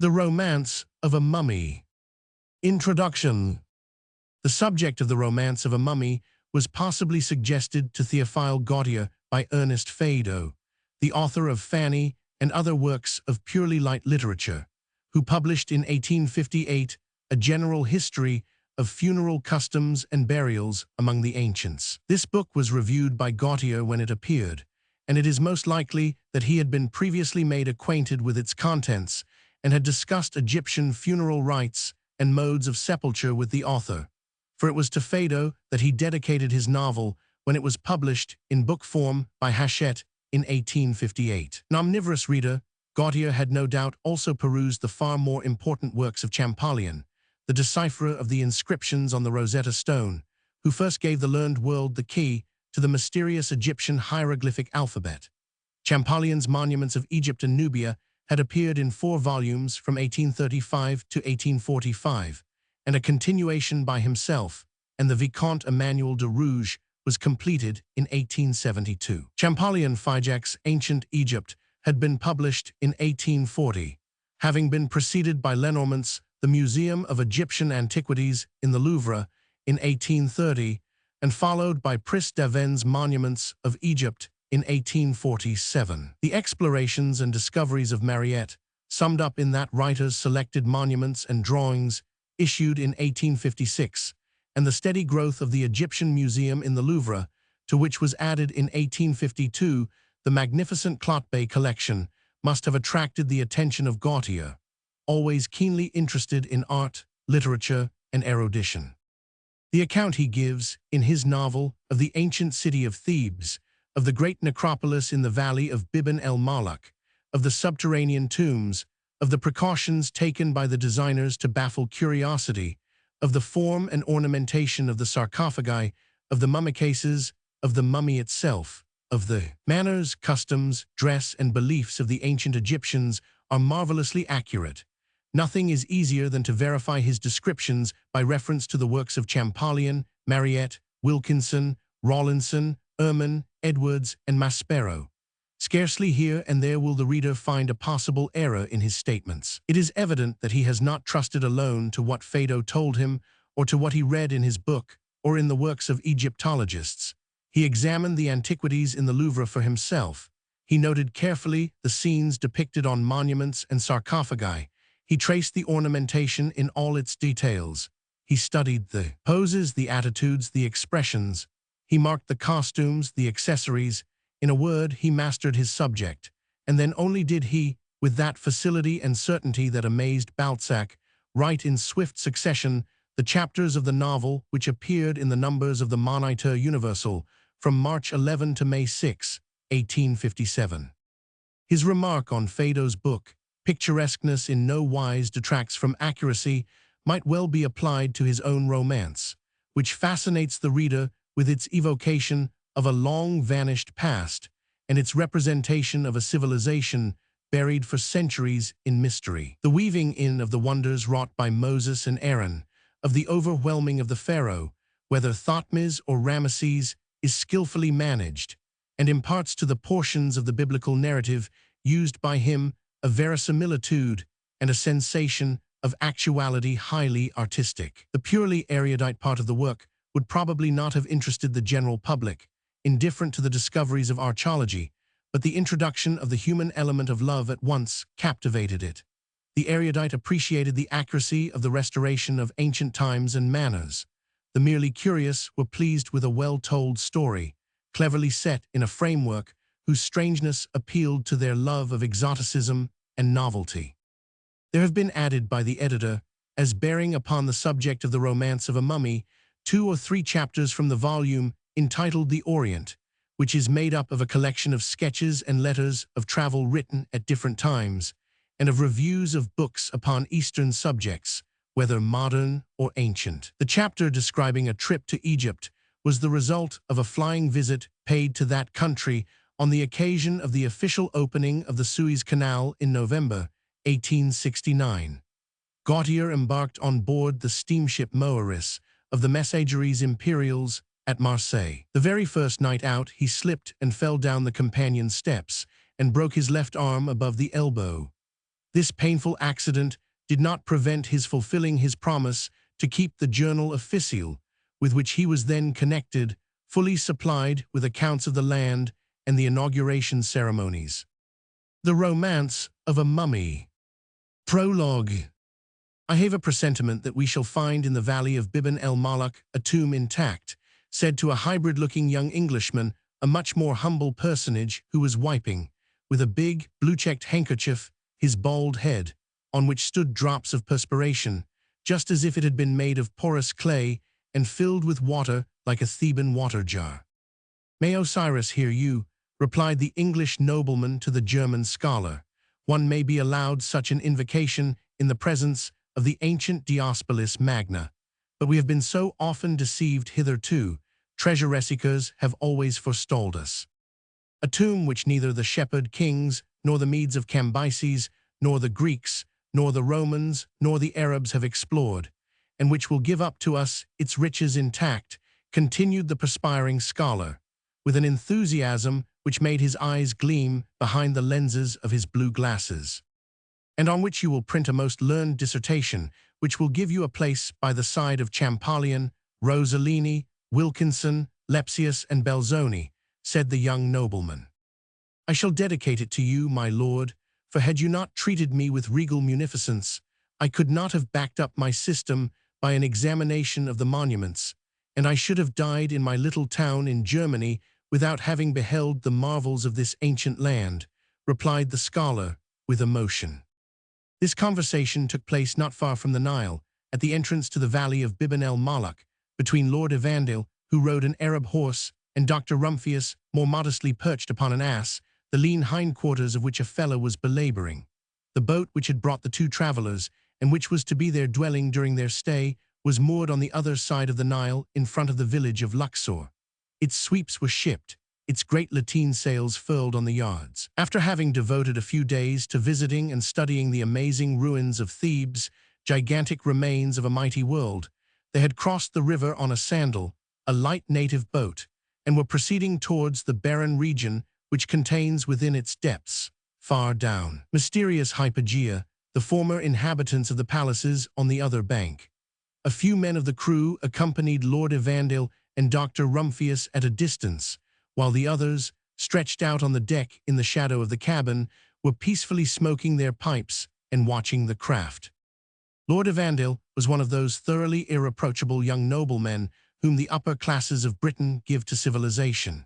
The Romance of a Mummy. Introduction. The subject of the Romance of a Mummy was possibly suggested to Théophile Gautier by Ernest Feydeau, the author of Fanny and other works of purely light literature, who published in 1858 a general history of funeral customs and burials among the ancients. This book was reviewed by Gautier when it appeared, and it is most likely that he had been previously made acquainted with its contents and had discussed Egyptian funeral rites and modes of sepulture with the author, for it was to Feydeau that he dedicated his novel when it was published in book form by Hachette in 1858. An omnivorous reader, Gautier had no doubt also perused the far more important works of Champollion, the decipherer of the inscriptions on the Rosetta Stone, who first gave the learned world the key to the mysterious Egyptian hieroglyphic alphabet. Champollion's Monuments of Egypt and Nubia had appeared in 4 volumes from 1835 to 1845, and a continuation by himself and the Vicomte Emmanuel de Rouge was completed in 1872. Champollion Figeac's Ancient Egypt had been published in 1840, having been preceded by Lenormant's The Museum of Egyptian Antiquities in the Louvre in 1830, and followed by Pris Daven's Monuments of Egypt in 1847. The explorations and discoveries of Mariette, summed up in that writer's selected monuments and drawings issued in 1856, and the steady growth of the Egyptian Museum in the Louvre, to which was added in 1852 the magnificent Clotbé collection, must have attracted the attention of Gautier, always keenly interested in art, literature, and erudition. The account he gives, in his novel, of the ancient city of Thebes, of the great necropolis in the valley of Biban el-Malak, of the subterranean tombs, of the precautions taken by the designers to baffle curiosity, of the form and ornamentation of the sarcophagi, of the mummy cases, of the mummy itself, of the manners, customs, dress, and beliefs of the ancient Egyptians are marvelously accurate. Nothing is easier than to verify his descriptions by reference to the works of Champollion, Mariette, Wilkinson, Rawlinson, Ehrman, Edwards, and Maspero. Scarcely here and there will the reader find a possible error in his statements. It is evident that he has not trusted alone to what Feydeau told him, or to what he read in his book, or in the works of Egyptologists. He examined the antiquities in the Louvre for himself. He noted carefully the scenes depicted on monuments and sarcophagi. He traced the ornamentation in all its details. He studied the poses, the attitudes, the expressions. He marked the costumes, the accessories. In a word, he mastered his subject, and then only did he, with that facility and certainty that amazed Balzac, write in swift succession the chapters of the novel which appeared in the numbers of the Moniteur Universal from March 11 to May 6, 1857. His remark on Feydeau's book, "Picturesqueness in no wise detracts from accuracy," might well be applied to his own romance, which fascinates the reader with its evocation of a long-vanished past and its representation of a civilization buried for centuries in mystery. The weaving in of the wonders wrought by Moses and Aaron, of the overwhelming of the Pharaoh, whether Thutmose or Ramesses, is skillfully managed, and imparts to the portions of the biblical narrative used by him a verisimilitude and a sensation of actuality highly artistic. The purely erudite part of the work would probably not have interested the general public, indifferent to the discoveries of archaeology, but the introduction of the human element of love at once captivated it. The erudite appreciated the accuracy of the restoration of ancient times and manners. The merely curious were pleased with a well-told story, cleverly set in a framework whose strangeness appealed to their love of exoticism and novelty. There have been added by the editor, as bearing upon the subject of the Romance of a Mummy, 2 or 3 chapters from the volume entitled The Orient, which is made up of a collection of sketches and letters of travel written at different times, and of reviews of books upon Eastern subjects, whether modern or ancient. The chapter describing a trip to Egypt was the result of a flying visit paid to that country on the occasion of the official opening of the Suez Canal in November 1869. Gautier embarked on board the steamship Moeris of the Messageries Impériales at Marseille. The very first night out, he slipped and fell down the companion steps and broke his left arm above the elbow. This painful accident did not prevent his fulfilling his promise to keep the journal official, with which he was then connected, fully supplied with accounts of the land and the inauguration ceremonies. The Romance of a Mummy. Prologue. I have a presentiment that we shall find in the valley of Biban el-Malak a tomb intact, said to a hybrid-looking young Englishman, a much more humble personage who was wiping, with a big, blue-checked handkerchief, his bald head, on which stood drops of perspiration, just as if it had been made of porous clay and filled with water like a Theban water jar. "May Osiris hear you," replied the English nobleman to the German scholar. "One may be allowed such an invocation in the presence of the ancient Diospolis Magna, but we have been so often deceived hitherto, treasure seekers have always forestalled us. A tomb which neither the shepherd kings, nor the Medes of Cambyses, nor the Greeks, nor the Romans, nor the Arabs have explored, and which will give up to us its riches intact," continued the perspiring scholar, with an enthusiasm which made his eyes gleam behind the lenses of his blue glasses, "and on which you will print a most learned dissertation, which will give you a place by the side of Champollion, Rosellini, Wilkinson, Lepsius, and Belzoni," said the young nobleman. "I shall dedicate it to you, my lord, for had you not treated me with regal munificence, I could not have backed up my system by an examination of the monuments, and I should have died in my little town in Germany without having beheld the marvels of this ancient land," replied the scholar with emotion. This conversation took place not far from the Nile, at the entrance to the valley of Biban el-Malak, between Lord Evandale, who rode an Arab horse, and Dr. Rumphius, more modestly perched upon an ass, the lean hindquarters of which a fellow was belaboring. The boat which had brought the two travelers, and which was to be their dwelling during their stay, was moored on the other side of the Nile in front of the village of Luxor. Its sweeps were shipped, its great lateen sails furled on the yards. After having devoted a few days to visiting and studying the amazing ruins of Thebes, gigantic remains of a mighty world, they had crossed the river on a sandal, a light native boat, and were proceeding towards the barren region which contains within its depths, far down, mysterious Hypogea, the former inhabitants of the palaces on the other bank. A few men of the crew accompanied Lord Evandale and Dr. Rumphius at a distance, while the others, stretched out on the deck in the shadow of the cabin, were peacefully smoking their pipes and watching the craft. Lord Evandale was one of those thoroughly irreproachable young noblemen whom the upper classes of Britain give to civilization.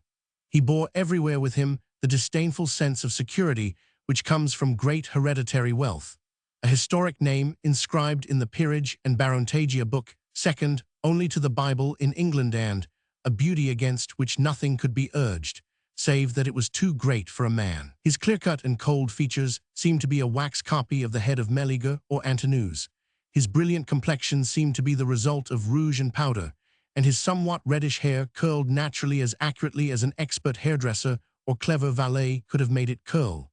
He bore everywhere with him the disdainful sense of security which comes from great hereditary wealth, a historic name inscribed in the Peerage and Barontagia book, second only to the Bible in England, and a beauty against which nothing could be urged, save that it was too great for a man. His clear-cut and cold features seemed to be a wax copy of the head of Meleager or Antinous. His brilliant complexion seemed to be the result of rouge and powder, and his somewhat reddish hair curled naturally as accurately as an expert hairdresser or clever valet could have made it curl.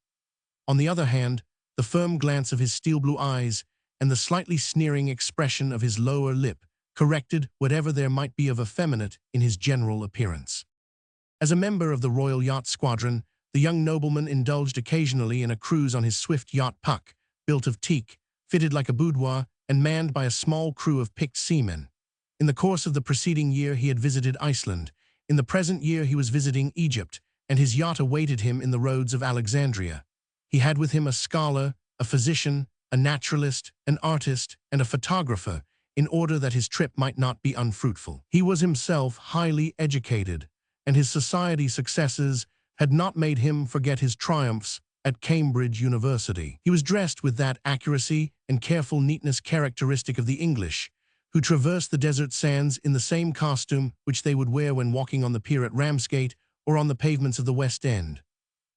On the other hand, the firm glance of his steel-blue eyes and the slightly sneering expression of his lower lip corrected whatever there might be of effeminate in his general appearance. As a member of the Royal Yacht Squadron, the young nobleman indulged occasionally in a cruise on his swift yacht Puck, built of teak, fitted like a boudoir, and manned by a small crew of picked seamen. In the course of the preceding year he had visited Iceland. In the present year he was visiting Egypt, and his yacht awaited him in the roads of Alexandria. He had with him a scholar, a physician, a naturalist, an artist, and a photographer, in order that his trip might not be unfruitful. He was himself highly educated, and his society successes had not made him forget his triumphs at Cambridge University. He was dressed with that accuracy and careful neatness characteristic of the English, who traverse the desert sands in the same costume which they would wear when walking on the pier at Ramsgate or on the pavements of the West End.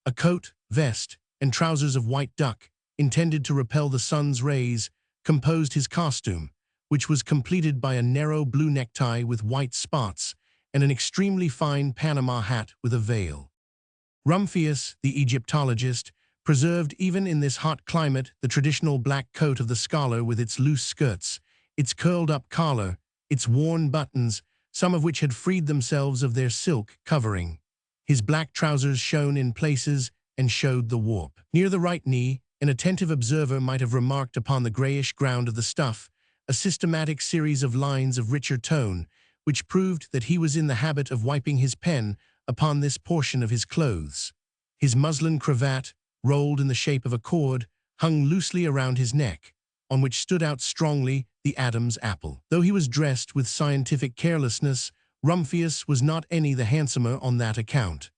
A coat, vest, and trousers of white duck, intended to repel the sun's rays, composed his costume, which was completed by a narrow blue necktie with white spots and an extremely fine Panama hat with a veil. Rumphius, the Egyptologist, preserved even in this hot climate the traditional black coat of the scholar with its loose skirts, its curled-up collar, its worn buttons, some of which had freed themselves of their silk covering. His black trousers shone in places and showed the warp. Near the right knee, an attentive observer might have remarked upon the grayish ground of the stuff a systematic series of lines of richer tone, which proved that he was in the habit of wiping his pen upon this portion of his clothes. His muslin cravat, rolled in the shape of a cord, hung loosely around his neck, on which stood out strongly the Adam's apple. Though he was dressed with scientific carelessness, Rumphius was not any the handsomer on that account.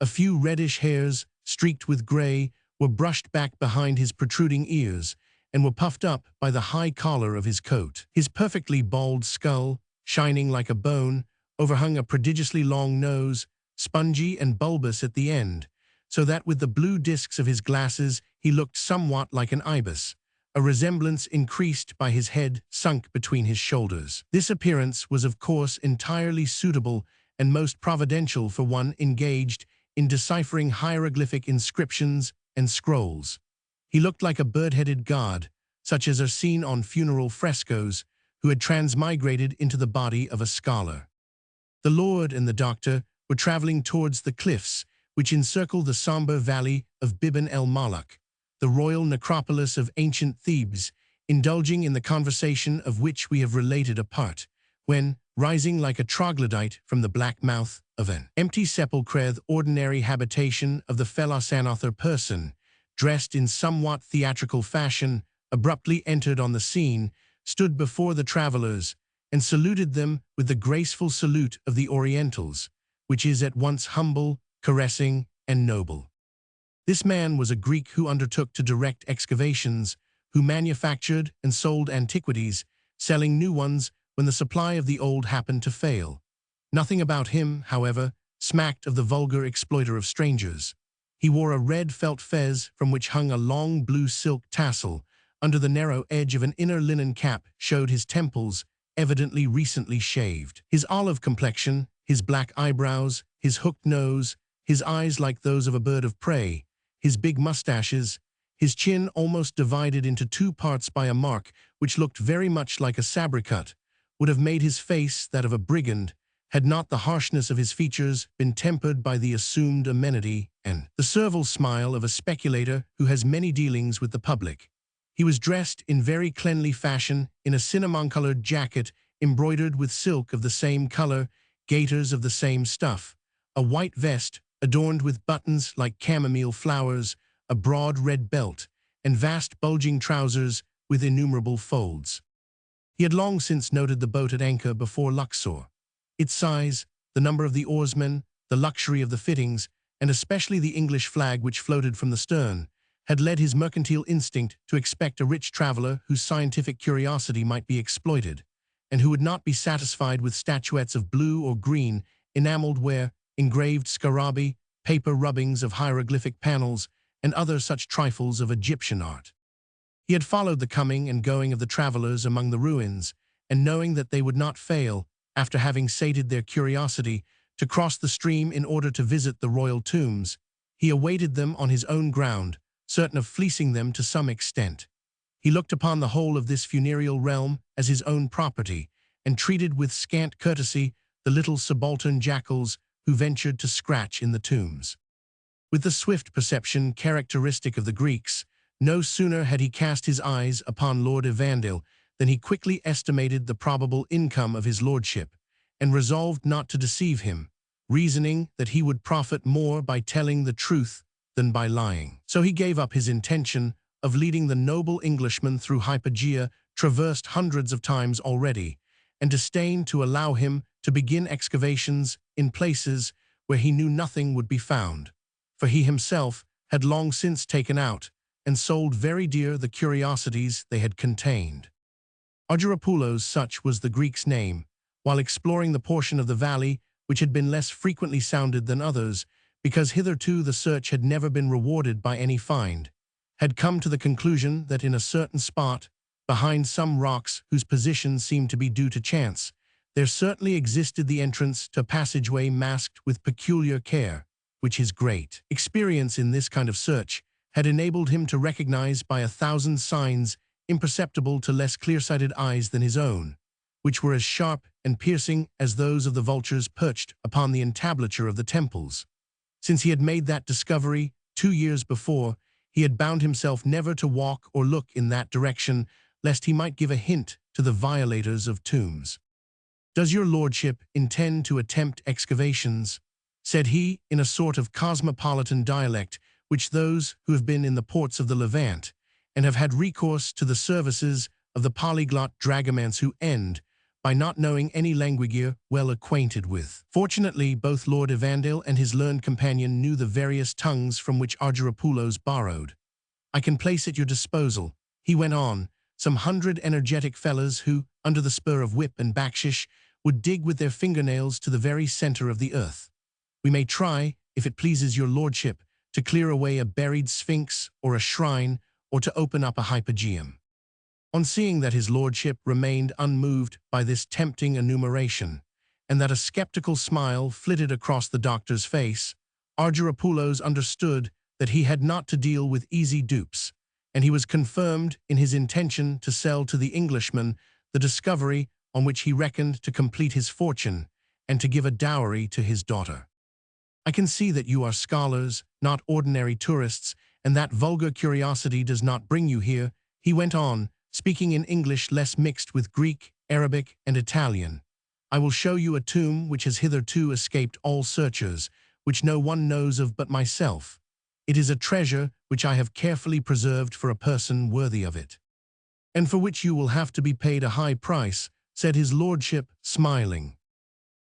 A few reddish hairs, streaked with gray, were brushed back behind his protruding ears, and were puffed up by the high collar of his coat. His perfectly bald skull, shining like a bone, overhung a prodigiously long nose, spongy and bulbous at the end, so that with the blue discs of his glasses he looked somewhat like an ibis, a resemblance increased by his head sunk between his shoulders. This appearance was of course entirely suitable and most providential for one engaged in deciphering hieroglyphic inscriptions and scrolls. He looked like a bird-headed god, such as are seen on funeral frescoes, who had transmigrated into the body of a scholar. The Lord and the Doctor were traveling towards the cliffs which encircle the somber valley of Biban el-Malak, the royal necropolis of ancient Thebes, indulging in the conversation of which we have related a part, when, rising like a troglodyte from the black mouth of an empty sepulchre, the ordinary habitation of the Phelosanothar person, dressed in somewhat theatrical fashion, abruptly entered on the scene, stood before the travelers, and saluted them with the graceful salute of the Orientals, which is at once humble, caressing, and noble. This man was a Greek who undertook to direct excavations, who manufactured and sold antiquities, selling new ones when the supply of the old happened to fail. Nothing about him, however, smacked of the vulgar exploiter of strangers. He wore a red felt fez from which hung a long blue silk tassel. Under the narrow edge of an inner linen cap showed his temples, evidently recently shaved. His olive complexion, his black eyebrows, his hooked nose, his eyes like those of a bird of prey, his big mustaches, his chin almost divided into two parts by a mark which looked very much like a sabre-cut, would have made his face that of a brigand, had not the harshness of his features been tempered by the assumed amenity and the servile smile of a speculator who has many dealings with the public. He was dressed in very cleanly fashion in a cinnamon-colored jacket embroidered with silk of the same color, gaiters of the same stuff, a white vest adorned with buttons like chamomile flowers, a broad red belt, and vast bulging trousers with innumerable folds. He had long since noted the boat at anchor before Luxor. Its size, the number of the oarsmen, the luxury of the fittings, and especially the English flag which floated from the stern, had led his mercantile instinct to expect a rich traveler whose scientific curiosity might be exploited, and who would not be satisfied with statuettes of blue or green, enameled ware, engraved scarabaei, paper rubbings of hieroglyphic panels, and other such trifles of Egyptian art. He had followed the coming and going of the travelers among the ruins, and knowing that they would not fail, after having sated their curiosity, to cross the stream in order to visit the royal tombs, he awaited them on his own ground, certain of fleecing them to some extent. He looked upon the whole of this funereal realm as his own property, and treated with scant courtesy the little subaltern jackals who ventured to scratch in the tombs. With the swift perception characteristic of the Greeks, no sooner had he cast his eyes upon Lord Evandale than he quickly estimated the probable income of his lordship, and resolved not to deceive him, reasoning that he would profit more by telling the truth than by lying. So he gave up his intention of leading the noble Englishman through Hypogea, traversed hundreds of times already, and disdained to allow him to begin excavations in places where he knew nothing would be found, for he himself had long since taken out and sold very dear the curiosities they had contained. Argyropoulos, such was the Greek's name, while exploring the portion of the valley which had been less frequently sounded than others, because hitherto the search had never been rewarded by any find, had come to the conclusion that in a certain spot, behind some rocks whose position seemed to be due to chance, there certainly existed the entrance to a passageway masked with peculiar care, which his great experience in this kind of search had enabled him to recognize by 1,000 signs imperceptible to less clear-sighted eyes than his own, which were as sharp and piercing as those of the vultures perched upon the entablature of the temples. Since he had made that discovery 2 years before, He had bound himself never to walk or look in that direction, lest he might give a hint to the violators of tombs. "Does your lordship intend to attempt excavations?" said he in a sort of cosmopolitan dialect which those who have been in the ports of the Levant and have had recourse to the services of the polyglot dragomans who end by not knowing any language well acquainted with. Fortunately, both Lord Evandale and his learned companion knew the various tongues from which Argyropoulos borrowed. "I can place at your disposal," he went on, "some 100 energetic fellows who, under the spur of whip and backshish, would dig with their fingernails to the very center of the earth. We may try, if it pleases your lordship, to clear away a buried sphinx or a shrine, or to open up a hypogeum." On seeing that his lordship remained unmoved by this tempting enumeration, and that a skeptical smile flitted across the doctor's face, Argyropoulos understood that he had not to deal with easy dupes, and he was confirmed in his intention to sell to the Englishman the discovery on which he reckoned to complete his fortune, and to give a dowry to his daughter. "I can see that you are scholars, not ordinary tourists, and that vulgar curiosity does not bring you here," he went on, speaking in English less mixed with Greek, Arabic, and Italian. "I will show you a tomb which has hitherto escaped all searchers, which no one knows of but myself. It is a treasure which I have carefully preserved for a person worthy of it." "And for which you will have to be paid a high price," said his lordship, smiling.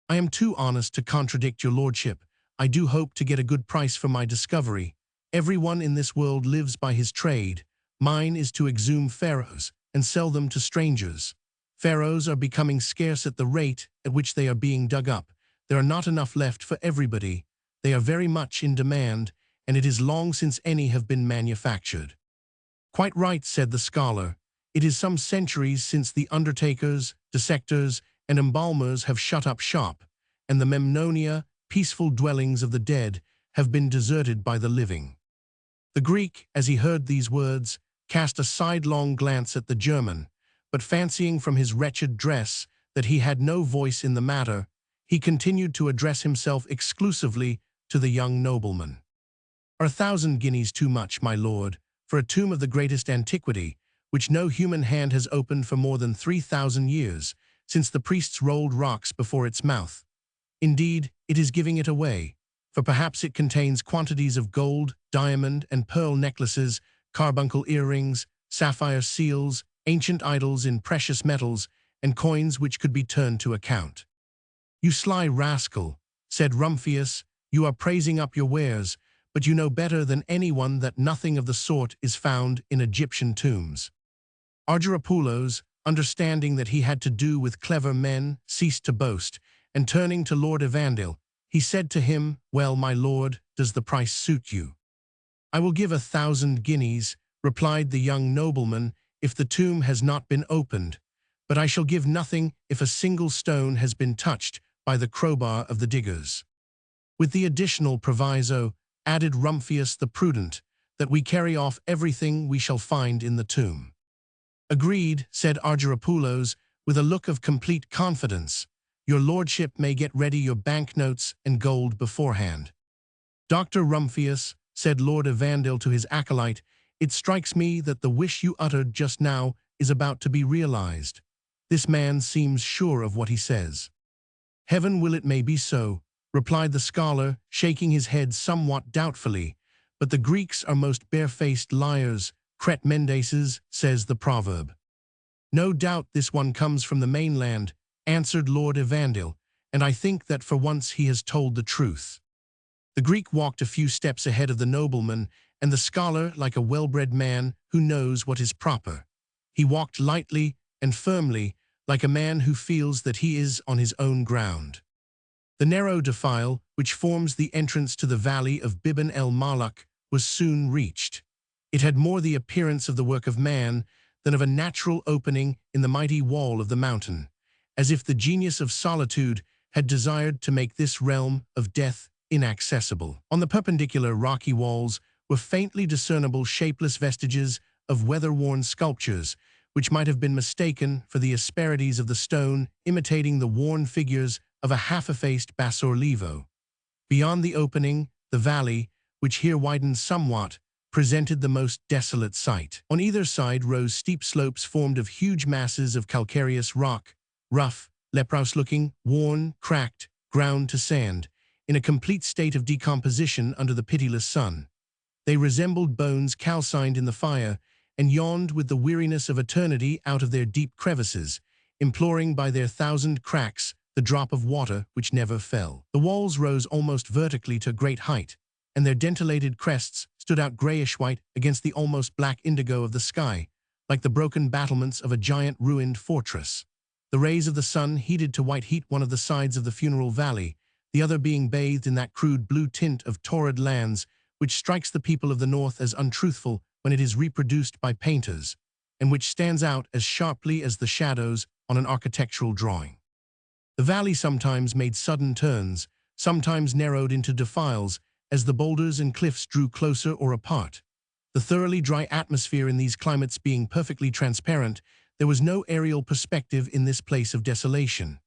"I am too honest to contradict your lordship. I do hope to get a good price for my discovery. Everyone in this world lives by his trade. Mine is to exhume pharaohs and sell them to strangers. Pharaohs are becoming scarce at the rate at which they are being dug up. There are not enough left for everybody. They are very much in demand, and it is long since any have been manufactured." "Quite right," said the scholar. "It is some centuries since the undertakers, dissectors, and embalmers have shut up shop, and the Memnonia, peaceful dwellings of the dead, have been deserted by the living." The Greek, as he heard these words, cast a sidelong glance at the German, but fancying from his wretched dress that he had no voice in the matter, he continued to address himself exclusively to the young nobleman. "Are 1,000 guineas too much, my lord, for a tomb of the greatest antiquity, which no human hand has opened for more than 3,000 years, since the priests rolled rocks before its mouth? Indeed, it is giving it away, for perhaps it contains quantities of gold, diamond, and pearl necklaces, carbuncle earrings, sapphire seals, ancient idols in precious metals, and coins which could be turned to account." "You sly rascal," said Rumphius, "you are praising up your wares, but you know better than anyone that nothing of the sort is found in Egyptian tombs." Argyropoulos, understanding that he had to do with clever men, ceased to boast, and turning to Lord Evandale, he said to him, "Well, my lord, does the price suit you?" "I will give 1,000 guineas," replied the young nobleman, "if the tomb has not been opened, but I shall give nothing if a single stone has been touched by the crowbar of the diggers." "With the additional proviso," added Rumphius the prudent, "that we carry off everything we shall find in the tomb." "Agreed," said Argyropoulos, with a look of complete confidence. "Your lordship may get ready your banknotes and gold beforehand." "Dr. Rumphius," said Lord Evandale to his acolyte, "it strikes me that the wish you uttered just now is about to be realized. This man seems sure of what he says." "Heaven will it may be so," replied the scholar, shaking his head somewhat doubtfully, "but the Greeks are most barefaced liars, cret mendaces, says the proverb." "No doubt this one comes from the mainland," answered Lord Evandale, "and I think that for once he has told the truth." The Greek walked a few steps ahead of the nobleman, and the scholar like a well-bred man who knows what is proper. He walked lightly and firmly, like a man who feels that he is on his own ground. The narrow defile, which forms the entrance to the valley of Biban el-Malak, was soon reached. It had more the appearance of the work of man than of a natural opening in the mighty wall of the mountain, as if the genius of solitude had desired to make this realm of death inaccessible. On the perpendicular rocky walls were faintly discernible shapeless vestiges of weather-worn sculptures, which might have been mistaken for the asperities of the stone, imitating the worn figures of a half-effaced basso-levo. Beyond the opening, the valley, which here widened somewhat, presented the most desolate sight. On either side rose steep slopes formed of huge masses of calcareous rock, rough, leprous-looking, worn, cracked, ground to sand, in a complete state of decomposition under the pitiless sun. They resembled bones calcined in the fire and yawned with the weariness of eternity out of their deep crevices, imploring by their thousand cracks the drop of water which never fell. The walls rose almost vertically to great height, and their dentelated crests stood out grayish-white against the almost black indigo of the sky, like the broken battlements of a giant ruined fortress. The rays of the sun heated to white heat one of the sides of the funeral valley, the other being bathed in that crude blue tint of torrid lands which strikes the people of the north as untruthful when it is reproduced by painters, and which stands out as sharply as the shadows on an architectural drawing. The valley sometimes made sudden turns, sometimes narrowed into defiles, as the boulders and cliffs drew closer or apart. The thoroughly dry atmosphere in these climates being perfectly transparent, there was no aerial perspective in this place of desolation.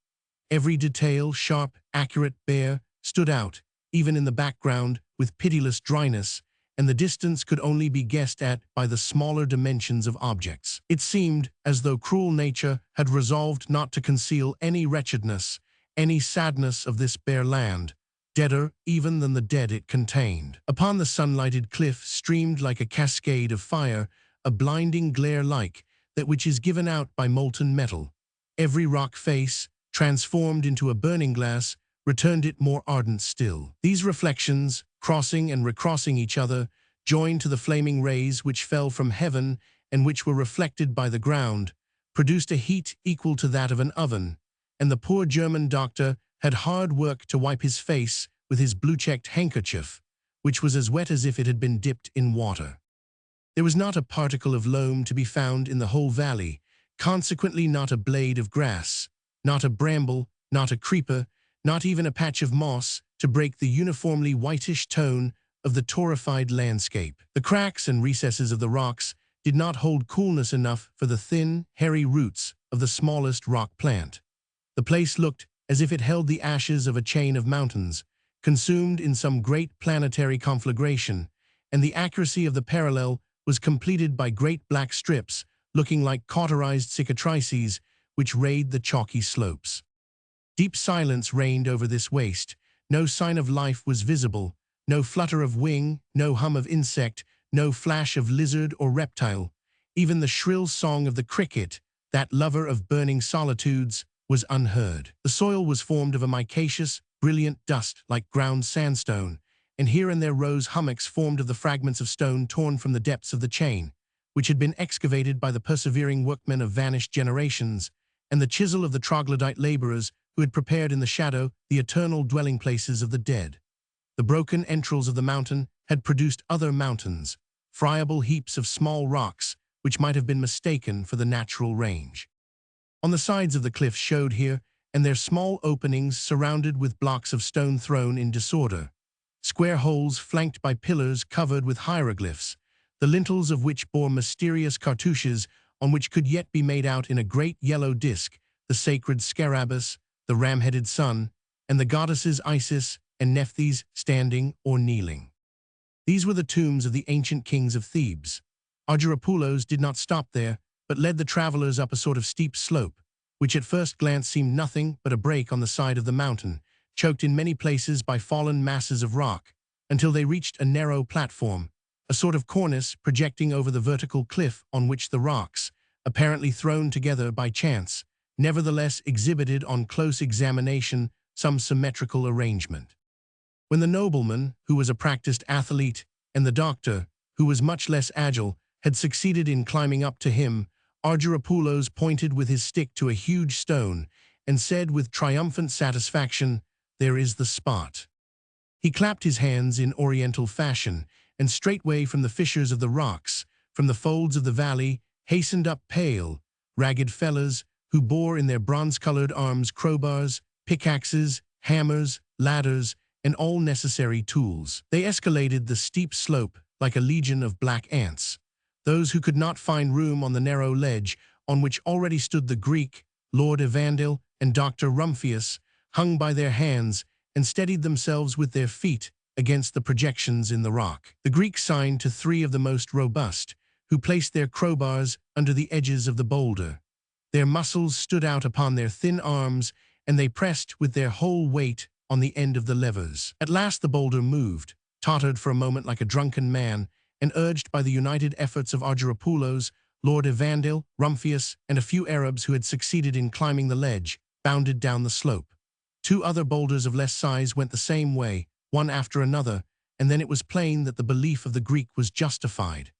Every detail, sharp, accurate, bare, stood out, even in the background, with pitiless dryness, and the distance could only be guessed at by the smaller dimensions of objects. It seemed as though cruel nature had resolved not to conceal any wretchedness, any sadness of this bare land, deader even than the dead it contained. Upon the sunlighted cliff streamed like a cascade of fire, a blinding glare like that which is given out by molten metal. Every rock face, transformed into a burning glass, returned it more ardent still. These reflections, crossing and recrossing each other, joined to the flaming rays which fell from heaven and which were reflected by the ground, produced a heat equal to that of an oven, and the poor German doctor had hard work to wipe his face with his blue-checked handkerchief, which was as wet as if it had been dipped in water. There was not a particle of loam to be found in the whole valley, consequently not a blade of grass, not a bramble, not a creeper, not even a patch of moss to break the uniformly whitish tone of the torrified landscape. The cracks and recesses of the rocks did not hold coolness enough for the thin, hairy roots of the smallest rock plant. The place looked as if it held the ashes of a chain of mountains, consumed in some great planetary conflagration, and the accuracy of the parallel was completed by great black strips, looking like cauterized cicatrices, which rayed the chalky slopes. Deep silence reigned over this waste. No sign of life was visible, no flutter of wing, no hum of insect, no flash of lizard or reptile. Even the shrill song of the cricket, that lover of burning solitudes, was unheard. The soil was formed of a micaceous, brilliant dust like ground sandstone, and here and there rose hummocks formed of the fragments of stone torn from the depths of the chain, which had been excavated by the persevering workmen of vanished generations, and the chisel of the troglodyte laborers who had prepared in the shadow the eternal dwelling places of the dead. The broken entrails of the mountain had produced other mountains, friable heaps of small rocks which might have been mistaken for the natural range. On the sides of the cliffs showed here and there small openings surrounded with blocks of stone thrown in disorder, square holes flanked by pillars covered with hieroglyphs, the lintels of which bore mysterious cartouches on which could yet be made out in a great yellow disk the sacred scarabus, the ram-headed sun, and the goddesses Isis and Nephthys standing or kneeling. These were the tombs of the ancient kings of Thebes. Argyropoulos did not stop there, but led the travelers up a sort of steep slope, which at first glance seemed nothing but a break on the side of the mountain, choked in many places by fallen masses of rock, until they reached a narrow platform, a sort of cornice projecting over the vertical cliff on which the rocks, apparently thrown together by chance, nevertheless exhibited on close examination some symmetrical arrangement. When the nobleman, who was a practiced athlete, and the doctor, who was much less agile, had succeeded in climbing up to him, Argyropoulos pointed with his stick to a huge stone and said with triumphant satisfaction, "There is the spot." He clapped his hands in oriental fashion, and straightway from the fissures of the rocks, from the folds of the valley, hastened up pale, ragged fellows who bore in their bronze-colored arms crowbars, pickaxes, hammers, ladders, and all necessary tools. They escaladed the steep slope like a legion of black ants. Those who could not find room on the narrow ledge on which already stood the Greek, Lord Evandil, and Dr. Rumphius, hung by their hands and steadied themselves with their feet, against the projections in the rock. The Greeks signed to 3 of the most robust, who placed their crowbars under the edges of the boulder. Their muscles stood out upon their thin arms, and they pressed with their whole weight on the end of the levers. At last the boulder moved, tottered for a moment like a drunken man, and urged by the united efforts of Argyropoulos, Lord Evandale, Rumphius, and a few Arabs who had succeeded in climbing the ledge, bounded down the slope. 2 other boulders of less size went the same way, one after another, and then it was plain that the belief of the Greek was justified.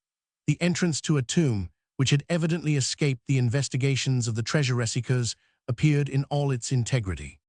The entrance to a tomb, which had evidently escaped the investigations of the treasure seekers, appeared in all its integrity.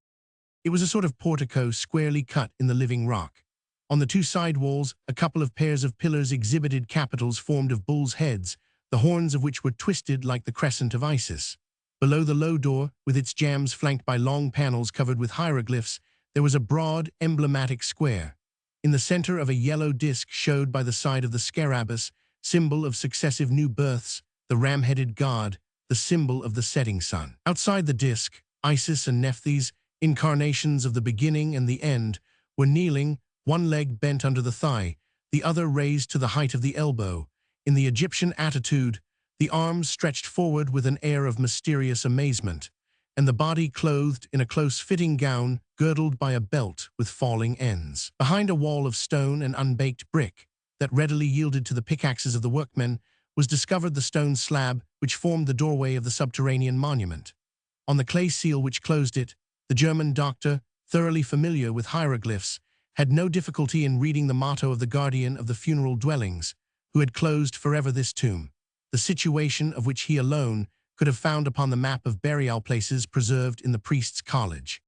It was a sort of portico squarely cut in the living rock. On the 2 side walls, a couple of pairs of pillars exhibited capitals formed of bulls' heads, the horns of which were twisted like the crescent of Isis. Below the low door, with its jambs flanked by long panels covered with hieroglyphs, there was a broad, emblematic square. In the center of a yellow disc showed by the side of the scarabus, symbol of successive new births, the ram-headed god, the symbol of the setting sun. Outside the disc, Isis and Nephthys, incarnations of the beginning and the end, were kneeling, one leg bent under the thigh, the other raised to the height of the elbow. In the Egyptian attitude, the arms stretched forward with an air of mysterious amazement, and the body clothed in a close-fitting gown girdled by a belt with falling ends. Behind a wall of stone and unbaked brick that readily yielded to the pickaxes of the workmen was discovered the stone slab which formed the doorway of the subterranean monument. On the clay seal which closed it, the German doctor, thoroughly familiar with hieroglyphs, had no difficulty in reading the motto of the guardian of the funeral dwellings, who had closed forever this tomb, the situation of which he alone could have found upon the map of burial places preserved in the priest's college.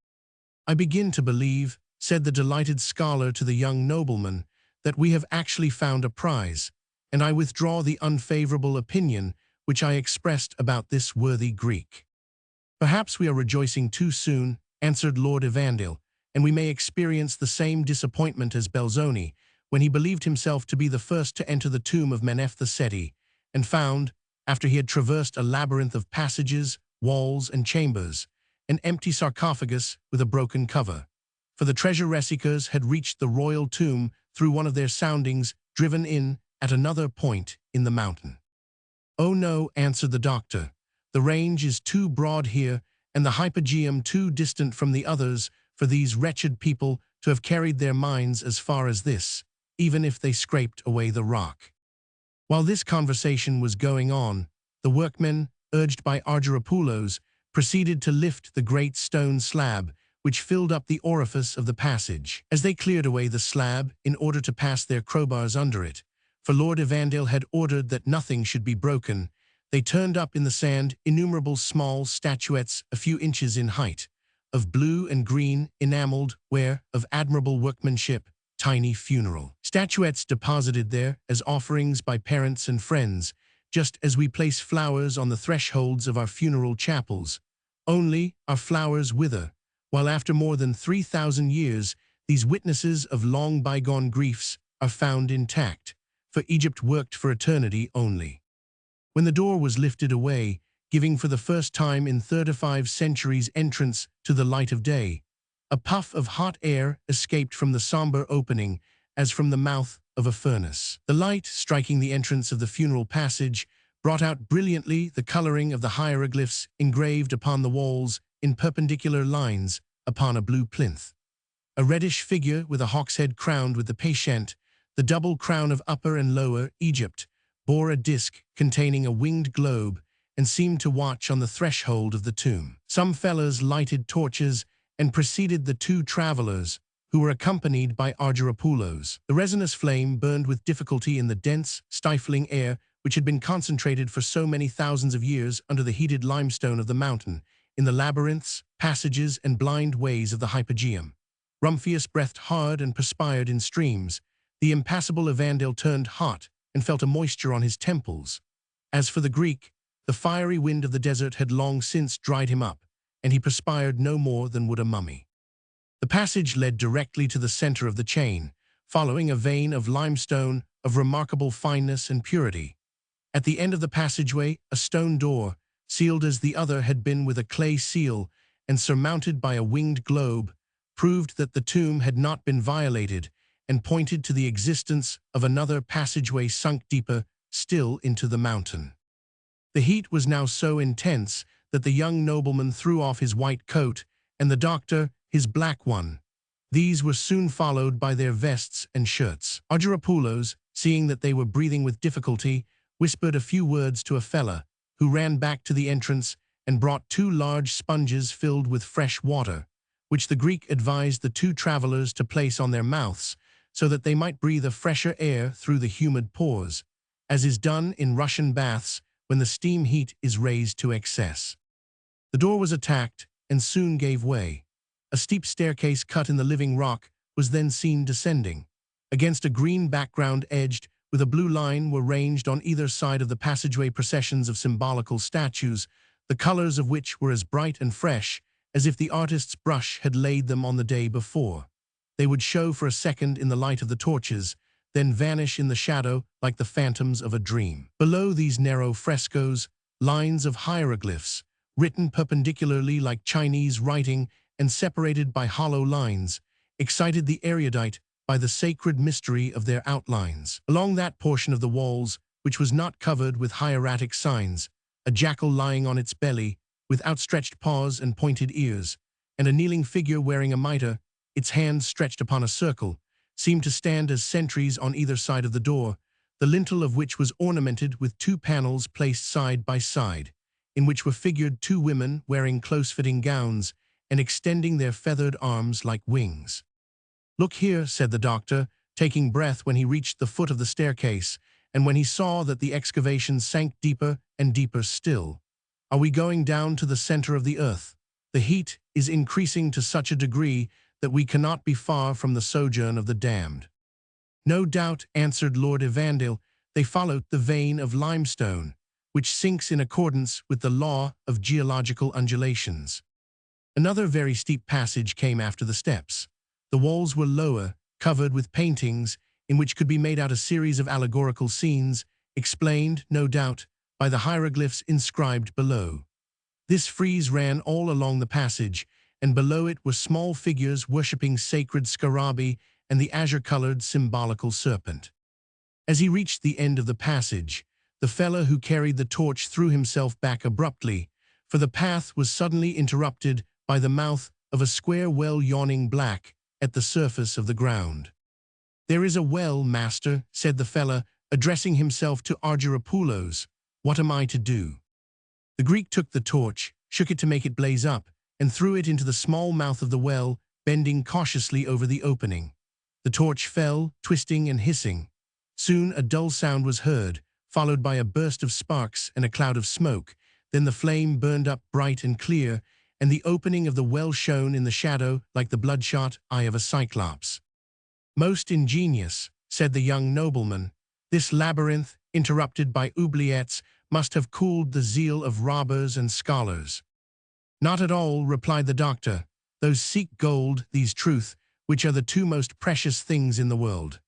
"I begin to believe," said the delighted scholar to the young nobleman, "that we have actually found a prize, and I withdraw the unfavorable opinion which I expressed about this worthy Greek." "Perhaps we are rejoicing too soon," answered Lord Evandale, "and we may experience the same disappointment as Belzoni, when he believed himself to be the first to enter the tomb of Meneph the Seti, and found, after he had traversed a labyrinth of passages, walls, and chambers, an empty sarcophagus with a broken cover. For the treasure seekers had reached the royal tomb through one of their soundings driven in at another point in the mountain." "Oh no," answered the doctor, "the range is too broad here, and the hypogeum too distant from the others for these wretched people to have carried their minds as far as this, even if they scraped away the rock." While this conversation was going on, the workmen, urged by Argyropoulos, proceeded to lift the great stone slab which filled up the orifice of the passage. As they cleared away the slab in order to pass their crowbars under it, for Lord Evandale had ordered that nothing should be broken, they turned up in the sand innumerable small statuettes a few inches in height, of blue and green enameled ware of admirable workmanship, tiny funeral statuettes deposited there as offerings by parents and friends, just as we place flowers on the thresholds of our funeral chapels. Only our flowers wither, while after more than 3,000 years, these witnesses of long bygone griefs are found intact, for Egypt worked for eternity only. When the door was lifted away, giving for the first time in 35 centuries entrance to the light of day, a puff of hot air escaped from the somber opening as from the mouth of a furnace. The light, striking the entrance of the funeral passage, brought out brilliantly the coloring of the hieroglyphs engraved upon the walls in perpendicular lines upon a blue plinth. A reddish figure with a hawk's head crowned with the patient, the double crown of Upper and Lower Egypt, bore a disc containing a winged globe and seemed to watch on the threshold of the tomb. Some fellows lighted torches and preceded the 2 travelers, who were accompanied by Argyropoulos. The resinous flame burned with difficulty in the dense, stifling air which had been concentrated for so many thousands of years under the heated limestone of the mountain, in the labyrinths, passages, and blind ways of the hypogeum. Rumphius breathed hard and perspired in streams. The impassible Evandale turned hot and felt a moisture on his temples. As for the Greek, the fiery wind of the desert had long since dried him up, and he perspired no more than would a mummy. The passage led directly to the center of the chain, following a vein of limestone of remarkable fineness and purity. At the end of the passageway, a stone door, sealed as the other had been with a clay seal and surmounted by a winged globe, proved that the tomb had not been violated, and pointed to the existence of another passageway sunk deeper still into the mountain. The heat was now so intense that the young nobleman threw off his white coat, and the doctor his black one. These were soon followed by their vests and shirts. Argyropoulos, seeing that they were breathing with difficulty, whispered a few words to a fella, who ran back to the entrance and brought 2 large sponges filled with fresh water, which the Greek advised the 2 travelers to place on their mouths, so that they might breathe a fresher air through the humid pores, as is done in Russian baths when the steam heat is raised to excess. The door was attacked and soon gave way. A steep staircase cut in the living rock was then seen descending. Against a green background edged with a blue line were ranged on either side of the passageway processions of symbolical statues, the colors of which were as bright and fresh as if the artist's brush had laid them on the day before. They would show for a second in the light of the torches, then vanish in the shadow like the phantoms of a dream. Below these narrow frescoes, lines of hieroglyphs, written perpendicularly like Chinese writing and separated by hollow lines, excited the erudite by the sacred mystery of their outlines. Along that portion of the walls, which was not covered with hieratic signs, a jackal lying on its belly, with outstretched paws and pointed ears, and a kneeling figure wearing a mitre, its hands stretched upon a circle, seemed to stand as sentries on either side of the door, the lintel of which was ornamented with 2 panels placed side by side, in which were figured 2 women wearing close-fitting gowns and extending their feathered arms like wings. "Look here," said the doctor, taking breath when he reached the foot of the staircase, and when he saw that the excavation sank deeper and deeper still. "Are we going down to the center of the earth? The heat is increasing to such a degree that we cannot be far from the sojourn of the damned." "No doubt," answered Lord Evandale, "they followed the vein of limestone, which sinks in accordance with the law of geological undulations." Another very steep passage came after the steps. The walls were lower, covered with paintings, in which could be made out a series of allegorical scenes, explained, no doubt, by the hieroglyphs inscribed below. This frieze ran all along the passage, and below it were small figures worshipping sacred scarabaei and the azure-colored symbolical serpent. As he reached the end of the passage, the fellow who carried the torch threw himself back abruptly, for the path was suddenly interrupted by the mouth of a square well yawning black at the surface of the ground. "There is a well, master," said the fellow, addressing himself to Argyropoulos. "What am I to do?" The Greek took the torch, shook it to make it blaze up, and threw it into the small mouth of the well, bending cautiously over the opening. The torch fell, twisting and hissing. Soon a dull sound was heard, followed by a burst of sparks and a cloud of smoke. Then the flame burned up bright and clear, and the opening of the well shone in the shadow like the bloodshot eye of a cyclops. "Most ingenious," said the young nobleman. "This labyrinth, interrupted by oubliettes, must have cooled the zeal of robbers and scholars." "Not at all," replied the doctor. "Those seek gold, these truth, which are the 2 most precious things in the world."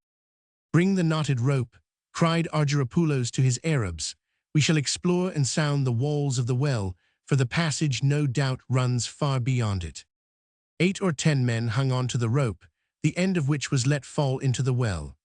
"Bring the knotted rope," cried Argyropoulos to his Arabs. "We shall explore and sound the walls of the well, for the passage no doubt runs far beyond it." 8 or 10 men hung on to the rope, the end of which was let fall into the well.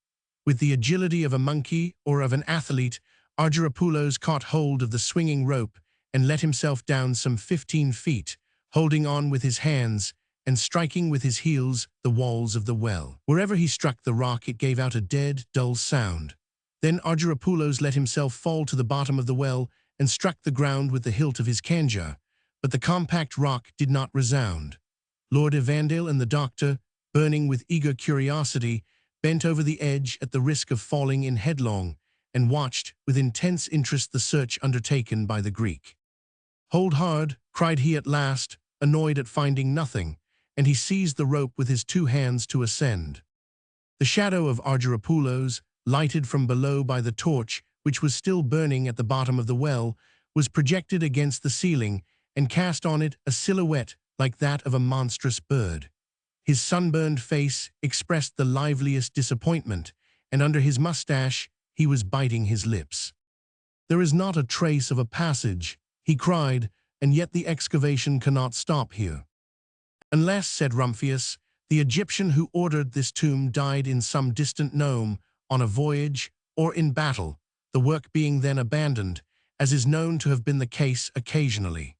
With the agility of a monkey or of an athlete, Argyropoulos caught hold of the swinging rope and let himself down some 15 feet, holding on with his hands and striking with his heels the walls of the well. Wherever he struck the rock, it gave out a dead, dull sound. Then Argyropoulos let himself fall to the bottom of the well and struck the ground with the hilt of his khanjar, but the compact rock did not resound. Lord Evandale and the doctor, burning with eager curiosity, bent over the edge at the risk of falling in headlong, and watched with intense interest the search undertaken by the Greek. "Hold hard," cried he at last, annoyed at finding nothing, and he seized the rope with his 2 hands to ascend. The shadow of Argyropoulos, lighted from below by the torch, which was still burning at the bottom of the well, was projected against the ceiling and cast on it a silhouette like that of a monstrous bird. His sunburned face expressed the liveliest disappointment, and under his mustache he was biting his lips. "There is not a trace of a passage," he cried, "and yet the excavation cannot stop here." "Unless," said Rumphius, The Egyptian who ordered this tomb died in some distant nome, on a voyage, or in battle, the work being then abandoned, as is known to have been the case occasionally.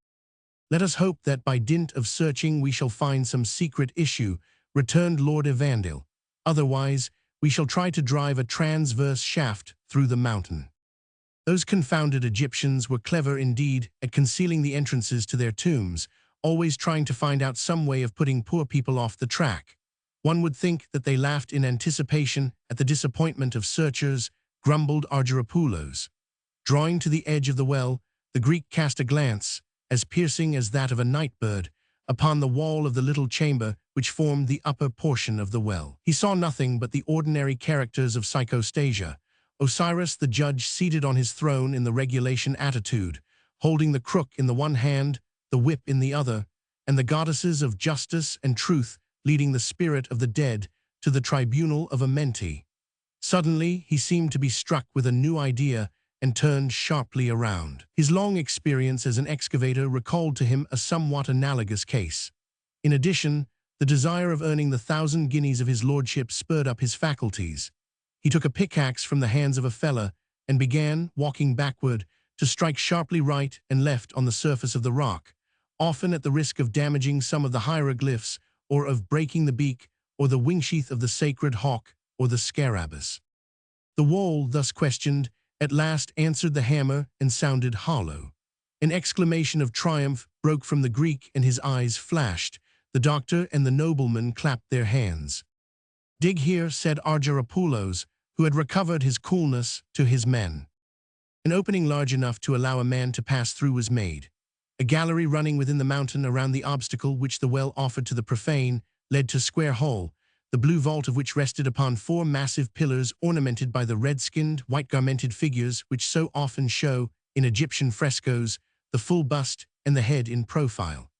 Let us hope that by dint of searching we shall find some secret issue, returned Lord Evandale. Otherwise, we shall try to drive a transverse shaft through the mountain. Those confounded Egyptians were clever indeed at concealing the entrances to their tombs, always trying to find out some way of putting poor people off the track. One would think that they laughed in anticipation at the disappointment of searchers, grumbled Argyropoulos. Drawing to the edge of the well, the Greek cast a glance, as piercing as that of a night-bird, upon the wall of the little chamber which formed the upper portion of the well. He saw nothing but the ordinary characters of psychostasia. Osiris the judge seated on his throne in the regulation attitude, holding the crook in the one hand, the whip in the other, and the goddesses of justice and truth leading the spirit of the dead to the tribunal of Amenti. Suddenly he seemed to be struck with a new idea and turned sharply around. His long experience as an excavator recalled to him a somewhat analogous case. In addition, the desire of earning the 1,000 guineas of his lordship spurred up his faculties. He took a pickaxe from the hands of a fellah and began, walking backward, to strike sharply right and left on the surface of the rock, often at the risk of damaging some of the hieroglyphs or of breaking the beak or the wingsheath of the sacred hawk or the scarabus. The wall, thus questioned, at last answered the hammer and sounded hollow. An exclamation of triumph broke from the Greek and his eyes flashed. The doctor and the nobleman clapped their hands. "Dig here," said Argyropoulos, who had recovered his coolness, to his men. An opening large enough to allow a man to pass through was made. A gallery running within the mountain around the obstacle which the well offered to the profane led to a square hole, the blue vault of which rested upon 4 massive pillars ornamented by the red-skinned, white-garmented figures which so often show, in Egyptian frescoes, the full bust and the head in profile.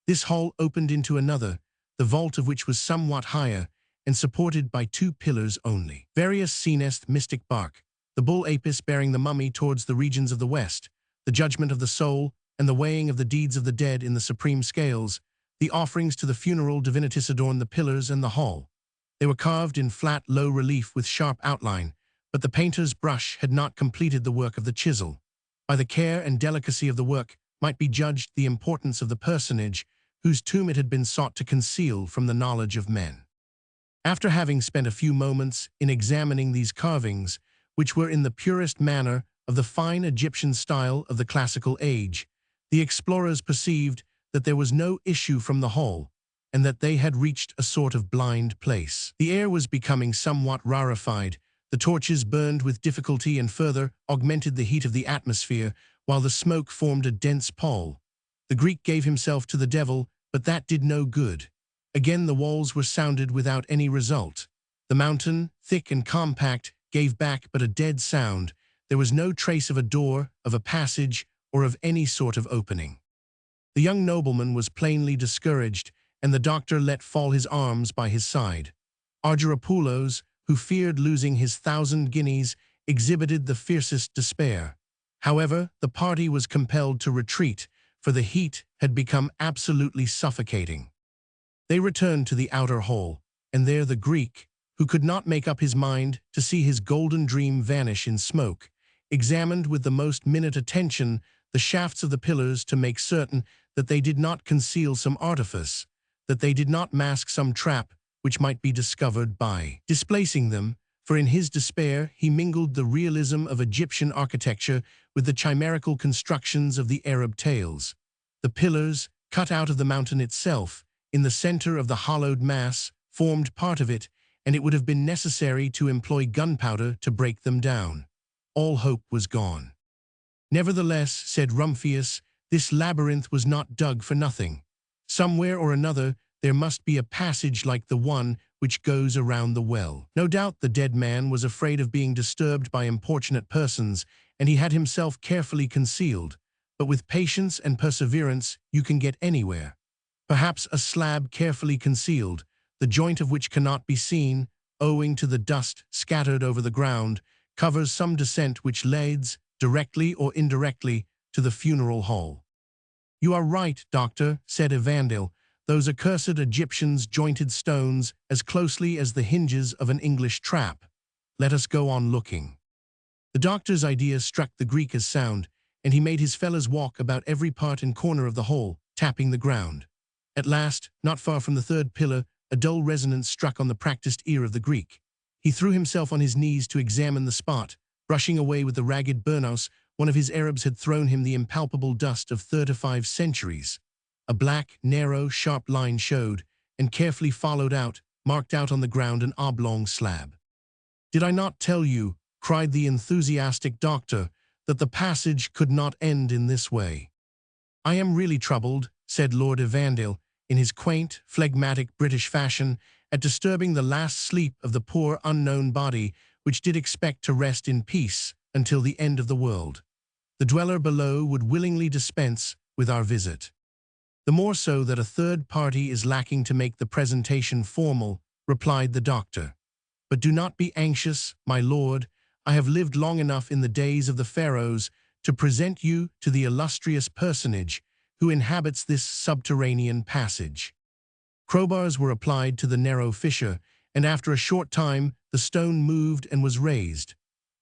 This hall opened into another, the vault of which was somewhat higher, and supported by 2 pillars only. Various scenest mystic bark, the bull Apis bearing the mummy towards the regions of the west, the judgment of the soul, and the weighing of the deeds of the dead in the supreme scales, the offerings to the funeral divinities adorned the pillars and the hall. They were carved in flat, low relief with sharp outline, but the painter's brush had not completed the work of the chisel. By the care and delicacy of the work might be judged the importance of the personage whose tomb it had been sought to conceal from the knowledge of men. After having spent a few moments in examining these carvings, which were in the purest manner of the fine Egyptian style of the classical age, the explorers perceived that there was no issue from the hall, and that they had reached a sort of blind place. The air was becoming somewhat rarefied, the torches burned with difficulty and further augmented the heat of the atmosphere, while the smoke formed a dense pall. The Greek gave himself to the devil, but that did no good. Again the walls were sounded without any result. The mountain, thick and compact, gave back but a dead sound. There was no trace of a door, of a passage, or of any sort of opening. The young nobleman was plainly discouraged, and the doctor let fall his arms by his side. Argyropoulos, who feared losing his 1,000 guineas, exhibited the fiercest despair. However, the party was compelled to retreat, for the heat had become absolutely suffocating. They returned to the outer hall, and there the Greek, who could not make up his mind to see his golden dream vanish in smoke, examined with the most minute attention the shafts of the pillars to make certain that they did not conceal some artifice, that they did not mask some trap which might be discovered by displacing them, for in his despair he mingled the realism of Egyptian architecture with the chimerical constructions of the Arab tales. The pillars, cut out of the mountain itself, in the center of the hollowed mass, formed part of it, and it would have been necessary to employ gunpowder to break them down. All hope was gone. Nevertheless, said Rumphius, this labyrinth was not dug for nothing. Somewhere or another there must be a passage like the one which goes around the well. No doubt the dead man was afraid of being disturbed by importunate persons, and he had himself carefully concealed, but with patience and perseverance you can get anywhere. Perhaps a slab carefully concealed, the joint of which cannot be seen, owing to the dust scattered over the ground, covers some descent which leads, directly or indirectly, to the funeral hall. You are right, doctor, said Evandale. Those accursed Egyptians jointed stones as closely as the hinges of an English trap. Let us go on looking. The doctor's idea struck the Greek as sound, and he made his fellows walk about every part and corner of the hole, tapping the ground. At last, not far from the third pillar, a dull resonance struck on the practiced ear of the Greek. He threw himself on his knees to examine the spot. Brushing away with the ragged burnous, one of his Arabs had thrown him the impalpable dust of 35 centuries. A black, narrow, sharp line showed, and carefully followed out, marked out on the ground an oblong slab. "Did I not tell you," cried the enthusiastic doctor, "that the passage could not end in this way?" "I am really troubled," said Lord Evandale, in his quaint, phlegmatic British fashion, at disturbing the last sleep of the poor unknown body which did expect to rest in peace until the end of the world. The dweller below would willingly dispense with our visit. "The more so that a third party is lacking to make the presentation formal," replied the doctor. "But do not be anxious, my lord. I have lived long enough in the days of the pharaohs to present you to the illustrious personage who inhabits this subterranean passage." Crowbars were applied to the narrow fissure, and after a short time the stone moved and was raised.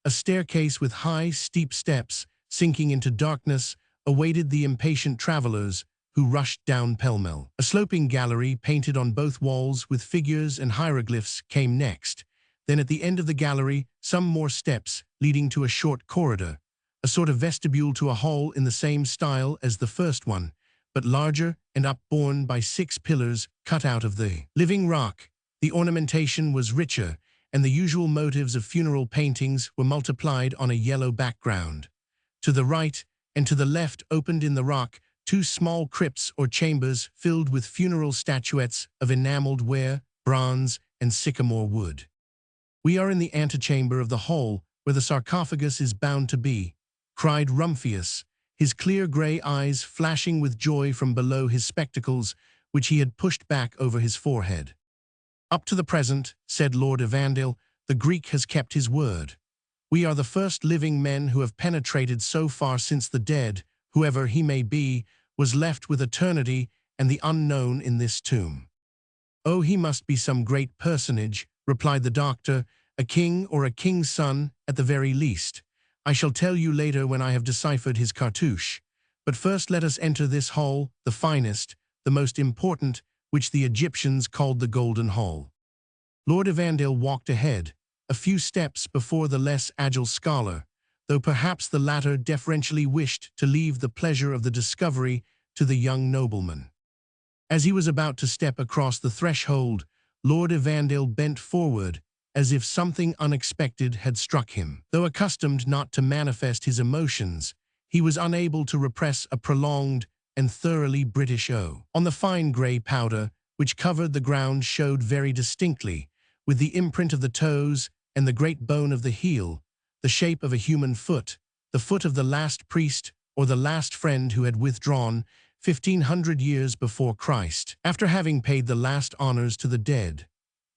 A staircase with high, steep steps, sinking into darkness, awaited the impatient travelers who rushed down pell-mell. A sloping gallery painted on both walls with figures and hieroglyphs came next. Then at the end of the gallery, some more steps leading to a short corridor, a sort of vestibule to a hall in the same style as the first one, but larger and upborne by 6 pillars cut out of the living rock. The ornamentation was richer, and the usual motives of funeral paintings were multiplied on a yellow background. To the right and to the left opened in the rock 2 small crypts or chambers filled with funeral statuettes of enameled ware, bronze, and sycamore wood. "We are in the antechamber of the hall where the sarcophagus is bound to be," cried Rumphius, his clear grey eyes flashing with joy from below his spectacles, which he had pushed back over his forehead. "Up to the present," said Lord Evandale, "the Greek has kept his word. We are the first living men who have penetrated so far since the dead, whoever he may be, was left with eternity and the unknown in this tomb." "Oh, he must be some great personage," replied the doctor, "a king or a king's son at the very least. I shall tell you later when I have deciphered his cartouche. But first let us enter this hall, the finest, the most important, which the Egyptians called the Golden Hall." Lord Evandale walked ahead, a few steps before the less agile scholar, though perhaps the latter deferentially wished to leave the pleasure of the discovery to the young nobleman. As he was about to step across the threshold, Lord Evandale bent forward, as if something unexpected had struck him. Though accustomed not to manifest his emotions, he was unable to repress a prolonged and thoroughly British "oh." On the fine grey powder, which covered the ground, showed very distinctly, with the imprint of the toes and the great bone of the heel, the shape of a human foot, the foot of the last priest or the last friend who had withdrawn 1500 years before Christ, after having paid the last honors to the dead.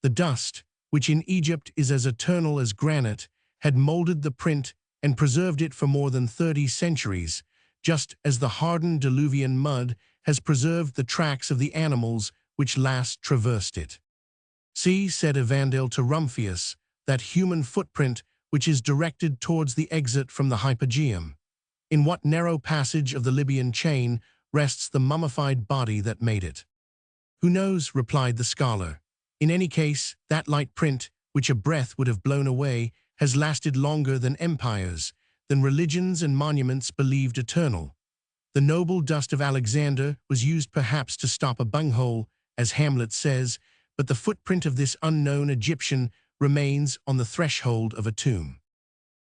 The dust, which in Egypt is as eternal as granite, had molded the print and preserved it for more than 30 centuries, just as the hardened diluvian mud has preserved the tracks of the animals which last traversed it. "See," said Evandale to Rumphius, "that human footprint which is directed towards the exit from the hypogeum. In what narrow passage of the Libyan chain rests the mummified body that made it?" "Who knows?" replied the scholar. "In any case, that light print, which a breath would have blown away, has lasted longer than empires, than religions and monuments believed eternal. The noble dust of Alexander was used perhaps to stop a bunghole, as Hamlet says, but the footprint of this unknown Egyptian remains on the threshold of a tomb."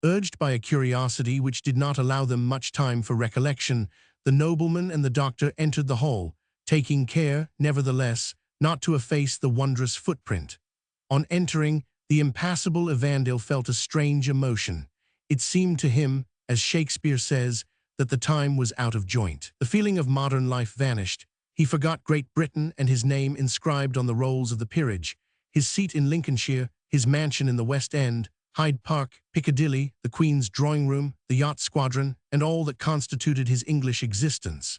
Urged by a curiosity which did not allow them much time for recollection, the nobleman and the doctor entered the hall, taking care, nevertheless, not to efface the wondrous footprint. On entering, the impassible Evandale felt a strange emotion. It seemed to him, as Shakespeare says, that the time was out of joint. The feeling of modern life vanished. He forgot Great Britain and his name inscribed on the rolls of the peerage, his seat in Lincolnshire, his mansion in the West End, Hyde Park, Piccadilly, the Queen's drawing-room, the yacht squadron, and all that constituted his English existence.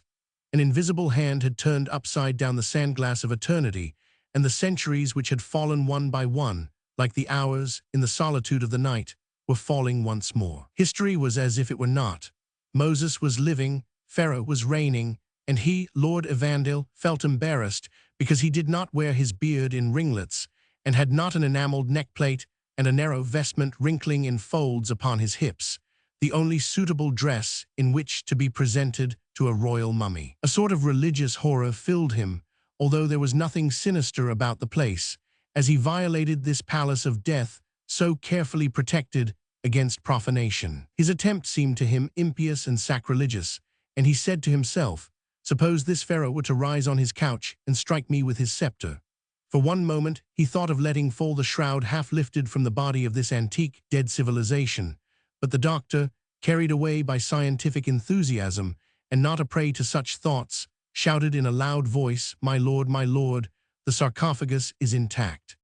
An invisible hand had turned upside down the sandglass of eternity, and the centuries which had fallen one by one, like the hours in the solitude of the night, were falling once more. History was as if it were not. Moses was living, Pharaoh was reigning, and he, Lord Evandale, felt embarrassed because he did not wear his beard in ringlets and had not an enameled neckplate and a narrow vestment wrinkling in folds upon his hips, the only suitable dress in which to be presented to a royal mummy. A sort of religious horror filled him, although there was nothing sinister about the place, as he violated this palace of death so carefully protected against profanation. His attempt seemed to him impious and sacrilegious, and he said to himself, "Suppose this pharaoh were to rise on his couch and strike me with his scepter." For one moment he thought of letting fall the shroud half lifted from the body of this antique, dead civilization, but the doctor, carried away by scientific enthusiasm and not a prey to such thoughts, shouted in a loud voice, my lord, the sarcophagus is intact."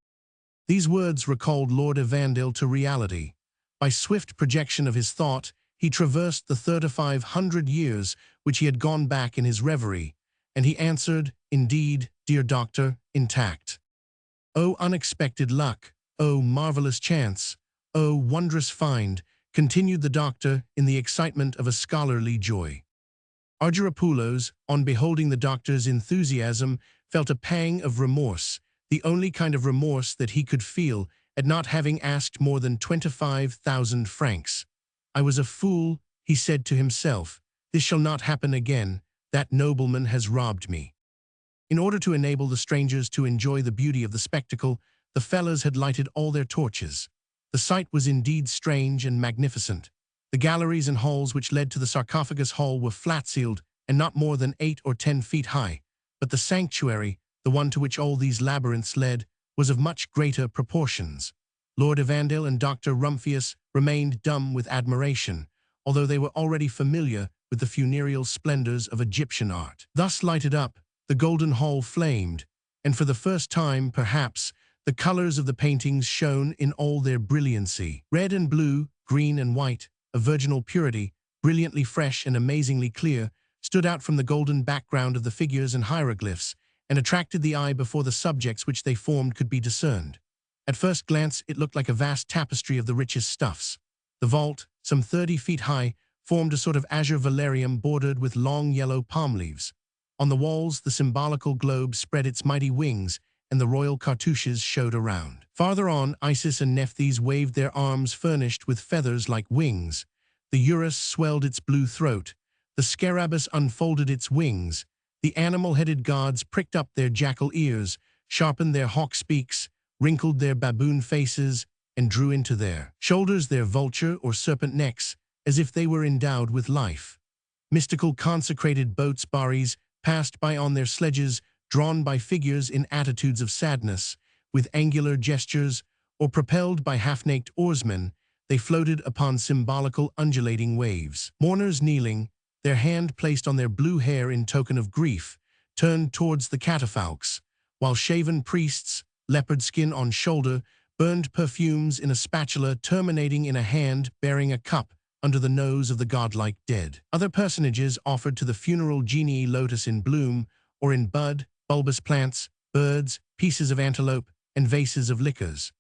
These words recalled Lord Evandale to reality. By swift projection of his thought, he traversed the 3,500 years which he had gone back in his reverie, and he answered, "Indeed, dear doctor, intact." "Oh, unexpected luck! Oh, marvelous chance! Oh, wondrous find!" continued the doctor in the excitement of a scholarly joy. Argyropoulos, on beholding the doctor's enthusiasm, felt a pang of remorse, the only kind of remorse that he could feel at not having asked more than 25,000 francs. "I was a fool," he said to himself. "This shall not happen again. That nobleman has robbed me." In order to enable the strangers to enjoy the beauty of the spectacle, the fellows had lighted all their torches. The sight was indeed strange and magnificent. The galleries and halls which led to the sarcophagus hall were flat-ceiled and not more than 8 or 10 feet high, but the sanctuary, the one to which all these labyrinths led, was of much greater proportions. Lord Evandale and Dr. Rumphius remained dumb with admiration, although they were already familiar with the funereal splendors of Egyptian art. Thus lighted up, the golden hall flamed, and for the first time, perhaps, the colors of the paintings shone in all their brilliancy. Red and blue, green and white, of virginal purity, brilliantly fresh and amazingly clear, stood out from the golden background of the figures and hieroglyphs, and attracted the eye before the subjects which they formed could be discerned. At first glance, it looked like a vast tapestry of the richest stuffs. The vault, some 30 feet high, formed a sort of azure velarium bordered with long yellow palm leaves. On the walls, the symbolical globe spread its mighty wings, and the royal cartouches showed around. Farther on, Isis and Nephthys waved their arms furnished with feathers like wings. The Urus swelled its blue throat. The Scarabus unfolded its wings. The animal-headed gods pricked up their jackal ears, sharpened their hawk's beaks, wrinkled their baboon faces, and drew into their shoulders their vulture or serpent necks, as if they were endowed with life. Mystical consecrated boats baris passed by on their sledges, drawn by figures in attitudes of sadness, with angular gestures, or propelled by half-naked oarsmen, they floated upon symbolical undulating waves. Mourners kneeling, their hand placed on their blue hair in token of grief, turned towards the catafalques, while shaven priests, leopard skin on shoulder, burned perfumes in a spatula terminating in a hand bearing a cup under the nose of the godlike dead. Other personages offered to the funeral genii lotus in bloom, or in bud, bulbous plants, birds, pieces of antelope, and vases of liquors.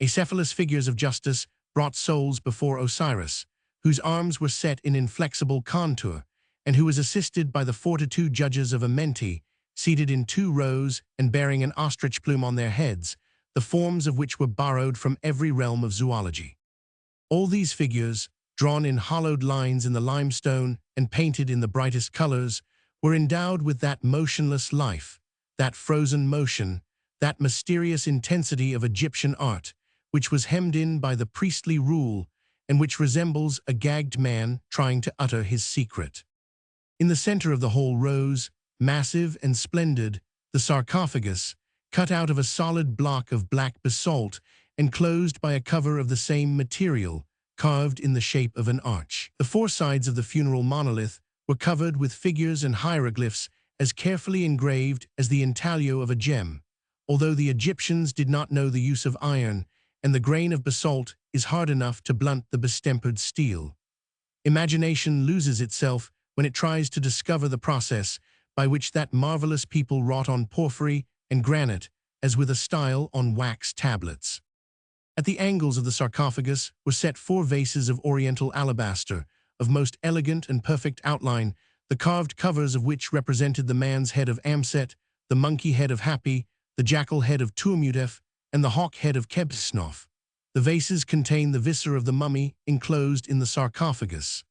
Acephalous figures of justice brought souls before Osiris, whose arms were set in inflexible contour, and who was assisted by the 42 judges of Amenti, seated in 2 rows and bearing an ostrich plume on their heads, the forms of which were borrowed from every realm of zoology. All these figures, drawn in hollowed lines in the limestone and painted in the brightest colors, were endowed with that motionless life, that frozen motion, that mysterious intensity of Egyptian art, which was hemmed in by the priestly rule and which resembles a gagged man trying to utter his secret. In the center of the whole rose, massive and splendid, the sarcophagus, cut out of a solid block of black basalt and closed by a cover of the same material, carved in the shape of an arch. The 4 sides of the funeral monolith were covered with figures and hieroglyphs as carefully engraved as the intaglio of a gem, although the Egyptians did not know the use of iron, and the grain of basalt is hard enough to blunt the bestempered steel. Imagination loses itself when it tries to discover the process, by which that marvelous people wrought on porphyry and granite, as with a style on wax tablets. At the angles of the sarcophagus were set 4 vases of oriental alabaster, of most elegant and perfect outline, the carved covers of which represented the man's head of Amset, the monkey head of Hapi, the jackal head of Tuamudef, and the hawk head of Kebsnof. The vases contain the viscera of the mummy enclosed in the sarcophagus.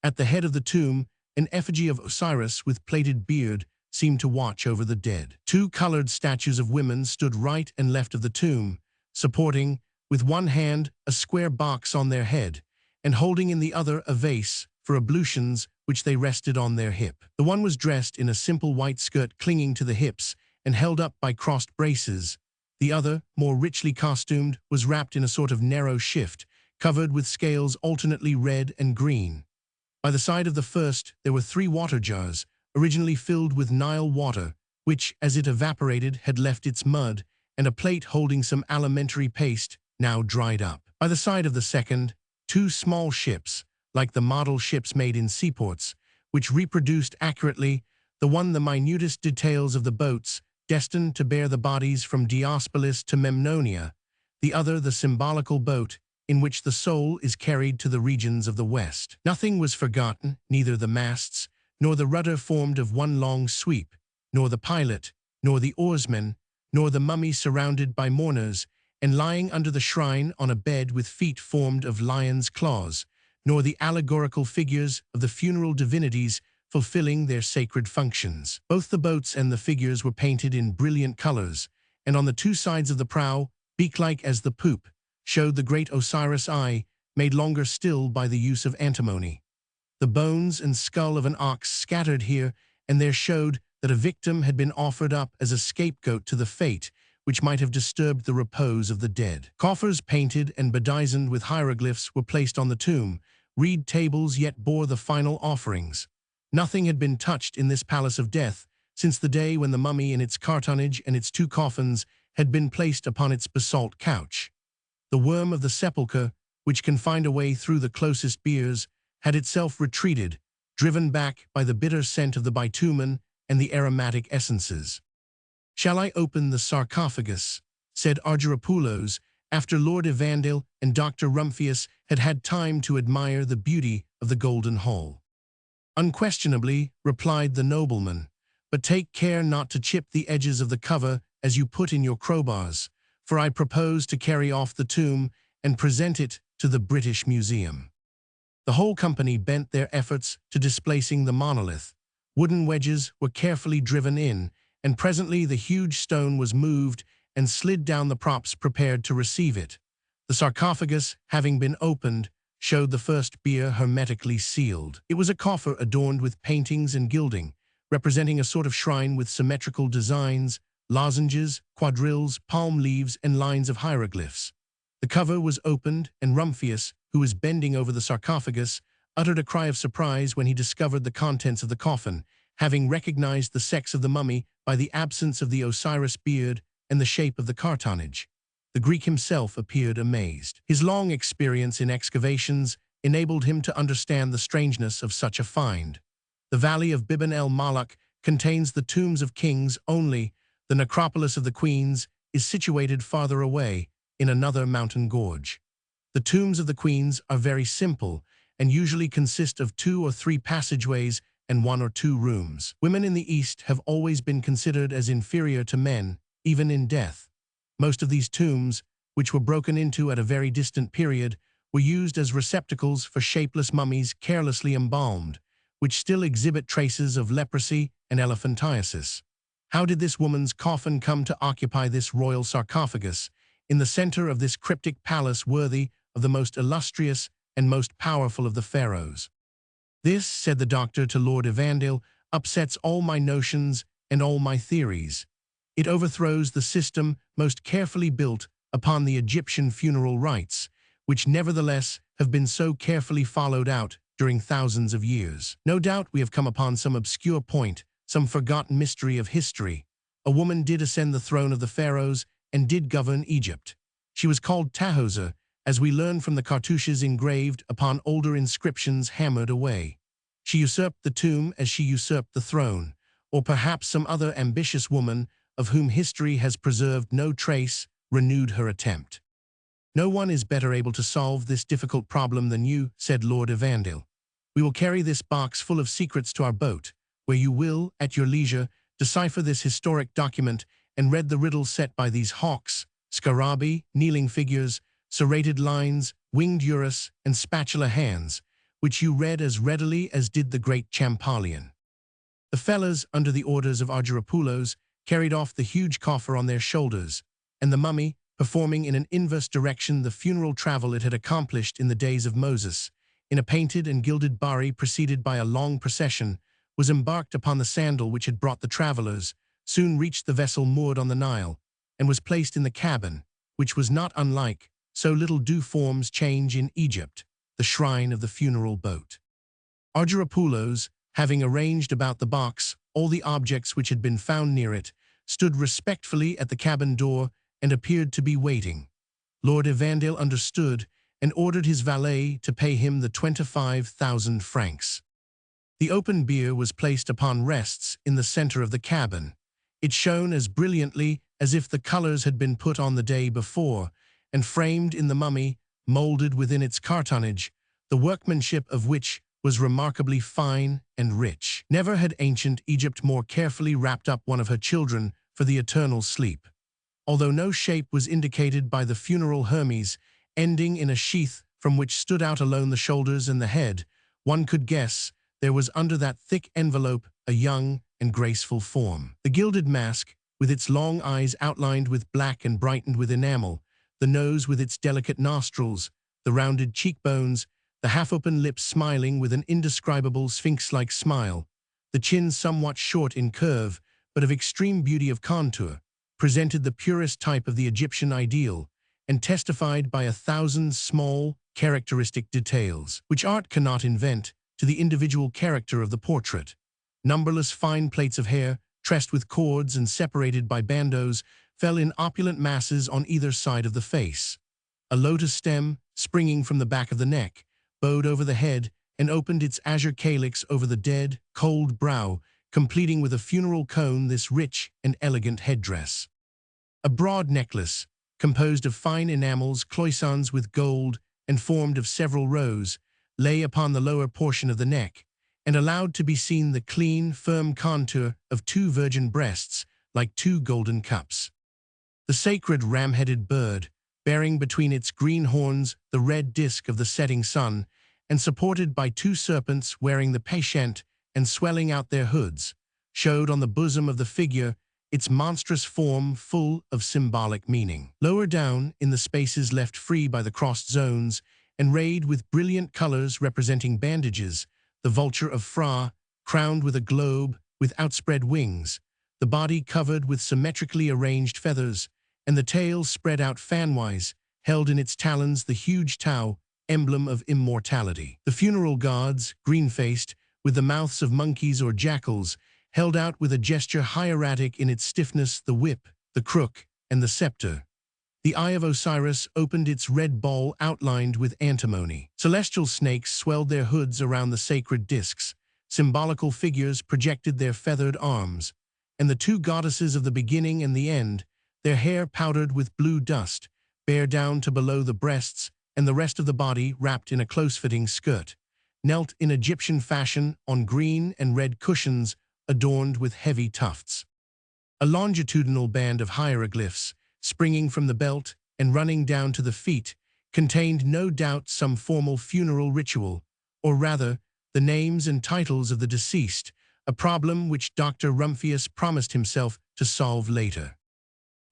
At the head of the tomb, an effigy of Osiris with plaited beard seemed to watch over the dead. 2 colored statues of women stood right and left of the tomb, supporting, with one hand, a square box on their head, and holding in the other a vase for ablutions which they rested on their hip. The one was dressed in a simple white skirt clinging to the hips and held up by crossed braces. The other, more richly costumed, was wrapped in a sort of narrow shift, covered with scales alternately red and green. By the side of the first there were 3 water jars, originally filled with Nile water, which, as it evaporated, had left its mud, and a plate holding some alimentary paste, now dried up. By the side of the second, 2 small ships, like the model ships made in seaports, which reproduced accurately the minutest details of the boats destined to bear the bodies from Diospolis to Memnonia, the other the symbolical boat in which the soul is carried to the regions of the west. Nothing was forgotten, neither the masts, nor the rudder formed of one long sweep, nor the pilot, nor the oarsmen, nor the mummy surrounded by mourners, and lying under the shrine on a bed with feet formed of lion's claws, nor the allegorical figures of the funeral divinities fulfilling their sacred functions. Both the boats and the figures were painted in brilliant colors, and on the 2 sides of the prow, beak-like as the poop, showed the great Osiris eye, made longer still by the use of antimony. The bones and skull of an ox scattered here and there showed that a victim had been offered up as a scapegoat to the fate which might have disturbed the repose of the dead. Coffers painted and bedizened with hieroglyphs were placed on the tomb. Reed tables yet bore the final offerings. Nothing had been touched in this palace of death since the day when the mummy in its cartonnage and its 2 coffins had been placed upon its basalt couch. The worm of the sepulchre, which can find a way through the closest biers, had itself retreated, driven back by the bitter scent of the bitumen and the aromatic essences. "Shall I open the sarcophagus?" said Argyropoulos, after Lord Evandale and Dr. Rumphius had had time to admire the beauty of the golden hull. "Unquestionably," replied the nobleman, "but take care not to chip the edges of the cover as you put in your crowbars, for I propose to carry off the tomb and present it to the British Museum." The whole company bent their efforts to displacing the monolith. Wooden wedges were carefully driven in, and presently the huge stone was moved and slid down the props prepared to receive it. The sarcophagus, having been opened, showed the first bier hermetically sealed. It was a coffer adorned with paintings and gilding, representing a sort of shrine with symmetrical designs, lozenges, quadrilles, palm leaves, and lines of hieroglyphs. The cover was opened, and Rumphius, who was bending over the sarcophagus, uttered a cry of surprise when he discovered the contents of the coffin, having recognized the sex of the mummy by the absence of the Osiris beard and the shape of the cartonnage. The Greek himself appeared amazed. His long experience in excavations enabled him to understand the strangeness of such a find. The valley of Biban el-Malak contains the tombs of kings only. The necropolis of the queens is situated farther away, in another mountain gorge. The tombs of the queens are very simple and usually consist of 2 or 3 passageways and 1 or 2 rooms. Women in the East have always been considered as inferior to men, even in death. Most of these tombs, which were broken into at a very distant period, were used as receptacles for shapeless mummies carelessly embalmed, which still exhibit traces of leprosy and elephantiasis. How did this woman's coffin come to occupy this royal sarcophagus, in the center of this cryptic palace worthy of the most illustrious and most powerful of the pharaohs? "This," said the doctor to Lord Evandale, "upsets all my notions and all my theories. It overthrows the system most carefully built upon the Egyptian funeral rites, which nevertheless have been so carefully followed out during thousands of years. No doubt we have come upon some obscure point, some forgotten mystery of history. A woman did ascend the throne of the pharaohs and did govern Egypt. She was called Tahoser, as we learn from the cartouches engraved upon older inscriptions hammered away. She usurped the tomb as she usurped the throne, or perhaps some other ambitious woman of whom history has preserved no trace, renewed her attempt. "No one is better able to solve this difficult problem than you," said Lord Evandale. "We will carry this box full of secrets to our boat, where you will, at your leisure, decipher this historic document and read the riddle set by these hawks, scarabaei, kneeling figures, serrated lines, winged urus, and spatula hands, which you read as readily as did the great Champollion." The fellows, under the orders of Argyropoulos, carried off the huge coffer on their shoulders, and the mummy, performing in an inverse direction the funeral travel it had accomplished in the days of Moses, in a painted and gilded barri preceded by a long procession, was embarked upon the sandal which had brought the travelers, soon reached the vessel moored on the Nile, and was placed in the cabin, which was not unlike, so little do forms change in Egypt, the shrine of the funeral boat. Argyropoulos, having arranged about the box all the objects which had been found near it, stood respectfully at the cabin door and appeared to be waiting. Lord Evandale understood and ordered his valet to pay him the 25,000 francs. The open bier was placed upon rests in the center of the cabin. It shone as brilliantly as if the colors had been put on the day before, and framed in the mummy, molded within its cartonnage, the workmanship of which was remarkably fine and rich. Never had ancient Egypt more carefully wrapped up one of her children for the eternal sleep. Although no shape was indicated by the funeral Hermes, ending in a sheath from which stood out alone the shoulders and the head, one could guess there was under that thick envelope a young and graceful form. The gilded mask, with its long eyes outlined with black and brightened with enamel, the nose with its delicate nostrils, the rounded cheekbones, the half-open lips smiling with an indescribable sphinx-like smile, the chin somewhat short in curve, but of extreme beauty of contour, presented the purest type of the Egyptian ideal, and testified by 1,000 small, characteristic details, which art cannot invent, to the individual character of the portrait. Numberless fine plaits of hair, tressed with cords and separated by bandeaus, fell in opulent masses on either side of the face. A lotus stem, springing from the back of the neck, bowed over the head and opened its azure calyx over the dead, cold brow, completing with a funeral cone this rich and elegant headdress. A broad necklace, composed of fine enamels, cloisons with gold, and formed of several rows, lay upon the lower portion of the neck, and allowed to be seen the clean, firm contour of two virgin breasts, like two golden cups. The sacred ram-headed bird, bearing between its green horns the red disk of the setting sun, and supported by two serpents wearing the patient and swelling out their hoods, showed on the bosom of the figure its monstrous form full of symbolic meaning. Lower down, in the spaces left free by the crossed zones, and rayed with brilliant colors representing bandages, the vulture of Phra, crowned with a globe with outspread wings, the body covered with symmetrically arranged feathers, and the tail spread out fanwise, held in its talons the huge tau, emblem of immortality. The funeral gods, green-faced, with the mouths of monkeys or jackals, held out with a gesture hieratic in its stiffness the whip, the crook, and the scepter. The eye of Osiris opened its red ball outlined with antimony. Celestial snakes swelled their hoods around the sacred discs, symbolical figures projected their feathered arms, and the two goddesses of the beginning and the end, their hair powdered with blue dust, bare down to below the breasts, and the rest of the body wrapped in a close-fitting skirt, knelt in Egyptian fashion on green and red cushions adorned with heavy tufts. A longitudinal band of hieroglyphs, springing from the belt and running down to the feet, contained no doubt some formal funeral ritual, or rather, the names and titles of the deceased, a problem which Dr. Rumphius promised himself to solve later.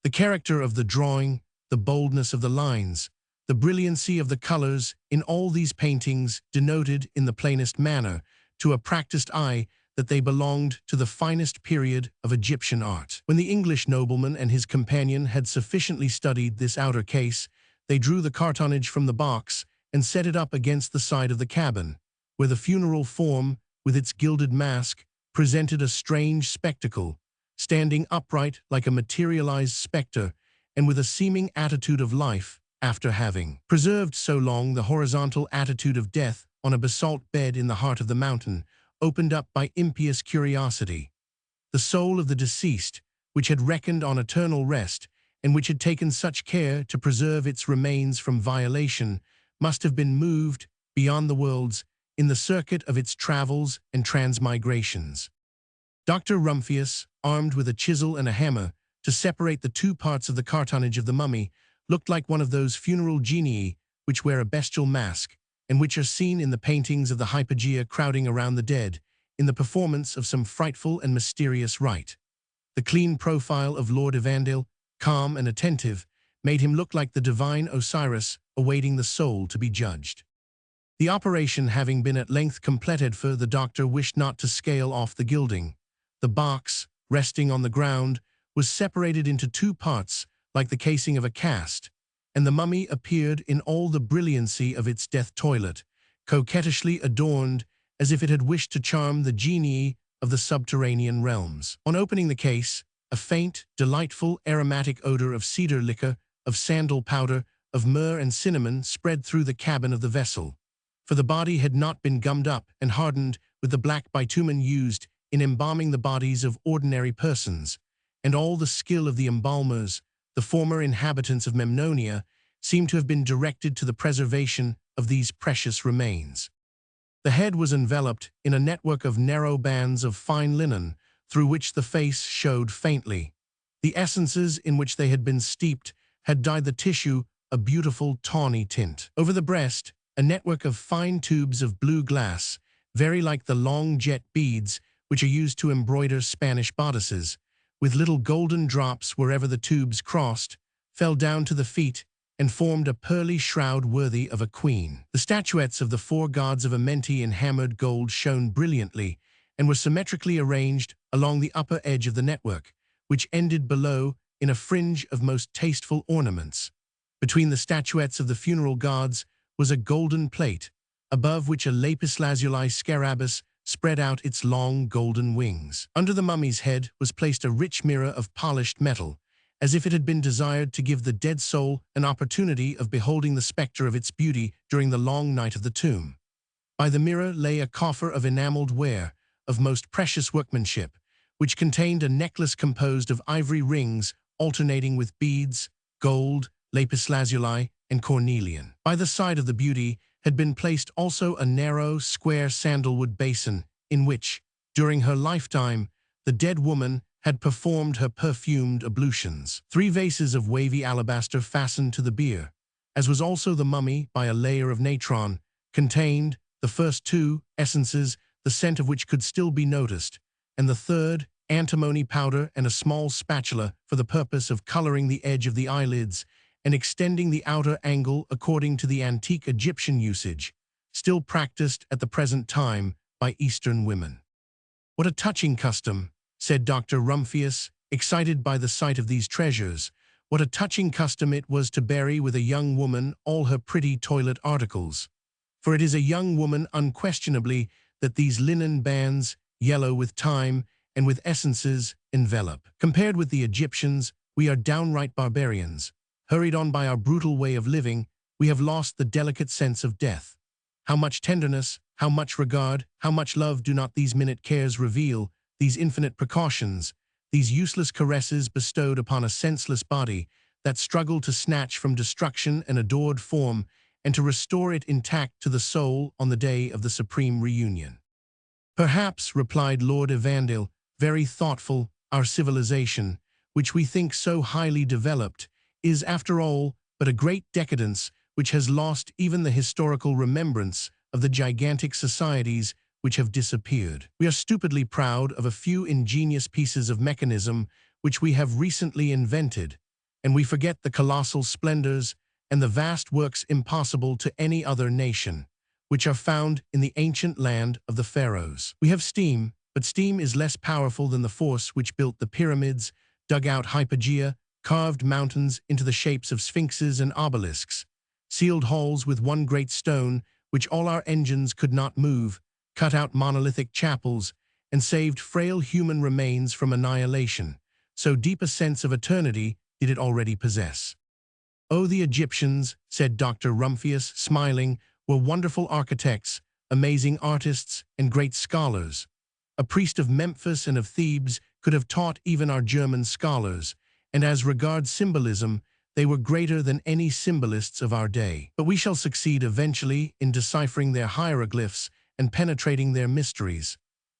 The character of the drawing, the boldness of the lines, the brilliancy of the colors in all these paintings denoted in the plainest manner, to a practiced eye, that they belonged to the finest period of Egyptian art. When the English nobleman and his companion had sufficiently studied this outer case, they drew the cartonnage from the box and set it up against the side of the cabin, where the funeral form, with its gilded mask, presented a strange spectacle, standing upright like a materialized specter and with a seeming attitude of life after having preserved so long the horizontal attitude of death on a basalt bed in the heart of the mountain, opened up by impious curiosity. the soul of the deceased, which had reckoned on eternal rest, and which had taken such care to preserve its remains from violation, must have been moved beyond the worlds in the circuit of its travels and transmigrations. Dr. Rumphius, armed with a chisel and a hammer to separate the two parts of the cartonnage of the mummy, looked like one of those funeral genii which wear a bestial mask, and which are seen in the paintings of the Hypogea crowding around the dead, in the performance of some frightful and mysterious rite. The clean profile of Lord Evandale, calm and attentive, made him look like the divine Osiris awaiting the soul to be judged. The operation having been at length completed, for the doctor wished not to scale off the gilding. The box, resting on the ground, was separated into two parts like the casing of a cast, and the mummy appeared in all the brilliancy of its death toilet, coquettishly adorned as if it had wished to charm the genii of the subterranean realms. On opening the case, a faint, delightful, aromatic odor of cedar liquor, of sandal powder, of myrrh and cinnamon spread through the cabin of the vessel, for the body had not been gummed up and hardened with the black bitumen used in embalming the bodies of ordinary persons, and all the skill of the embalmers, the former inhabitants of Memnonia, seemed to have been directed to the preservation of these precious remains. The head was enveloped in a network of narrow bands of fine linen, through which the face showed faintly. The essences in which they had been steeped had dyed the tissue a beautiful tawny tint. Over the breast, a network of fine tubes of blue glass, very like the long jet beads which are used to embroider Spanish bodices, with little golden drops wherever the tubes crossed, fell down to the feet and formed a pearly shroud worthy of a queen. The statuettes of the four gods of Amenti in hammered gold shone brilliantly and were symmetrically arranged along the upper edge of the network, which ended below in a fringe of most tasteful ornaments. Between the statuettes of the funeral gods was a golden plate, above which a lapis lazuli scarabus spread out its long golden wings. Under the mummy's head was placed a rich mirror of polished metal, as if it had been desired to give the dead soul an opportunity of beholding the spectre of its beauty during the long night of the tomb. By the mirror lay a coffer of enameled ware, of most precious workmanship, which contained a necklace composed of ivory rings alternating with beads, gold, lapis lazuli, and cornelian. By the side of the beauty had been placed also a narrow, square sandalwood basin in which, during her lifetime, the dead woman had performed her perfumed ablutions. 3 vases of wavy alabaster fastened to the bier, as was also the mummy by a layer of natron, contained the first 2 essences, the scent of which could still be noticed, and the third, antimony powder and a small spatula for the purpose of coloring the edge of the eyelids and extending the outer angle according to the antique Egyptian usage, still practiced at the present time by Eastern women. "What a touching custom," said Dr. Rumphius, excited by the sight of these treasures. "What a touching custom it was to bury with a young woman all her pretty toilet articles. For it is a young woman unquestionably that these linen bands, yellow with time and with essences, envelop. Compared with the Egyptians, we are downright barbarians. Hurried on by our brutal way of living, we have lost the delicate sense of death. How much tenderness, how much regard, how much love do not these minute cares reveal, these infinite precautions, these useless caresses bestowed upon a senseless body that struggle to snatch from destruction an adored form and to restore it intact to the soul on the day of the supreme reunion." "Perhaps," replied Lord Evandale, very thoughtful, "our civilization, which we think so highly developed, is, after all, but a great decadence which has lost even the historical remembrance of the gigantic societies which have disappeared. We are stupidly proud of a few ingenious pieces of mechanism which we have recently invented, and we forget the colossal splendors and the vast works impossible to any other nation, which are found in the ancient land of the pharaohs. We have steam, but steam is less powerful than the force which built the pyramids, dug out Hypogea, carved mountains into the shapes of sphinxes and obelisks, sealed halls with one great stone which all our engines could not move, cut out monolithic chapels, and saved frail human remains from annihilation. So deep a sense of eternity did it already possess." "Oh, the Egyptians," said Dr. Rumphius, smiling, "were wonderful architects, amazing artists, and great scholars. A priest of Memphis and of Thebes could have taught even our German scholars, and as regards symbolism, they were greater than any symbolists of our day. But we shall succeed eventually in deciphering their hieroglyphs and penetrating their mysteries.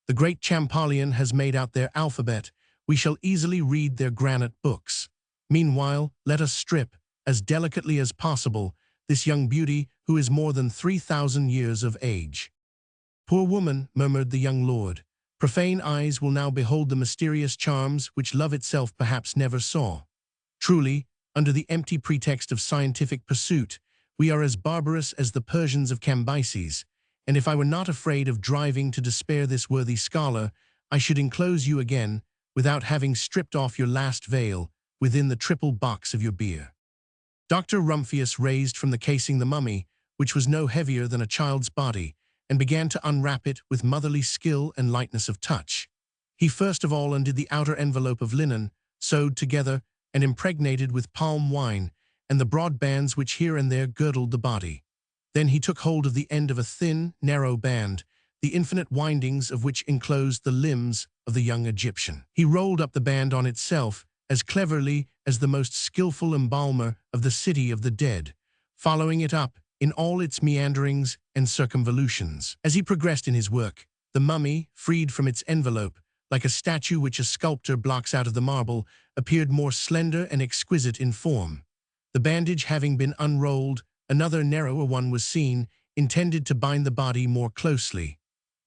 The great Champollion has made out their alphabet. We shall easily read their granite books. Meanwhile, let us strip, as delicately as possible, this young beauty who is more than 3,000 years of age. Poor woman, murmured the young lord. Profane eyes will now behold the mysterious charms which love itself perhaps never saw. Truly, under the empty pretext of scientific pursuit, we are as barbarous as the Persians of Cambyses, and if I were not afraid of driving to despair this worthy scholar, I should enclose you again, without having stripped off your last veil, within the triple box of your bier. Dr. Rumphius raised from the casing the mummy, which was no heavier than a child's body, and began to unwrap it with motherly skill and lightness of touch. He first of all undid the outer envelope of linen, sewed together and impregnated with palm wine, and the broad bands which here and there girdled the body. Then he took hold of the end of a thin, narrow band, the infinite windings of which enclosed the limbs of the young Egyptian. He rolled up the band on itself as cleverly as the most skillful embalmer of the city of the dead, following it up in all its meanderings and circumvolutions. As he progressed in his work, the mummy, freed from its envelope, like a statue which a sculptor blocks out of the marble, appeared more slender and exquisite in form. The bandage having been unrolled, another narrower one was seen, intended to bind the body more closely.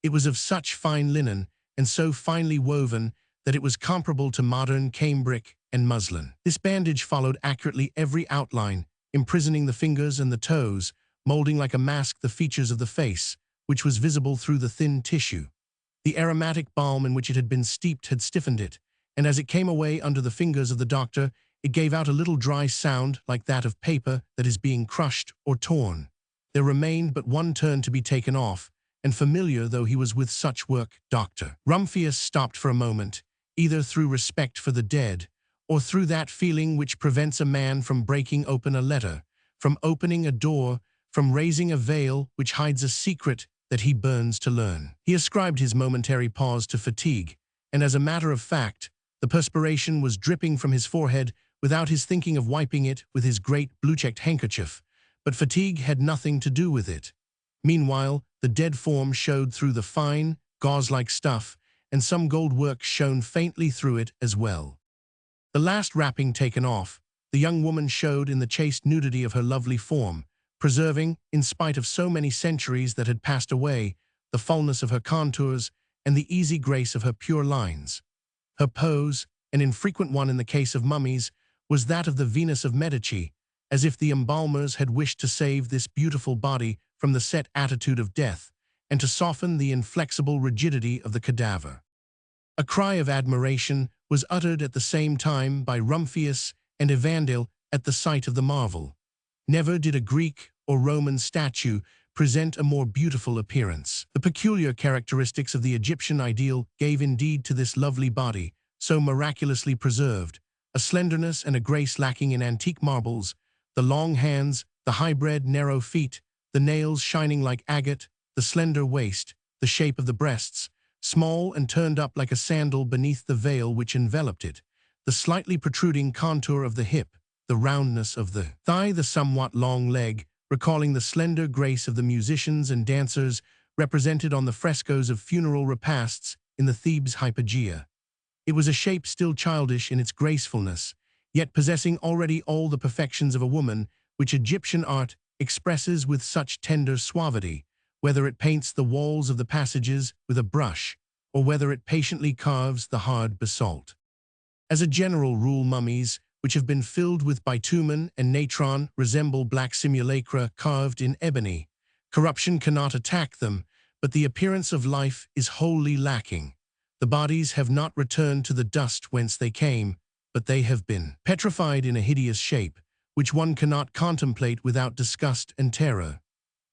It was of such fine linen, and so finely woven, that it was comparable to modern cambric and muslin. This bandage followed accurately every outline, imprisoning the fingers and the toes, molding like a mask the features of the face, which was visible through the thin tissue. The aromatic balm in which it had been steeped had stiffened it, and as it came away under the fingers of the doctor, it gave out a little dry sound like that of paper that is being crushed or torn. There remained but one turn to be taken off, and familiar though he was with such work, Dr. Rumphius stopped for a moment, either through respect for the dead, or through that feeling which prevents a man from breaking open a letter, from opening a door, from raising a veil which hides a secret that he burns to learn. He ascribed his momentary pause to fatigue, and as a matter of fact, the perspiration was dripping from his forehead without his thinking of wiping it with his great blue-checked handkerchief, but fatigue had nothing to do with it. Meanwhile, the dead form showed through the fine, gauze-like stuff, and some gold work shone faintly through it as well. The last wrapping taken off, the young woman showed in the chaste nudity of her lovely form, preserving, in spite of so many centuries that had passed away, the fullness of her contours and the easy grace of her pure lines. Her pose, an infrequent one in the case of mummies, was that of the Venus of Medici, as if the embalmers had wished to save this beautiful body from the set attitude of death, and to soften the inflexible rigidity of the cadaver. A cry of admiration was uttered at the same time by Rumphius and Evandale at the sight of the marvel. Never did a Greek or Roman statue present a more beautiful appearance. The peculiar characteristics of the Egyptian ideal gave indeed to this lovely body, so miraculously preserved, a slenderness and a grace lacking in antique marbles, the long hands, the high-bred narrow feet, the nails shining like agate, the slender waist, the shape of the breasts, small and turned up like a sandal beneath the veil which enveloped it, the slightly protruding contour of the hip, the roundness of the thigh, the somewhat long leg, recalling the slender grace of the musicians and dancers represented on the frescoes of funeral repasts in the Thebes hypogea. It was a shape still childish in its gracefulness, yet possessing already all the perfections of a woman, which Egyptian art expresses with such tender suavity, whether it paints the walls of the passages with a brush, or whether it patiently carves the hard basalt. As a general rule, mummies, which have been filled with bitumen and natron, resemble black simulacra carved in ebony. Corruption cannot attack them, but the appearance of life is wholly lacking. The bodies have not returned to the dust whence they came, but they have been petrified in a hideous shape, which one cannot contemplate without disgust and terror.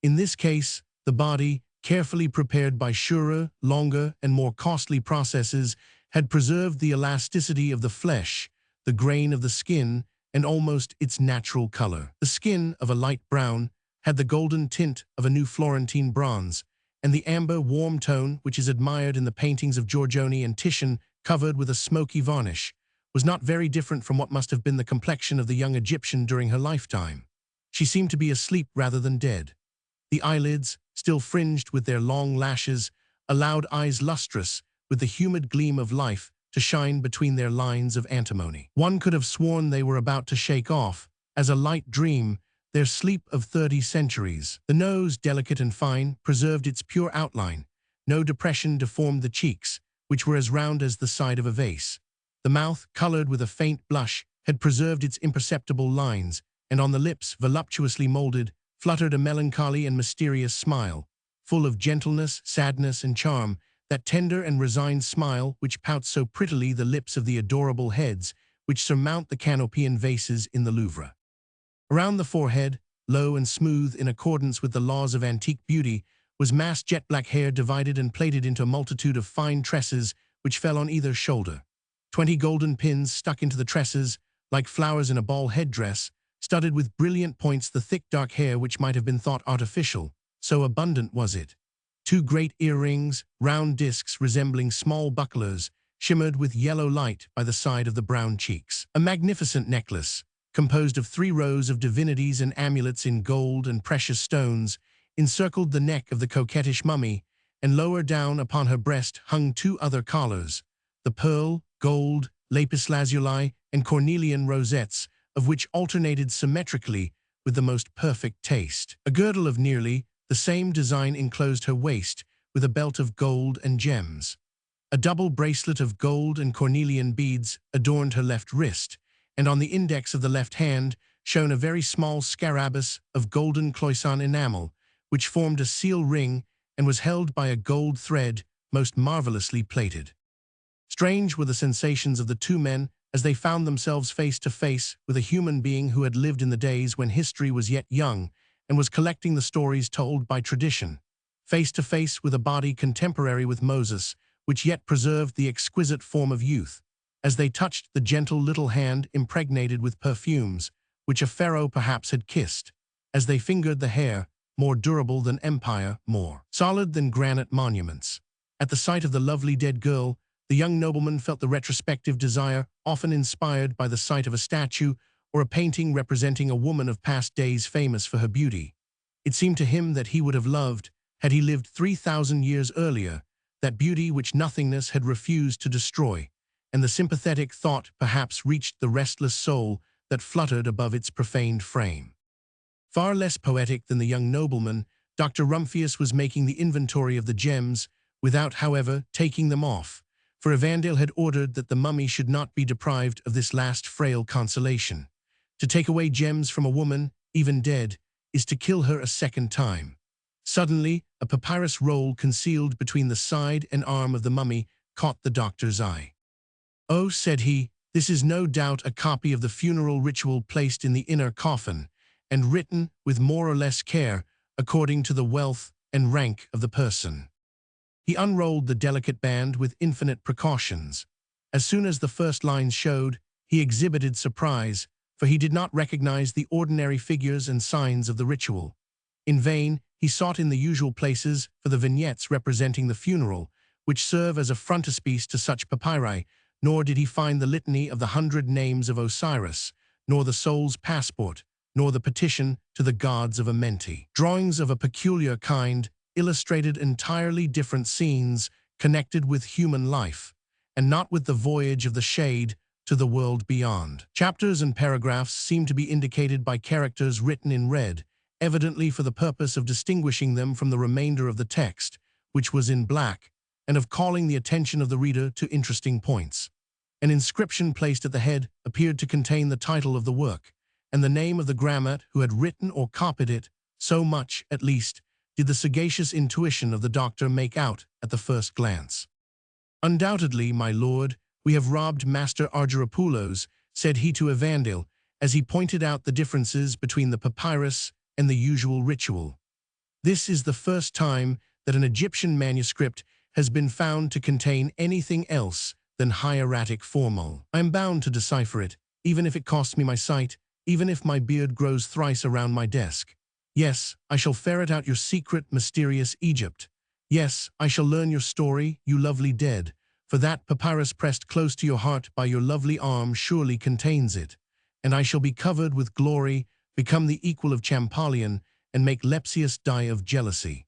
In this case, the body, carefully prepared by surer, longer, and more costly processes, had preserved the elasticity of the flesh, the grain of the skin, and almost its natural color. The skin, of a light brown, had the golden tint of a new Florentine bronze, and the amber warm tone which is admired in the paintings of Giorgione and Titian covered with a smoky varnish, was not very different from what must have been the complexion of the young Egyptian during her lifetime. She seemed to be asleep rather than dead. The eyelids, still fringed with their long lashes, allowed eyes lustrous with the humid gleam of life to shine between their lines of antimony. One could have sworn they were about to shake off, as a light dream, their sleep of 30 centuries. The nose, delicate and fine, preserved its pure outline. No depression deformed the cheeks, which were as round as the side of a vase. The mouth, colored with a faint blush, had preserved its imperceptible lines, and on the lips, voluptuously molded, fluttered a melancholy and mysterious smile, full of gentleness, sadness, and charm, that tender and resigned smile which pouts so prettily the lips of the adorable heads which surmount the Canopian vases in the Louvre. Around the forehead, low and smooth in accordance with the laws of antique beauty, was massed jet-black hair divided and plaited into a multitude of fine tresses which fell on either shoulder. 20 golden pins stuck into the tresses, like flowers in a ball headdress, studded with brilliant points the thick dark hair which might have been thought artificial, so abundant was it. 2 great earrings, round discs resembling small bucklers, shimmered with yellow light by the side of the brown cheeks. A magnificent necklace, composed of 3 rows of divinities and amulets in gold and precious stones, encircled the neck of the coquettish mummy, and lower down upon her breast hung 2 other collars, the pearl, gold, lapis lazuli, and cornelian rosettes, of which alternated symmetrically with the most perfect taste. A girdle of nearly the same design enclosed her waist, with a belt of gold and gems. A double bracelet of gold and cornelian beads adorned her left wrist, and on the index of the left hand shone a very small scarabus of golden Cloisonne enamel, which formed a seal ring and was held by a gold thread most marvelously plaited. Strange were the sensations of the 2 men as they found themselves face to face with a human being who had lived in the days when history was yet young and was collecting the stories told by tradition, face to face with a body contemporary with Moses, which yet preserved the exquisite form of youth, as they touched the gentle little hand impregnated with perfumes, which a pharaoh perhaps had kissed, as they fingered the hair, more durable than empire, more solid than granite monuments. At the sight of the lovely dead girl, the young nobleman felt the retrospective desire often inspired by the sight of a statue or a painting representing a woman of past days famous for her beauty. It seemed to him that he would have loved, had he lived 3,000 years earlier, that beauty which nothingness had refused to destroy, and the sympathetic thought perhaps reached the restless soul that fluttered above its profaned frame. Far less poetic than the young nobleman, Dr. Rumphius was making the inventory of the gems, without, however, taking them off, for Evandale had ordered that the mummy should not be deprived of this last frail consolation. To take away gems from a woman, even dead, is to kill her a second time. Suddenly, a papyrus roll concealed between the side and arm of the mummy caught the doctor's eye. "Oh," said he, "this is no doubt a copy of the funeral ritual placed in the inner coffin, and written, with more or less care, according to the wealth and rank of the person." He unrolled the delicate band with infinite precautions. As soon as the first lines showed, he exhibited surprise, for he did not recognize the ordinary figures and signs of the ritual. In vain, he sought in the usual places for the vignettes representing the funeral, which serve as a frontispiece to such papyri, nor did he find the litany of the 100 names of Osiris, nor the soul's passport, nor the petition to the gods of Amenti. Drawings of a peculiar kind illustrated entirely different scenes connected with human life, and not with the voyage of the shade to the world beyond. Chapters and paragraphs seemed to be indicated by characters written in red, evidently for the purpose of distinguishing them from the remainder of the text, which was in black, and of calling the attention of the reader to interesting points. An inscription placed at the head appeared to contain the title of the work, and the name of the grammat who had written or copied it. So much, at least, did the sagacious intuition of the doctor make out at the first glance. "Undoubtedly, my lord, we have robbed Master Argyropoulos," said he to Evandale, as he pointed out the differences between the papyrus and the usual ritual. "This is the first time that an Egyptian manuscript has been found to contain anything else than hieratic formule. I am bound to decipher it, even if it costs me my sight, even if my beard grows thrice around my desk. Yes, I shall ferret out your secret, mysterious Egypt. Yes, I shall learn your story, you lovely dead, for that papyrus pressed close to your heart by your lovely arm surely contains it, and I shall be covered with glory, become the equal of Champollion, and make Lepsius die of jealousy."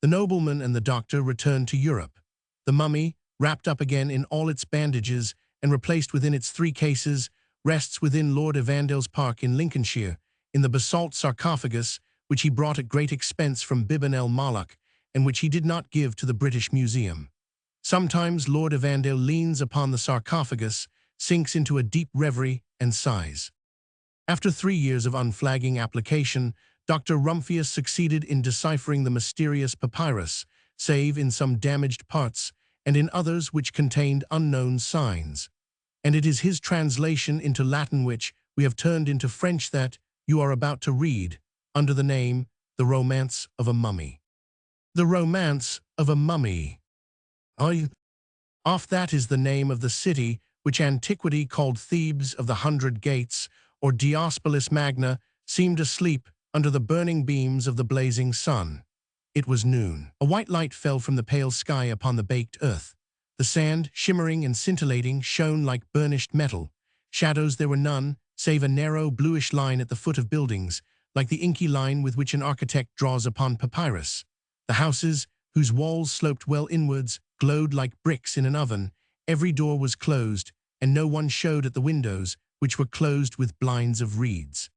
The nobleman and the doctor returned to Europe. The mummy, wrapped up again in all its bandages and replaced within its 3 cases, rests within Lord Evandale's park in Lincolnshire, in the basalt sarcophagus which he brought at great expense from Biban el Malak, and which he did not give to the British Museum. Sometimes Lord Evandale leans upon the sarcophagus, sinks into a deep reverie, and sighs. After 3 years of unflagging application, Dr. Rumphius succeeded in deciphering the mysterious papyrus, save in some damaged parts, and in others which contained unknown signs. And it is his translation into Latin which we have turned into French that you are about to read, under the name The Romance of a Mummy. The Romance of a Mummy. That is the name of the city which antiquity called Thebes of the 100 Gates, or Diospolis Magna, seemed asleep under the burning beams of the blazing sun. It was noon. A white light fell from the pale sky upon the baked earth. The sand, shimmering and scintillating, shone like burnished metal. Shadows there were none, save a narrow bluish line at the foot of buildings, like the inky line with which an architect draws upon papyrus. The houses, whose walls sloped well inwards, glowed like bricks in an oven. Every door was closed, and no one showed at the windows, which were closed with blinds of reeds.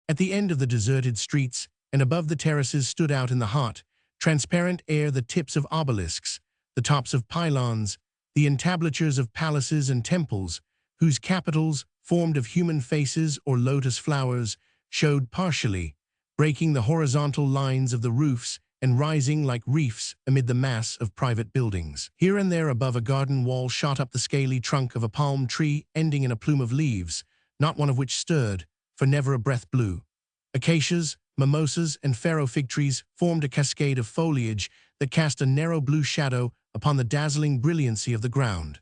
At the end of the deserted streets, and above the terraces stood out in the hot, transparent air the tips of obelisks, the tops of pylons, the entablatures of palaces and temples, whose capitals, formed of human faces or lotus flowers, showed partially, breaking the horizontal lines of the roofs and rising like reefs amid the mass of private buildings. Here and there above a garden wall shot up the scaly trunk of a palm tree ending in a plume of leaves, not one of which stirred, for never a breath blew. Acacias, mimosas, and pharaoh fig trees formed a cascade of foliage that cast a narrow blue shadow upon the dazzling brilliancy of the ground.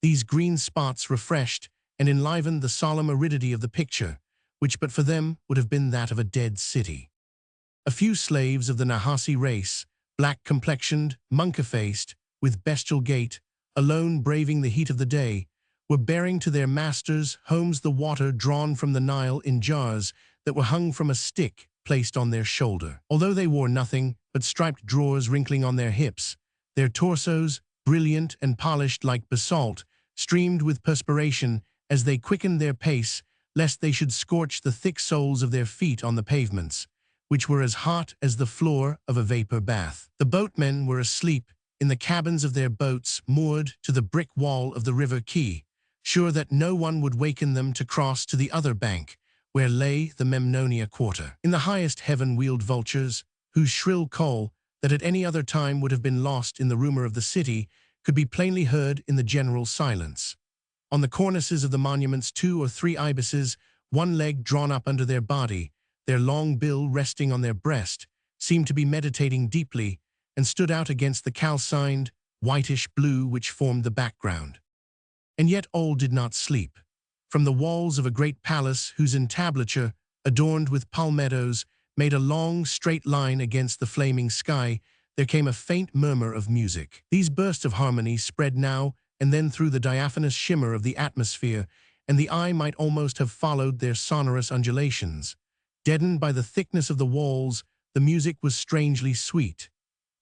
These green spots refreshed and enlivened the solemn aridity of the picture, which but for them would have been that of a dead city. A few slaves of the Nahasi race, black-complexioned, monka-faced, with bestial gait, alone braving the heat of the day, were bearing to their masters' homes the water drawn from the Nile in jars that were hung from a stick placed on their shoulder. Although they wore nothing but striped drawers wrinkling on their hips, their torsos, brilliant and polished like basalt, streamed with perspiration as they quickened their pace, lest they should scorch the thick soles of their feet on the pavements, which were as hot as the floor of a vapor bath. The boatmen were asleep in the cabins of their boats moored to the brick wall of the river quay, sure that no one would waken them to cross to the other bank, where lay the Memnonia quarter. In the highest heaven wheeled vultures, whose shrill call, that at any other time would have been lost in the rumor of the city, could be plainly heard in the general silence. On the cornices of the monuments 2 or 3 ibises, one leg drawn up under their body, their long bill resting on their breast, seemed to be meditating deeply, and stood out against the calcined, whitish blue which formed the background. And yet all did not sleep. From the walls of a great palace whose entablature, adorned with palmettos, made a long, straight line against the flaming sky, there came a faint murmur of music. These bursts of harmony spread now and then through the diaphanous shimmer of the atmosphere, and the eye might almost have followed their sonorous undulations. Deadened by the thickness of the walls, the music was strangely sweet.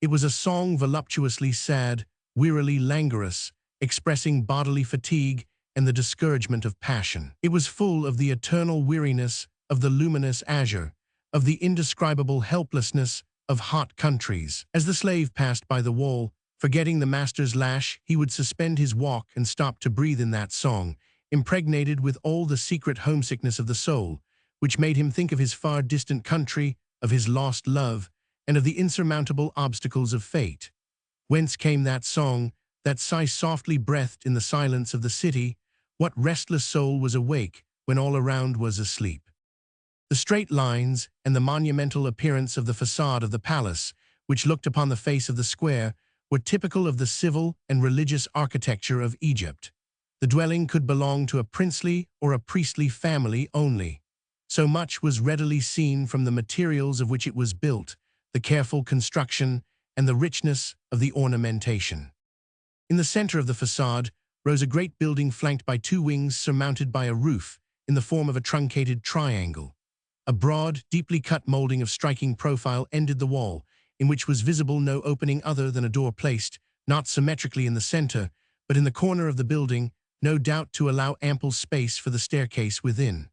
It was a song voluptuously sad, wearily languorous, expressing bodily fatigue and the discouragement of passion. It was full of the eternal weariness of the luminous azure, of the indescribable helplessness of hot countries. As the slave passed by the wall, forgetting the master's lash, he would suspend his walk and stop to breathe in that song, impregnated with all the secret homesickness of the soul, which made him think of his far-distant country, of his lost love, and of the insurmountable obstacles of fate. Whence came that song, that sigh softly breathed in the silence of the city? What restless soul was awake when all around was asleep? The straight lines and the monumental appearance of the facade of the palace, which looked upon the face of the square, were typical of the civil and religious architecture of Egypt. The dwelling could belong to a princely or a priestly family only. So much was readily seen from the materials of which it was built, the careful construction, and the richness of the ornamentation. In the center of the facade rose a great building flanked by two wings surmounted by a roof in the form of a truncated triangle. A broad, deeply cut molding of striking profile ended the wall, in which was visible no opening other than a door placed, not symmetrically in the center, but in the corner of the building, no doubt to allow ample space for the staircase within.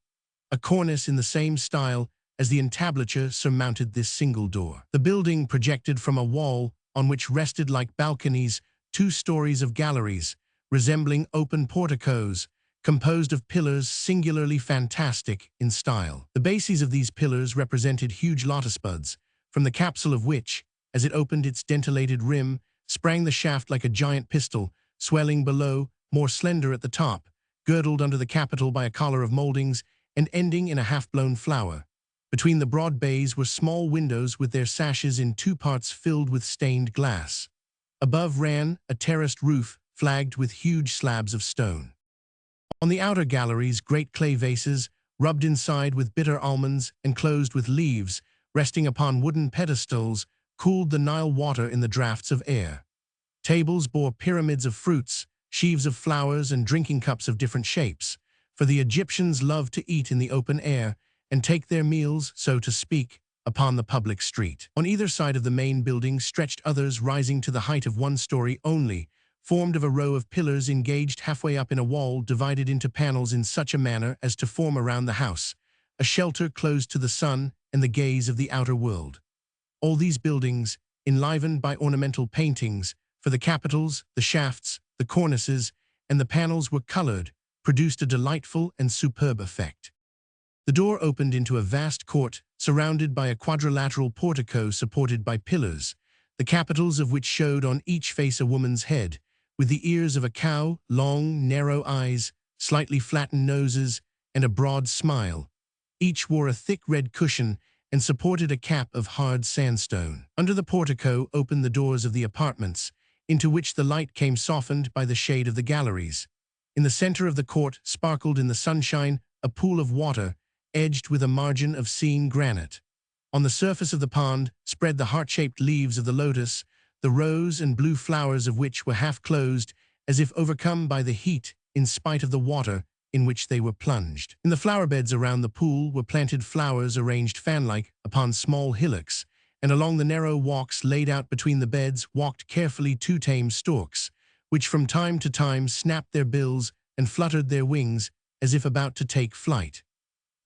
A cornice in the same style as the entablature surmounted this single door. The building projected from a wall on which rested like balconies 2 stories of galleries, resembling open porticos, composed of pillars singularly fantastic in style. The bases of these pillars represented huge lotus buds, from the capsule of which, as it opened its dentelated rim, sprang the shaft like a giant pistol, swelling below, more slender at the top, girdled under the capital by a collar of moldings, and ending in a half-blown flower. Between the broad bays were small windows with their sashes in 2 parts filled with stained glass. Above ran a terraced roof flagged with huge slabs of stone. On the outer galleries, great clay vases, rubbed inside with bitter almonds and closed with leaves, resting upon wooden pedestals, cooled the Nile water in the draughts of air. Tables bore pyramids of fruits, sheaves of flowers, and drinking cups of different shapes, for the Egyptians loved to eat in the open air and take their meals, so to speak, upon the public street. On either side of the main building stretched others rising to the height of 1 story only, formed of a row of pillars engaged halfway up in a wall divided into panels in such a manner as to form around the house, a shelter closed to the sun and the gaze of the outer world. All these buildings, enlivened by ornamental paintings, for the capitals, the shafts, the cornices, and the panels were colored, produced a delightful and superb effect. The door opened into a vast court surrounded by a quadrilateral portico supported by pillars, the capitals of which showed on each face a woman's head, with the ears of a cow, long, narrow eyes, slightly flattened noses, and a broad smile. Each wore a thick red cushion and supported a cap of hard sandstone. Under the portico opened the doors of the apartments, into which the light came softened by the shade of the galleries. In the center of the court sparkled in the sunshine a pool of water, edged with a margin of seen granite. On the surface of the pond spread the heart-shaped leaves of the lotus, the rose and blue flowers of which were half closed, as if overcome by the heat in spite of the water in which they were plunged. In the flower beds around the pool were planted flowers arranged fan-like upon small hillocks, and along the narrow walks laid out between the beds walked carefully 2 tame storks, which from time to time snapped their bills and fluttered their wings as if about to take flight.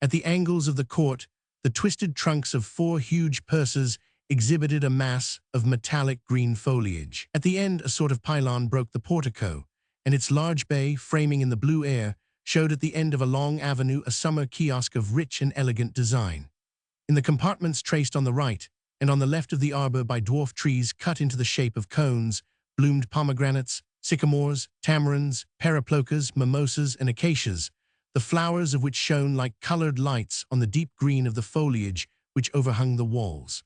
At the angles of the court, the twisted trunks of 4 huge purses exhibited a mass of metallic green foliage. At the end, a sort of pylon broke the portico, and its large bay, framing in the blue air, showed at the end of a long avenue a summer kiosk of rich and elegant design. In the compartments traced on the right and on the left of the arbor by dwarf trees cut into the shape of cones, bloomed pomegranates, sycamores, tamarinds, periplocas, mimosas, and acacias, the flowers of which shone like colored lights on the deep green of the foliage which overhung the walls.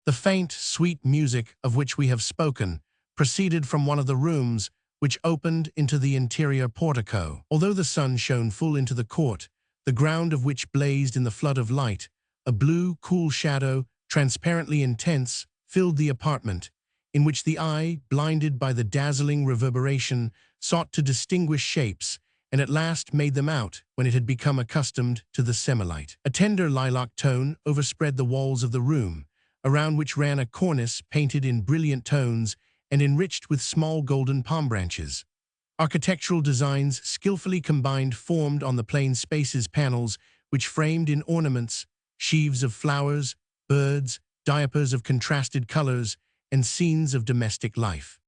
The faint, sweet music of which we have spoken proceeded from one of the rooms which opened into the interior portico. Although the sun shone full into the court, the ground of which blazed in the flood of light, a blue, cool shadow, transparently intense, filled the apartment, in which the eye, blinded by the dazzling reverberation, sought to distinguish shapes, and at last made them out when it had become accustomed to the semilight. A tender lilac tone overspread the walls of the room, around which ran a cornice painted in brilliant tones and enriched with small golden palm branches. Architectural designs skillfully combined formed on the plain spaces panels which framed in ornaments, sheaves of flowers, birds, diapers of contrasted colors, and scenes of domestic life.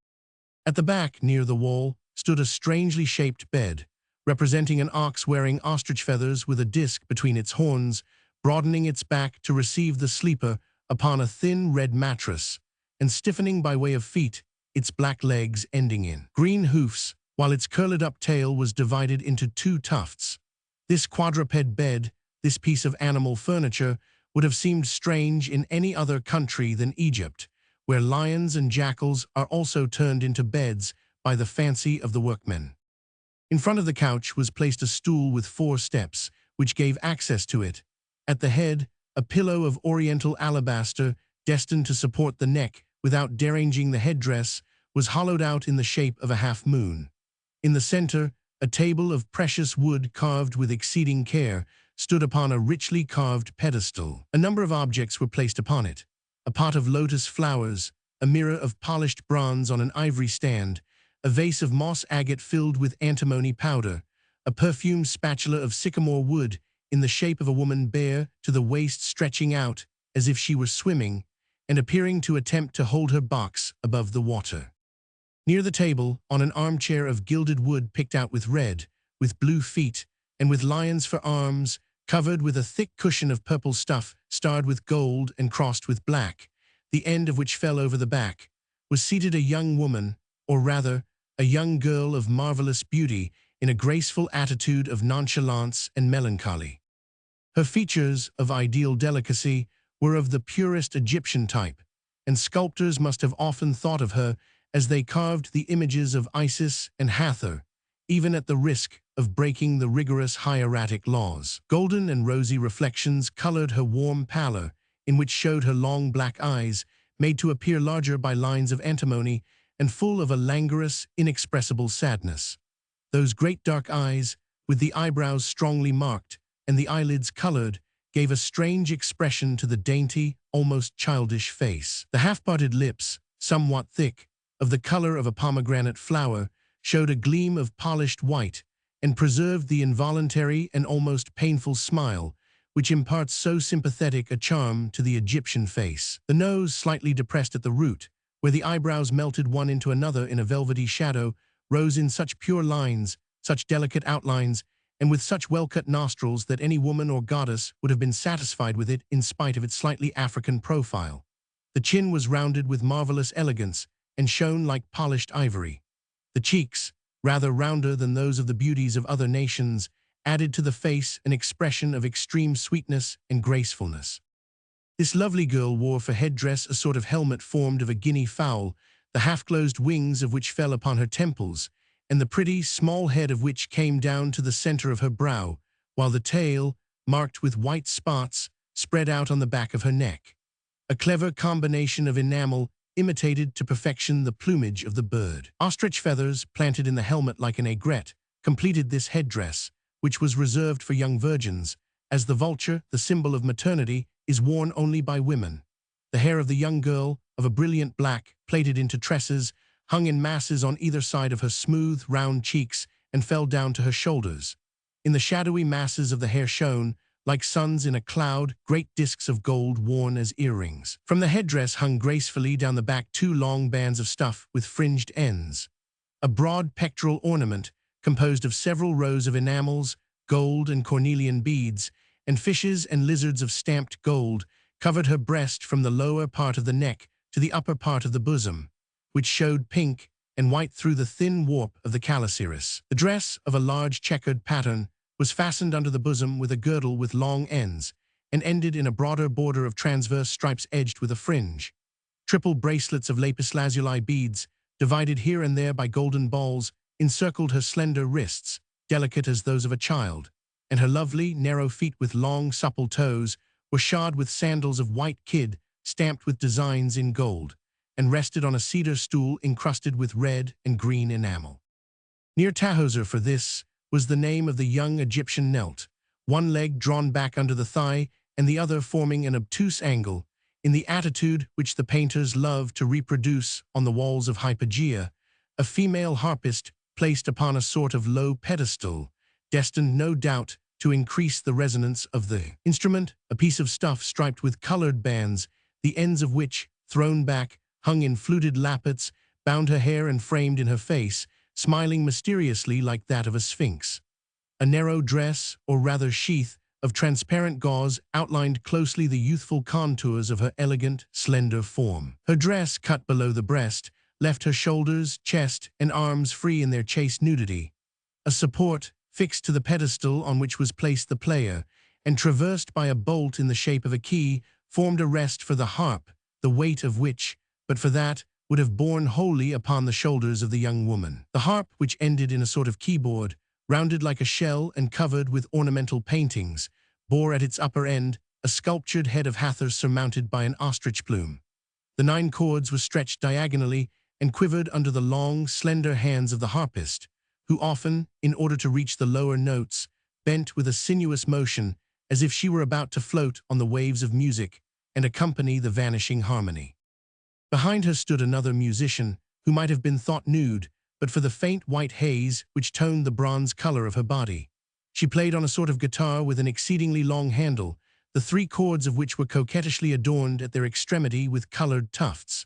At the back, near the wall, stood a strangely shaped bed, representing an ox wearing ostrich feathers with a disc between its horns, broadening its back to receive the sleeper upon a thin red mattress, and stiffening by way of feet, its black legs ending in green hoofs, while its curled-up tail was divided into 2 tufts. This quadruped bed, this piece of animal furniture, would have seemed strange in any other country than Egypt, where lions and jackals are also turned into beds by the fancy of the workmen. In front of the couch was placed a stool with 4 steps, which gave access to it. At the head, a pillow of oriental alabaster, destined to support the neck without deranging the headdress, was hollowed out in the shape of a half-moon. In the center, a table of precious wood carved with exceeding care stood upon a richly carved pedestal. A number of objects were placed upon it: a pot of lotus flowers, a mirror of polished bronze on an ivory stand, a vase of moss agate filled with antimony powder, a perfumed spatula of sycamore wood in the shape of a woman bare to the waist stretching out as if she were swimming and appearing to attempt to hold her box above the water. Near the table, on an armchair of gilded wood picked out with red, with blue feet, and with lions for arms, covered with a thick cushion of purple stuff starred with gold and crossed with black, the end of which fell over the back, was seated a young woman, or rather, a young girl of marvelous beauty in a graceful attitude of nonchalance and melancholy. Her features, of ideal delicacy, were of the purest Egyptian type, and sculptors must have often thought of her as they carved the images of Isis and Hathor, even at the risk of breaking the rigorous hieratic laws. Golden and rosy reflections colored her warm pallor, in which showed her long black eyes, made to appear larger by lines of antimony and full of a languorous, inexpressible sadness. Those great dark eyes, with the eyebrows strongly marked and the eyelids colored, gave a strange expression to the dainty, almost childish face. The half-parted lips, somewhat thick, of the color of a pomegranate flower, showed a gleam of polished white and preserved the involuntary and almost painful smile which imparts so sympathetic a charm to the Egyptian face. The nose, slightly depressed at the root, where the eyebrows melted one into another in a velvety shadow, rose in such pure lines, such delicate outlines, and with such well-cut nostrils that any woman or goddess would have been satisfied with it in spite of its slightly African profile. The chin was rounded with marvelous elegance and shone like polished ivory. The cheeks, rather rounder than those of the beauties of other nations, added to the face an expression of extreme sweetness and gracefulness. This lovely girl wore for headdress a sort of helmet formed of a guinea fowl, the half-closed wings of which fell upon her temples, and the pretty, small head of which came down to the center of her brow, while the tail, marked with white spots, spread out on the back of her neck. A clever combination of enamel imitated to perfection the plumage of the bird. Ostrich feathers, planted in the helmet like an aigrette, completed this headdress, which was reserved for young virgins, as the vulture, the symbol of maternity, is worn only by women. The hair of the young girl, of a brilliant black, plaited into tresses, hung in masses on either side of her smooth, round cheeks and fell down to her shoulders. In the shadowy masses of the hair shone, like suns in a cloud, great discs of gold worn as earrings. From the headdress hung gracefully down the back 2 long bands of stuff with fringed ends. A broad pectoral ornament, composed of several rows of enamels, gold and cornelian beads, and fishes and lizards of stamped gold, covered her breast from the lower part of the neck to the upper part of the bosom, which showed pink and white through the thin warp of the calasiris. The dress, of a large checkered pattern, was fastened under the bosom with a girdle with long ends, and ended in a broader border of transverse stripes edged with a fringe. Triple bracelets of lapis lazuli beads, divided here and there by golden balls, encircled her slender wrists, delicate as those of a child, and her lovely, narrow feet with long, supple toes were shod with sandals of white kid stamped with designs in gold, and rested on a cedar stool encrusted with red and green enamel. Near Tahoser for this was the name of the young Egyptian knelt, one leg drawn back under the thigh and the other forming an obtuse angle, in the attitude which the painters love to reproduce on the walls of Hypogea, a female harpist placed upon a sort of low pedestal, destined no doubt to increase the resonance of the instrument, a piece of stuff striped with colored bands, the ends of which, thrown back, hung in fluted lappets, bound her hair and framed in her face, smiling mysteriously like that of a sphinx. A narrow dress, or rather sheath, of transparent gauze outlined closely the youthful contours of her elegant, slender form. Her dress, cut below the breast, left her shoulders, chest, and arms free in their chaste nudity. A support, fixed to the pedestal on which was placed the player, and traversed by a bolt in the shape of a key, formed a rest for the harp, the weight of which, but for that, would have borne wholly upon the shoulders of the young woman. The harp, which ended in a sort of keyboard, rounded like a shell and covered with ornamental paintings, bore at its upper end a sculptured head of Hathor surmounted by an ostrich plume. The 9 cords were stretched diagonally and quivered under the long, slender hands of the harpist, who often, in order to reach the lower notes, bent with a sinuous motion as if she were about to float on the waves of music and accompany the vanishing harmony. Behind her stood another musician who might have been thought nude, but for the faint white haze which toned the bronze color of her body. She played on a sort of guitar with an exceedingly long handle, the 3 chords of which were coquettishly adorned at their extremity with colored tufts.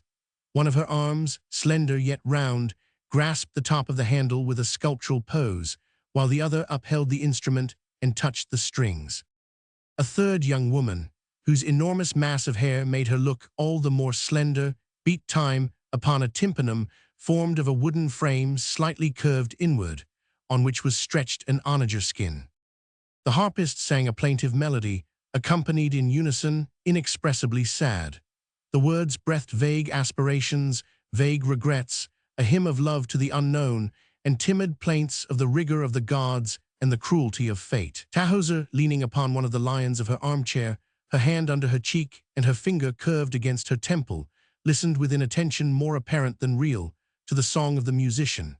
One of her arms, slender yet round, grasped the top of the handle with a sculptural pose, while the other upheld the instrument and touched the strings. A third young woman, whose enormous mass of hair made her look all the more slender, beat time upon a tympanum formed of a wooden frame slightly curved inward, on which was stretched an onager skin. The harpist sang a plaintive melody, accompanied in unison, inexpressibly sad. The words breathed vague aspirations, vague regrets, a hymn of love to the unknown, and timid plaints of the rigor of the gods and the cruelty of fate. Tahoser, leaning upon one of the lions of her armchair, her hand under her cheek and her finger curved against her temple, listened with inattention more apparent than real to the song of the musician.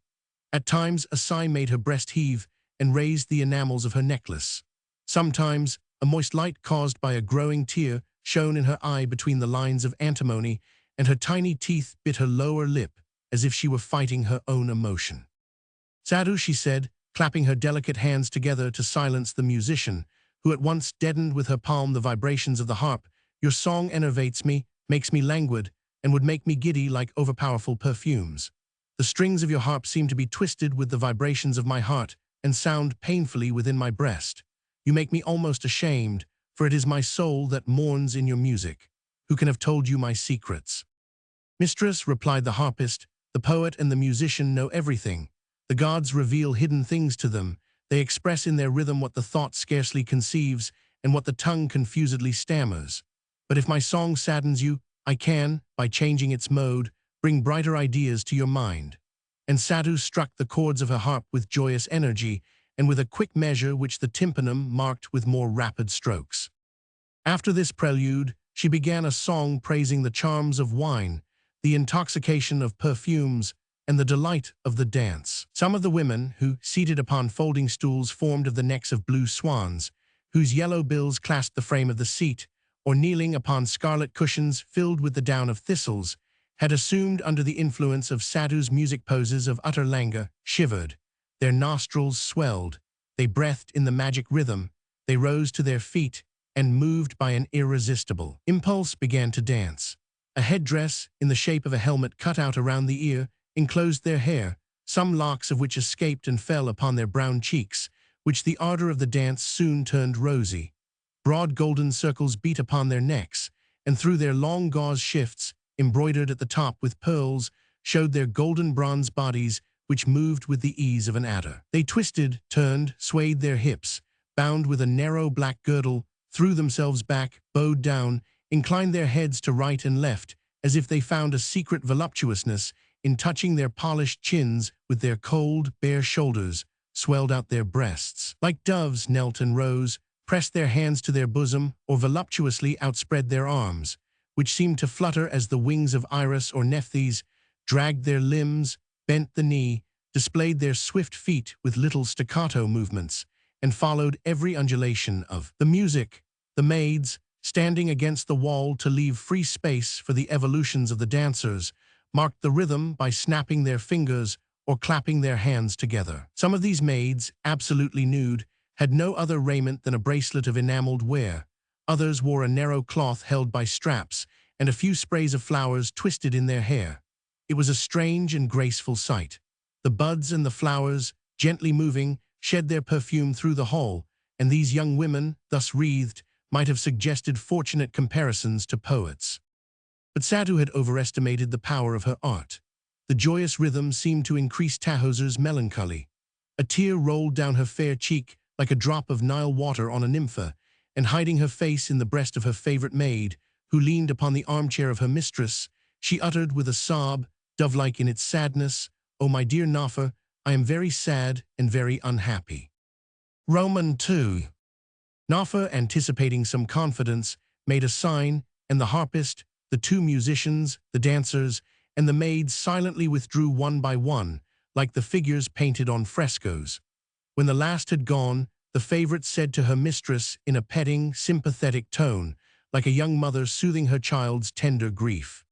At times a sigh made her breast heave and raised the enamels of her necklace. Sometimes a moist light caused by a growing tear shone in her eye between the lines of antimony, and her tiny teeth bit her lower lip as if she were fighting her own emotion. "Sadhu," she said, clapping her delicate hands together to silence the musician, who at once deadened with her palm the vibrations of the harp, "your song enervates me, makes me languid, and would make me giddy like overpowerful perfumes. The strings of your harp seem to be twisted with the vibrations of my heart and sound painfully within my breast. You make me almost ashamed, for it is my soul that mourns in your music. Who can have told you my secrets?" "Mistress," replied the harpist, "the poet and the musician know everything. The gods reveal hidden things to them. They express in their rhythm what the thought scarcely conceives and what the tongue confusedly stammers. But if my song saddens you, I can, by changing its mode, bring brighter ideas to your mind." And Sadhu struck the chords of her harp with joyous energy and with a quick measure which the tympanum marked with more rapid strokes. After this prelude, she began a song praising the charms of wine, the intoxication of perfumes, and the delight of the dance. Some of the women, who, seated upon folding stools formed of the necks of blue swans, whose yellow bills clasped the frame of the seat, or kneeling upon scarlet cushions filled with the down of thistles, had assumed under the influence of Sadhu's music poses of utter languor, shivered. Their nostrils swelled, they breathed in the magic rhythm, they rose to their feet, and moved by an irresistible impulse began to dance. A headdress, in the shape of a helmet cut out around the ear, enclosed their hair, some locks of which escaped and fell upon their brown cheeks, which the ardor of the dance soon turned rosy. Broad golden circles beat upon their necks, and through their long gauze shifts, embroidered at the top with pearls, showed their golden bronze bodies, which moved with the ease of an adder. They twisted, turned, swayed their hips, bound with a narrow black girdle, threw themselves back, bowed down, inclined their heads to right and left, as if they found a secret voluptuousness in touching their polished chins with their cold, bare shoulders, swelled out their breasts. Like doves knelt and rose, pressed their hands to their bosom, or voluptuously outspread their arms, which seemed to flutter as the wings of Iris or Nephthys, dragged their limbs, bent the knee, displayed their swift feet with little staccato movements, and followed every undulation of the music. The maids, standing against the wall to leave free space for the evolutions of the dancers, marked the rhythm by snapping their fingers or clapping their hands together. Some of these maids, absolutely nude, had no other raiment than a bracelet of enameled ware. Others wore a narrow cloth held by straps, and a few sprays of flowers twisted in their hair. It was a strange and graceful sight. The buds and the flowers, gently moving, shed their perfume through the hall, and these young women, thus wreathed, might have suggested fortunate comparisons to poets. But Sadhu had overestimated the power of her art. The joyous rhythm seemed to increase Tahoser's melancholy. A tear rolled down her fair cheek like a drop of Nile water on a nympha, and hiding her face in the breast of her favorite maid, who leaned upon the armchair of her mistress, she uttered with a sob, dove-like in its sadness, "Oh, my dear Nafa, I am very sad and very unhappy." Roman 2. Nafa, anticipating some confidence, made a sign, and the harpist, the 2 musicians, the dancers, and the maids silently withdrew one by one, like the figures painted on frescoes. When the last had gone, the favorite said to her mistress in a petting, sympathetic tone, like a young mother soothing her child's tender grief.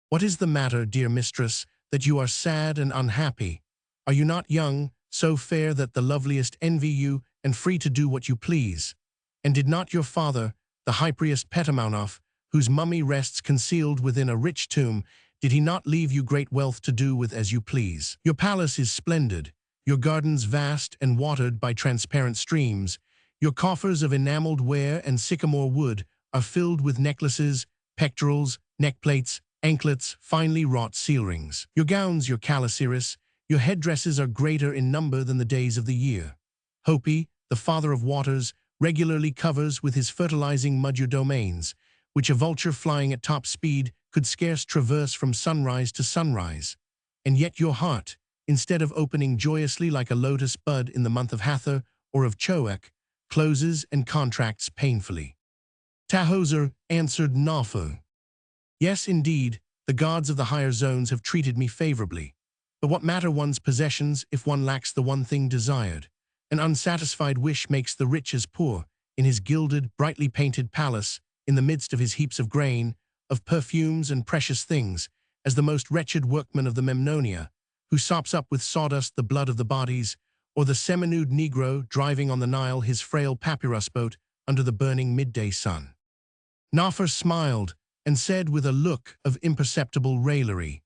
"What is the matter, dear mistress, that you are sad and unhappy? Are you not young, so fair that the loveliest envy you, and free to do what you please? And did not your father, the high priest Petamounoph, whose mummy rests concealed within a rich tomb, did he not leave you great wealth to do with as you please? Your palace is splendid, your gardens vast and watered by transparent streams, your coffers of enameled ware and sycamore wood are filled with necklaces, pectorals, neckplates, anklets, finely wrought seal rings. Your gowns, your calasiris, your headdresses are greater in number than the days of the year. Hopi, the father of waters, regularly covers with his fertilizing mud your domains, which a vulture flying at top speed could scarce traverse from sunrise to sunrise. And yet your heart, instead of opening joyously like a lotus bud in the month of Hathor or of Choak, closes and contracts painfully." Tahoser answered Nafu. "Yes, indeed, the gods of the higher zones have treated me favorably. But what matter one's possessions if one lacks the one thing desired? An unsatisfied wish makes the rich as poor, in his gilded, brightly painted palace, in the midst of his heaps of grain, of perfumes and precious things, as the most wretched workman of the Memnonia, who sops up with sawdust the blood of the bodies, or the semi-nude Negro driving on the Nile his frail papyrus boat under the burning midday sun." Nafer smiled and said with a look of imperceptible raillery,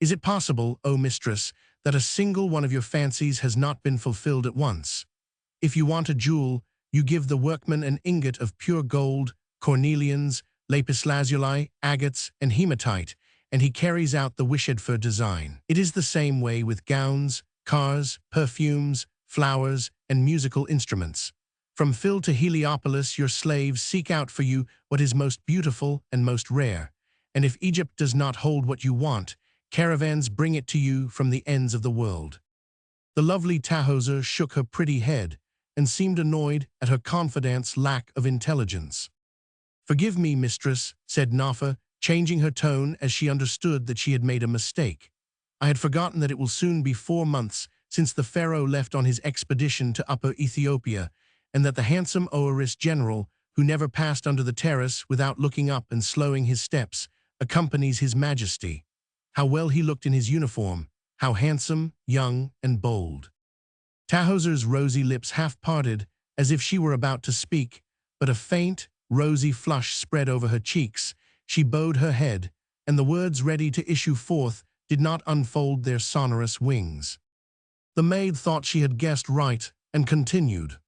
"Is it possible, O mistress, that a single one of your fancies has not been fulfilled at once? If you want a jewel, you give the workman an ingot of pure gold, cornelians, lapis lazuli, agates, and hematite, and he carries out the wished-for design. It is the same way with gowns, cars, perfumes, flowers, and musical instruments. From Phil to Heliopolis, your slaves seek out for you what is most beautiful and most rare, and if Egypt does not hold what you want, caravans bring it to you from the ends of the world." The lovely Tahoser shook her pretty head and seemed annoyed at her confidante's lack of intelligence. "Forgive me, mistress," said Nafa, changing her tone as she understood that she had made a mistake. "I had forgotten that it will soon be 4 months since the pharaoh left on his expedition to Upper Ethiopia, and that the handsome Oeris general, who never passed under the terrace without looking up and slowing his steps, accompanies his majesty. How well he looked in his uniform, how handsome, young, and bold." Tahoser's rosy lips half parted, as if she were about to speak, but a faint, rosy flush spread over her cheeks. She bowed her head, and the words ready to issue forth did not unfold their sonorous wings. The maid thought she had guessed right, and continued,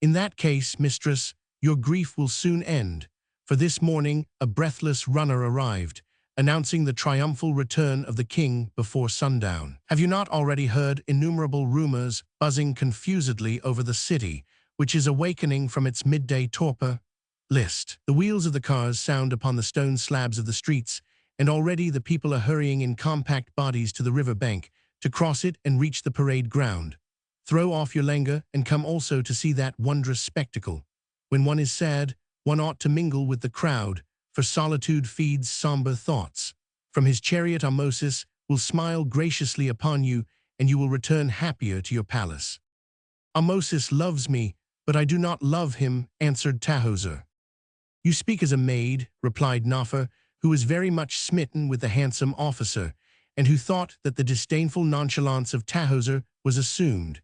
"In that case, mistress, your grief will soon end, for this morning a breathless runner arrived, announcing the triumphal return of the king before sundown. Have you not already heard innumerable rumors buzzing confusedly over the city, which is awakening from its midday torpor? List. The wheels of the cars sound upon the stone slabs of the streets, and already the people are hurrying in compact bodies to the river bank, to cross it and reach the parade ground. Throw off your languor and come also to see that wondrous spectacle. When one is sad, one ought to mingle with the crowd, for solitude feeds somber thoughts. From his chariot Ahmosis will smile graciously upon you, and you will return happier to your palace." "Ahmosis loves me, but I do not love him," answered Tahoser. "You speak as a maid," replied Nafer, who was very much smitten with the handsome officer, and who thought that the disdainful nonchalance of Tahoser was assumed.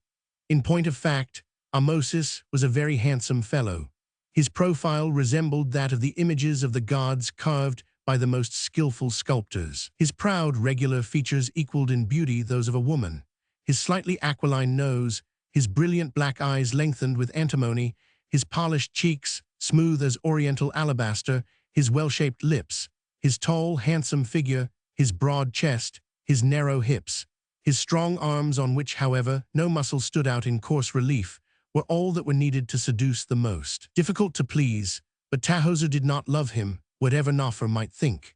In point of fact, Ahmosis was a very handsome fellow. His profile resembled that of the images of the gods carved by the most skillful sculptors. His proud, regular features equaled in beauty those of a woman. His slightly aquiline nose, his brilliant black eyes lengthened with antimony, his polished cheeks, smooth as oriental alabaster, his well-shaped lips, his tall, handsome figure, his broad chest, his narrow hips, his strong arms on which, however, no muscle stood out in coarse relief, were all that were needed to seduce the most. Difficult to please, but Tahoser did not love him, whatever Nafer might think.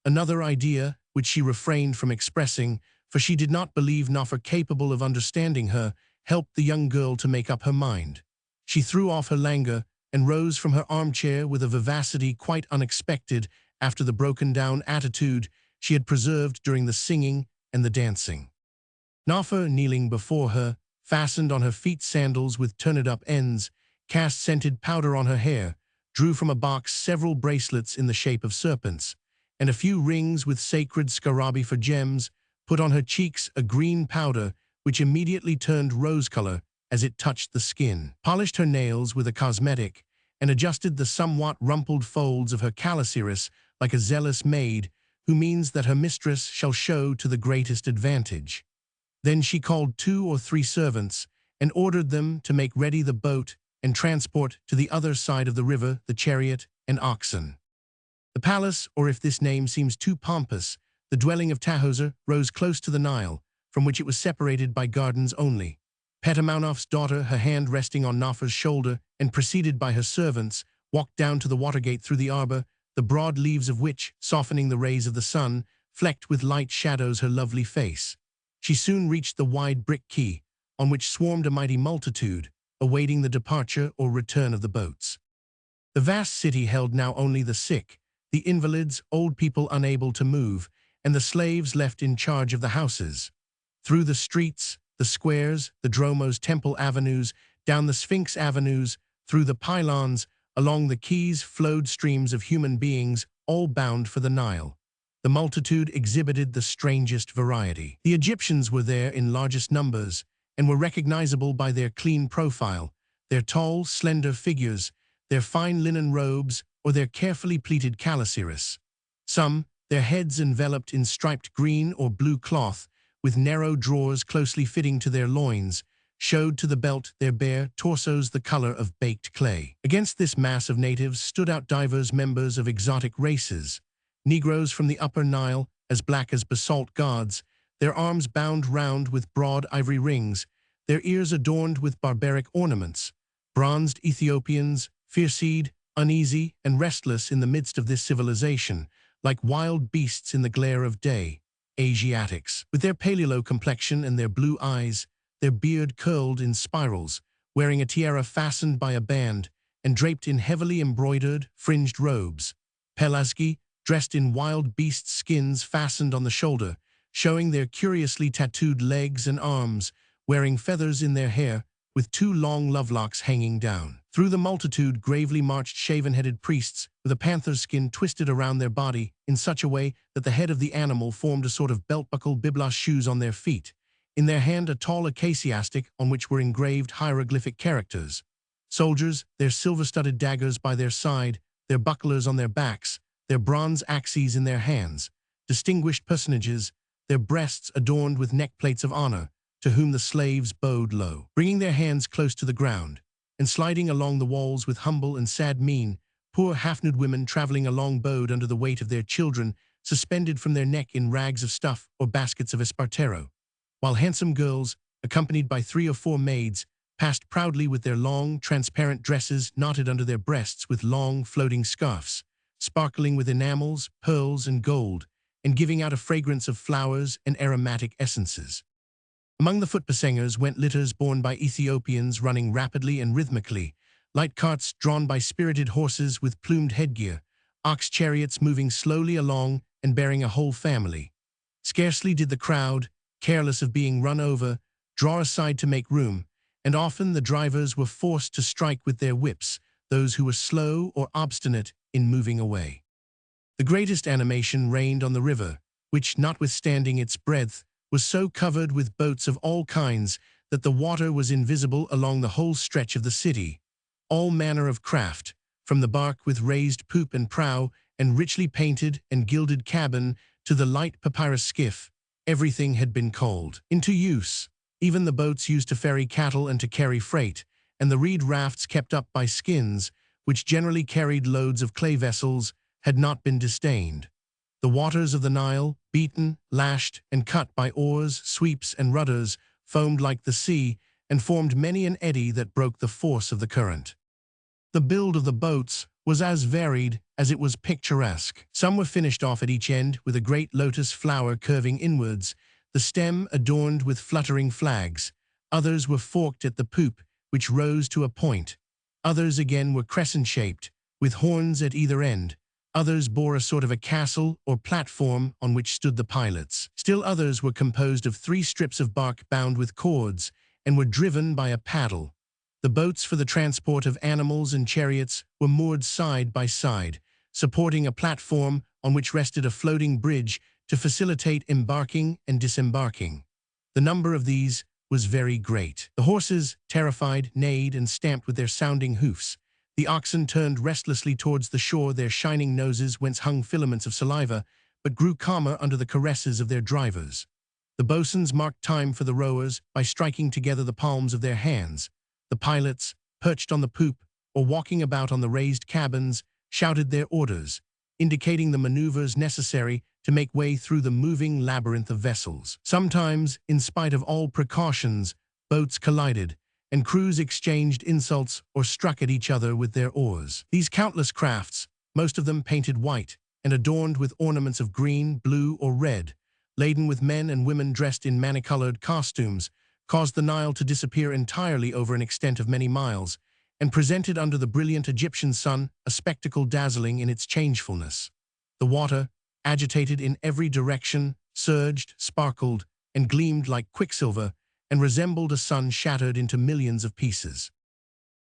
Another idea, which she refrained from expressing, for she did not believe Nafer capable of understanding her, helped the young girl to make up her mind. She threw off her languor and rose from her armchair with a vivacity quite unexpected after the broken-down attitude she had preserved during the singing and the dancing. Nafa, kneeling before her, fastened on her feet sandals with turned-up ends, cast scented powder on her hair, drew from a box several bracelets in the shape of serpents, and a few rings with sacred scarabi for gems, put on her cheeks a green powder which immediately turned rose color as it touched the skin, polished her nails with a cosmetic, and adjusted the somewhat rumpled folds of her calasiris like a zealous maid who means that her mistress shall show to the greatest advantage. Then she called 2 or 3 servants and ordered them to make ready the boat and transport to the other side of the river the chariot and oxen. The palace, or if this name seems too pompous, the dwelling of Tahoser, rose close to the Nile, from which it was separated by gardens only. Petamaunof's daughter, her hand resting on Nafa's shoulder and preceded by her servants, walked down to the watergate through the arbor, the broad leaves of which, softening the rays of the sun, flecked with light shadows her lovely face. She soon reached the wide brick quay, on which swarmed a mighty multitude, awaiting the departure or return of the boats. The vast city held now only the sick, the invalids, old people unable to move, and the slaves left in charge of the houses. Through the streets, the squares, the Dromos temple avenues, down the Sphinx avenues, through the pylons, along the quays flowed streams of human beings, all bound for the Nile. The multitude exhibited the strangest variety. The Egyptians were there in largest numbers, and were recognizable by their clean profile, their tall, slender figures, their fine linen robes, or their carefully pleated calasiris. Some, their heads enveloped in striped green or blue cloth, with narrow drawers closely fitting to their loins, showed to the belt their bare torsos the color of baked clay. Against this mass of natives stood out divers members of exotic races, Negroes from the upper Nile, as black as basalt gods, their arms bound round with broad ivory rings, their ears adorned with barbaric ornaments, bronzed Ethiopians, fierce-eyed, uneasy, and restless in the midst of this civilization, like wild beasts in the glare of day, Asiatics, with their paleo complexion and their blue eyes, their beard curled in spirals, wearing a tiara fastened by a band, and draped in heavily embroidered, fringed robes. Pelasgi, dressed in wild beast skins fastened on the shoulder, showing their curiously tattooed legs and arms, wearing feathers in their hair, with 2 long lovelocks hanging down. Through the multitude gravely marched shaven-headed priests, with a panther's skin twisted around their body in such a way that the head of the animal formed a sort of belt-buckle biblos shoes on their feet. In their hand a tall acaciastic on which were engraved hieroglyphic characters. Soldiers, their silver-studded daggers by their side, their bucklers on their backs, their bronze axes in their hands. Distinguished personages, their breasts adorned with neckplates of honor, to whom the slaves bowed low, bringing their hands close to the ground, and sliding along the walls with humble and sad mien. Poor half-nude women traveling along bowed under the weight of their children, suspended from their neck in rags of stuff or baskets of espartero, while handsome girls, accompanied by 3 or 4 maids, passed proudly with their long, transparent dresses knotted under their breasts with long, floating scarfs, sparkling with enamels, pearls, and gold, and giving out a fragrance of flowers and aromatic essences. Among the foot-passengers went litters borne by Ethiopians running rapidly and rhythmically, light carts drawn by spirited horses with plumed headgear, ox chariots moving slowly along and bearing a whole family. Scarcely did the crowd, careless of being run over, draw aside to make room, and often the drivers were forced to strike with their whips those who were slow or obstinate in moving away. The greatest animation reigned on the river, which, notwithstanding its breadth, was so covered with boats of all kinds that the water was invisible along the whole stretch of the city. All manner of craft, from the bark with raised poop and prow and richly painted and gilded cabin to the light papyrus skiff, everything had been called into use. Even the boats used to ferry cattle and to carry freight, and the reed rafts kept up by skins, which generally carried loads of clay vessels, had not been disdained. The waters of the Nile, beaten, lashed, and cut by oars, sweeps, and rudders, foamed like the sea, and formed many an eddy that broke the force of the current. The build of the boats was as varied as it was picturesque. Some were finished off at each end with a great lotus flower curving inwards, the stem adorned with fluttering flags. Others were forked at the poop, which rose to a point. Others again were crescent-shaped, with horns at either end. Others bore a sort of a castle or platform on which stood the pilots. Still others were composed of 3 strips of bark bound with cords and were driven by a paddle. The boats for the transport of animals and chariots were moored side by side, supporting a platform on which rested a floating bridge to facilitate embarking and disembarking. The number of these was very great. The horses, terrified, neighed and stamped with their sounding hoofs. The oxen turned restlessly towards the shore, their shining noses whence hung filaments of saliva, but grew calmer under the caresses of their drivers. The boatswains marked time for the rowers by striking together the palms of their hands. The pilots, perched on the poop or walking about on the raised cabins, shouted their orders, indicating the maneuvers necessary to make way through the moving labyrinth of vessels. Sometimes, in spite of all precautions, boats collided, and crews exchanged insults or struck at each other with their oars. These countless crafts, most of them painted white and adorned with ornaments of green, blue, or red, laden with men and women dressed in many-colored costumes, caused the Nile to disappear entirely over an extent of many miles, and presented under the brilliant Egyptian sun a spectacle dazzling in its changefulness. The water, agitated in every direction, surged, sparkled, and gleamed like quicksilver, and resembled a sun shattered into millions of pieces.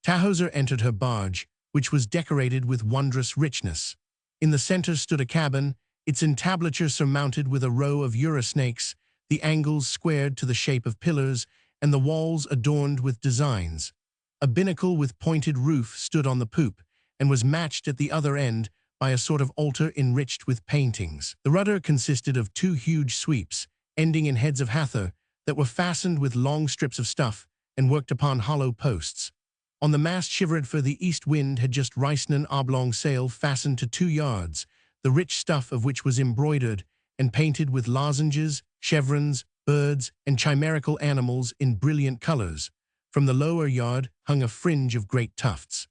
Tahoser entered her barge, which was decorated with wondrous richness. In the center stood a cabin, its entablature surmounted with a row of urosnakes, the angles squared to the shape of pillars, and the walls adorned with designs. A binnacle with pointed roof stood on the poop, and was matched at the other end by a sort of altar enriched with paintings. The rudder consisted of 2 huge sweeps, ending in heads of hather, that were fastened with long strips of stuff and worked upon hollow posts. On the mast shivered for the east wind had just risen an oblong sail fastened to 2 yards, the rich stuff of which was embroidered and painted with lozenges, chevrons, birds, and chimerical animals in brilliant colors. From the lower yard hung a fringe of great tufts.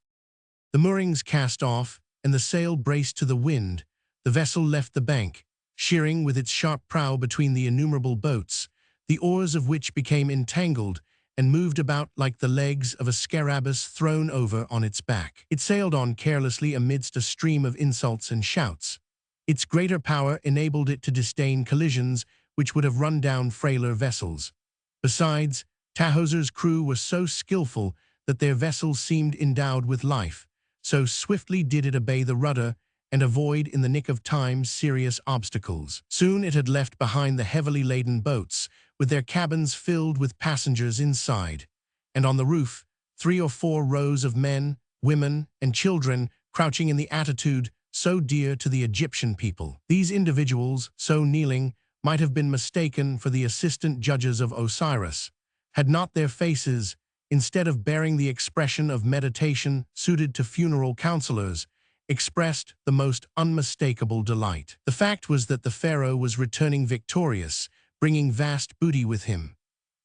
The moorings cast off, and the sail braced to the wind, the vessel left the bank, sheering with its sharp prow between the innumerable boats, the oars of which became entangled and moved about like the legs of a scarabus thrown over on its back. It sailed on carelessly amidst a stream of insults and shouts. Its greater power enabled it to disdain collisions which would have run down frailer vessels. Besides, Tahoser's crew were so skillful that their vessel seemed endowed with life, so swiftly did it obey the rudder and avoid in the nick of time serious obstacles. Soon it had left behind the heavily laden boats, with their cabins filled with passengers inside, and on the roof 3 or 4 rows of men, women, and children crouching in the attitude so dear to the Egyptian people. These individuals, so kneeling, might have been mistaken for the assistant judges of Osiris, had not their faces, instead of bearing the expression of meditation suited to funeral counselors, expressed the most unmistakable delight. The fact was that the pharaoh was returning victorious, bringing vast booty with him.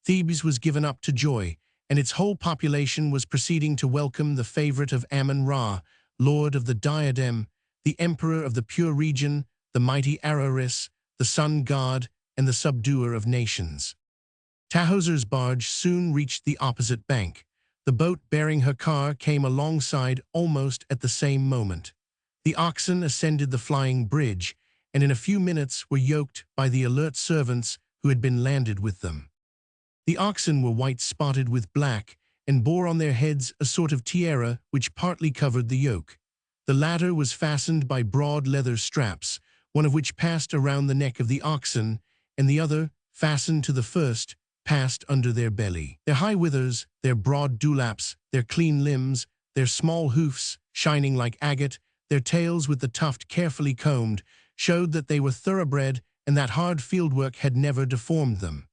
Thebes was given up to joy, and its whole population was proceeding to welcome the favorite of Amun-Ra, lord of the diadem, the emperor of the pure region, the mighty Araris, the sun god, and the subduer of nations. Tahoser's barge soon reached the opposite bank. The boat bearing her car came alongside almost at the same moment. The oxen ascended the flying bridge, and in a few minutes were yoked by the alert servants who had been landed with them. The oxen were white spotted with black, and bore on their heads a sort of tiara which partly covered the yoke. The latter was fastened by broad leather straps, one of which passed around the neck of the oxen, and the other, fastened to the first, passed under their belly. Their high withers, their broad dewlaps, their clean limbs, their small hoofs, shining like agate, their tails with the tuft carefully combed, showed that they were thoroughbred and that hard fieldwork had never deformed them.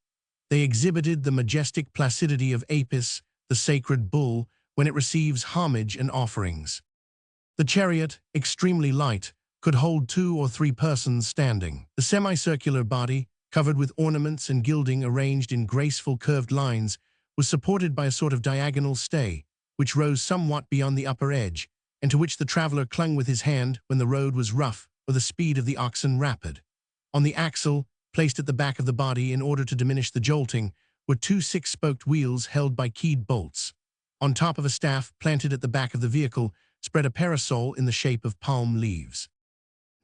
They exhibited the majestic placidity of Apis, the sacred bull, when it receives homage and offerings. The chariot, extremely light, could hold 2 or 3 persons standing. The semicircular body, covered with ornaments and gilding arranged in graceful curved lines, was supported by a sort of diagonal stay, which rose somewhat beyond the upper edge, and to which the traveler clung with his hand when the road was rough or the speed of the oxen rapid. On the axle, placed at the back of the body in order to diminish the jolting, were 2 6-spoked wheels held by keyed bolts. On top of a staff planted at the back of the vehicle spread a parasol in the shape of palm leaves.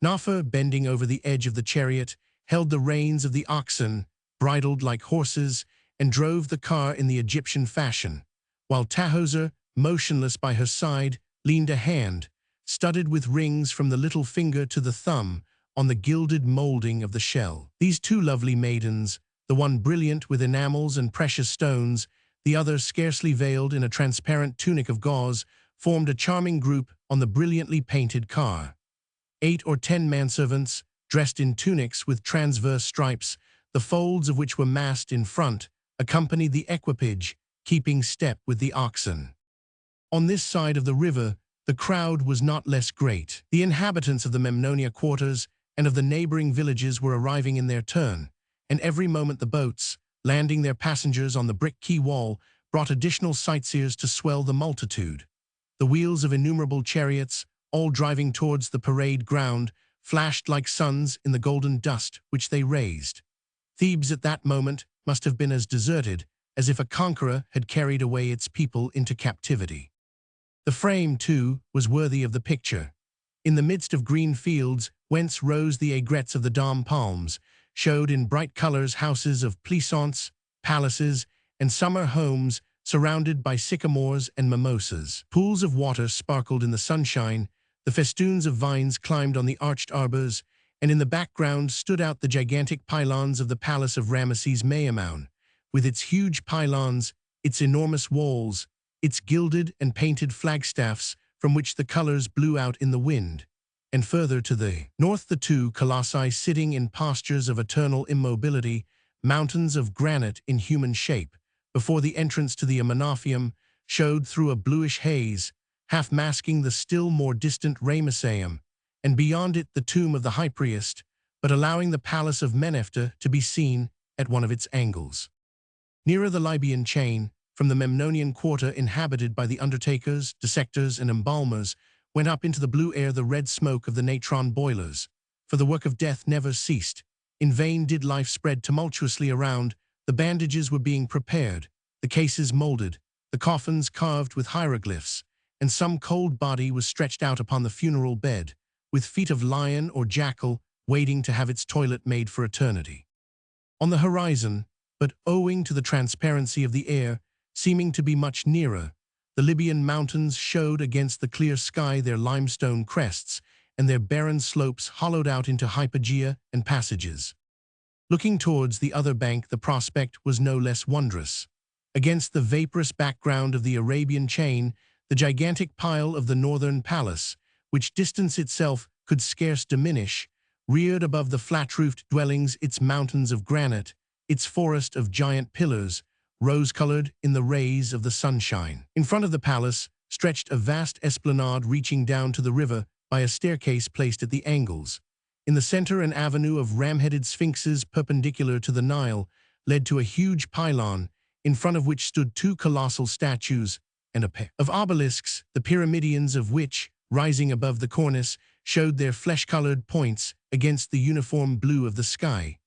Nafer, bending over the edge of the chariot, held the reins of the oxen, bridled like horses, and drove the car in the Egyptian fashion, while Tahoser, motionless by her side, leaned a hand, studded with rings from the little finger to the thumb, on the gilded molding of the shell. These two lovely maidens, the one brilliant with enamels and precious stones, the other scarcely veiled in a transparent tunic of gauze, formed a charming group on the brilliantly painted car. 8 or 10 manservants, dressed in tunics with transverse stripes, the folds of which were massed in front, accompanied the equipage, keeping step with the oxen. On this side of the river, the crowd was not less great. The inhabitants of the Memnonia quarters and of the neighboring villages were arriving in their turn, and every moment the boats, landing their passengers on the brick quay wall, brought additional sightseers to swell the multitude. The wheels of innumerable chariots, all driving towards the parade ground, flashed like suns in the golden dust which they raised. Thebes at that moment must have been as deserted as if a conqueror had carried away its people into captivity. The frame, too, was worthy of the picture. In the midst of green fields, whence rose the aigrettes of the dam palms, showed in bright colors houses of pleasaunce, palaces, and summer homes surrounded by sycamores and mimosas. Pools of water sparkled in the sunshine, the festoons of vines climbed on the arched arbors, and in the background stood out the gigantic pylons of the palace of Ramesses Mayamoun, with its huge pylons, its enormous walls, its gilded and painted flagstaffs from which the colors blew out in the wind, and further to the north the two colossi sitting in postures of eternal immobility, mountains of granite in human shape, before the entrance to the Amanophium, showed through a bluish haze, half masking the still more distant Ramesseum, and beyond it the tomb of the high priest, but allowing the palace of Menephtah to be seen at one of its angles. Nearer the Libyan chain, from the Memnonian quarter inhabited by the undertakers, dissectors, and embalmers, went up into the blue air the red smoke of the natron boilers, for the work of death never ceased. In vain did life spread tumultuously around, the bandages were being prepared, the cases molded, the coffins carved with hieroglyphs, and some cold body was stretched out upon the funeral bed, with feet of lion or jackal waiting to have its toilet made for eternity. On the horizon, but owing to the transparency of the air, seeming to be much nearer, the Libyan mountains showed against the clear sky their limestone crests, and their barren slopes hollowed out into hypogea and passages. Looking towards the other bank, the prospect was no less wondrous. Against the vaporous background of the Arabian chain, the gigantic pile of the northern palace, which distance itself could scarce diminish, reared above the flat-roofed dwellings its mountains of granite, its forest of giant pillars, rose-colored in the rays of the sunshine. In front of the palace stretched a vast esplanade reaching down to the river by a staircase placed at the angles. In the center, an avenue of ram-headed sphinxes perpendicular to the Nile led to a huge pylon, in front of which stood two colossal statues and a pair of obelisks, the pyramidions of which, rising above the cornice, showed their flesh-colored points against the uniform blue of the sky.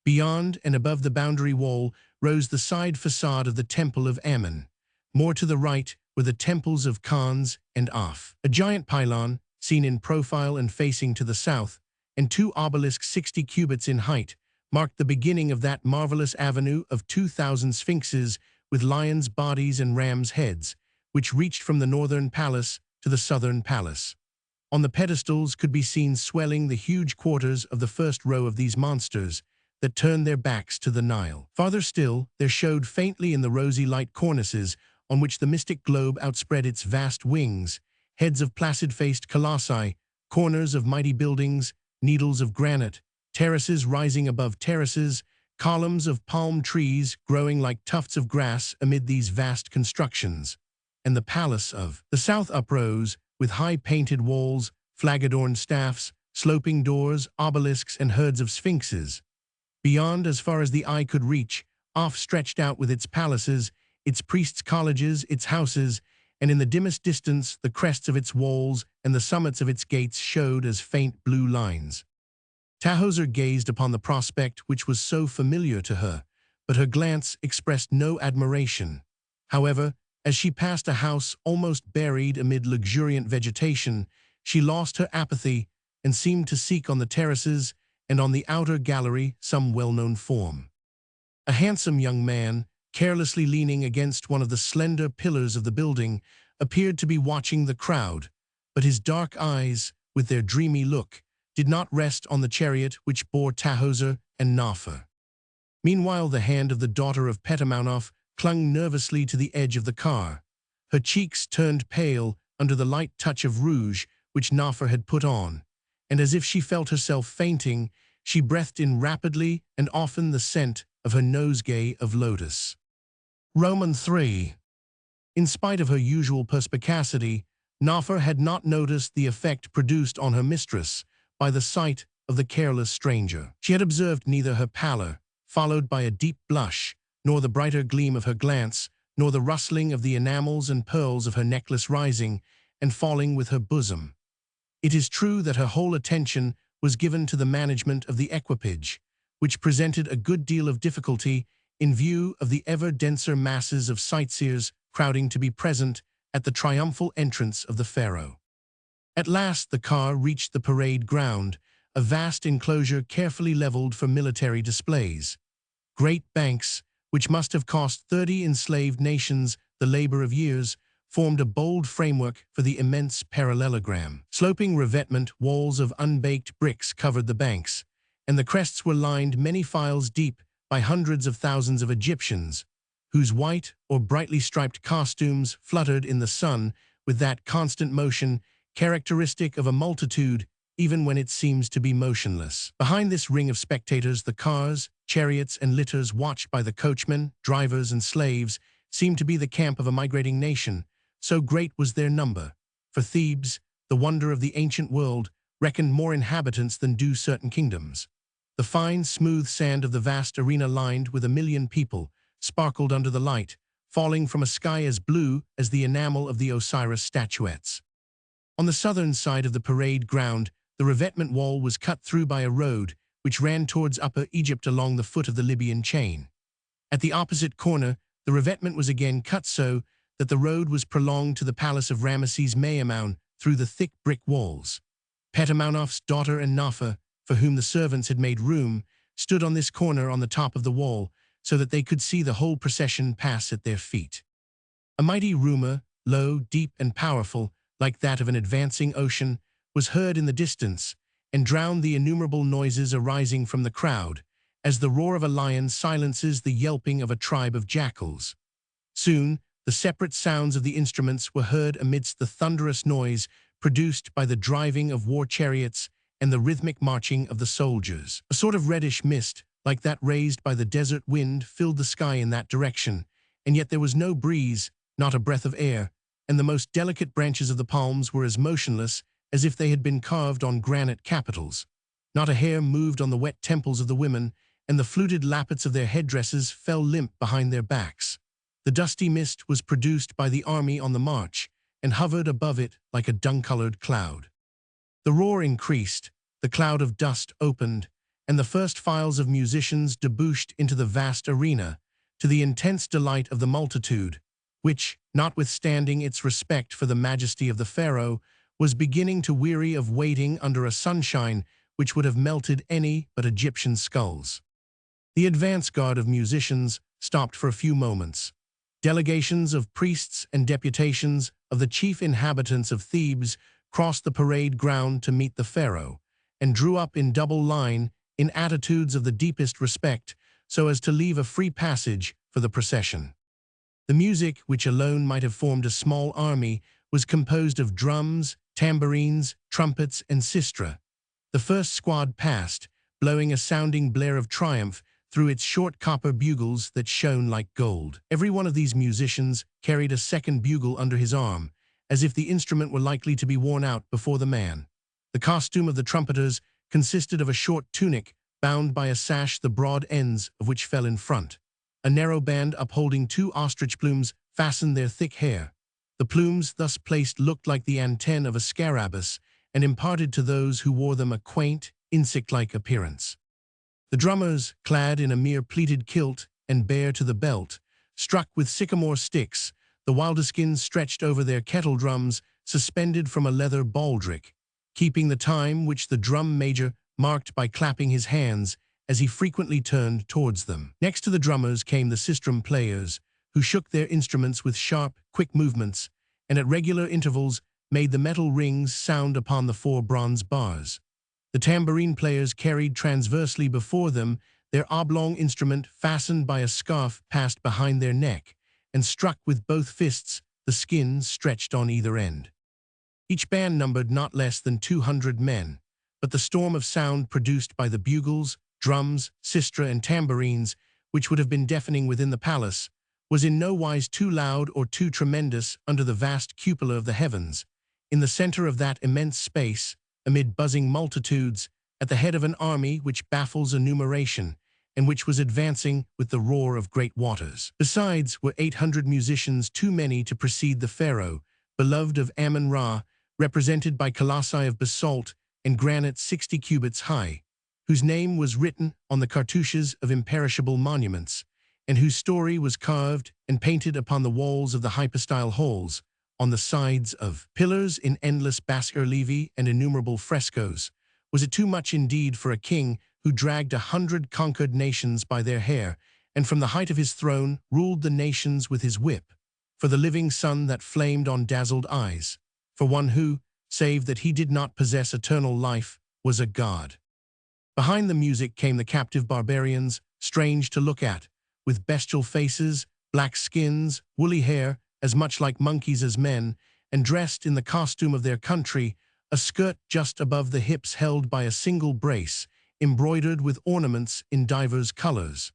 Beyond and above the boundary wall rose the side facade of the Temple of Ammon. More to the right were the temples of Khans and Af. A giant pylon, seen in profile and facing to the south, and two obelisks 60 cubits in height, marked the beginning of that marvelous avenue of 2,000 sphinxes with lions' bodies and rams' heads, which reached from the northern palace to the southern palace. On the pedestals could be seen swelling the huge quarters of the first row of these monsters that turned their backs to the Nile. Farther still, there showed faintly in the rosy light cornices on which the mystic globe outspread its vast wings, heads of placid-faced colossi, corners of mighty buildings, needles of granite, terraces rising above terraces, columns of palm trees growing like tufts of grass amid these vast constructions. And the palace of the south uprose, with high painted walls, flag-adorned staffs, sloping doors, obelisks, and herds of sphinxes. Beyond, as far as the eye could reach, off stretched out with its palaces, its priests' colleges, its houses, and in the dimmest distance the crests of its walls and the summits of its gates showed as faint blue lines. Tahoser gazed upon the prospect which was so familiar to her, but her glance expressed no admiration. However, as she passed a house almost buried amid luxuriant vegetation, she lost her apathy and seemed to seek on the terraces and on the outer gallery some well-known form. A handsome young man, carelessly leaning against one of the slender pillars of the building, appeared to be watching the crowd, but his dark eyes, with their dreamy look, did not rest on the chariot which bore Tahoser and Nafer. Meanwhile, the hand of the daughter of Petamounoph clung nervously to the edge of the car. Her cheeks turned pale under the light touch of rouge which Nafer had put on, and as if she felt herself fainting, she breathed in rapidly and often the scent of her nosegay of lotus. Roman 3. In spite of her usual perspicacity, Nafer had not noticed the effect produced on her mistress by the sight of the careless stranger. She had observed neither her pallor, followed by a deep blush, nor the brighter gleam of her glance, nor the rustling of the enamels and pearls of her necklace rising and falling with her bosom. It is true that her whole attention was given to the management of the equipage, which presented a good deal of difficulty in view of the ever denser masses of sightseers crowding to be present at the triumphal entrance of the pharaoh. At last the car reached the parade ground, a vast enclosure carefully leveled for military displays. Great banks, which must have cost 30 enslaved nations the labor of years, formed a bold framework for the immense parallelogram. Sloping revetment walls of unbaked bricks covered the banks, and the crests were lined many files deep by hundreds of thousands of Egyptians, whose white or brightly striped costumes fluttered in the sun with that constant motion characteristic of a multitude even when it seems to be motionless. Behind this ring of spectators, the cars, chariots, and litters watched by the coachmen, drivers, and slaves seemed to be the camp of a migrating nation, so great was their number. For Thebes, the wonder of the ancient world, reckoned more inhabitants than do certain kingdoms. The fine, smooth sand of the vast arena lined with 1,000,000 people sparkled under the light, falling from a sky as blue as the enamel of the Osiris statuettes. On the southern side of the parade ground, the revetment wall was cut through by a road which ran towards Upper Egypt along the foot of the Libyan chain. At the opposite corner, the revetment was again cut so that the road was prolonged to the palace of Ramesses Mayamoun through the thick brick walls. Petamounoph's daughter and Nafer, for whom the servants had made room, stood on this corner on the top of the wall so that they could see the whole procession pass at their feet. A mighty rumor, low, deep, and powerful, like that of an advancing ocean, was heard in the distance and drowned the innumerable noises arising from the crowd, as the roar of a lion silences the yelping of a tribe of jackals. Soon, the separate sounds of the instruments were heard amidst the thunderous noise produced by the driving of war chariots and the rhythmic marching of the soldiers. A sort of reddish mist, like that raised by the desert wind, filled the sky in that direction, and yet there was no breeze, not a breath of air, and the most delicate branches of the palms were as motionless as if they had been carved on granite capitals. Not a hair moved on the wet temples of the women, and the fluted lappets of their headdresses fell limp behind their backs. The dusty mist was produced by the army on the march, and hovered above it like a dun-colored cloud. The roar increased, the cloud of dust opened, and the first files of musicians debouched into the vast arena, to the intense delight of the multitude, which, notwithstanding its respect for the majesty of the pharaoh, was beginning to weary of waiting under a sunshine which would have melted any but Egyptian skulls. The advance guard of musicians stopped for a few moments. Delegations of priests and deputations of the chief inhabitants of Thebes crossed the parade ground to meet the pharaoh, and drew up in double line in attitudes of the deepest respect, so as to leave a free passage for the procession. The music, which alone might have formed a small army, was composed of drums, tambourines, trumpets, and sistra. The first squad passed, blowing a sounding blare of triumph through its short copper bugles that shone like gold. Every one of these musicians carried a second bugle under his arm, as if the instrument were likely to be worn out before the man. The costume of the trumpeters consisted of a short tunic bound by a sash the broad ends of which fell in front. A narrow band upholding 2 ostrich plumes fastened their thick hair. The plumes thus placed looked like the antenne of a scarabus and imparted to those who wore them a quaint, insect-like appearance. The drummers, clad in a mere pleated kilt and bare to the belt, struck with sycamore sticks, the wilderskins stretched over their kettle drums, suspended from a leather baldric. keeping the time which the drum major marked by clapping his hands as he frequently turned towards them. Next to the drummers came the sistrum players, who shook their instruments with sharp, quick movements, and at regular intervals made the metal rings sound upon the 4 bronze bars. The tambourine players carried transversely before them their oblong instrument fastened by a scarf passed behind their neck, and struck with both fists, the skin stretched on either end. Each band numbered not less than 200 men, but the storm of sound produced by the bugles, drums, sistra, and tambourines, which would have been deafening within the palace, was in no wise too loud or too tremendous under the vast cupola of the heavens, in the center of that immense space, amid buzzing multitudes, at the head of an army which baffles enumeration, and which was advancing with the roar of great waters. Besides were 800 musicians too many to precede the pharaoh, beloved of Amun-Ra, represented by colossi of basalt and granite 60 cubits high, whose name was written on the cartouches of imperishable monuments, and whose story was carved and painted upon the walls of the hypostyle halls, on the sides of pillars in endless bas-relief and innumerable frescoes. Was it too much indeed for a king who dragged 100 conquered nations by their hair, and from the height of his throne ruled the nations with his whip, for the living sun that flamed on dazzled eyes, for one who, save that he did not possess eternal life, was a god? Behind the music came the captive barbarians, strange to look at, with bestial faces, black skins, woolly hair, as much like monkeys as men, and dressed in the costume of their country, a skirt just above the hips held by a single brace, embroidered with ornaments in divers colors.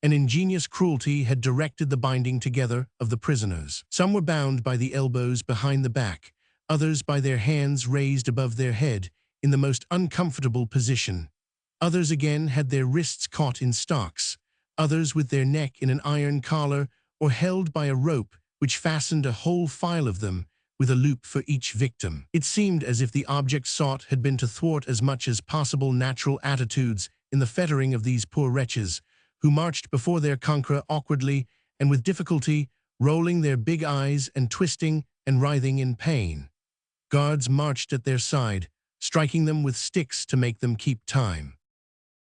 An ingenious cruelty had directed the binding together of the prisoners. Some were bound by the elbows behind the back, others by their hands raised above their head, in the most uncomfortable position. Others again had their wrists caught in stocks, others with their neck in an iron collar, or held by a rope which fastened a whole file of them, with a loop for each victim. It seemed as if the object sought had been to thwart as much as possible natural attitudes in the fettering of these poor wretches, who marched before their conqueror awkwardly and with difficulty, rolling their big eyes and twisting and writhing in pain. Guards marched at their side, striking them with sticks to make them keep time.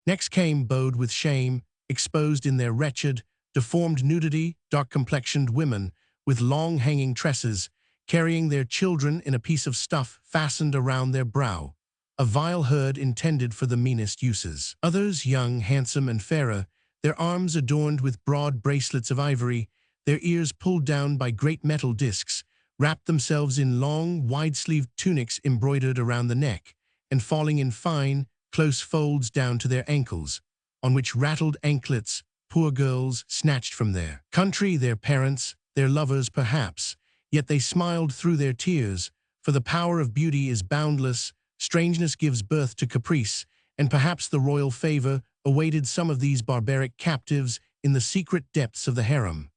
Next came, bowed with shame, exposed in their wretched, deformed nudity, dark-complexioned women, with long hanging tresses, carrying their children in a piece of stuff fastened around their brow, a vile herd intended for the meanest uses. Others, young, handsome, and fairer, their arms adorned with broad bracelets of ivory, their ears pulled down by great metal discs, wrapped themselves in long, wide-sleeved tunics embroidered around the neck, and falling in fine, close folds down to their ankles, on which rattled anklets, poor girls snatched from their country, their parents, their lovers perhaps, yet they smiled through their tears, for the power of beauty is boundless, strangeness gives birth to caprice, and perhaps the royal favor awaited some of these barbaric captives in the secret depths of the harem.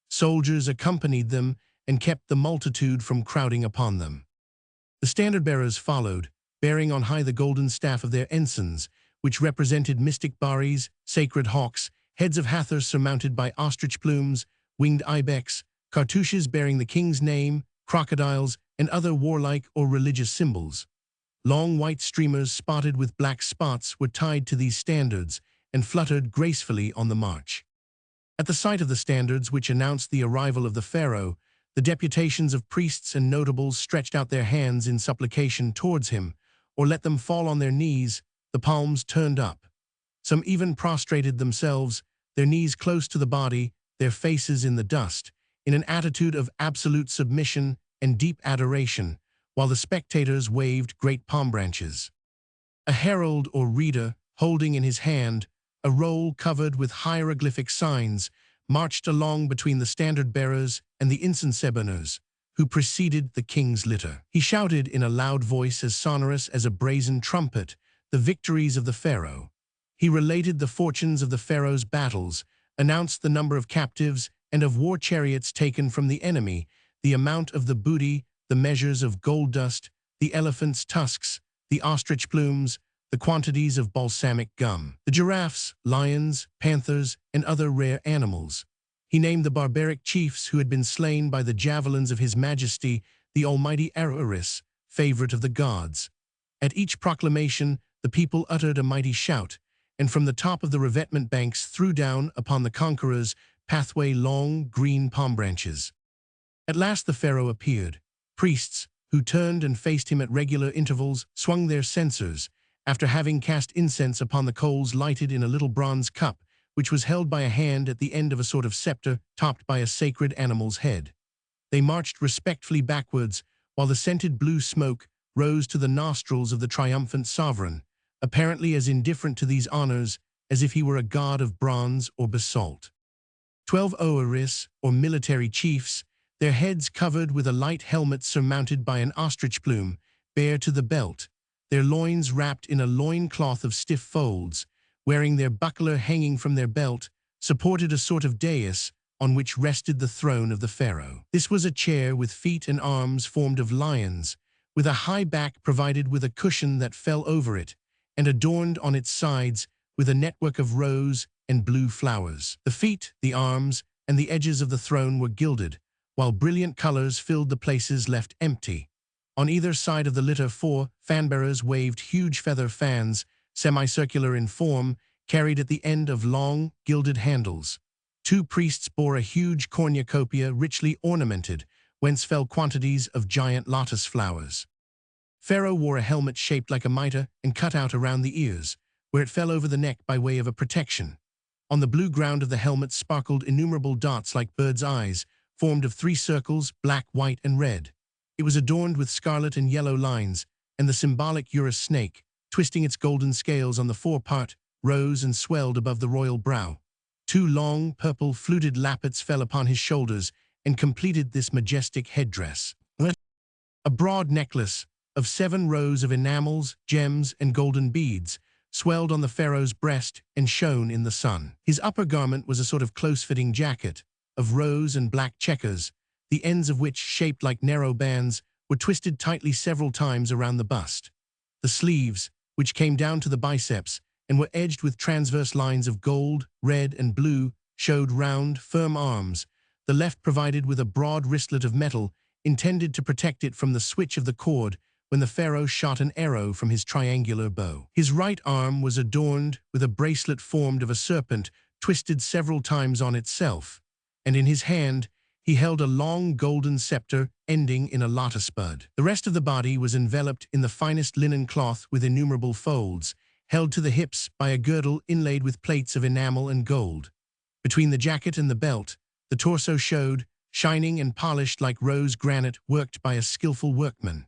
Soldiers accompanied them and kept the multitude from crowding upon them. The standard-bearers followed, bearing on high the golden staff of their ensigns, which represented mystic baris, sacred hawks, heads of Hathor surmounted by ostrich plumes, winged ibex, cartouches bearing the king's name, crocodiles, and other warlike or religious symbols. Long white streamers spotted with black spots were tied to these standards and fluttered gracefully on the march. At the sight of the standards which announced the arrival of the pharaoh, the deputations of priests and notables stretched out their hands in supplication towards him, or let them fall on their knees, the palms turned up. Some even prostrated themselves, their knees close to the body, their faces in the dust, in an attitude of absolute submission and deep adoration, while the spectators waved great palm branches. A herald or reader, holding in his hand a roll covered with hieroglyphic signs, marched along between the standard-bearers and the incense-burners, who preceded the king's litter. He shouted in a loud voice as sonorous as a brazen trumpet the victories of the pharaoh. He related the fortunes of the pharaoh's battles, announced the number of captives and of war chariots taken from the enemy, the amount of the booty, the measures of gold dust, the elephants' tusks, the ostrich plumes, the quantities of balsamic gum, the giraffes, lions, panthers, and other rare animals. He named the barbaric chiefs who had been slain by the javelins of His Majesty, the Almighty Araris, favorite of the gods, At each proclamation, the people uttered a mighty shout, and from the top of the revetment banks threw down upon the conquerors pathway long, green palm branches. At last the pharaoh appeared. Priests, who turned and faced him at regular intervals, swung their censers, after having cast incense upon the coals lighted in a little bronze cup, which was held by a hand at the end of a sort of scepter topped by a sacred animal's head. They marched respectfully backwards, while the scented blue smoke rose to the nostrils of the triumphant sovereign, apparently as indifferent to these honors as if he were a god of bronze or basalt. 12 oeris, or military chiefs, their heads covered with a light helmet surmounted by an ostrich plume, bare to the belt, their loins wrapped in a loin-cloth of stiff folds, wearing their buckler hanging from their belt, supported a sort of dais on which rested the throne of the pharaoh. This was a chair with feet and arms formed of lions, with a high back provided with a cushion that fell over it, and adorned on its sides with a network of rose and blue flowers. The feet, the arms, and the edges of the throne were gilded, while brilliant colors filled the places left empty. On either side of the litter 4 fanbearers waved huge feather fans, semicircular in form, carried at the end of long, gilded handles. 2 priests bore a huge cornucopia richly ornamented, whence fell quantities of giant lotus flowers. Pharaoh wore a helmet shaped like a mitre and cut out around the ears, where it fell over the neck by way of a protection. On the blue ground of the helmet sparkled innumerable dots like birds' eyes, formed of 3 circles, black, white, and red. It was adorned with scarlet and yellow lines, and the symbolic urus snake, twisting its golden scales on the forepart, rose and swelled above the royal brow. 2 long, purple, fluted lappets fell upon his shoulders and completed this majestic headdress. A broad necklace of 7 rows of enamels, gems, and golden beads swelled on the pharaoh's breast and shone in the sun. His upper garment was a sort of close-fitting jacket of rose and black checkers, the ends of which, shaped like narrow bands, were twisted tightly several times around the bust. The sleeves, which came down to the biceps and were edged with transverse lines of gold, red, and blue, showed round, firm arms, the left provided with a broad wristlet of metal intended to protect it from the switch of the cord when the pharaoh shot an arrow from his triangular bow. His right arm was adorned with a bracelet formed of a serpent twisted several times on itself, and in his hand he held a long golden scepter ending in a lotus bud. The rest of the body was enveloped in the finest linen cloth with innumerable folds, held to the hips by a girdle inlaid with plates of enamel and gold. Between the jacket and the belt, the torso showed, shining and polished like rose granite worked by a skillful workman.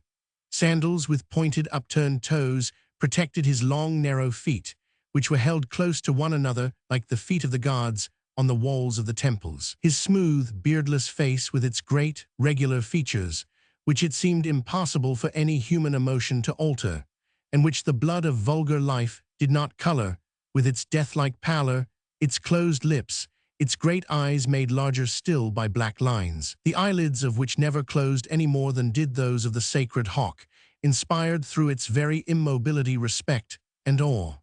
Sandals with pointed upturned toes protected his long, narrow feet, which were held close to one another like the feet of the gods on the walls of the temples. His smooth, beardless face with its great, regular features, which it seemed impossible for any human emotion to alter, and which the blood of vulgar life did not color, with its death-like pallor, its closed lips, its great eyes made larger still by black lines, the eyelids of which never closed any more than did those of the sacred hawk, inspired through its very immobility respect and awe.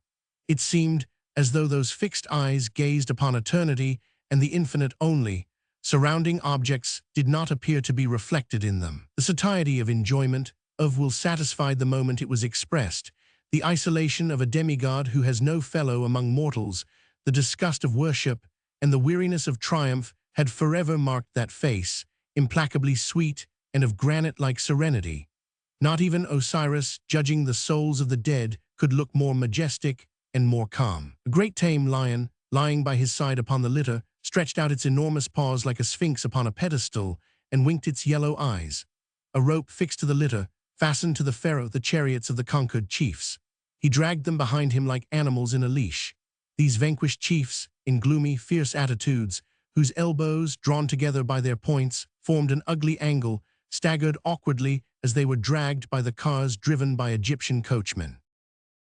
It seemed as though those fixed eyes gazed upon eternity and the infinite only. Surrounding objects did not appear to be reflected in them. The satiety of enjoyment of will satisfied the moment it was expressed, the isolation of a demigod who has no fellow among mortals, the disgust of worship, and the weariness of triumph had forever marked that face, implacably sweet and of granite-like serenity. Not even Osiris, judging the souls of the dead, could look more majestic and more calm. A great tame lion, lying by his side upon the litter, stretched out its enormous paws like a sphinx upon a pedestal and winked its yellow eyes. A rope fixed to the litter fastened to the pharaoh the chariots of the conquered chiefs. He dragged them behind him like animals in a leash. These vanquished chiefs, in gloomy, fierce attitudes, whose elbows, drawn together by their points, formed an ugly angle, staggered awkwardly as they were dragged by the cars driven by Egyptian coachmen.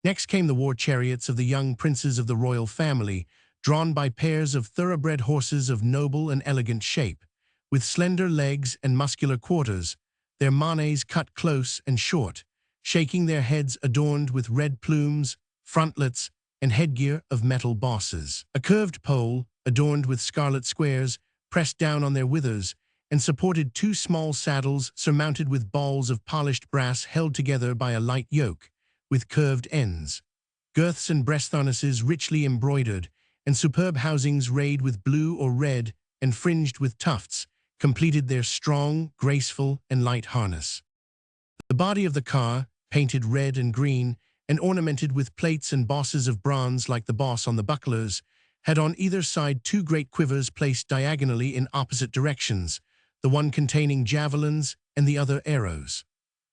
Next came the war chariots of the young princes of the royal family, drawn by pairs of thoroughbred horses of noble and elegant shape, with slender legs and muscular quarters, their manes cut close and short, shaking their heads adorned with red plumes, frontlets, and headgear of metal bosses. A curved pole, adorned with scarlet squares, pressed down on their withers, and supported 2 small saddles surmounted with balls of polished brass held together by a light yoke, with curved ends, girths and breast harnesses richly embroidered, and superb housings rayed with blue or red and fringed with tufts, completed their strong, graceful, and light harness. The body of the car, painted red and green, and ornamented with plates and bosses of bronze like the boss on the bucklers, had on either side two great quivers placed diagonally in opposite directions, the one containing javelins and the other arrows.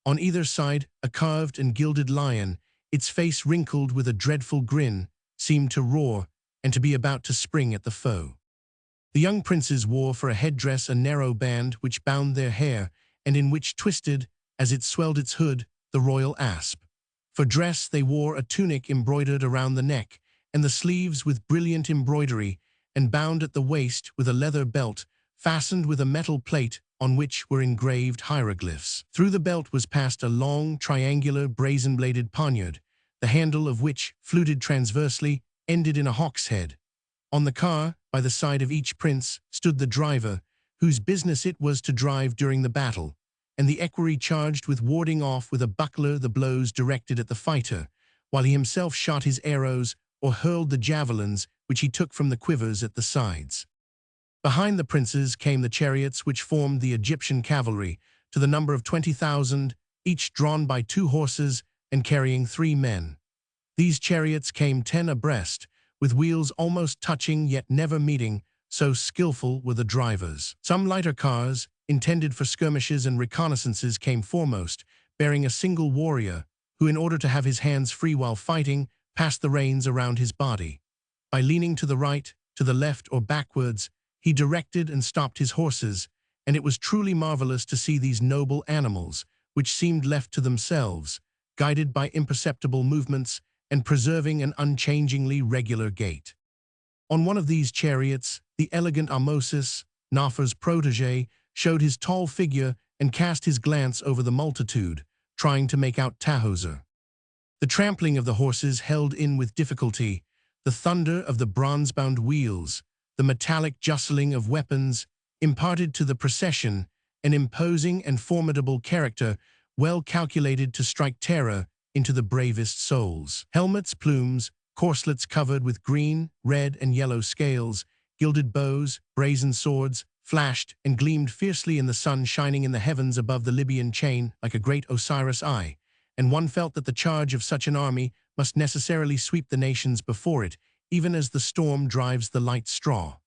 On either side, a carved and gilded lion, its face wrinkled with a dreadful grin, seemed to roar and to be about to spring at the foe. The young princes wore for a headdress a narrow band which bound their hair, and in which twisted, as it swelled its hood, the royal asp. For dress they wore a tunic embroidered around the neck, and the sleeves with brilliant embroidery, and bound at the waist with a leather belt, fastened with a metal plate on which were engraved hieroglyphs. Through the belt was passed a long, triangular, brazen-bladed poniard, the handle of which, fluted transversely, ended in a hawk's head. On the car, by the side of each prince, stood the driver, whose business it was to drive during the battle, and the equerry charged with warding off with a buckler the blows directed at the fighter, while he himself shot his arrows or hurled the javelins which he took from the quivers at the sides. Behind the princes came the chariots which formed the Egyptian cavalry, to the number of 20,000, each drawn by 2 horses and carrying 3 men. These chariots came 10 abreast, with wheels almost touching yet never meeting, so skillful were the drivers. Some lighter cars, intended for skirmishes and reconnaissances, came foremost, bearing a single warrior, who, in order to have his hands free while fighting, passed the reins around his body. By leaning to the right, to the left, or backwards, he directed and stopped his horses, and it was truly marvelous to see these noble animals, which seemed left to themselves, guided by imperceptible movements and preserving an unchangingly regular gait. On one of these chariots, the elegant Ahmosis, Nafer's protégé, showed his tall figure and cast his glance over the multitude, trying to make out Tahoser. The trampling of the horses held in with difficulty, the thunder of the bronze-bound wheels, the metallic jostling of weapons, imparted to the procession an imposing and formidable character well calculated to strike terror into the bravest souls. Helmets, plumes, corselets covered with green, red, and yellow scales, gilded bows, brazen swords, flashed and gleamed fiercely in the sun shining in the heavens above the Libyan chain like a great Osiris eye, and one felt that the charge of such an army must necessarily sweep the nations before it, even as the storm drives the light straw.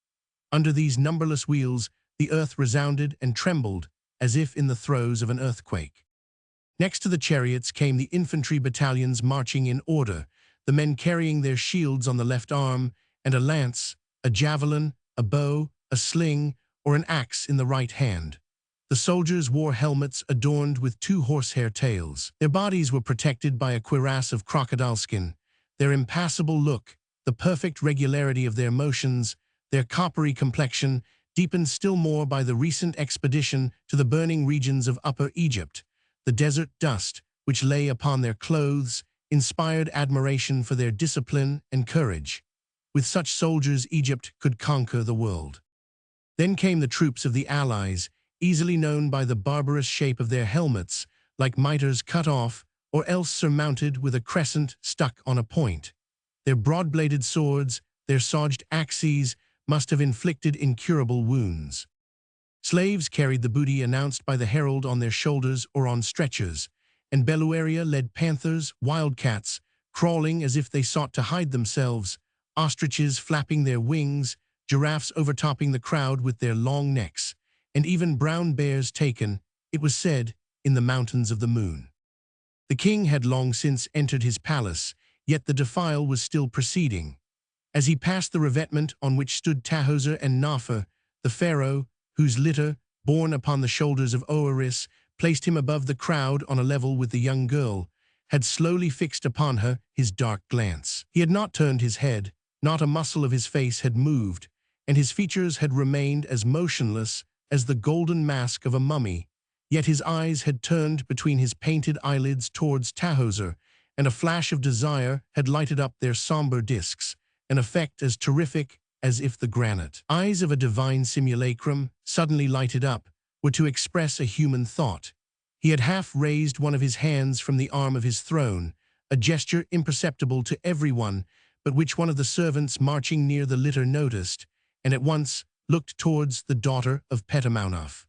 Under these numberless wheels, the earth resounded and trembled as if in the throes of an earthquake. Next to the chariots came the infantry battalions marching in order, the men carrying their shields on the left arm, and a lance, a javelin, a bow, a sling, or an axe in the right hand. The soldiers wore helmets adorned with 2 horsehair tails. Their bodies were protected by a cuirass of crocodile skin. Their impassible look, the perfect regularity of their motions, their coppery complexion, deepened still more by the recent expedition to the burning regions of Upper Egypt. The desert dust, which lay upon their clothes, inspired admiration for their discipline and courage. With such soldiers, Egypt could conquer the world. Then came the troops of the Allies, easily known by the barbarous shape of their helmets, like mitres cut off, or else surmounted with a crescent stuck on a point. Their broad-bladed swords, their sauged axes, must have inflicted incurable wounds. Slaves carried the booty announced by the herald on their shoulders or on stretchers, and Belluaria led panthers, wildcats, crawling as if they sought to hide themselves, ostriches flapping their wings, giraffes overtopping the crowd with their long necks, and even brown bears taken, it was said, in the mountains of the moon. The king had long since entered his palace, yet the defile was still proceeding. As he passed the revetment on which stood Tahoser and Nafer, the pharaoh, whose litter, borne upon the shoulders of Oeris, placed him above the crowd on a level with the young girl, had slowly fixed upon her his dark glance. He had not turned his head, not a muscle of his face had moved, and his features had remained as motionless as the golden mask of a mummy, yet his eyes had turned between his painted eyelids towards Tahoser, and a flash of desire had lighted up their somber discs, an effect as terrific as if the granite eyes of a divine simulacrum, suddenly lighted up, were to express a human thought. He had half raised one of his hands from the arm of his throne, a gesture imperceptible to everyone, but which one of the servants marching near the litter noticed, and at once looked towards the daughter of Petamounoph.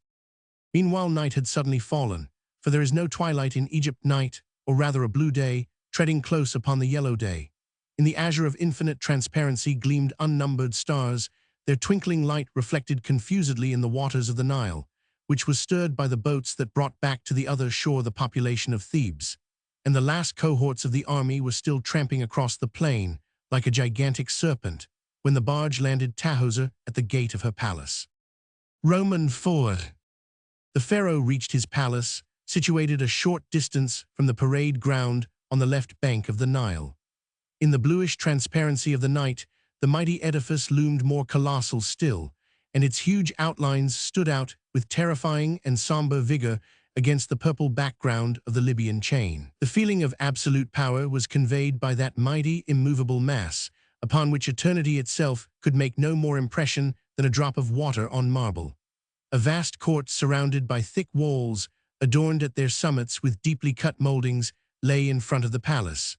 Meanwhile night had suddenly fallen, for there is no twilight in Egypt night, or rather a blue day, treading close upon the yellow day. In the azure of infinite transparency gleamed unnumbered stars, their twinkling light reflected confusedly in the waters of the Nile, which was stirred by the boats that brought back to the other shore the population of Thebes, and the last cohorts of the army were still tramping across the plain, like a gigantic serpent, when the barge landed Tahoser at the gate of her palace. Roman 4. The pharaoh reached his palace, situated a short distance from the parade ground on the left bank of the Nile. In the bluish transparency of the night, the mighty edifice loomed more colossal still, and its huge outlines stood out with terrifying and somber vigor against the purple background of the Libyan chain. The feeling of absolute power was conveyed by that mighty, immovable mass, upon which eternity itself could make no more impression than a drop of water on marble. A vast court surrounded by thick walls, adorned at their summits with deeply cut moldings, lay in front of the palace.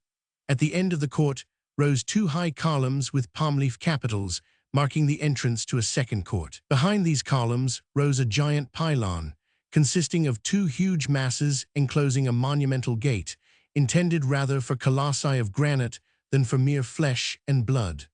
At the end of the court rose two high columns with palm leaf capitals, marking the entrance to a second court. Behind these columns rose a giant pylon, consisting of two huge masses enclosing a monumental gate, intended rather for colossi of granite than for mere flesh and blood.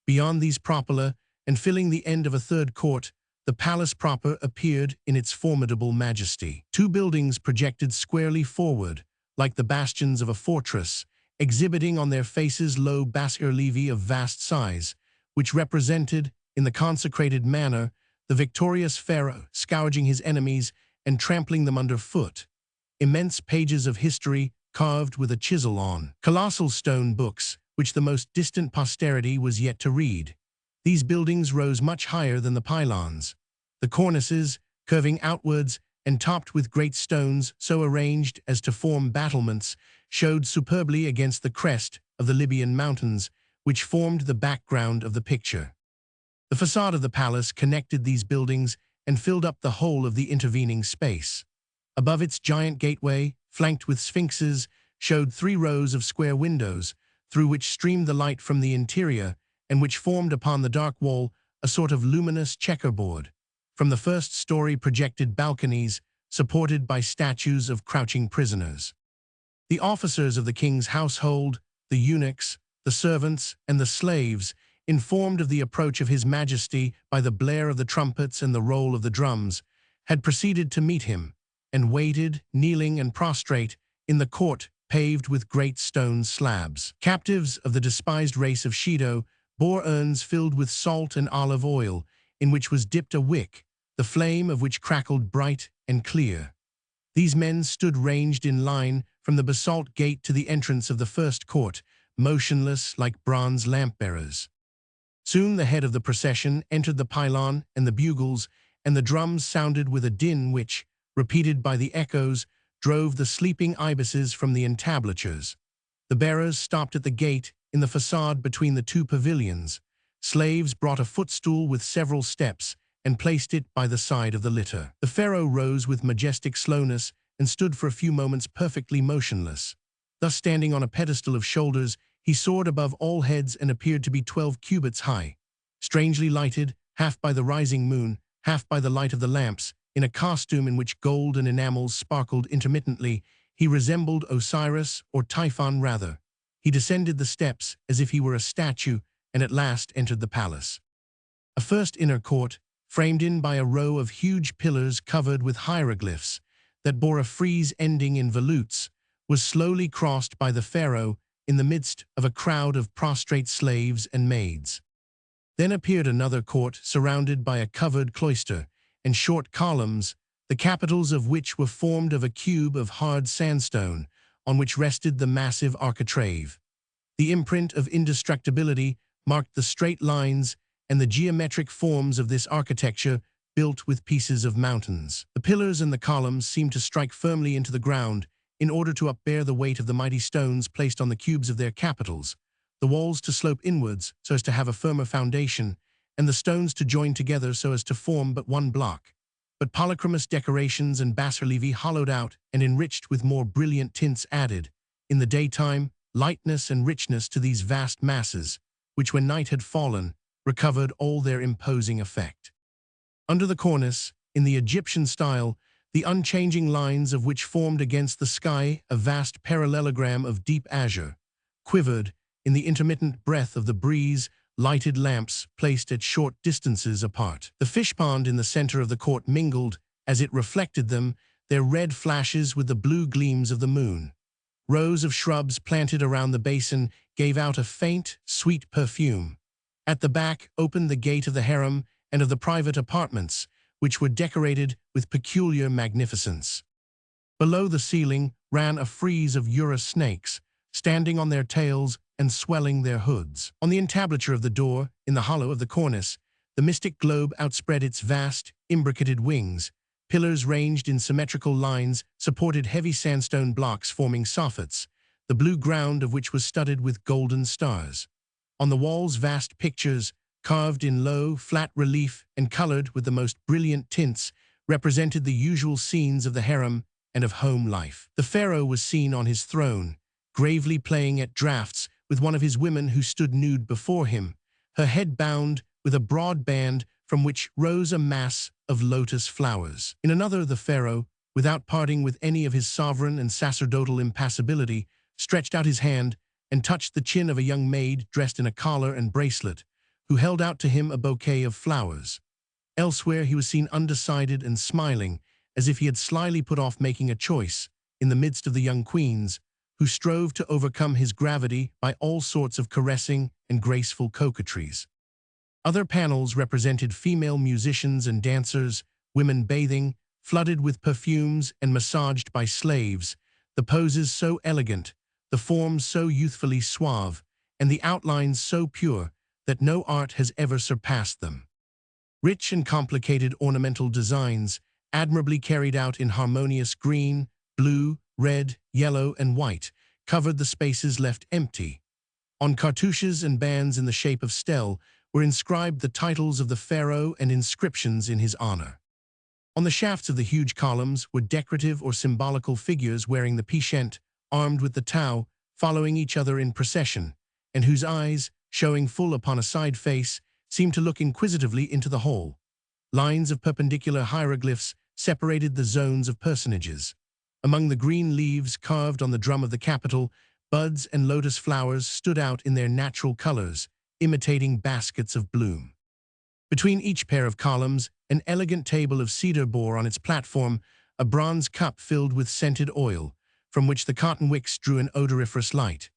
Beyond these propola, and filling the end of a third court, the palace proper appeared in its formidable majesty. Two buildings projected squarely forward, like the bastions of a fortress, exhibiting on their faces low bas-reliefs of vast size, which represented, in the consecrated manner, the victorious pharaoh scourging his enemies and trampling them underfoot. Immense pages of history carved with a chisel on colossal stone books, which the most distant posterity was yet to read. These buildings rose much higher than the pylons. The cornices, curving outwards and topped with great stones so arranged as to form battlements, showed superbly against the crest of the Libyan mountains, which formed the background of the picture. The facade of the palace connected these buildings and filled up the whole of the intervening space. Above its giant gateway, flanked with sphinxes, showed 3 rows of square windows, through which streamed the light from the interior, and which formed upon the dark wall a sort of luminous checkerboard. From the first story projected balconies, supported by statues of crouching prisoners. The officers of the king's household, the eunuchs, the servants, and the slaves, informed of the approach of his majesty by the blare of the trumpets and the roll of the drums, had proceeded to meet him, and waited, kneeling and prostrate, in the court paved with great stone slabs. Captives of the despised race of Shido bore urns filled with salt and olive oil, in which was dipped a wick, the flame of which crackled bright and clear. These men stood ranged in line from the basalt gate to the entrance of the first court, motionless like bronze lamp-bearers. Soon the head of the procession entered the pylon and the bugles, and the drums sounded with a din which, repeated by the echoes, drove the sleeping ibises from the entablatures. The bearers stopped at the gate in the facade between the 2 pavilions. Slaves brought a footstool with several steps and placed it by the side of the litter. The pharaoh rose with majestic slowness and stood for a few moments perfectly motionless. Thus standing on a pedestal of shoulders, he soared above all heads and appeared to be 12 cubits high. Strangely lighted, half by the rising moon, half by the light of the lamps, in a costume in which gold and enamels sparkled intermittently, he resembled Osiris, or Typhon rather. He descended the steps as if he were a statue, and at last entered the palace. A first inner court, framed in by a row of huge pillars covered with hieroglyphs that bore a frieze ending in volutes, was slowly crossed by the pharaoh in the midst of a crowd of prostrate slaves and maids. Then appeared another court surrounded by a covered cloister and short columns, the capitals of which were formed of a cube of hard sandstone, on which rested the massive architrave. The imprint of indestructibility marked the straight lines and the geometric forms of this architecture built with pieces of mountains. The pillars and the columns seemed to strike firmly into the ground in order to upbear the weight of the mighty stones placed on the cubes of their capitals, the walls to slope inwards so as to have a firmer foundation, and the stones to join together so as to form but one block. But polychromous decorations and bas-reliefs hollowed out and enriched with more brilliant tints added, in the daytime, lightness and richness to these vast masses, which when night had fallen, recovered all their imposing effect. Under the cornice, in the Egyptian style, the unchanging lines of which formed against the sky a vast parallelogram of deep azure, quivered, in the intermittent breath of the breeze, lighted lamps placed at short distances apart. The fish pond in the center of the court mingled, as it reflected them, their red flashes with the blue gleams of the moon. Rows of shrubs planted around the basin gave out a faint, sweet perfume. At the back opened the gate of the harem and of the private apartments, which were decorated with peculiar magnificence. Below the ceiling ran a frieze of urus snakes, standing on their tails and swelling their hoods. On the entablature of the door, in the hollow of the cornice, the mystic globe outspread its vast, imbricated wings. Pillars ranged in symmetrical lines supported heavy sandstone blocks forming soffits, the blue ground of which was studded with golden stars. On the walls, vast pictures, carved in low, flat relief and colored with the most brilliant tints, represented the usual scenes of the harem and of home life. The pharaoh was seen on his throne, gravely playing at draughts with one of his women who stood nude before him, her head bound with a broad band from which rose a mass of lotus flowers. In another, the pharaoh, without parting with any of his sovereign and sacerdotal impassibility, stretched out his hand and touched the chin of a young maid dressed in a collar and bracelet, who held out to him a bouquet of flowers. Elsewhere he was seen undecided and smiling, as if he had slyly put off making a choice, in the midst of the young queens, who strove to overcome his gravity by all sorts of caressing and graceful coquetries. Other panels represented female musicians and dancers, women bathing, flooded with perfumes and massaged by slaves, the poses so elegant, the forms so youthfully suave, and the outlines so pure that no art has ever surpassed them. Rich and complicated ornamental designs, admirably carried out in harmonious green, blue, red, yellow, and white, covered the spaces left empty. On cartouches and bands in the shape of stele were inscribed the titles of the pharaoh and inscriptions in his honor. On the shafts of the huge columns were decorative or symbolical figures wearing the pishent, armed with the tau, following each other in procession, and whose eyes, showing full upon a side face, seemed to look inquisitively into the whole. Lines of perpendicular hieroglyphs separated the zones of personages. Among the green leaves carved on the drum of the capital, buds and lotus flowers stood out in their natural colors, imitating baskets of bloom. Between each pair of columns, an elegant table of cedar bore on its platform a bronze cup filled with scented oil, from which the cotton wicks drew an odoriferous light.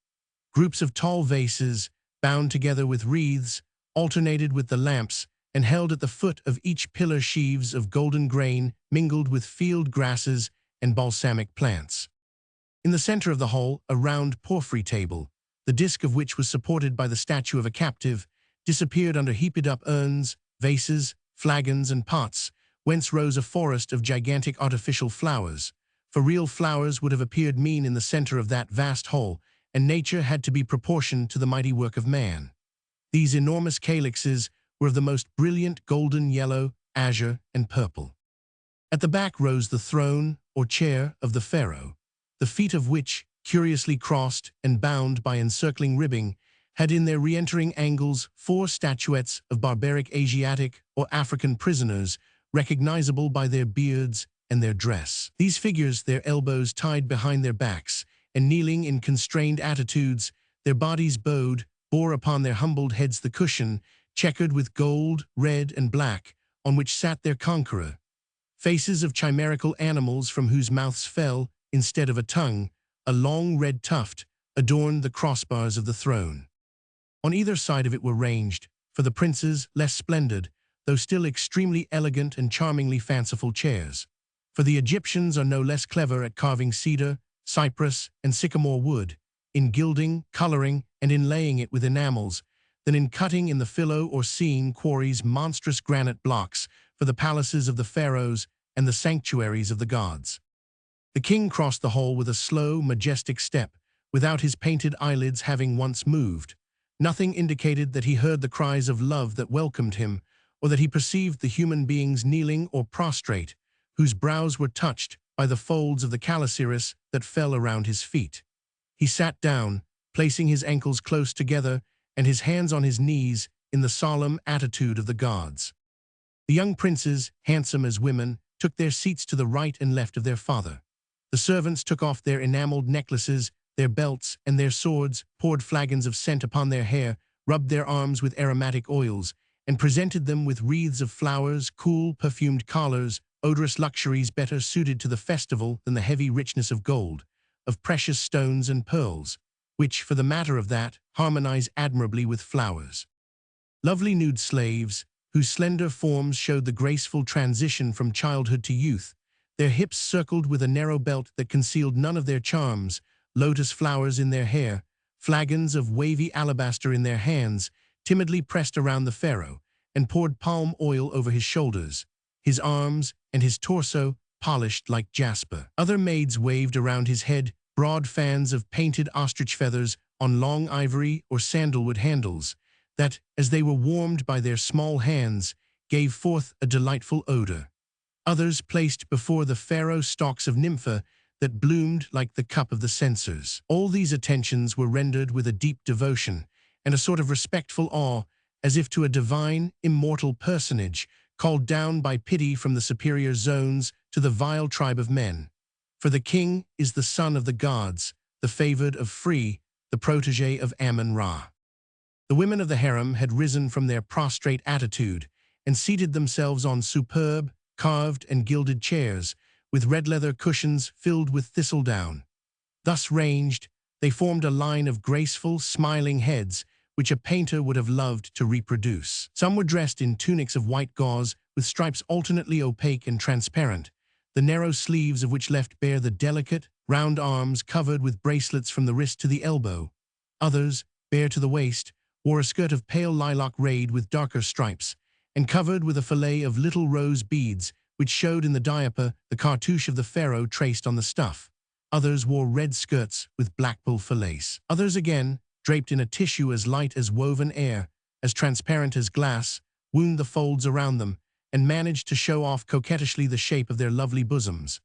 Groups of tall vases, bound together with wreaths, alternated with the lamps, and held at the foot of each pillar sheaves of golden grain mingled with field grasses and balsamic plants. In the center of the hall, a round porphyry table, the disk of which was supported by the statue of a captive, disappeared under heaped-up urns, vases, flagons, and pots, whence rose a forest of gigantic artificial flowers, for real flowers would have appeared mean in the center of that vast hall, and nature had to be proportioned to the mighty work of man. These enormous calyxes were of the most brilliant golden yellow, azure, and purple. At the back rose the throne, or chair, of the pharaoh, the feet of which, curiously crossed and bound by encircling ribbing, had in their re-entering angles 4 statuettes of barbaric Asiatic or African prisoners, recognizable by their beards and their dress. These figures, their elbows tied behind their backs, and kneeling in constrained attitudes, their bodies bowed, bore upon their humbled heads the cushion, checkered with gold, red, and black, on which sat their conqueror. Faces of chimerical animals from whose mouths fell, instead of a tongue, a long red tuft, adorned the crossbars of the throne. On either side of it were ranged, for the princes, less splendid, though still extremely elegant and charmingly fanciful chairs. For the Egyptians are no less clever at carving cedar, cypress, and sycamore wood, in gilding, coloring, and inlaying it with enamels, than in cutting in the philo or scene quarries monstrous granite blocks for the palaces of the pharaohs and the sanctuaries of the gods. The king crossed the hall with a slow, majestic step, without his painted eyelids having once moved. Nothing indicated that he heard the cries of love that welcomed him, or that he perceived the human beings kneeling or prostrate, whose brows were touched by the folds of the calasiris that fell around his feet. He sat down, placing his ankles close together and his hands on his knees in the solemn attitude of the gods. The young princes, handsome as women, took their seats to the right and left of their father. The servants took off their enameled necklaces, their belts, and their swords, poured flagons of scent upon their hair, rubbed their arms with aromatic oils, and presented them with wreaths of flowers, cool, perfumed collars, odorous luxuries better suited to the festival than the heavy richness of gold, of precious stones and pearls, which, for the matter of that, harmonize admirably with flowers. Lovely nude slaves, whose slender forms showed the graceful transition from childhood to youth, their hips circled with a narrow belt that concealed none of their charms, lotus flowers in their hair, flagons of wavy alabaster in their hands, timidly pressed around the pharaoh, and poured palm oil over his shoulders, his arms, and his torso, polished like jasper. Other maids waved around his head broad fans of painted ostrich feathers on long ivory or sandalwood handles, that, as they were warmed by their small hands, gave forth a delightful odor. Others placed before the pharaoh stalks of nympha that bloomed like the cup of the censers. All these attentions were rendered with a deep devotion and a sort of respectful awe, as if to a divine, immortal personage called down by pity from the superior zones to the vile tribe of men. For the king is the son of the gods, the favored of Free, the protege of Amun-Ra. The women of the harem had risen from their prostrate attitude and seated themselves on superb, carved and gilded chairs, with red leather cushions filled with thistledown. Thus ranged, they formed a line of graceful, smiling heads which a painter would have loved to reproduce. Some were dressed in tunics of white gauze with stripes alternately opaque and transparent, the narrow sleeves of which left bare the delicate, round arms covered with bracelets from the wrist to the elbow. Others, bare to the waist, wore a skirt of pale lilac raid with darker stripes, and covered with a fillet of little rose beads, which showed in the diaper the cartouche of the pharaoh traced on the stuff. Others wore red skirts with black bull fillets. Others again, draped in a tissue as light as woven air, as transparent as glass, wound the folds around them, and managed to show off coquettishly the shape of their lovely bosoms.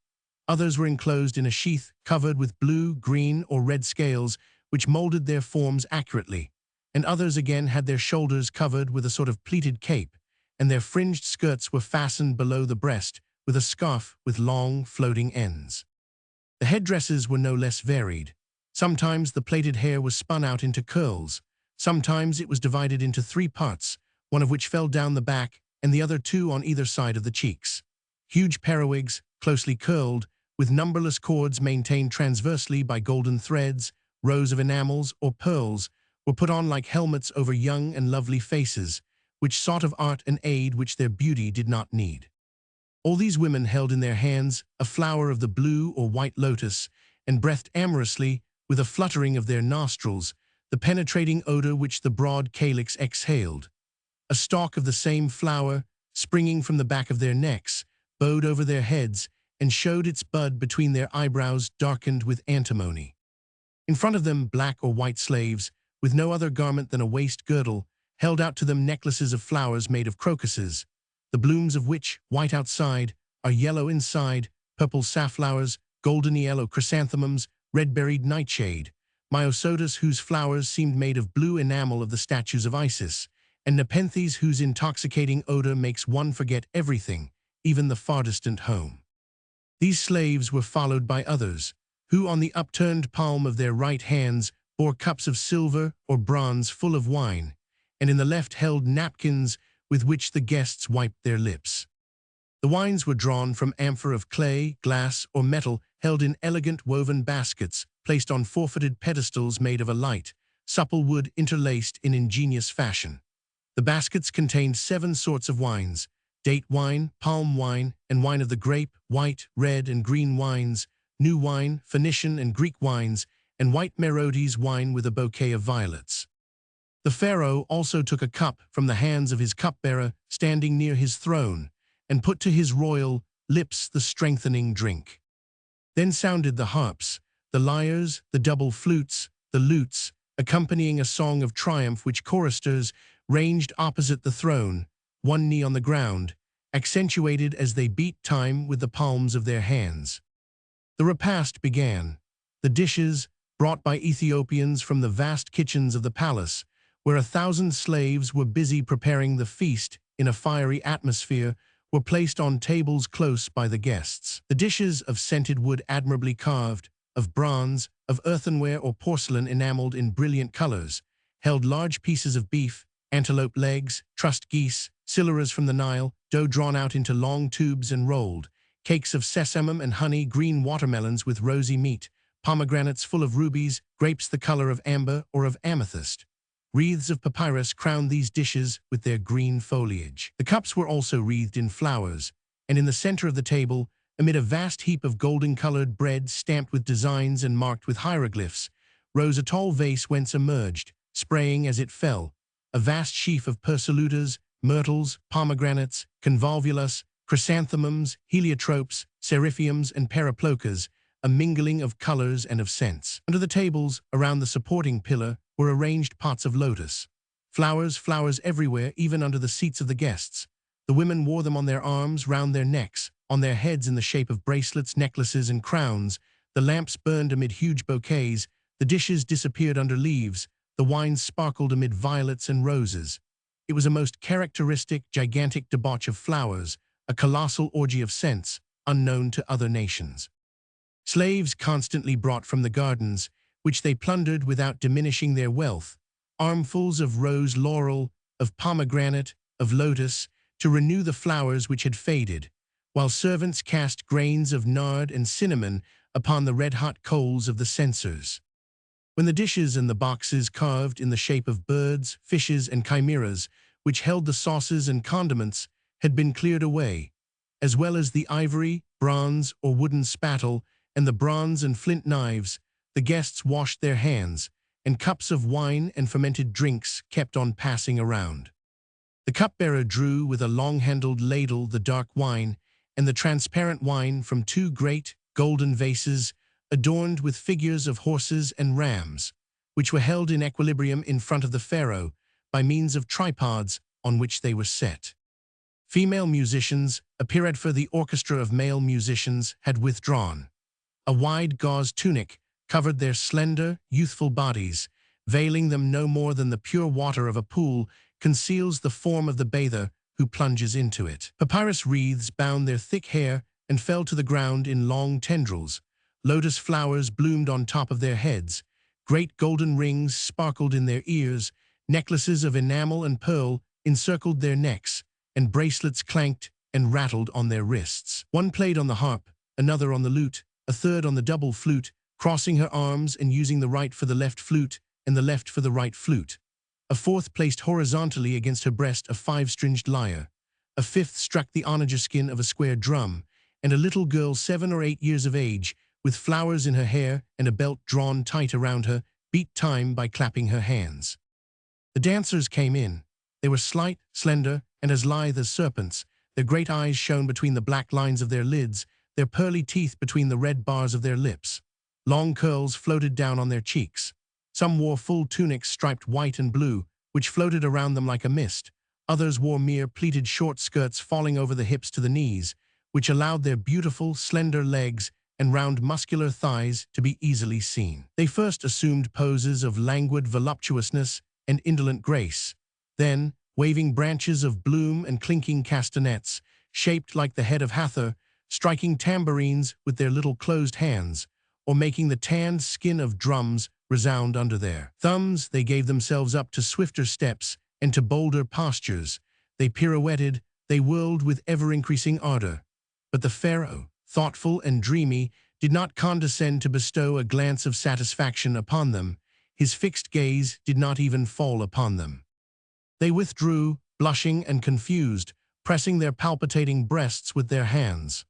Others were enclosed in a sheath covered with blue, green, or red scales, which molded their forms accurately, and others again had their shoulders covered with a sort of pleated cape, and their fringed skirts were fastened below the breast with a scarf with long, floating ends. The headdresses were no less varied. Sometimes the plaited hair was spun out into curls. Sometimes it was divided into three parts, one of which fell down the back and the other two on either side of the cheeks. Huge periwigs, closely curled, with numberless cords maintained transversely by golden threads, rows of enamels or pearls, were put on like helmets over young and lovely faces, which sought of art an aid which their beauty did not need. All these women held in their hands a flower of the blue or white lotus, and breathed amorously, with a fluttering of their nostrils, the penetrating odor which the broad calyx exhaled. A stalk of the same flower, springing from the back of their necks, bowed over their heads, and showed its bud between their eyebrows darkened with antimony. In front of them, black or white slaves, with no other garment than a waist girdle, held out to them necklaces of flowers made of crocuses, the blooms of which, white outside, are yellow inside, purple safflowers, golden yellow chrysanthemums, red-berried nightshade, myosotis whose flowers seemed made of blue enamel of the statues of Isis, and nepenthes whose intoxicating odor makes one forget everything, even the far distant home. These slaves were followed by others, who on the upturned palm of their right hands bore cups of silver or bronze full of wine, and in the left held napkins with which the guests wiped their lips. The wines were drawn from amphor of clay, glass, or metal, held in elegant woven baskets, placed on four-footed pedestals made of a light, supple wood interlaced in ingenious fashion. The baskets contained 7 sorts of wines: date wine, palm wine, and wine of the grape, white, red, and green wines, new wine, Phoenician and Greek wines, and white Merodes wine with a bouquet of violets. The pharaoh also took a cup from the hands of his cupbearer standing near his throne, and put to his royal lips the strengthening drink. Then sounded the harps, the lyres, the double flutes, the lutes, accompanying a song of triumph which choristers ranged opposite the throne, one knee on the ground, accentuated as they beat time with the palms of their hands. The repast began. The dishes, brought by Ethiopians from the vast kitchens of the palace, where 1,000 slaves were busy preparing the feast in a fiery atmosphere, were placed on tables close by the guests. The dishes of scented wood admirably carved, of bronze, of earthenware or porcelain enameled in brilliant colors, held large pieces of beef, antelope legs, trussed geese, siluras from the Nile, dough drawn out into long tubes and rolled, cakes of sesame and honey, green watermelons with rosy meat, pomegranates full of rubies, grapes the color of amber or of amethyst. Wreaths of papyrus crowned these dishes with their green foliage. The cups were also wreathed in flowers, and in the center of the table, amid a vast heap of golden-colored bread stamped with designs and marked with hieroglyphs, rose a tall vase whence emerged, spraying as it fell, a vast sheaf of persolutas, myrtles, pomegranates, convolvulus, chrysanthemums, heliotropes, seriphiums, and periplocas, a mingling of colors and of scents. Under the tables, around the supporting pillar, were arranged pots of lotus. Flowers everywhere, even under the seats of the guests. The women wore them on their arms, round their necks, on their heads in the shape of bracelets, necklaces, and crowns. The lamps burned amid huge bouquets, the dishes disappeared under leaves, the wines sparkled amid violets and roses. It was a most characteristic, gigantic debauch of flowers, a colossal orgy of scents, unknown to other nations. Slaves constantly brought from the gardens, which they plundered without diminishing their wealth, armfuls of rose laurel, of pomegranate, of lotus, to renew the flowers which had faded, while servants cast grains of nard and cinnamon upon the red-hot coals of the censers. When the dishes and the boxes carved in the shape of birds, fishes, and chimeras, which held the sauces and condiments, had been cleared away, as well as the ivory, bronze, or wooden spattle, and the bronze and flint knives, the guests washed their hands, and cups of wine and fermented drinks kept on passing around. The cupbearer drew with a long-handled ladle the dark wine and the transparent wine from two great, golden vases adorned with figures of horses and rams, which were held in equilibrium in front of the pharaoh by means of tripods on which they were set. Female musicians, appeared for the orchestra of male musicians, had withdrawn. A wide gauze tunic covered their slender, youthful bodies, veiling them no more than the pure water of a pool conceals the form of the bather who plunges into it. Papyrus wreaths bound their thick hair and fell to the ground in long tendrils. Lotus flowers bloomed on top of their heads. Great golden rings sparkled in their ears. Necklaces of enamel and pearl encircled their necks, and bracelets clanked and rattled on their wrists. One played on the harp, another on the lute, a third on the double flute, crossing her arms and using the right for the left flute and the left for the right flute. A fourth placed horizontally against her breast a five-stringed lyre. A fifth struck the onager skin of a square drum, and a little girl 7 or 8 years of age, with flowers in her hair and a belt drawn tight around her, beat time by clapping her hands. The dancers came in. They were slight, slender, and as lithe as serpents. Their great eyes shone between the black lines of their lids, their pearly teeth between the red bars of their lips. Long curls floated down on their cheeks. Some wore full tunics striped white and blue, which floated around them like a mist. Others wore mere pleated short skirts falling over the hips to the knees, which allowed their beautiful, slender legs and round muscular thighs to be easily seen. They first assumed poses of languid voluptuousness and indolent grace. Then, waving branches of bloom and clinking castanets, shaped like the head of Hathor, striking tambourines with their little closed hands, or making the tanned skin of drums resound under their thumbs, they gave themselves up to swifter steps and to bolder postures. They pirouetted, they whirled with ever-increasing ardor. But the pharaoh, thoughtful and dreamy, did not condescend to bestow a glance of satisfaction upon them. His fixed gaze did not even fall upon them. They withdrew, blushing and confused, pressing their palpitating breasts with their hands.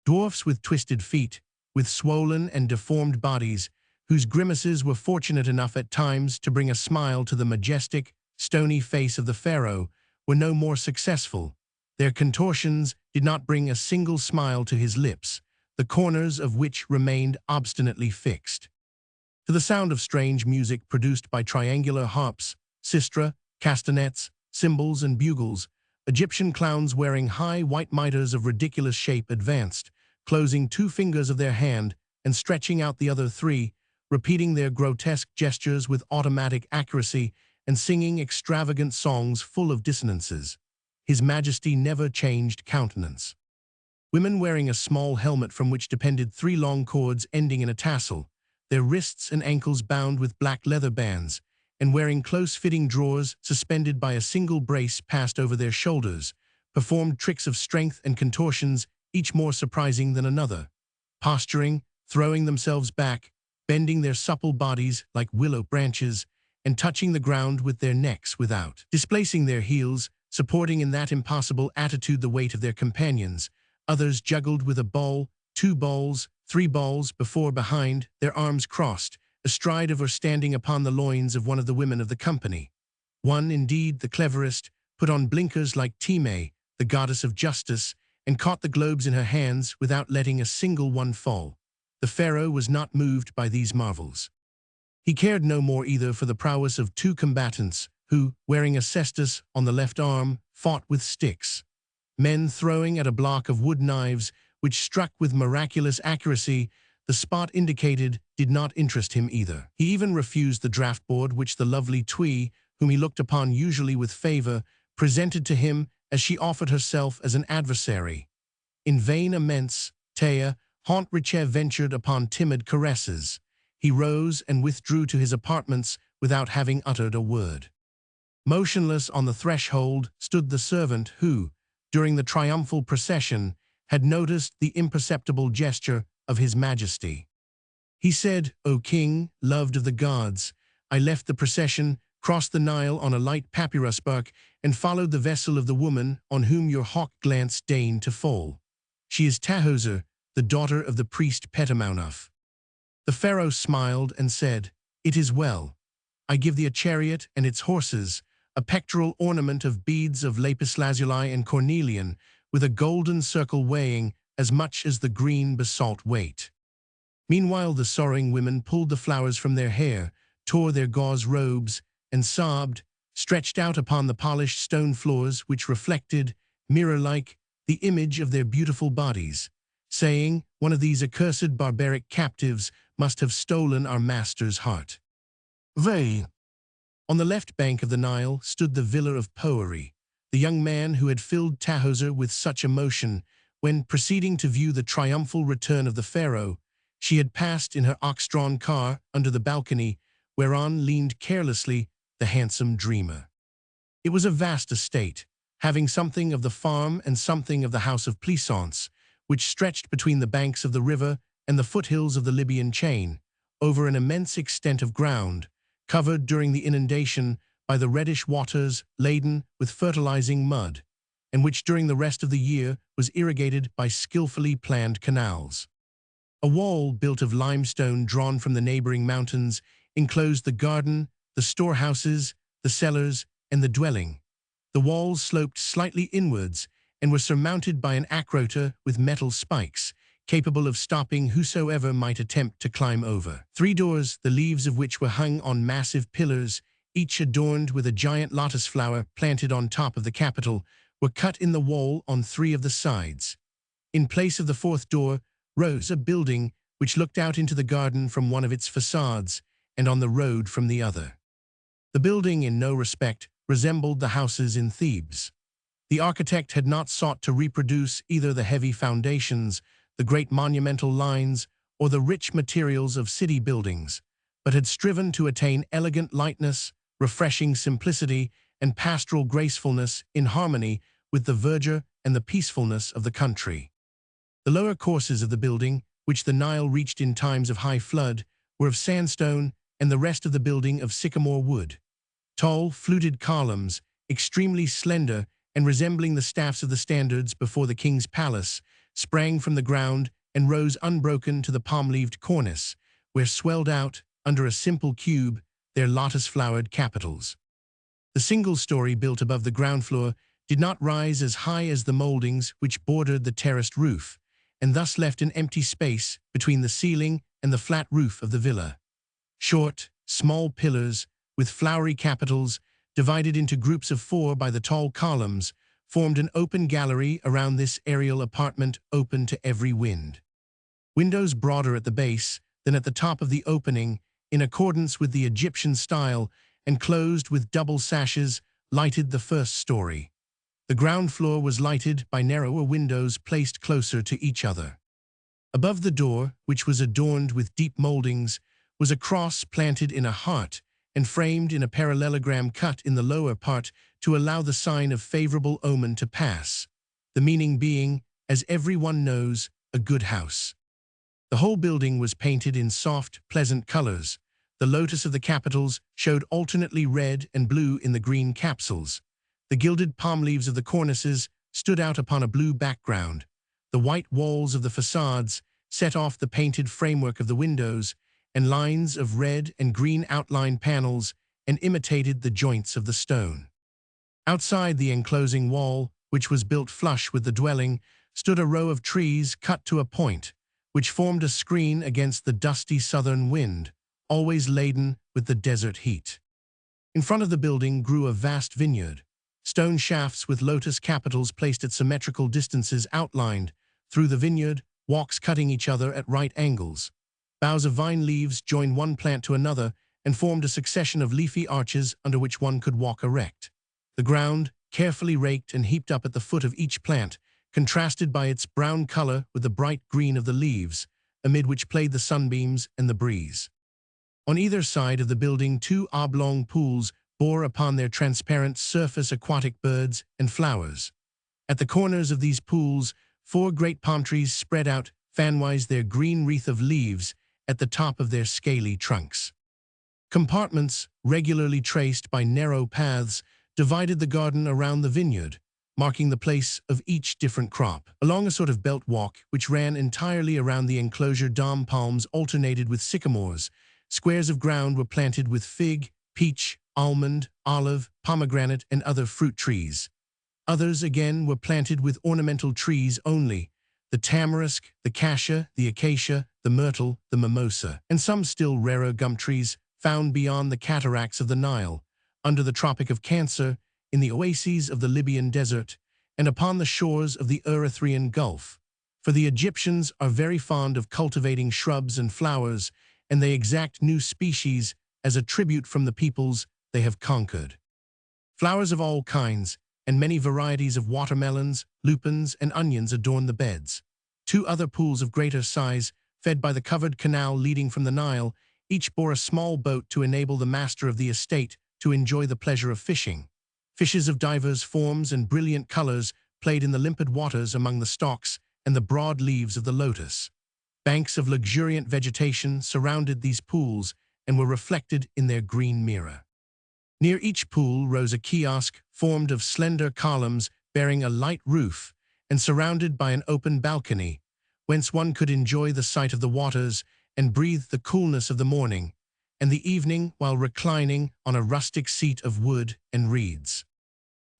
Dwarfs with twisted feet, with swollen and deformed bodies, whose grimaces were fortunate enough at times to bring a smile to the majestic, stony face of the pharaoh, were no more successful. Their contortions did not bring a single smile to his lips, the corners of which remained obstinately fixed. To the sound of strange music produced by triangular harps, sistra, castanets, cymbals, and bugles, Egyptian clowns wearing high white mitres of ridiculous shape advanced, closing 2 fingers of their hand and stretching out the other 3, repeating their grotesque gestures with automatic accuracy and singing extravagant songs full of dissonances. His Majesty never changed countenance. Women wearing a small helmet from which depended 3 long cords ending in a tassel, their wrists and ankles bound with black leather bands, and wearing close-fitting drawers suspended by a single brace passed over their shoulders, performed tricks of strength and contortions, each more surprising than another. Posturing, throwing themselves back, bending their supple bodies like willow branches, and touching the ground with their necks without displacing their heels, supporting in that impossible attitude the weight of their companions. Others juggled with a ball, 2 balls, 3 balls before behind, their arms crossed, astride of or standing upon the loins of one of the women of the company. One, indeed, the cleverest, put on blinkers like Time, the goddess of justice, and caught the globes in her hands without letting a single one fall. The pharaoh was not moved by these marvels. He cared no more either for the prowess of 2 combatants who, wearing a cestus on the left arm, fought with sticks. Men throwing at a block of wood knives, which struck with miraculous accuracy, the spot indicated did not interest him either. He even refused the draught board which the lovely Twee, whom he looked upon usually with favor, presented to him as she offered herself as an adversary. In vain immense, Thea, Haunt Riche ventured upon timid caresses. He rose and withdrew to his apartments without having uttered a word. Motionless on the threshold stood the servant who, during the triumphal procession, had noticed the imperceptible gesture of His Majesty. He said, "O King, loved of the gods, I left the procession, crossed the Nile on a light papyrus bark, and followed the vessel of the woman on whom your hawk glance deigned to fall. She is Tahoser, the daughter of the priest Petamounoph." The pharaoh smiled and said, "It is well. I give thee a chariot and its horses, a pectoral ornament of beads of lapis lazuli and cornelian, with a golden circle weighing as much as the green basalt weight." Meanwhile the sorrowing women pulled the flowers from their hair, tore their gauze robes, and sobbed, stretched out upon the polished stone floors which reflected, mirror-like, the image of their beautiful bodies, saying, "One of these accursed barbaric captives must have stolen our master's heart." They. On the left bank of the Nile stood the Villa of Poery, the young man who had filled Tahoser with such emotion when, proceeding to view the triumphal return of the pharaoh, she had passed in her ox-drawn car under the balcony whereon leaned carelessly the handsome dreamer. It was a vast estate, having something of the farm and something of the house of Plaisance, which stretched between the banks of the river and the foothills of the Libyan chain, over an immense extent of ground, covered during the inundation by the reddish waters laden with fertilizing mud, and which during the rest of the year was irrigated by skillfully planned canals. A wall built of limestone drawn from the neighboring mountains enclosed the garden, the storehouses, the cellars, and the dwelling. The walls sloped slightly inwards and were surmounted by an acroter with metal spikes, capable of stopping whosoever might attempt to climb over. 3 doors, the leaves of which were hung on massive pillars, each adorned with a giant lotus flower planted on top of the capital, were cut in the wall on 3 of the sides. In place of the 4th door rose a building which looked out into the garden from one of its facades and on the road from the other. The building in no respect resembled the houses in Thebes. The architect had not sought to reproduce either the heavy foundations, the great monumental lines, or the rich materials of city buildings, but had striven to attain elegant lightness, refreshing simplicity, and pastoral gracefulness in harmony with the verdure and the peacefulness of the country. The lower courses of the building, which the Nile reached in times of high flood, were of sandstone, and the rest of the building of sycamore wood. Tall, fluted columns, extremely slender and resembling the staffs of the standards before the king's palace, sprang from the ground and rose unbroken to the palm-leaved cornice, where swelled out, under a simple cube, their lotus-flowered capitals. The single story built above the ground floor did not rise as high as the moldings which bordered the terraced roof, and thus left an empty space between the ceiling and the flat roof of the villa. Short, small pillars, with flowery capitals, divided into groups of 4 by the tall columns, formed an open gallery around this aerial apartment open to every wind. Windows broader at the base, Then at the top of the opening, in accordance with the Egyptian style and closed with double sashes, lighted the first story. The ground floor was lighted by narrower windows placed closer to each other. Above the door, which was adorned with deep moldings, was a cross planted in a heart and framed in a parallelogram cut in the lower part to allow the sign of favorable omen to pass, the meaning being, as everyone knows, a good house. The whole building was painted in soft, pleasant colors. The lotus of the capitals showed alternately red and blue in the green capsules. The gilded palm leaves of the cornices stood out upon a blue background. The white walls of the facades set off the painted framework of the windows, and lines of red and green outlined panels and imitated the joints of the stone. Outside the enclosing wall, which was built flush with the dwelling, stood a row of trees cut to a point, which formed a screen against the dusty southern wind, always laden with the desert heat. In front of the building grew a vast vineyard. Stone shafts with lotus capitals placed at symmetrical distances outlined, through the vineyard, walks cutting each other at right angles. Boughs of vine leaves joined one plant to another and formed a succession of leafy arches under which one could walk erect. The ground, carefully raked and heaped up at the foot of each plant, contrasted by its brown color with the bright green of the leaves, amid which played the sunbeams and the breeze. On either side of the building, two oblong pools bore upon their transparent surface aquatic birds and flowers. At the corners of these pools, 4 great palm trees spread out fanwise their green wreath of leaves at the top of their scaly trunks. Compartments, regularly traced by narrow paths, divided the garden around the vineyard, marking the place of each different crop. Along a sort of belt walk, which ran entirely around the enclosure, dom palms alternated with sycamores. Squares of ground were planted with fig, peach, almond, olive, pomegranate, and other fruit trees. Others, again, were planted with ornamental trees only: the tamarisk, the cassia, the acacia, the myrtle, the mimosa, and some still rarer gum trees found beyond the cataracts of the Nile, under the Tropic of Cancer, in the oases of the Libyan desert, and upon the shores of the Erythraean Gulf. For the Egyptians are very fond of cultivating shrubs and flowers, and they exact new species as a tribute from the peoples they have conquered. Flowers of all kinds, and many varieties of watermelons, lupins, and onions adorn the beds. 2 other pools of greater size, fed by the covered canal leading from the Nile, each bore a small boat to enable the master of the estate to enjoy the pleasure of fishing. Fishes of divers forms and brilliant colors played in the limpid waters among the stalks and the broad leaves of the lotus. Banks of luxuriant vegetation surrounded these pools and were reflected in their green mirror. Near each pool rose a kiosk formed of slender columns bearing a light roof and surrounded by an open balcony, whence one could enjoy the sight of the waters and breathe the coolness of the morning and the evening while reclining on a rustic seat of wood and reeds.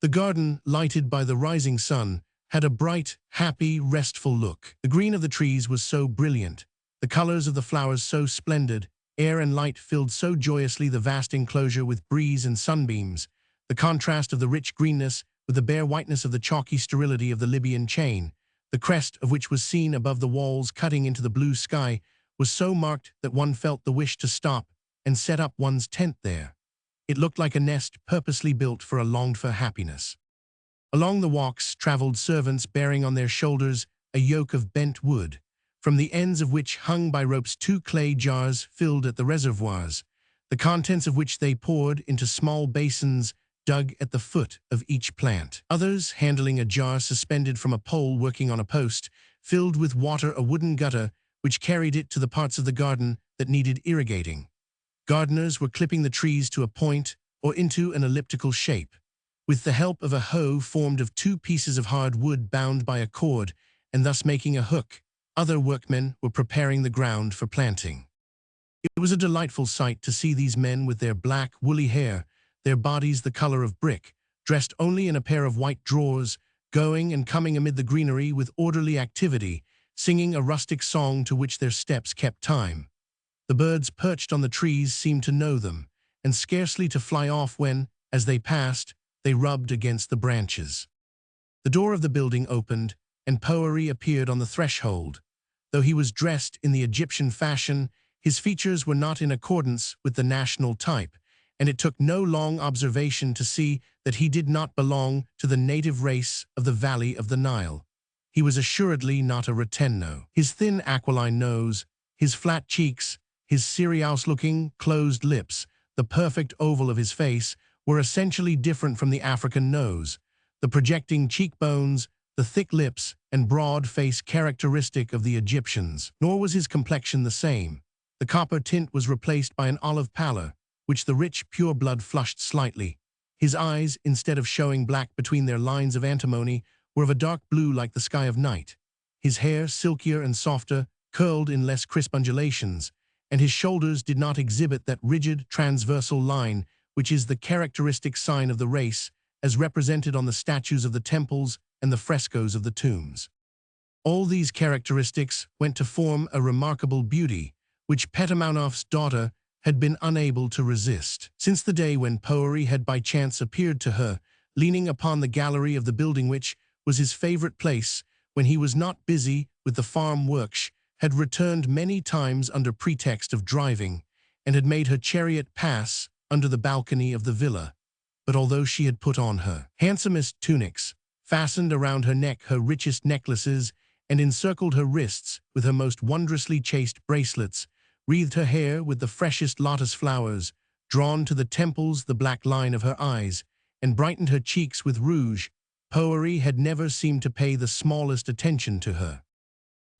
The garden, lighted by the rising sun, had a bright, happy, restful look. The green of the trees was so brilliant, the colors of the flowers so splendid, air and light filled so joyously the vast enclosure with breeze and sunbeams. The contrast of the rich greenness with the bare whiteness of the chalky sterility of the Libyan chain, the crest of which was seen above the walls cutting into the blue sky, was so marked that one felt the wish to stop and set up one's tent there. It looked like a nest purposely built for a longed-for happiness. Along the walks traveled servants bearing on their shoulders a yoke of bent wood, from the ends of which hung by ropes 2 clay jars filled at the reservoirs, the contents of which they poured into small basins dug at the foot of each plant. Others, handling a jar suspended from a pole working on a post, filled with water a wooden gutter which carried it to the parts of the garden that needed irrigating. Gardeners were clipping the trees to a point or into an elliptical shape, with the help of a hoe formed of 2 pieces of hard wood bound by a cord and thus making a hook. Other workmen were preparing the ground for planting. It was a delightful sight to see these men with their black, woolly hair, their bodies the color of brick, dressed only in a pair of white drawers, going and coming amid the greenery with orderly activity, singing a rustic song to which their steps kept time. The birds perched on the trees seemed to know them, and scarcely to fly off when, as they passed, they rubbed against the branches. The door of the building opened, and Poeri appeared on the threshold. Though he was dressed in the Egyptian fashion, His features were not in accordance with the national type, and it took no long observation to see that he did not belong to the native race of the valley of the Nile. He was assuredly not a Retenno. His thin aquiline nose, his flat cheeks, his serious-looking, closed lips, the perfect oval of his face, were essentially different from the African nose, the projecting cheekbones, the thick lips, and broad face characteristic of the Egyptians. Nor was his complexion the same. The copper tint was replaced by an olive pallor, which the rich, pure blood flushed slightly. His eyes, instead of showing black between their lines of antimony, were of a dark blue like the sky of night. His hair, silkier and softer, curled in less crisp undulations, and his shoulders did not exhibit that rigid, transversal line which is the characteristic sign of the race, as represented on the statues of the temples and the frescoes of the tombs. All these characteristics went to form a remarkable beauty, which Petamounoph's daughter had been unable to resist. Since the day when Poëri had by chance appeared to her, leaning upon the gallery of the building which was his favorite place, when he was not busy with the farm work, had returned many times under pretext of driving, and had made her chariot pass under the balcony of the villa. But although she had put on her handsomest tunics, fastened around her neck her richest necklaces, and encircled her wrists with her most wondrously chased bracelets, wreathed her hair with the freshest lotus flowers, drawn to the temples the black line of her eyes, and brightened her cheeks with rouge, Poëri had never seemed to pay the smallest attention to her.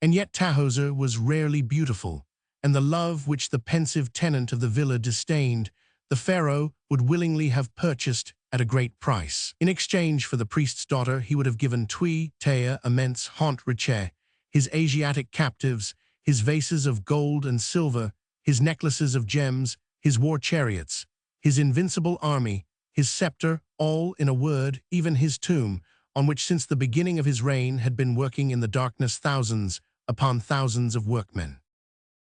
And yet Tahoser was rarely beautiful, and the love which the pensive tenant of the villa disdained, the pharaoh would willingly have purchased at a great price. In exchange for the priest's daughter, he would have given Tui, Tea, immense haunt riche, his Asiatic captives, his vases of gold and silver, his necklaces of gems, his war chariots, his invincible army, his scepter, all, in a word, even his tomb, on which since the beginning of his reign had been working in the darkness thousands upon thousands of workmen.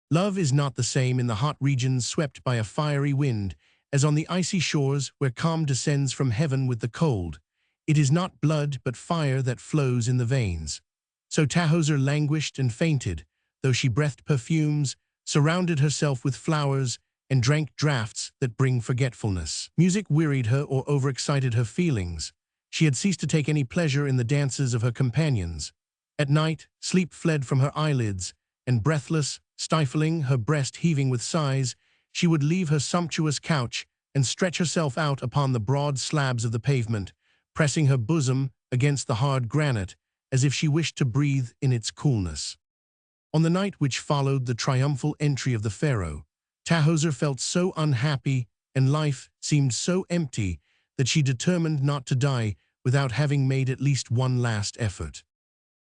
Love is not the same in the hot regions swept by a fiery wind as on the icy shores where calm descends from heaven with the cold. It is not blood but fire that flows in the veins. So Tahoser languished and fainted, though she breathed perfumes, surrounded herself with flowers, and drank draughts that bring forgetfulness. Music wearied her or overexcited her feelings. She had ceased to take any pleasure in the dances of her companions. At night, sleep fled from her eyelids, and breathless, stifling, her breast heaving with sighs, she would leave her sumptuous couch and stretch herself out upon the broad slabs of the pavement, pressing her bosom against the hard granite, as if she wished to breathe in its coolness. On the night which followed the triumphal entry of the pharaoh, Tahoser felt so unhappy and life seemed so empty that she determined not to die without having made at least one last effort.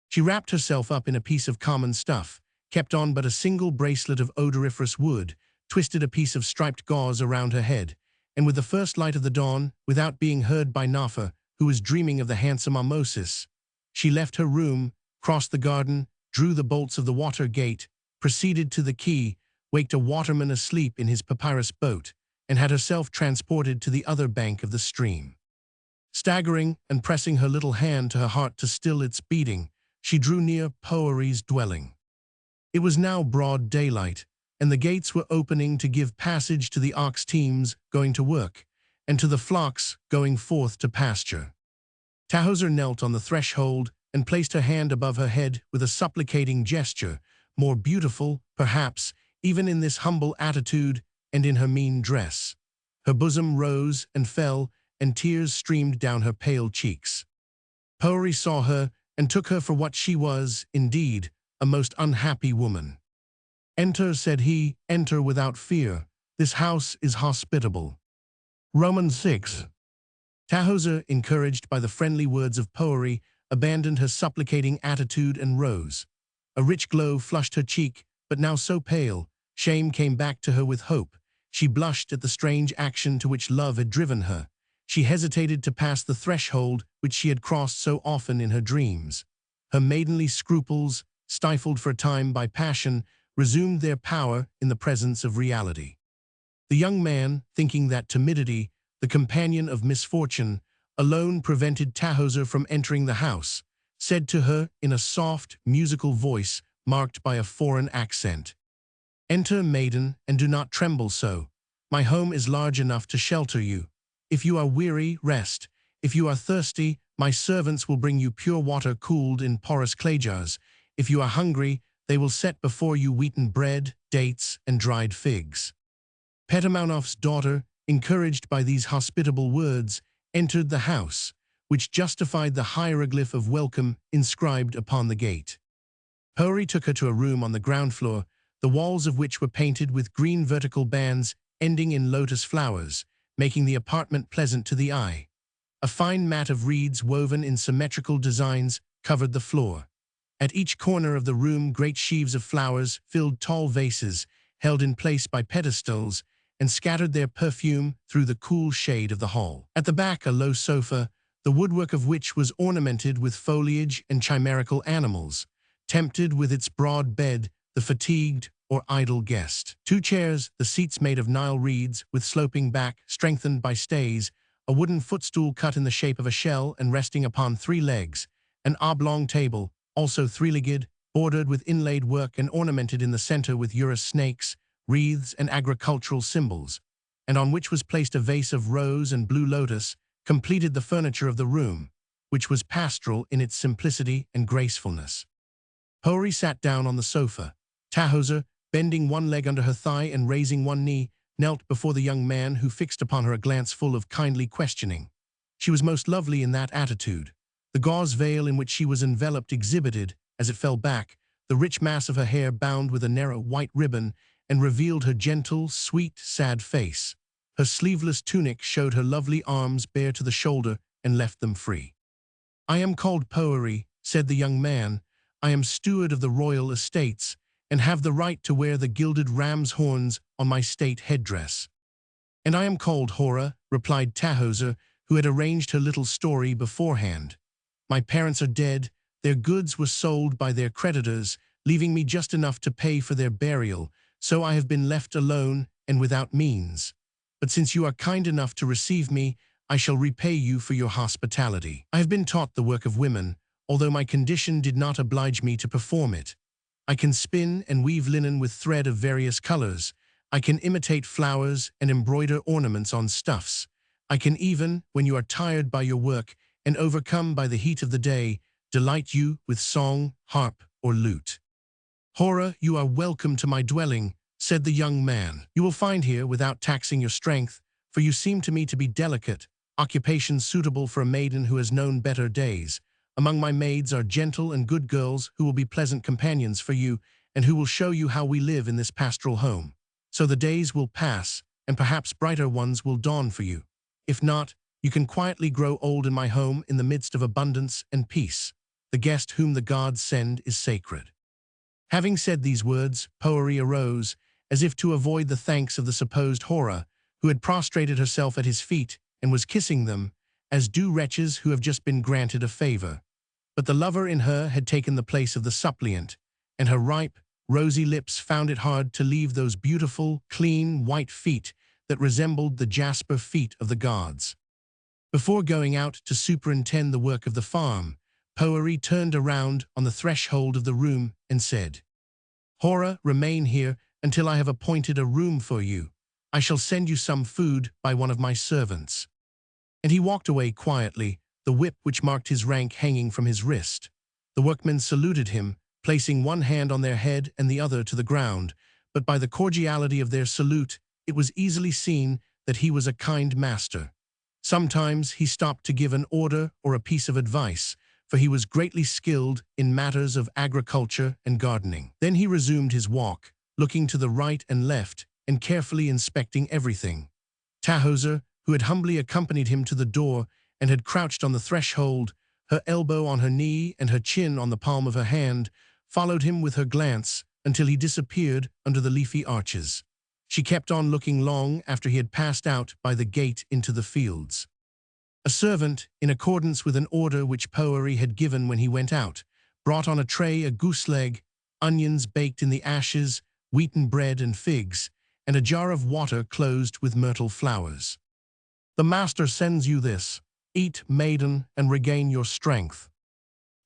She wrapped herself up in a piece of common stuff, kept on but a single bracelet of odoriferous wood, twisted a piece of striped gauze around her head, and with the first light of the dawn, without being heard by Nafa, who was dreaming of the handsome Ahmosis, she left her room, crossed the garden, drew the bolts of the water gate, proceeded to the quay, waked a waterman asleep in his papyrus boat, and had herself transported to the other bank of the stream. Staggering and pressing her little hand to her heart to still its beating, she drew near Poëri's dwelling. It was now broad daylight, and the gates were opening to give passage to the ox teams going to work, and to the flocks going forth to pasture. Tahoser knelt on the threshold and placed her hand above her head with a supplicating gesture, more beautiful, perhaps, even in this humble attitude and in her mean dress. Her bosom rose and fell, and tears streamed down her pale cheeks. Poëri saw her and took her for what she was, indeed, a most unhappy woman. "Enter," said he, "enter without fear. This house is hospitable." Romans 6. Tahoser, encouraged by the friendly words of Poëri, abandoned her supplicating attitude and rose. A rich glow flushed her cheek, but now so pale, shame came back to her with hope. She blushed at the strange action to which love had driven her. She hesitated to pass the threshold which she had crossed so often in her dreams. Her maidenly scruples, stifled for a time by passion, resumed their power in the presence of reality. The young man, thinking that timidity, the companion of misfortune, alone prevented Tahoser from entering the house, said to her in a soft, musical voice marked by a foreign accent, Enter, maiden, and do not tremble so. My home is large enough to shelter you. If you are weary, rest. If you are thirsty, my servants will bring you pure water cooled in porous clay jars. If you are hungry, they will set before you wheaten bread, dates, and dried figs. Petamaunof's daughter, encouraged by these hospitable words, entered the house, which justified the hieroglyph of welcome inscribed upon the gate. Poeri took her to a room on the ground floor, the walls of which were painted with green vertical bands ending in lotus flowers, making the apartment pleasant to the eye. A fine mat of reeds woven in symmetrical designs covered the floor. At each corner of the room, great sheaves of flowers filled tall vases, held in place by pedestals, and scattered their perfume through the cool shade of the hall. At the back, a low sofa, the woodwork of which was ornamented with foliage and chimerical animals, tempted with its broad bed the fatigued or idle guest. 2 chairs, the seats made of Nile reeds with sloping back, strengthened by stays, a wooden footstool cut in the shape of a shell and resting upon 3 legs, an oblong table, also 3-legged, bordered with inlaid work and ornamented in the center with urus snakes, wreaths, and agricultural symbols, and on which was placed a vase of rose and blue lotus, completed the furniture of the room, which was pastoral in its simplicity and gracefulness. Poeri sat down on the sofa. Tahoser, bending one leg under her thigh and raising one knee, knelt before the young man, who fixed upon her a glance full of kindly questioning. She was most lovely in that attitude. The gauze veil in which she was enveloped exhibited, as it fell back, the rich mass of her hair bound with a narrow white ribbon, and revealed her gentle, sweet, sad face. Her sleeveless tunic showed her lovely arms bare to the shoulder and left them free. "I am called Poeri," said the young man. "I am steward of the royal estates, and have the right to wear the gilded ram's horns on my state headdress." "And I am called Hora," replied Tahoser, who had arranged her little story beforehand. "My parents are dead, their goods were sold by their creditors, leaving me just enough to pay for their burial, so I have been left alone and without means. But since you are kind enough to receive me, I shall repay you for your hospitality. I have been taught the work of women, although my condition did not oblige me to perform it. I can spin and weave linen with thread of various colors. I can imitate flowers and embroider ornaments on stuffs. I can even, when you are tired by your work and overcome by the heat of the day, delight you with song, harp, or lute." "Hora, you are welcome to my dwelling," said the young man. "You will find here, without taxing your strength, for you seem to me to be delicate, occupations suitable for a maiden who has known better days. Among my maids are gentle and good girls who will be pleasant companions for you, and who will show you how we live in this pastoral home. So the days will pass, and perhaps brighter ones will dawn for you. If not, you can quietly grow old in my home in the midst of abundance and peace. The guest whom the gods send is sacred." Having said these words, Poeri arose, as if to avoid the thanks of the supposed Hora, who had prostrated herself at his feet and was kissing them, as do wretches who have just been granted a favor. But the lover in her had taken the place of the suppliant, and her ripe, rosy lips found it hard to leave those beautiful, clean, white feet that resembled the jasper feet of the gods. Before going out to superintend the work of the farm, Poeri turned around on the threshold of the room and said, "Hora, remain here until I have appointed a room for you. I shall send you some food by one of my servants." And he walked away quietly, the whip which marked his rank hanging from his wrist. The workmen saluted him, placing one hand on their head and the other to the ground, but by the cordiality of their salute, it was easily seen that he was a kind master. Sometimes he stopped to give an order or a piece of advice, for he was greatly skilled in matters of agriculture and gardening. Then he resumed his walk, looking to the right and left and carefully inspecting everything. Tahoser, who had humbly accompanied him to the door and had crouched on the threshold, her elbow on her knee and her chin on the palm of her hand, followed him with her glance until he disappeared under the leafy arches. She kept on looking long after he had passed out by the gate into the fields. A servant, in accordance with an order which Poeri had given when he went out, brought on a tray a goose leg, onions baked in the ashes, wheaten bread and figs, and a jar of water closed with myrtle flowers. "The master sends you this. Eat, maiden, and regain your strength."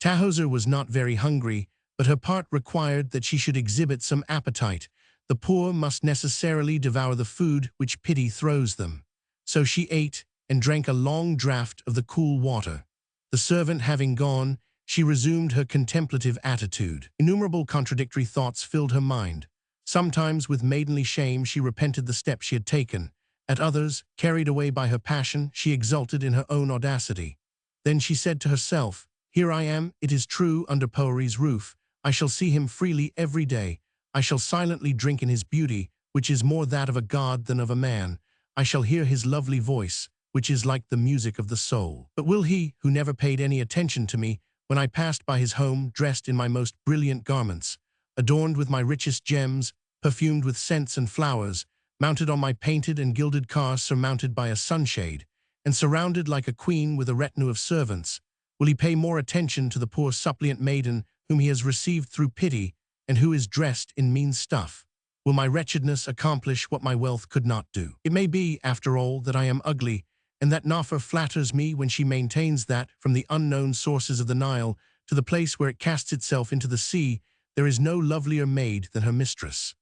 Tahoser was not very hungry, but her part required that she should exhibit some appetite, The poor must necessarily devour the food which pity throws them. So she ate and drank a long draught of the cool water. The servant having gone, she resumed her contemplative attitude. Innumerable contradictory thoughts filled her mind. Sometimes with maidenly shame she repented the step she had taken. At others, carried away by her passion, she exulted in her own audacity. Then she said to herself, "Here I am, it is true, under Poëri's roof. I shall see him freely every day. I shall silently drink in his beauty, which is more that of a god than of a man. I shall hear his lovely voice, which is like the music of the soul. But will he, who never paid any attention to me, when I passed by his home dressed in my most brilliant garments, adorned with my richest gems, perfumed with scents and flowers, mounted on my painted and gilded car surmounted by a sunshade, and surrounded like a queen with a retinue of servants, will he pay more attention to the poor suppliant maiden whom he has received through pity and who is dressed in mean stuff? Will my wretchedness accomplish what my wealth could not do? It may be, after all, that I am ugly, and that Nafa flatters me when she maintains that, from the unknown sources of the Nile to the place where it casts itself into the sea, there is no lovelier maid than her mistress.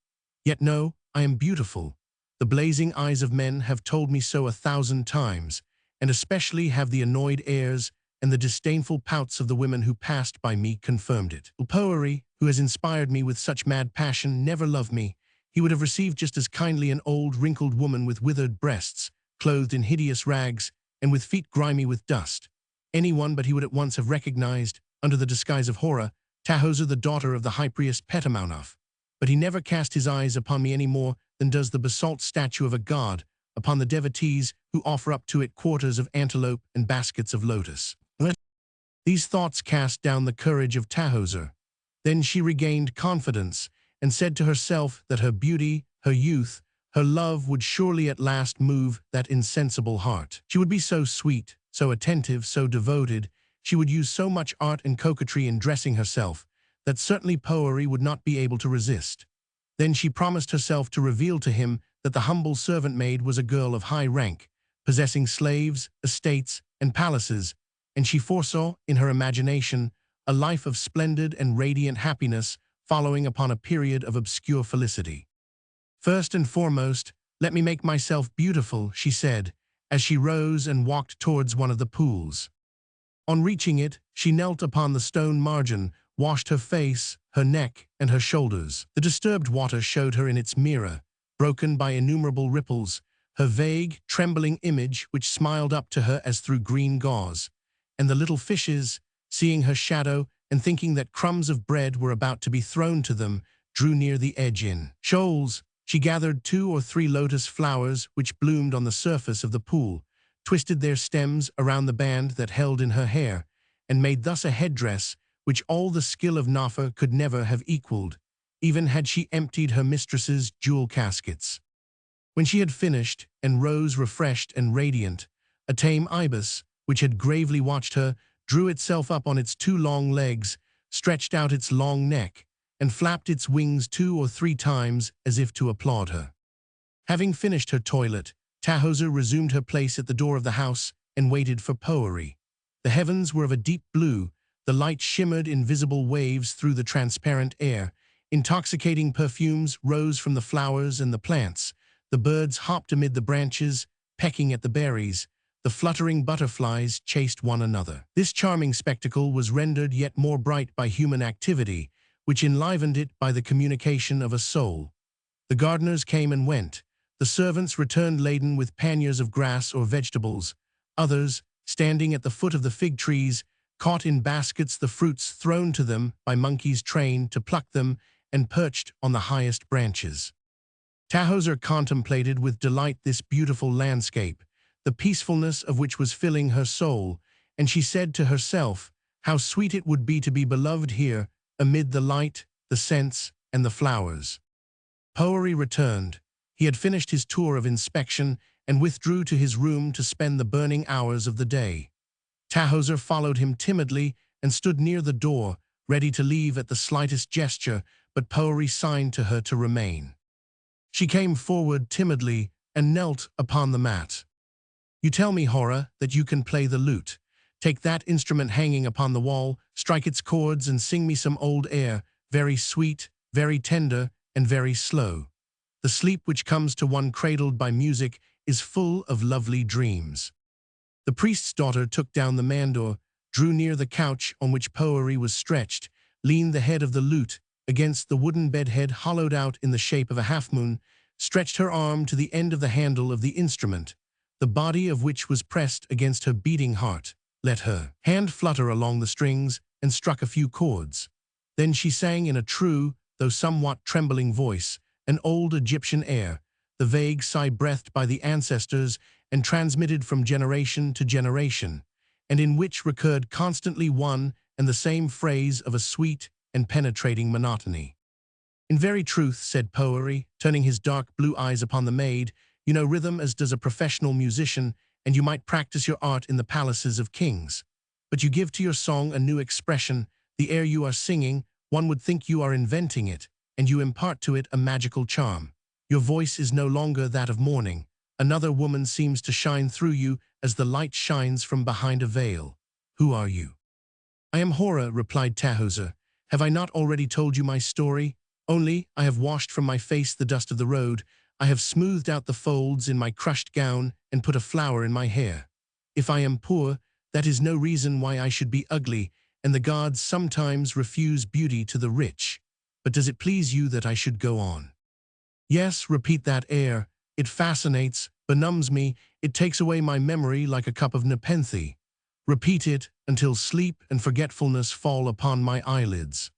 Yet no, I am beautiful. The blazing eyes of men have told me so 1,000 times, and especially have the annoyed airs and the disdainful pouts of the women who passed by me confirmed it. Poëri, who has inspired me with such mad passion, never loved me. He would have received just as kindly an old, wrinkled woman with withered breasts, clothed in hideous rags, and with feet grimy with dust. Anyone but he would at once have recognized, under the disguise of Hora, Tahoser, the daughter of the high priest Petamaunaf. But he never cast his eyes upon me any more than does the basalt statue of a god upon the devotees who offer up to it quarters of antelope and baskets of lotus. These thoughts cast down the courage of Tahoser. Then she regained confidence and said to herself that her beauty, her youth, her love would surely at last move that insensible heart. She would be so sweet, so attentive, so devoted, she would use so much art and coquetry in dressing herself, that certainly Poëri would not be able to resist. Then she promised herself to reveal to him that the humble servant maid was a girl of high rank, possessing slaves, estates, and palaces, and she foresaw, in her imagination, a life of splendid and radiant happiness following upon a period of obscure felicity. "First and foremost, let me make myself beautiful," she said, as she rose and walked towards one of the pools. On reaching it, she knelt upon the stone margin, washed her face, her neck, and her shoulders. The disturbed water showed her in its mirror, broken by innumerable ripples, her vague, trembling image which smiled up to her as through green gauze. And the little fishes, seeing her shadow and thinking that crumbs of bread were about to be thrown to them, drew near the edge in shoals. She gathered 2 or 3 lotus flowers which bloomed on the surface of the pool, twisted their stems around the band that held in her hair, and made thus a headdress which all the skill of Nafa could never have equaled, even had she emptied her mistress's jewel caskets. When she had finished, and rose refreshed and radiant, a tame ibis, which had gravely watched her, drew itself up on its 2 long legs, stretched out its long neck, and flapped its wings 2 or 3 times as if to applaud her. Having finished her toilet, Tahoser resumed her place at the door of the house and waited for Poëri. The heavens were of a deep blue, the light shimmered in visible waves through the transparent air, intoxicating perfumes rose from the flowers and the plants, the birds hopped amid the branches, pecking at the berries, the fluttering butterflies chased one another. This charming spectacle was rendered yet more bright by human activity, which enlivened it by the communication of a soul. The gardeners came and went. The servants returned laden with panniers of grass or vegetables. Others, standing at the foot of the fig trees, caught in baskets the fruits thrown to them by monkeys trained to pluck them and perched on the highest branches. Tahoser contemplated with delight this beautiful landscape, the peacefulness of which was filling her soul, and she said to herself, how sweet it would be to be beloved here, amid the light, the scents, and the flowers. Poëri returned. He had finished his tour of inspection and withdrew to his room to spend the burning hours of the day. Tahoser followed him timidly and stood near the door, ready to leave at the slightest gesture, but Poëri signed to her to remain. She came forward timidly and knelt upon the mat. "You tell me, Hora, that you can play the lute. Take that instrument hanging upon the wall, strike its chords and sing me some old air, very sweet, very tender, and very slow." The sleep which comes to one cradled by music is full of lovely dreams. The priest's daughter took down the mandor, drew near the couch on which Poery was stretched, leaned the head of the lute against the wooden bedhead hollowed out in the shape of a half-moon, stretched her arm to the end of the handle of the instrument, the body of which was pressed against her beating heart, let her hand flutter along the strings, and struck a few chords. Then she sang in a true, though somewhat trembling voice, an old Egyptian air, the vague sigh breathed by the ancestors and transmitted from generation to generation, and in which recurred constantly one and the same phrase of a sweet and penetrating monotony. "In very truth," said Poery, turning his dark blue eyes upon the maid, "you know rhythm as does a professional musician, and you might practice your art in the palaces of kings. But you give to your song a new expression. The air you are singing, one would think you are inventing it, and you impart to it a magical charm. Your voice is no longer that of morning. Another woman seems to shine through you as the light shines from behind a veil. Who are you?" "I am Hora," replied Tahoser. "Have I not already told you my story? Only, I have washed from my face the dust of the road. I have smoothed out the folds in my crushed gown and put a flower in my hair. If I am poor, that is no reason why I should be ugly, and the gods sometimes refuse beauty to the rich. But does it please you that I should go on?" "Yes, repeat that air. It fascinates, benumbs me, it takes away my memory like a cup of nepenthe. Repeat it until sleep and forgetfulness fall upon my eyelids."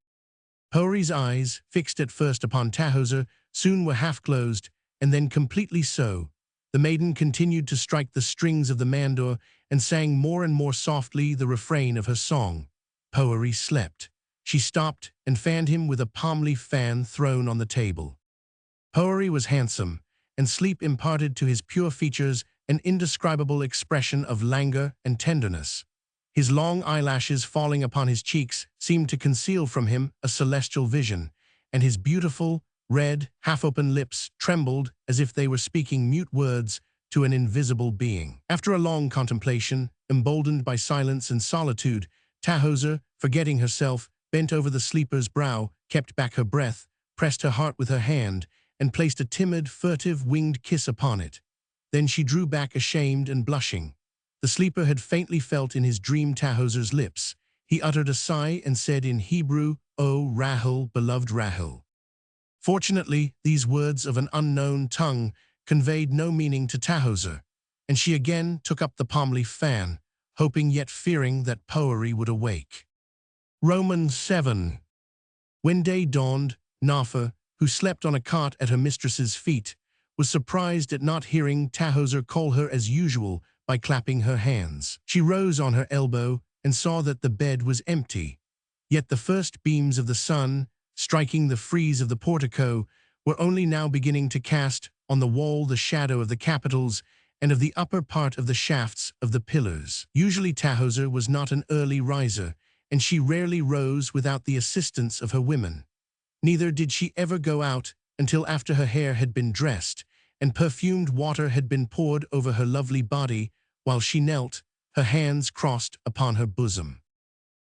Poery's eyes, fixed at first upon Tahoser, soon were half-closed, and then completely so. The maiden continued to strike the strings of the mandor and sang more and more softly the refrain of her song. Poery slept. She stopped and fanned him with a palm leaf fan thrown on the table. Poery was handsome, and sleep imparted to his pure features an indescribable expression of languor and tenderness. His long eyelashes falling upon his cheeks seemed to conceal from him a celestial vision, and his beautiful, red, half-open lips trembled as if they were speaking mute words to an invisible being. After a long contemplation, emboldened by silence and solitude, Tahoser, forgetting herself, bent over the sleeper's brow, kept back her breath, pressed her heart with her hand, and placed a timid, furtive, winged kiss upon it. Then she drew back ashamed and blushing. The sleeper had faintly felt in his dream Tahoser's lips. He uttered a sigh and said in Hebrew, "O Rahel, beloved Rahel." Fortunately, these words of an unknown tongue conveyed no meaning to Tahoser, and she again took up the palm leaf fan, hoping yet fearing that Poery would awake. Romans 7. When day dawned, Nafa, who slept on a cot at her mistress's feet, was surprised at not hearing Tahoser call her as usual by clapping her hands. She rose on her elbow and saw that the bed was empty. Yet the first beams of the sun, striking the frieze of the portico, were only now beginning to cast on the wall the shadow of the capitals and of the upper part of the shafts of the pillars. Usually Tahoser was not an early riser, and she rarely rose without the assistance of her women. Neither did she ever go out until after her hair had been dressed, and perfumed water had been poured over her lovely body, while she knelt, her hands crossed upon her bosom.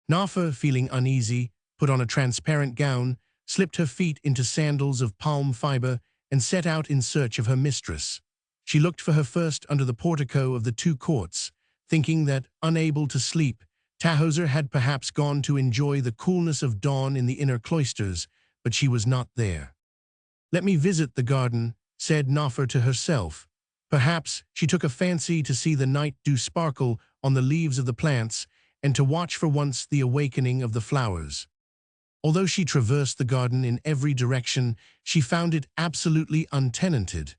Nafa, feeling uneasy, put on a transparent gown, slipped her feet into sandals of palm fiber, and set out in search of her mistress. She looked for her first under the portico of the two courts, thinking that, unable to sleep, Tahoser had perhaps gone to enjoy the coolness of dawn in the inner cloisters, but she was not there. "Let me visit the garden," said Nafa to herself. Perhaps she took a fancy to see the night dew sparkle on the leaves of the plants, and to watch for once the awakening of the flowers. Although she traversed the garden in every direction, she found it absolutely untenanted.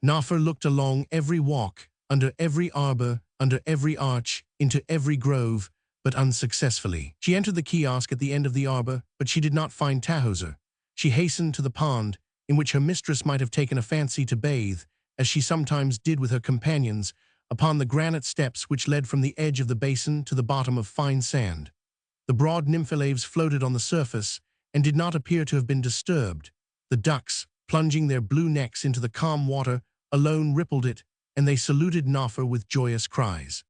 Nafa looked along every walk, under every arbor, under every arch, into every grove, but unsuccessfully. She entered the kiosk at the end of the arbor, but she did not find Tahoser. She hastened to the pond, in which her mistress might have taken a fancy to bathe, as she sometimes did with her companions, upon the granite steps which led from the edge of the basin to the bottom of fine sand. The broad nympholeaves floated on the surface, and did not appear to have been disturbed. The ducks, plunging their blue necks into the calm water, alone rippled it, and they saluted Nafa with joyous cries.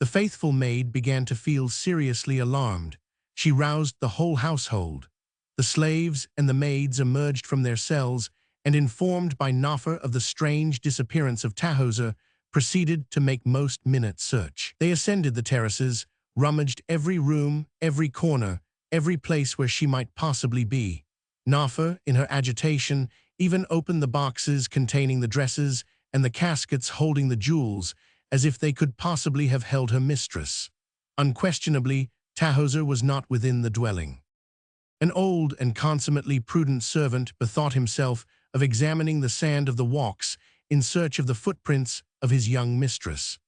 The faithful maid began to feel seriously alarmed. She roused the whole household. The slaves and the maids emerged from their cells and informed by Nafer of the strange disappearance of Tahoser, proceeded to make most-minute search. They ascended the terraces, rummaged every room, every corner, every place where she might possibly be. Nafer, in her agitation, even opened the boxes containing the dresses and the caskets holding the jewels, as if they could possibly have held her mistress. Unquestionably, Tahoser was not within the dwelling. An old and consummately prudent servant bethought himself of examining the sand of the walks in search of the footprints of his young mistress.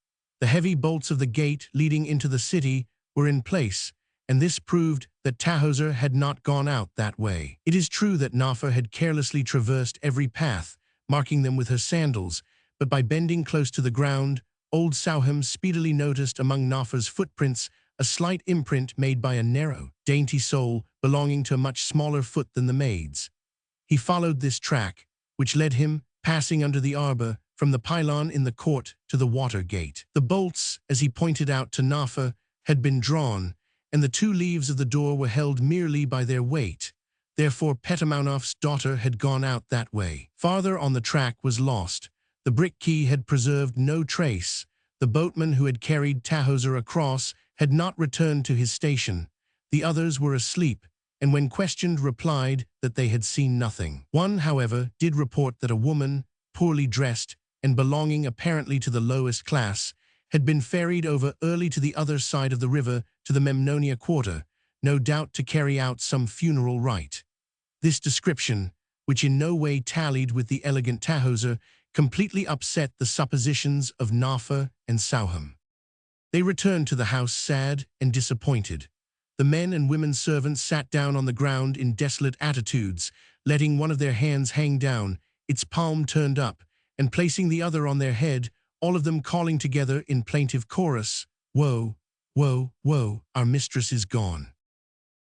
The heavy bolts of the gate leading into the city were in place, and this proved that Tahoser had not gone out that way. It is true that Nafer had carelessly traversed every path, marking them with her sandals, but by bending close to the ground, old Sauham speedily noticed among Nafer's footprints a slight imprint made by a narrow, dainty sole belonging to a much smaller foot than the maid's. He followed this track, which led him, passing under the arbor, from the pylon in the court to the water gate. The bolts, as he pointed out to Nafer, had been drawn, and the two leaves of the door were held merely by their weight. Therefore Petamaunof's daughter had gone out that way. Farther on the track was lost. The brick key had preserved no trace. The boatman who had carried Tahoser across had not returned to his station. The others were asleep, and when questioned replied that they had seen nothing. One, however, did report that a woman, poorly dressed and belonging apparently to the lowest class, had been ferried over early to the other side of the river to the Memnonia quarter, no doubt to carry out some funeral rite. This description, which in no way tallied with the elegant Tahoser, completely upset the suppositions of Nafer and Sauham. They returned to the house sad and disappointed. The men and women servants sat down on the ground in desolate attitudes, letting one of their hands hang down, its palm turned up, and placing the other on their head, all of them calling together in plaintive chorus, "Woe, woe, woe, our mistress is gone."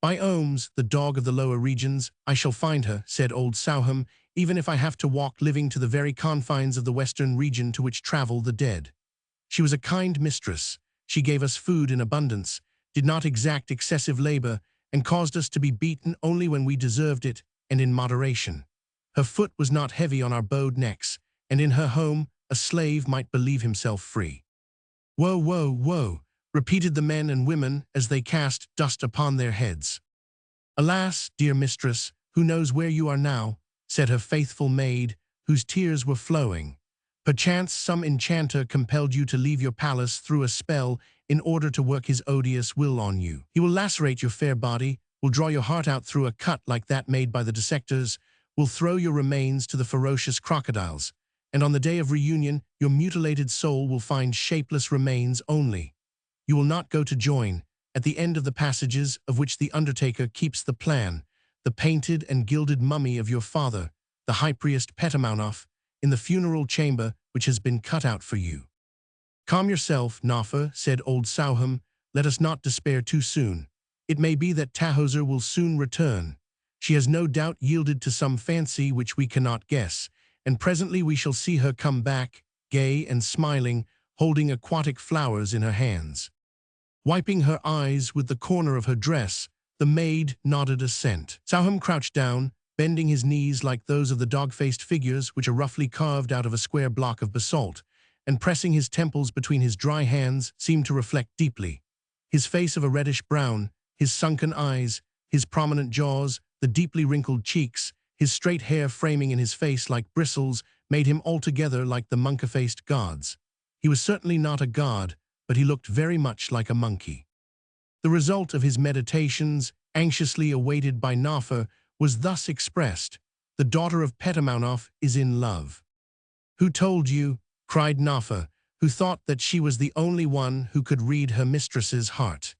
"By Ohms, the dog of the lower regions, I shall find her," said old Sauham, "even if I have to walk living to the very confines of the western region to which travel the dead. She was a kind mistress. She gave us food in abundance, did not exact excessive labor, and caused us to be beaten only when we deserved it and in moderation. Her foot was not heavy on our bowed necks, and in her home a slave might believe himself free." "Woe, woe, woe," repeated the men and women as they cast dust upon their heads. "Alas, dear mistress, who knows where you are now?" said her faithful maid, whose tears were flowing. "Perchance some enchanter compelled you to leave your palace through a spell in order to work his odious will on you. He will lacerate your fair body, will draw your heart out through a cut like that made by the dissectors, will throw your remains to the ferocious crocodiles, and on the day of reunion your mutilated soul will find shapeless remains only. You will not go to join, at the end of the passages of which the undertaker keeps the plan, the painted and gilded mummy of your father, the high priest Petamaunaf, in the funeral chamber which has been cut out for you." "Calm yourself, Nafer," said old Sauham. "Let us not despair too soon. It may be that Tahoser will soon return. She has no doubt yielded to some fancy which we cannot guess, and presently we shall see her come back, gay and smiling, holding aquatic flowers in her hands." Wiping her eyes with the corner of her dress, the maid nodded assent. Sauham crouched down, bending his knees like those of the dog-faced figures which are roughly carved out of a square block of basalt, and pressing his temples between his dry hands seemed to reflect deeply. His face of a reddish brown, his sunken eyes, his prominent jaws, the deeply wrinkled cheeks, his straight hair framing in his face like bristles, made him altogether like the monkey-faced gods. He was certainly not a god, but he looked very much like a monkey. The result of his meditations, anxiously awaited by Nafer, was thus expressed: "The daughter of Petamaunaf is in love." "Who told you?" cried Nafer, who thought that she was the only one who could read her mistress's heart.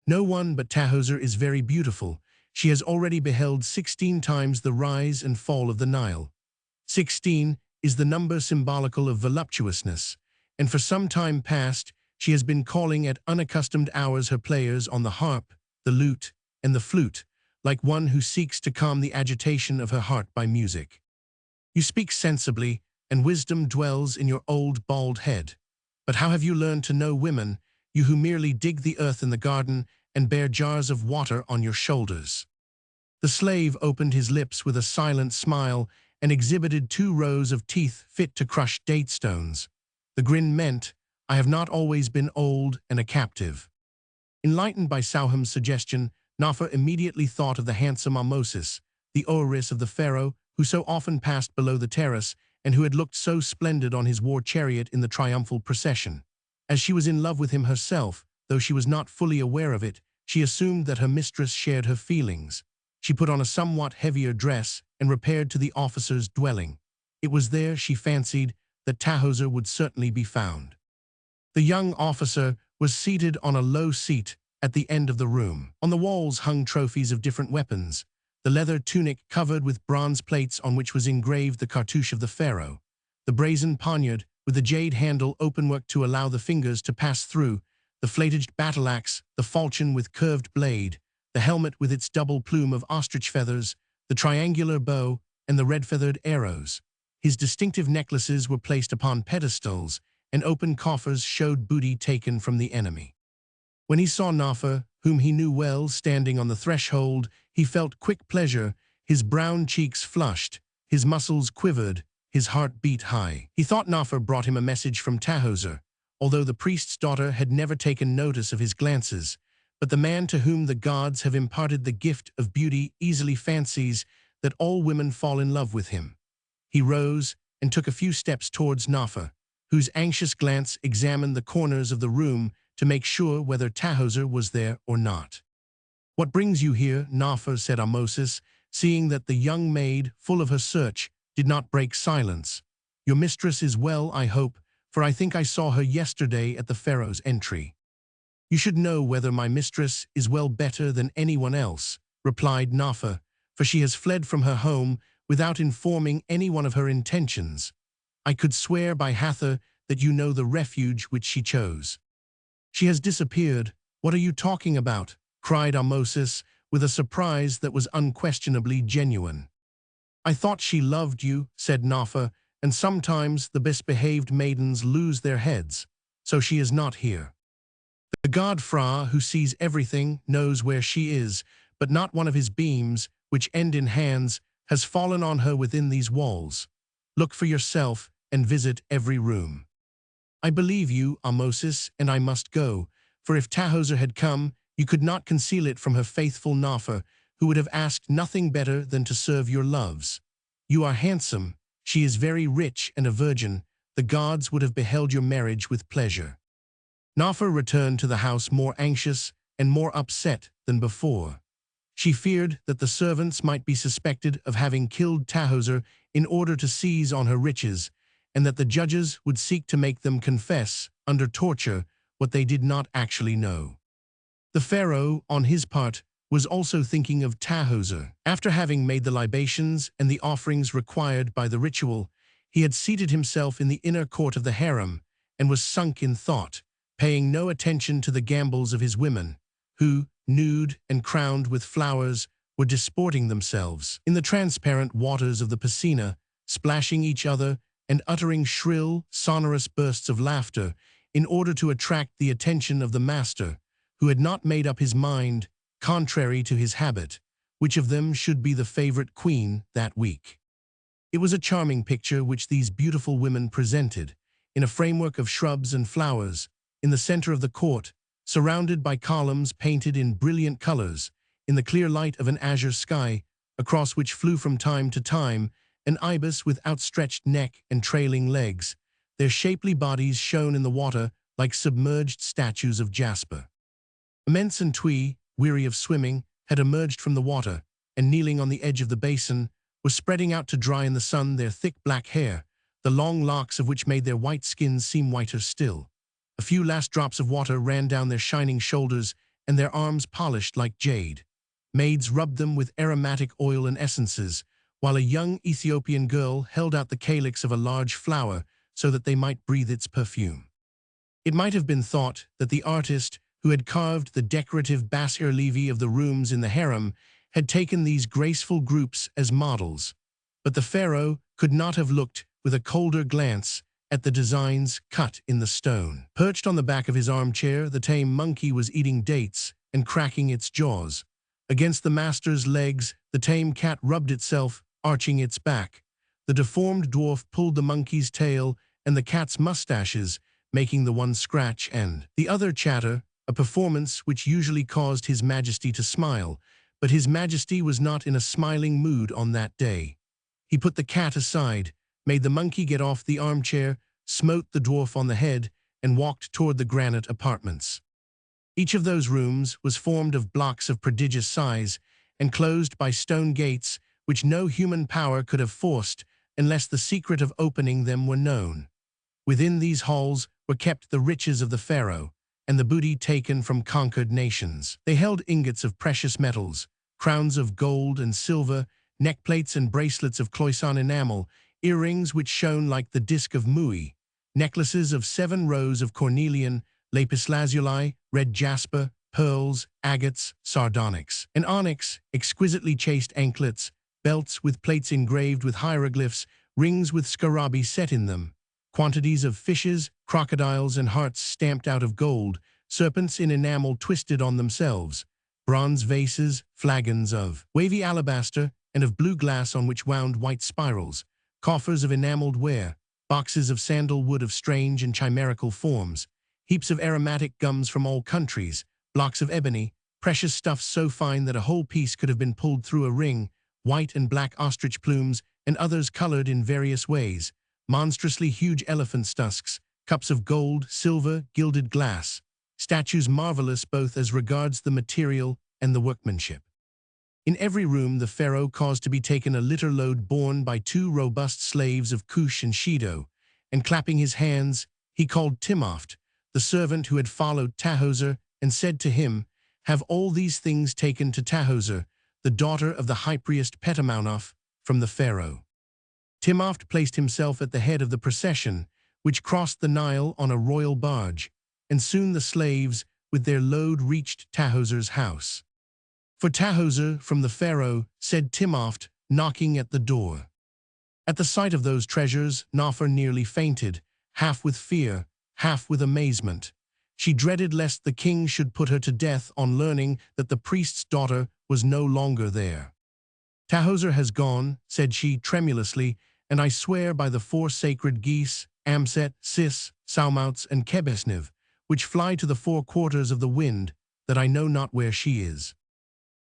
"No one but Tahoser is very beautiful. She has already beheld 16 times the rise and fall of the Nile. 16 is the number symbolical of voluptuousness, and for some time past she has been calling at unaccustomed hours her players on the harp, the lute, and the flute, like one who seeks to calm the agitation of her heart by music. You speak sensibly, and wisdom dwells in your old bald head. But how have you learned to know women, you who merely dig the earth in the garden and bear jars of water on your shoulders?" The slave opened his lips with a silent smile and exhibited 2 rows of teeth fit to crush date stones. The grin meant, "I have not always been old and a captive." Enlightened by Sauham's suggestion, Nafa immediately thought of the handsome Ahmosis, the oeris of the pharaoh, who so often passed below the terrace and who had looked so splendid on his war chariot in the triumphal procession. As she was in love with him herself, though she was not fully aware of it, she assumed that her mistress shared her feelings. She put on a somewhat heavier dress and repaired to the officer's dwelling. It was there, she fancied, that Tahoser would certainly be found. The young officer was seated on a low seat at the end of the room. On the walls hung trophies of different weapons, the leather tunic covered with bronze plates on which was engraved the cartouche of the pharaoh, the brazen poniard with the jade handle openwork to allow the fingers to pass through, the flated battle axe, the falchion with curved blade, the helmet with its double plume of ostrich feathers, the triangular bow, and the red-feathered arrows. His distinctive necklaces were placed upon pedestals, and open coffers showed booty taken from the enemy. When he saw Nafa, whom he knew well, standing on the threshold, he felt quick pleasure, his brown cheeks flushed, his muscles quivered, his heart beat high. He thought Nafa brought him a message from Tahoser, although the priest's daughter had never taken notice of his glances, but the man to whom the gods have imparted the gift of beauty easily fancies that all women fall in love with him. He rose and took a few steps towards Nafa, whose anxious glance examined the corners of the room to make sure whether Tahoser was there or not. "What brings you here?" Nafa said Ahmosis, seeing that the young maid, full of her search, did not break silence. "Your mistress is well, I hope, for I think I saw her yesterday at the pharaoh's entry." "You should know whether my mistress is well better than anyone else," replied Nafa, "for she has fled from her home without informing anyone of her intentions. I could swear by Hathor that you know the refuge which she chose." "She has disappeared. What are you talking about?" cried Ahmosis, with a surprise that was unquestionably genuine. "I thought she loved you," said Nafa, "and sometimes the best-behaved maidens lose their heads, so she is not here. The god Phra, who sees everything, knows where she is, but not one of his beams, which end in hands, has fallen on her within these walls. Look for yourself and visit every room." "I believe you, Ahmosis, and I must go, for if Tahoser had come, you could not conceal it from her faithful Nafa, who would have asked nothing better than to serve your loves. You are handsome, she is very rich and a virgin, the gods would have beheld your marriage with pleasure." Nafa returned to the house more anxious and more upset than before. She feared that the servants might be suspected of having killed Tahoser in order to seize on her riches, and that the judges would seek to make them confess, under torture, what they did not actually know. The pharaoh, on his part, was also thinking of Tahoser. After having made the libations and the offerings required by the ritual, he had seated himself in the inner court of the harem and was sunk in thought, paying no attention to the gambols of his women, who, nude and crowned with flowers, were disporting themselves in the transparent waters of the piscina, splashing each other and uttering shrill, sonorous bursts of laughter in order to attract the attention of the master, who had not made up his mind, contrary to his habit, which of them should be the favorite queen that week. It was a charming picture which these beautiful women presented, in a framework of shrubs and flowers, in the center of the court, surrounded by columns painted in brilliant colors, in the clear light of an azure sky, across which flew from time to time an ibis with outstretched neck and trailing legs. Their shapely bodies shone in the water like submerged statues of jasper. Immense and Twee, weary of swimming, had emerged from the water, and kneeling on the edge of the basin, were spreading out to dry in the sun their thick black hair, the long locks of which made their white skins seem whiter still. A few last drops of water ran down their shining shoulders, and their arms polished like jade. Maids rubbed them with aromatic oil and essences, while a young Ethiopian girl held out the calyx of a large flower so that they might breathe its perfume. It might have been thought that the artist, who had carved the decorative bas-relief of the rooms in the harem, had taken these graceful groups as models, but the pharaoh could not have looked with a colder glance at the designs cut in the stone. Perched on the back of his armchair, the tame monkey was eating dates and cracking its jaws. Against the master's legs, the tame cat rubbed itself, arching its back. The deformed dwarf pulled the monkey's tail and the cat's mustaches, making the one scratch and the other chatter, a performance which usually caused His Majesty to smile, but His Majesty was not in a smiling mood on that day. He put the cat aside, made the monkey get off the armchair, smote the dwarf on the head, and walked toward the granite apartments. Each of those rooms was formed of blocks of prodigious size and closed by stone gates which no human power could have forced unless the secret of opening them were known. Within these halls were kept the riches of the pharaoh and the booty taken from conquered nations. They held ingots of precious metals, crowns of gold and silver, neckplates and bracelets of Cloisonne enamel, earrings which shone like the disk of Mui, necklaces of 7 rows of cornelian, lapis lazuli, red jasper, pearls, agates, sardonyx, and onyx, exquisitely chased anklets, belts with plates engraved with hieroglyphs, rings with scarabi set in them, quantities of fishes, crocodiles, and hearts stamped out of gold, serpents in enamel twisted on themselves, bronze vases, flagons of wavy alabaster, and of blue glass on which wound white spirals, coffers of enameled ware, boxes of sandalwood of strange and chimerical forms, heaps of aromatic gums from all countries, blocks of ebony, precious stuffs so fine that a whole piece could have been pulled through a ring, white and black ostrich plumes, and others colored in various ways, monstrously huge elephant tusks, cups of gold, silver, gilded glass, statues marvelous both as regards the material and the workmanship. In every room the pharaoh caused to be taken a litter load borne by 2 robust slaves of Cush and Shido, and clapping his hands, he called Timoft, the servant who had followed Tahoser, and said to him, "Have all these things taken to Tahoser, the daughter of the high priest Petamaunof, from the pharaoh." Timoft placed himself at the head of the procession, which crossed the Nile on a royal barge, and soon the slaves, with their load, reached Tahoser's house. "For Tahoser, from the pharaoh," said Timoft, knocking at the door. At the sight of those treasures, Nafer nearly fainted, half with fear, half with amazement. She dreaded lest the king should put her to death on learning that the priest's daughter was no longer there. "Tahoser has gone," said she tremulously, "and I swear by the 4 sacred geese, Amset, Sis, Saumauts, and Kebesniv, which fly to the 4 quarters of the wind, that I know not where she is.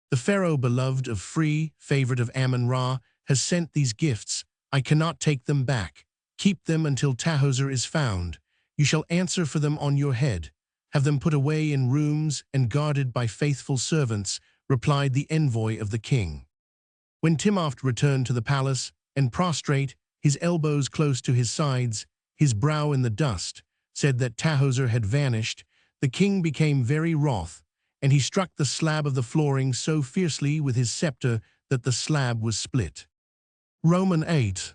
The pharaoh, beloved of free, favorite of Amun-Ra, has sent these gifts. I cannot take them back. Keep them until Tahoser is found. You shall answer for them on your head. Have them put away in rooms and guarded by faithful servants," replied the envoy of the king. When Timoft returned to the palace, and prostrate, his elbows close to his sides, his brow in the dust, said that Tahoser had vanished, the king became very wroth, and he struck the slab of the flooring so fiercely with his scepter that the slab was split. Roman 8.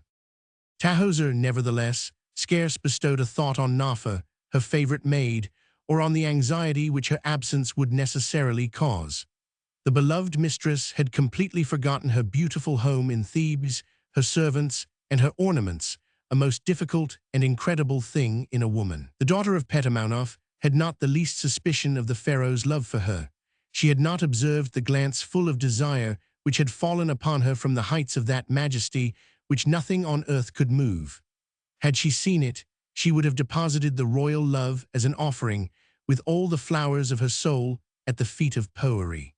Tahoser, nevertheless, scarce bestowed a thought on Nafer, her favorite maid, or on the anxiety which her absence would necessarily cause. The beloved mistress had completely forgotten her beautiful home in Thebes, her servants, and her ornaments, a most difficult and incredible thing in a woman. The daughter of Petamaunof had not the least suspicion of the pharaoh's love for her. She had not observed the glance full of desire which had fallen upon her from the heights of that majesty which nothing on earth could move. Had she seen it, she would have deposited the royal love as an offering, with all the flowers of her soul, at the feet of Poery.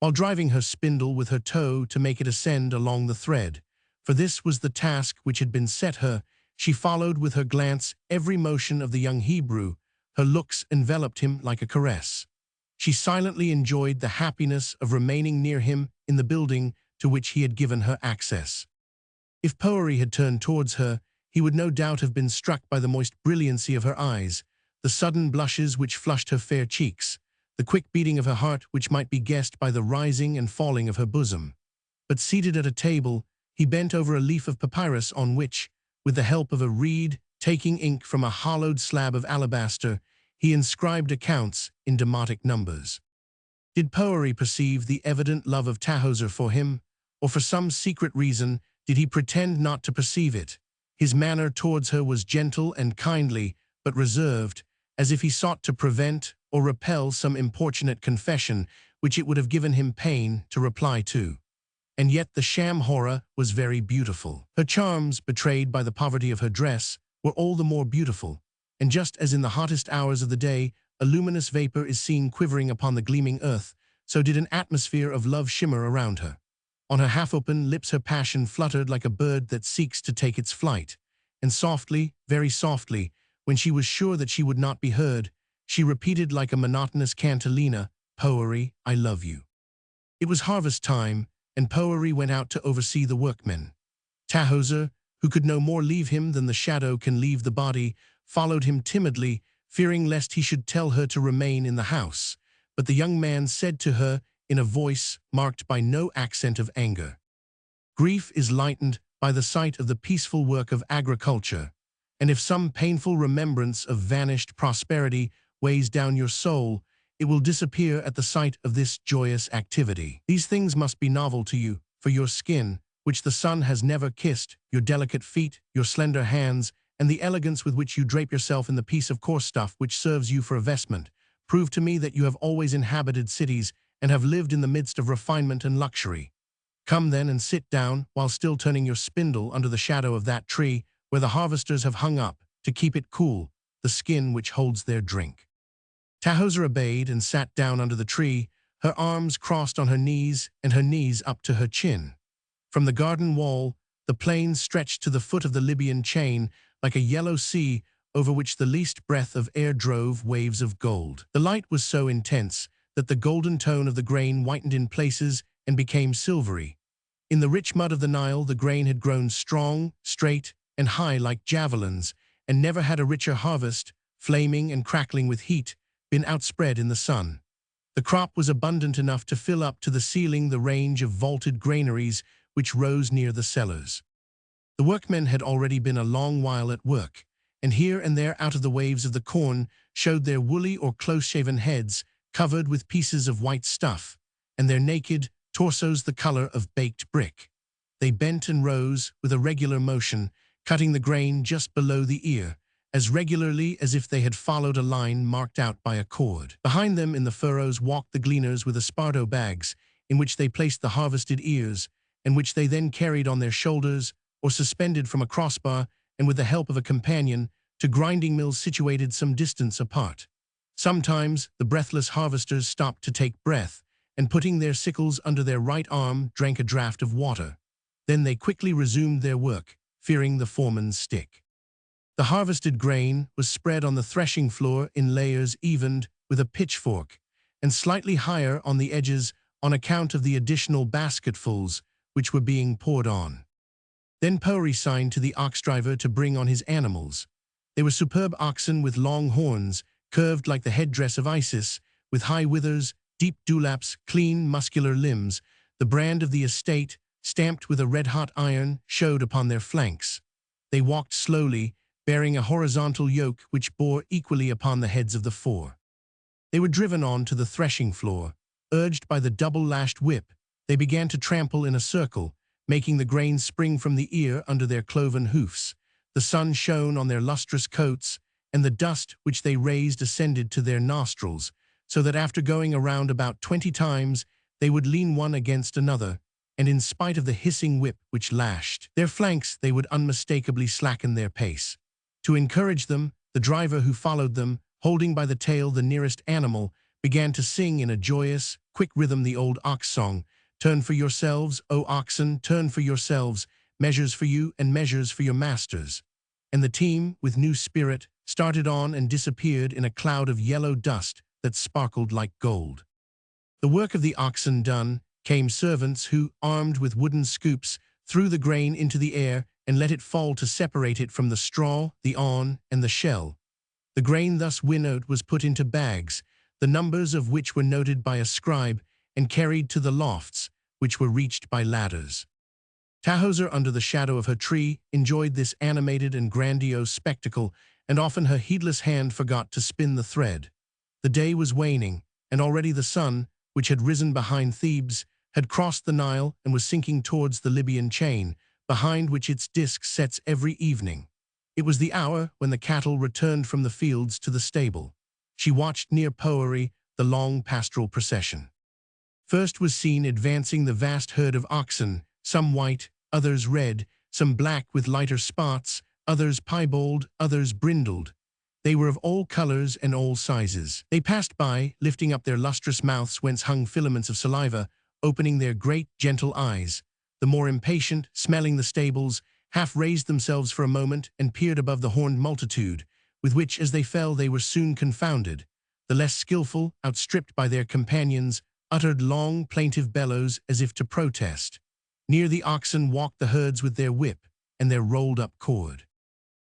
While driving her spindle with her toe to make it ascend along the thread, for this was the task which had been set her, she followed with her glance every motion of the young Hebrew. Her looks enveloped him like a caress. She silently enjoyed the happiness of remaining near him in the building to which he had given her access. If Poery had turned towards her, he would no doubt have been struck by the moist brilliancy of her eyes, the sudden blushes which flushed her fair cheeks, the quick beating of her heart which might be guessed by the rising and falling of her bosom. But seated at a table, he bent over a leaf of papyrus on which, with the help of a reed, taking ink from a hollowed slab of alabaster, he inscribed accounts in demotic numbers. Did Poery perceive the evident love of Tahoser for him, or for some secret reason did he pretend not to perceive it? His manner towards her was gentle and kindly, but reserved, as if he sought to prevent or repel some importunate confession which it would have given him pain to reply to. and yet the sham horror was very beautiful. Her charms, betrayed by the poverty of her dress, were all the more beautiful, and just as in the hottest hours of the day a luminous vapor is seen quivering upon the gleaming earth, so did an atmosphere of love shimmer around her. On her half-open lips her passion fluttered like a bird that seeks to take its flight, and softly, very softly, when she was sure that she would not be heard, she repeated like a monotonous cantilena, "Poery, I love you." It was harvest time, and Poery went out to oversee the workmen. Tahoser, who could no more leave him than the shadow can leave the body, followed him timidly, fearing lest he should tell her to remain in the house. But the young man said to her, in a voice marked by no accent of anger, "Grief is lightened by the sight of the peaceful work of agriculture, and if some painful remembrance of vanished prosperity weighs down your soul, it will disappear at the sight of this joyous activity. These things must be novel to you, for your skin, which the sun has never kissed, your delicate feet, your slender hands, and the elegance with which you drape yourself in the piece of coarse stuff which serves you for a vestment, prove to me that you have always inhabited cities and have lived in the midst of refinement and luxury. Come then and sit down while still turning your spindle under the shadow of that tree where the harvesters have hung up, to keep it cool, the skin which holds their drink." Tahoser obeyed and sat down under the tree, her arms crossed on her knees and her knees up to her chin. From the garden wall, the plain stretched to the foot of the Libyan chain like a yellow sea over which the least breath of air drove waves of gold. The light was so intense that the golden tone of the grain whitened in places and became silvery. In the rich mud of the Nile, the grain had grown strong, straight, and high like javelins, and never had a richer harvest, flaming and crackling with heat, been outspread in the sun. The crop was abundant enough to fill up to the ceiling the range of vaulted granaries which rose near the cellars. The workmen had already been a long while at work, and here and there out of the waves of the corn showed their woolly or close-shaven heads covered with pieces of white stuff, and their naked torsos the color of baked brick. They bent and rose with a regular motion, cutting the grain just below the ear, as regularly as if they had followed a line marked out by a cord. Behind them in the furrows walked the gleaners with esparto bags, in which they placed the harvested ears, and which they then carried on their shoulders, or suspended from a crossbar, and with the help of a companion, to grinding mills situated some distance apart. Sometimes the breathless harvesters stopped to take breath, and putting their sickles under their right arm, drank a draught of water. Then they quickly resumed their work, fearing the foreman's stick. The harvested grain was spread on the threshing floor in layers evened with a pitchfork, and slightly higher on the edges on account of the additional basketfuls which were being poured on. Then Poery signed to the ox driver to bring on his animals. They were superb oxen with long horns, curved like the headdress of Isis, with high withers, deep dewlaps, clean, muscular limbs. The brand of the estate, stamped with a red-hot iron, showed upon their flanks. They walked slowly, bearing a horizontal yoke which bore equally upon the heads of the four. They were driven on to the threshing floor. Urged by the double-lashed whip, they began to trample in a circle, making the grain spring from the ear under their cloven hoofs. The sun shone on their lustrous coats, and the dust which they raised ascended to their nostrils, so that after going around about 20 times, they would lean one against another, and in spite of the hissing whip which lashed their flanks, they would unmistakably slacken their pace. To encourage them, the driver who followed them, holding by the tail the nearest animal, began to sing in a joyous, quick rhythm the old ox song, "Turn for yourselves, O oxen, turn for yourselves, measures for you and measures for your masters." And the team, with new spirit, started on and disappeared in a cloud of yellow dust that sparkled like gold. The work of the oxen done, came servants who, armed with wooden scoops, threw the grain into the air and let it fall to separate it from the straw, the awn, and the shell. The grain thus winnowed was put into bags, the numbers of which were noted by a scribe, and carried to the lofts, which were reached by ladders. Tahoser, under the shadow of her tree, enjoyed this animated and grandiose spectacle, and often her heedless hand forgot to spin the thread. The day was waning, and already the sun, which had risen behind Thebes, had crossed the Nile and was sinking towards the Libyan chain, behind which its disk sets every evening. It was the hour when the cattle returned from the fields to the stable. She watched near Poery the long pastoral procession. First was seen advancing the vast herd of oxen, some white, others red, some black with lighter spots, others piebald, others brindled. They were of all colors and all sizes. They passed by, lifting up their lustrous mouths whence hung filaments of saliva, opening their great, gentle eyes. The more impatient, smelling the stables, half raised themselves for a moment and peered above the horned multitude, with which as they fell they were soon confounded. The less skillful, outstripped by their companions, uttered long, plaintive bellows as if to protest. Near the oxen walked the herds with their whip and their rolled-up cord.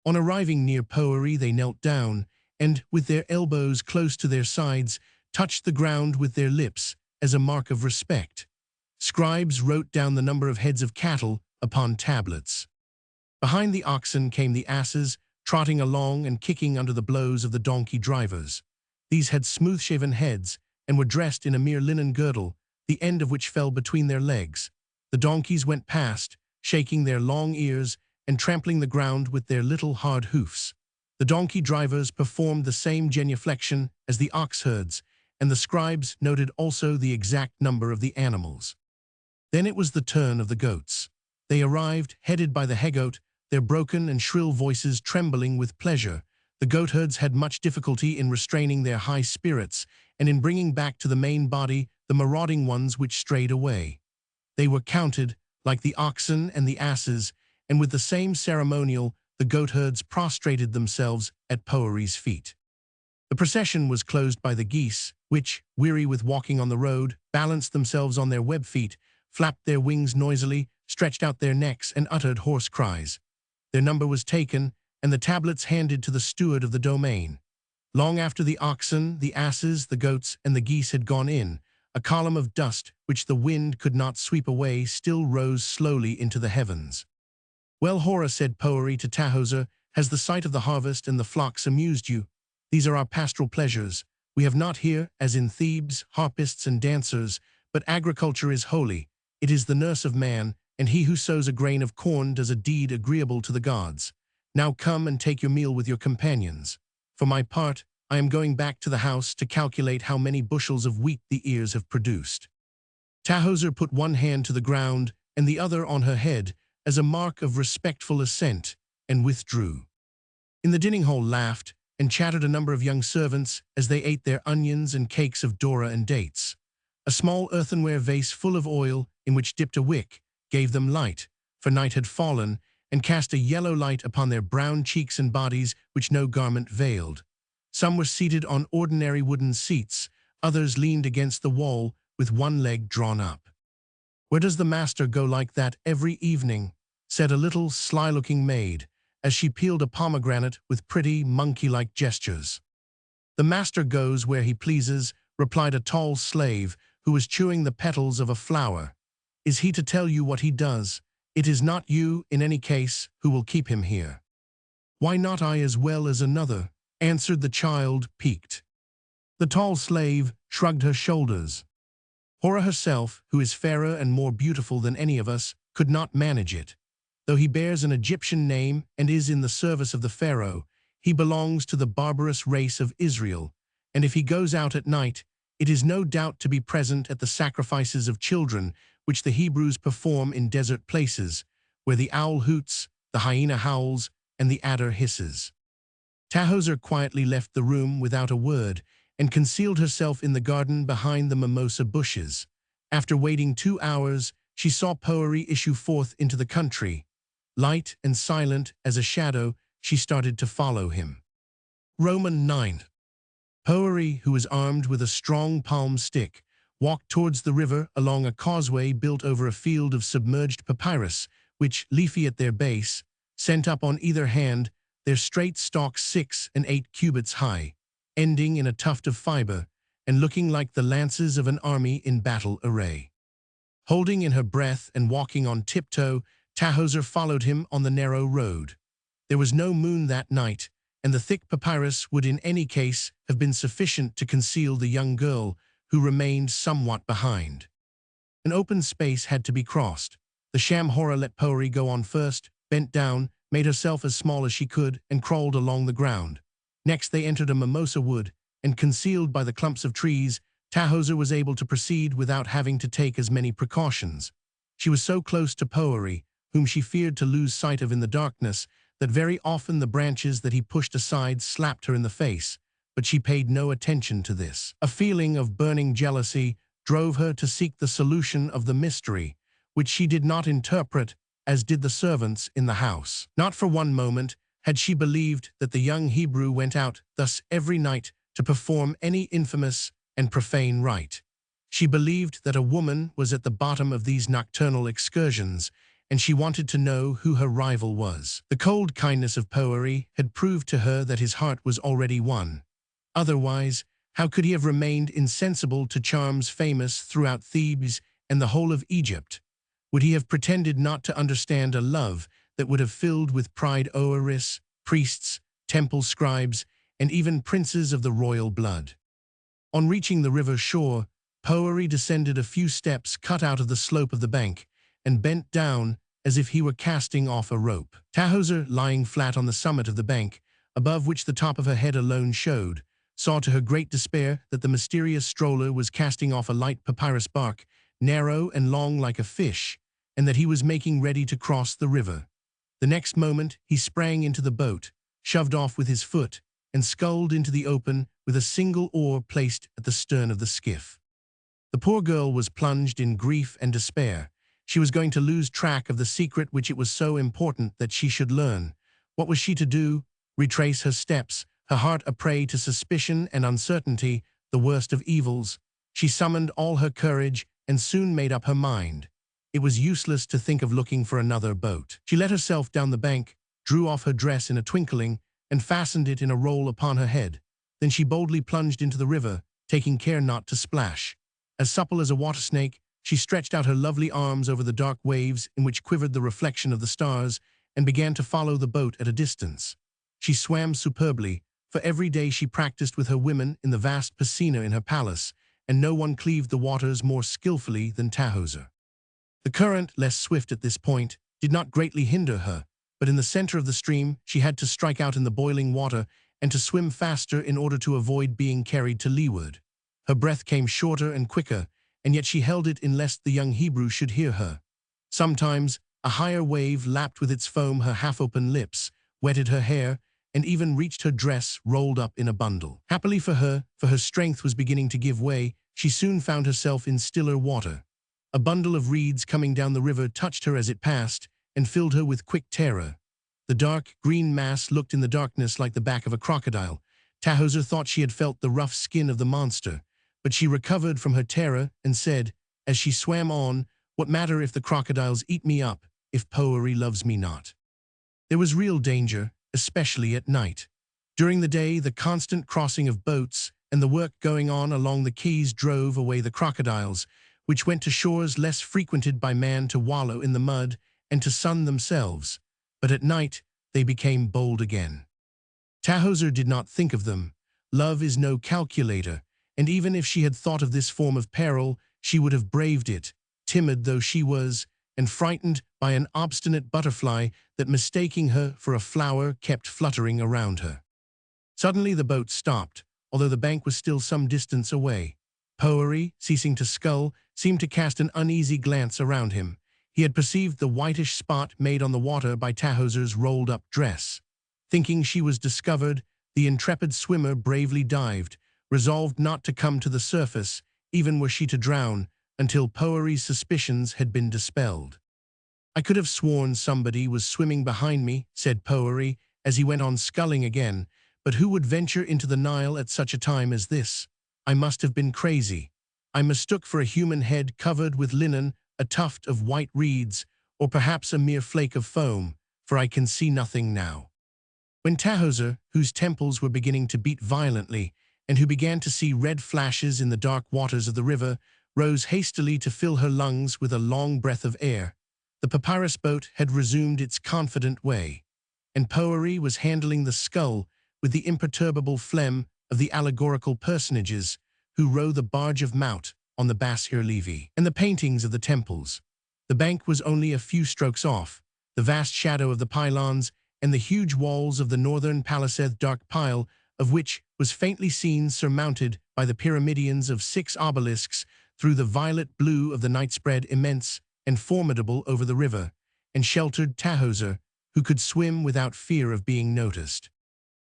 On arriving near Poery they knelt down, and, with their elbows close to their sides, touched the ground with their lips as a mark of respect. Scribes wrote down the number of heads of cattle upon tablets. Behind the oxen came the asses, trotting along and kicking under the blows of the donkey drivers. These had smooth-shaven heads and were dressed in a mere linen girdle, the end of which fell between their legs. The donkeys went past, shaking their long ears and trampling the ground with their little hard hoofs. The donkey drivers performed the same genuflection as the ox herds, and the scribes noted also the exact number of the animals. Then it was the turn of the goats. They arrived, headed by the he-goat, their broken and shrill voices trembling with pleasure. The goatherds had much difficulty in restraining their high spirits and in bringing back to the main body the marauding ones which strayed away. They were counted, like the oxen and the asses, and with the same ceremonial the goatherds prostrated themselves at Poery's feet. The procession was closed by the geese, which, weary with walking on the road, balanced themselves on their web feet, flapped their wings noisily, stretched out their necks, and uttered hoarse cries. Their number was taken, and the tablets handed to the steward of the domain. Long after the oxen, the asses, the goats, and the geese had gone in, a column of dust, which the wind could not sweep away, still rose slowly into the heavens. "Well, Hora," said Poery to Tahoser, "has the sight of the harvest and the flocks amused you? These are our pastoral pleasures. We have not here, as in Thebes, harpists and dancers, but agriculture is holy. It is the nurse of man, and he who sows a grain of corn does a deed agreeable to the gods. Now come and take your meal with your companions. For my part, I am going back to the house to calculate how many bushels of wheat the ears have produced." Tahoser put one hand to the ground and the other on her head as a mark of respectful assent, and withdrew. In the dining hall laughed and chattered a number of young servants as they ate their onions and cakes of doora and dates. A small earthenware vase full of oil, in which dipped a wick, gave them light, for night had fallen, and cast a yellow light upon their brown cheeks and bodies which no garment veiled. Some were seated on ordinary wooden seats, others leaned against the wall with one leg drawn up. "Where does the master go like that every evening?" said a little sly-looking maid, as she peeled a pomegranate with pretty, monkey-like gestures. "The master goes where he pleases," replied a tall slave who was chewing the petals of a flower. "Is he to tell you what he does? It is not you, in any case, who will keep him here." "Why not I as well as another?" answered the child, piqued. The tall slave shrugged her shoulders. "Hora herself, who is fairer and more beautiful than any of us, could not manage it. Though he bears an Egyptian name and is in the service of the pharaoh, he belongs to the barbarous race of Israel, and if he goes out at night, it is no doubt to be present at the sacrifices of children which the Hebrews perform in desert places, where the owl hoots, the hyena howls, and the adder hisses." Tahoser quietly left the room without a word and concealed herself in the garden behind the mimosa bushes. After waiting 2 hours, she saw Poery issue forth into the country. Light and silent as a shadow, she started to follow him. Roman 9. Poery, who was armed with a strong palm stick, walked towards the river along a causeway built over a field of submerged papyrus, which, leafy at their base, sent up on either hand their straight stalks 6 and 8 cubits high, ending in a tuft of fiber, and looking like the lances of an army in battle array. Holding in her breath and walking on tiptoe, Tahoser followed him on the narrow road. There was no moon that night, and the thick papyrus would in any case have been sufficient to conceal the young girl, who remained somewhat behind. An open space had to be crossed. The sham Hora let Poery go on first, bent down, made herself as small as she could, and crawled along the ground. Next they entered a mimosa wood, and concealed by the clumps of trees, Tahoser was able to proceed without having to take as many precautions. She was so close to Poeri, whom she feared to lose sight of in the darkness, that very often the branches that he pushed aside slapped her in the face, but she paid no attention to this. A feeling of burning jealousy drove her to seek the solution of the mystery, which she did not interpret as did the servants in the house. Not for one moment had she believed that the young Hebrew went out thus every night to perform any infamous and profane rite. She believed that a woman was at the bottom of these nocturnal excursions, and she wanted to know who her rival was. The cold kindness of Poeri had proved to her that his heart was already won. Otherwise, how could he have remained insensible to charms famous throughout Thebes and the whole of Egypt? Would he have pretended not to understand a love that would have filled with pride oeris, priests, temple scribes, and even princes of the royal blood? On reaching the river shore, Poeri descended a few steps cut out of the slope of the bank and bent down as if he were casting off a rope. Tahoser, lying flat on the summit of the bank, above which the top of her head alone showed, saw to her great despair that the mysterious stroller was casting off a light papyrus bark, narrow and long like a fish, and that he was making ready to cross the river. The next moment he sprang into the boat, shoved off with his foot, and sculled into the open with a single oar placed at the stern of the skiff. The poor girl was plunged in grief and despair. She was going to lose track of the secret which it was so important that she should learn. What was she to do? Retrace her steps, her heart a prey to suspicion and uncertainty, the worst of evils. She summoned all her courage and soon made up her mind. It was useless to think of looking for another boat. She let herself down the bank, drew off her dress in a twinkling, and fastened it in a roll upon her head. Then she boldly plunged into the river, taking care not to splash. As supple as a water snake, she stretched out her lovely arms over the dark waves in which quivered the reflection of the stars and began to follow the boat at a distance. She swam superbly, for every day she practiced with her women in the vast piscina in her palace, and no one cleaved the waters more skillfully than Tahoser. The current, less swift at this point, did not greatly hinder her, but in the center of the stream she had to strike out in the boiling water and to swim faster in order to avoid being carried to leeward. Her breath came shorter and quicker, and yet she held it in lest the young Hebrew should hear her. Sometimes a higher wave lapped with its foam her half-open lips, wetted her hair, and even reached her dress rolled up in a bundle. Happily for her strength was beginning to give way, she soon found herself in stiller water. A bundle of reeds coming down the river touched her as it passed and filled her with quick terror. The dark, green mass looked in the darkness like the back of a crocodile. Tahoser thought she had felt the rough skin of the monster, but she recovered from her terror and said, as she swam on, "What matter if the crocodiles eat me up, if Poeri loves me not?" There was real danger, especially at night. During the day, the constant crossing of boats and the work going on along the quays drove away the crocodiles, which went to shores less frequented by man to wallow in the mud and to sun themselves. But at night, they became bold again. Tahoser did not think of them. Love is no calculator, and even if she had thought of this form of peril, she would have braved it, timid though she was, and frightened by an obstinate butterfly that, mistaking her for a flower, kept fluttering around her. Suddenly the boat stopped, although the bank was still some distance away. Poeri, ceasing to scull, seemed to cast an uneasy glance around him. He had perceived the whitish spot made on the water by Tahoser's rolled-up dress. Thinking she was discovered, the intrepid swimmer bravely dived, resolved not to come to the surface, even were she to drown, until Poeri's suspicions had been dispelled. "I could have sworn somebody was swimming behind me," said Poeri, as he went on sculling again, "but who would venture into the Nile at such a time as this? I must have been crazy. I mistook for a human head covered with linen, a tuft of white reeds, or perhaps a mere flake of foam, for I can see nothing now." When Tahoser, whose temples were beginning to beat violently, and who began to see red flashes in the dark waters of the river, rose hastily to fill her lungs with a long breath of air, the papyrus boat had resumed its confident way, and Poeri was handling the scull with the imperturbable phlegm of the allegorical personages who row the barge of Maut on the Basir Levy, and the paintings of the temples. The bank was only a few strokes off, the vast shadow of the pylons and the huge walls of the northern palisade dark pile, of which was faintly seen surmounted by the pyramidions of 6 obelisks through the violet blue of the night spread immense and formidable over the river, and sheltered Tahoser, who could swim without fear of being noticed.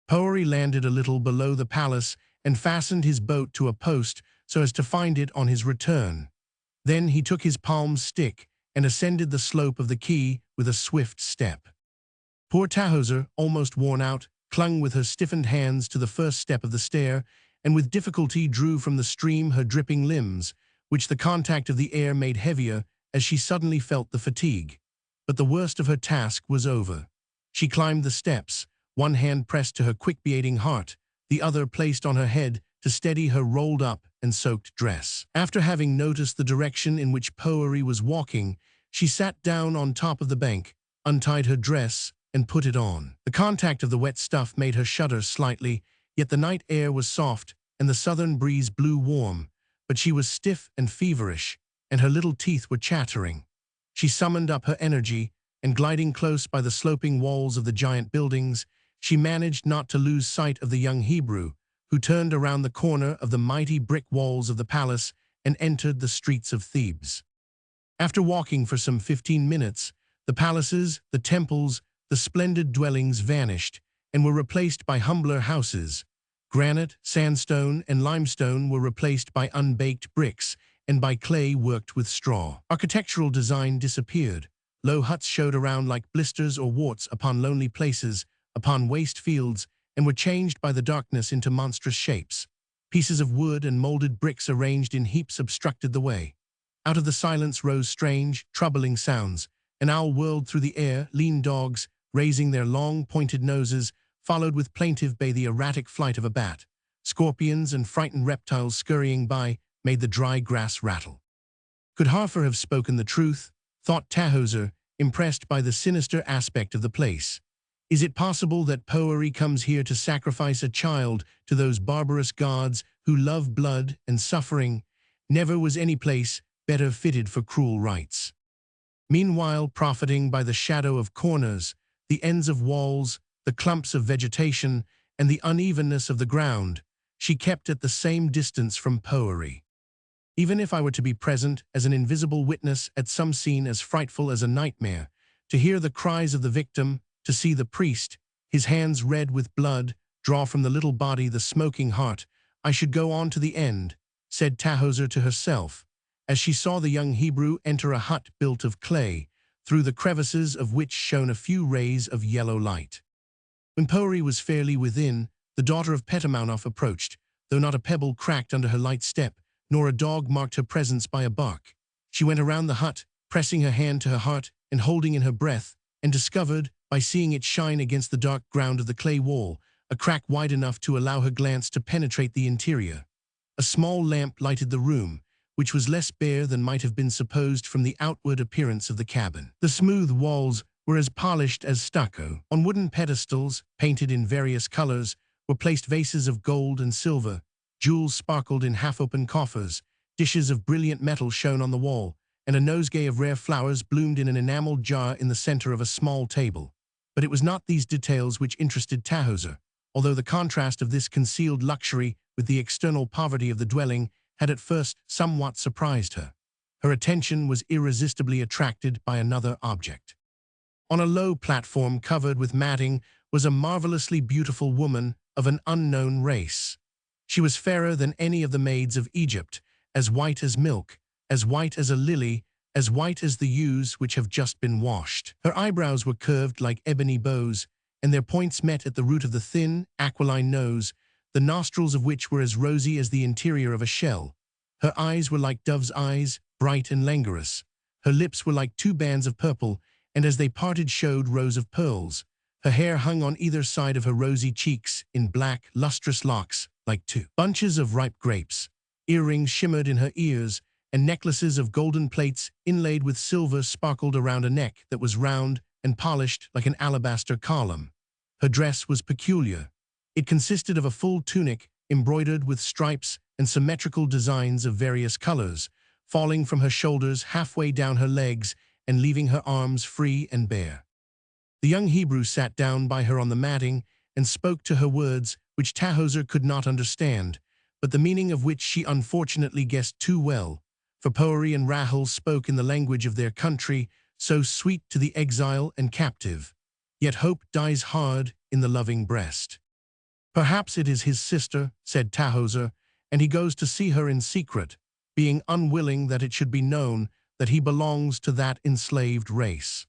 Poëri landed a little below the palace and fastened his boat to a post so as to find it on his return. Then he took his palm stick and ascended the slope of the quay with a swift step. Poor Tahoser, almost worn out, clung with her stiffened hands to the first step of the stair, and with difficulty drew from the stream her dripping limbs, which the contact of the air made heavier as she suddenly felt the fatigue. But the worst of her task was over. She climbed the steps, one hand pressed to her quick-beating heart, the other placed on her head to steady her rolled-up and soaked dress. After having noticed the direction in which Poëri was walking, she sat down on top of the bank, untied her dress, and put it on. The contact of the wet stuff made her shudder slightly, yet the night air was soft and the southern breeze blew warm, but she was stiff and feverish, and her little teeth were chattering. She summoned up her energy, and gliding close by the sloping walls of the giant buildings, she managed not to lose sight of the young Hebrew, who turned around the corner of the mighty brick walls of the palace and entered the streets of Thebes. After walking for some 15 minutes, the palaces, the temples, the splendid dwellings vanished and were replaced by humbler houses. Granite, sandstone, and limestone were replaced by unbaked bricks and by clay worked with straw. Architectural design disappeared. Low huts showed around like blisters or warts upon lonely places, upon waste fields, and were changed by the darkness into monstrous shapes. Pieces of wood and molded bricks arranged in heaps obstructed the way. Out of the silence rose strange, troubling sounds. An owl whirled through the air, lean dogs, raising their long, pointed noses, followed with plaintive bay the erratic flight of a bat. Scorpions and frightened reptiles scurrying by made the dry grass rattle. Could Harfer have spoken the truth? Thought Tahoser, impressed by the sinister aspect of the place. Is it possible that Poëri comes here to sacrifice a child to those barbarous gods who love blood and suffering? Never was any place better fitted for cruel rites. Meanwhile, profiting by the shadow of corners, the ends of walls, the clumps of vegetation, and the unevenness of the ground, she kept at the same distance from Poëri. Even if I were to be present as an invisible witness at some scene as frightful as a nightmare, to hear the cries of the victim, to see the priest, his hands red with blood, draw from the little body the smoking heart, I should go on to the end, said Tahoser to herself, as she saw the young Hebrew enter a hut built of clay, through the crevices of which shone a few rays of yellow light. When Poëri was fairly within, the daughter of Petamaunoff approached, though not a pebble cracked under her light step, nor a dog marked her presence by a bark. She went around the hut, pressing her hand to her heart and holding in her breath, and discovered, by seeing it shine against the dark ground of the clay wall, a crack wide enough to allow her glance to penetrate the interior. A small lamp lighted the room, which was less bare than might have been supposed from the outward appearance of the cabin. The smooth walls were as polished as stucco. On wooden pedestals, painted in various colors, were placed vases of gold and silver. Jewels sparkled in half-open coffers, dishes of brilliant metal shone on the wall, and a nosegay of rare flowers bloomed in an enameled jar in the center of a small table. But it was not these details which interested Tahoser, although the contrast of this concealed luxury with the external poverty of the dwelling had at first somewhat surprised her. Her attention was irresistibly attracted by another object. On a low platform covered with matting was a marvelously beautiful woman of an unknown race. She was fairer than any of the maids of Egypt, as white as milk, as white as a lily, as white as the ewes which have just been washed. Her eyebrows were curved like ebony bows, and their points met at the root of the thin, aquiline nose, the nostrils of which were as rosy as the interior of a shell. Her eyes were like dove's eyes, bright and languorous. Her lips were like 2 bands of purple, and as they parted showed rows of pearls. Her hair hung on either side of her rosy cheeks in black, lustrous locks, like 2 bunches of ripe grapes. Earrings shimmered in her ears, and necklaces of golden plates inlaid with silver sparkled around a neck that was round and polished like an alabaster column. Her dress was peculiar. It consisted of a full tunic embroidered with stripes and symmetrical designs of various colors, falling from her shoulders halfway down her legs and leaving her arms free and bare. The young Hebrew sat down by her on the matting and spoke to her words which Tahoser could not understand, but the meaning of which she unfortunately guessed too well, for Poeri and Rahel spoke in the language of their country, so sweet to the exile and captive. Yet hope dies hard in the loving breast. Perhaps it is his sister, said Tahoser, and he goes to see her in secret, being unwilling that it should be known that he belongs to that enslaved race.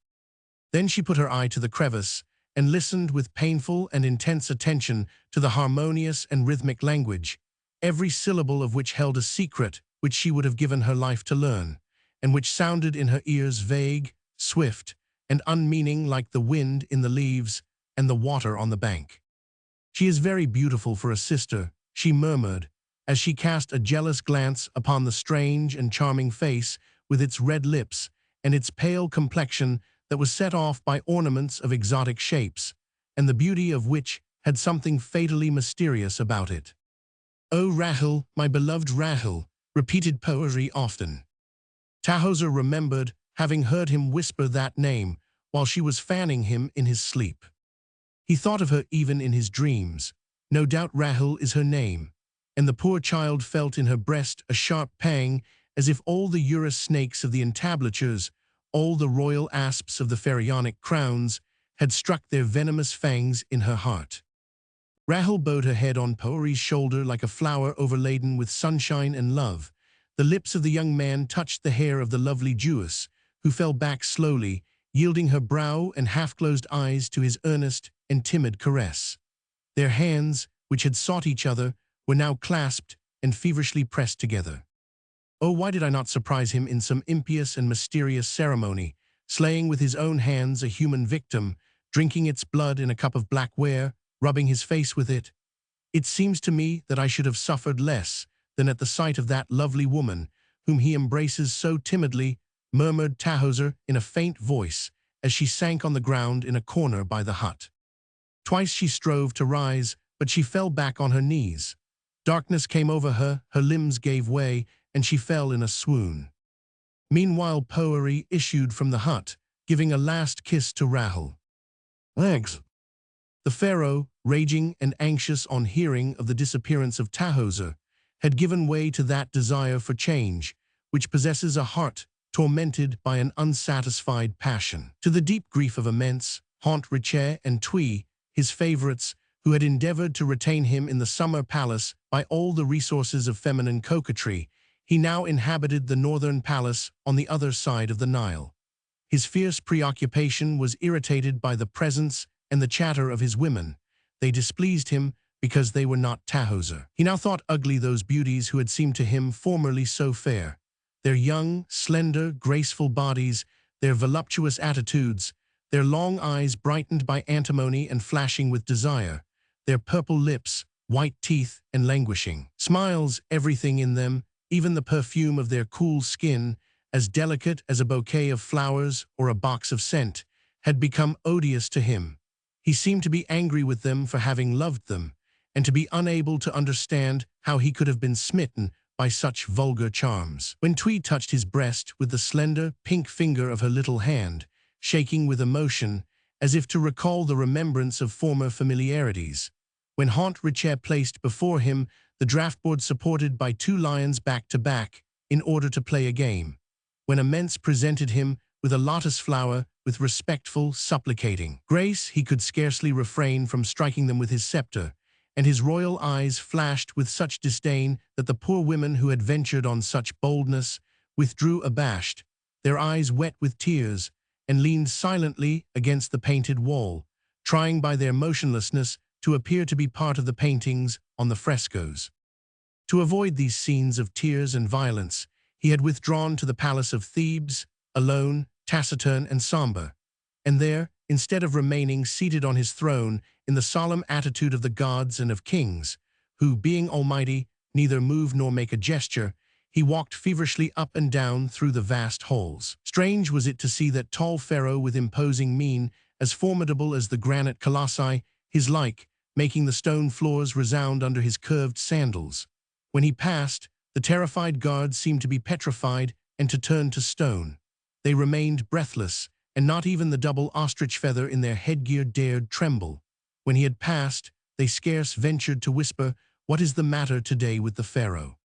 Then she put her eye to the crevice and listened with painful and intense attention to the harmonious and rhythmic language, every syllable of which held a secret which she would have given her life to learn, and which sounded in her ears vague, swift, and unmeaning like the wind in the leaves and the water on the bank. She is very beautiful for a sister, she murmured, as she cast a jealous glance upon the strange and charming face with its red lips and its pale complexion that was set off by ornaments of exotic shapes, and the beauty of which had something fatally mysterious about it. "Oh, Rahel, my beloved Rahel," repeated Poeri often. Tahoser remembered having heard him whisper that name while she was fanning him in his sleep. He thought of her even in his dreams. No doubt Rahel is her name, and the poor child felt in her breast a sharp pang, as if all the urus snakes of the entablatures, all the royal asps of the pharaonic crowns, had struck their venomous fangs in her heart. Rahel bowed her head on Poeri's shoulder like a flower overladen with sunshine and love. The lips of the young man touched the hair of the lovely Jewess, who fell back slowly, yielding her brow and half-closed eyes to his earnest and timid caress. Their hands, which had sought each other, were now clasped and feverishly pressed together. Oh, why did I not surprise him in some impious and mysterious ceremony, slaying with his own hands a human victim, drinking its blood in a cup of black ware, rubbing his face with it? It seems to me that I should have suffered less than at the sight of that lovely woman, whom he embraces so timidly, murmured Tahoser in a faint voice, as she sank on the ground in a corner by the hut. Twice she strove to rise, but she fell back on her knees. Darkness came over her, her limbs gave way, and she fell in a swoon. Meanwhile Poeri issued from the hut, giving a last kiss to Rahel. "Thanks." The pharaoh, raging and anxious on hearing of the disappearance of Tahoser, had given way to that desire for change, which possesses a heart tormented by an unsatisfied passion. To the deep grief of Immense, Hont Reché and Tui, his favorites, who had endeavored to retain him in the summer palace by all the resources of feminine coquetry, he now inhabited the northern palace on the other side of the Nile. His fierce preoccupation was irritated by the presence and the chatter of his women. They displeased him because they were not Tahoser. He now thought ugly those beauties who had seemed to him formerly so fair. Their young, slender, graceful bodies, their voluptuous attitudes, their long eyes brightened by antimony and flashing with desire, their purple lips, white teeth, and languishing smiles, everything in them, even the perfume of their cool skin, as delicate as a bouquet of flowers or a box of scent, had become odious to him. He seemed to be angry with them for having loved them, and to be unable to understand how he could have been smitten by such vulgar charms. When Tui touched his breast with the slender, pink finger of her little hand, shaking with emotion, as if to recall the remembrance of former familiarities. When Hont Reché placed before him the draftboard supported by two lions back to back, in order to play a game. When Immense presented him with a lotus flower with respectful, supplicating grace, he could scarcely refrain from striking them with his scepter, and his royal eyes flashed with such disdain that the poor women who had ventured on such boldness withdrew abashed, their eyes wet with tears, and leaned silently against the painted wall, trying by their motionlessness to appear to be part of the paintings on the frescoes. To avoid these scenes of tears and violence, he had withdrawn to the palace of Thebes, alone, taciturn, and somber, and there, instead of remaining seated on his throne in the solemn attitude of the gods and of kings, who, being almighty, neither move nor make a gesture, he walked feverishly up and down through the vast halls. Strange was it to see that tall pharaoh with imposing mien, as formidable as the granite colossi, his like, making the stone floors resound under his curved sandals. When he passed, the terrified guards seemed to be petrified and to turn to stone. They remained breathless, and not even the double ostrich feather in their headgear dared tremble. When he had passed, they scarce ventured to whisper, "What is the matter today with the pharaoh?"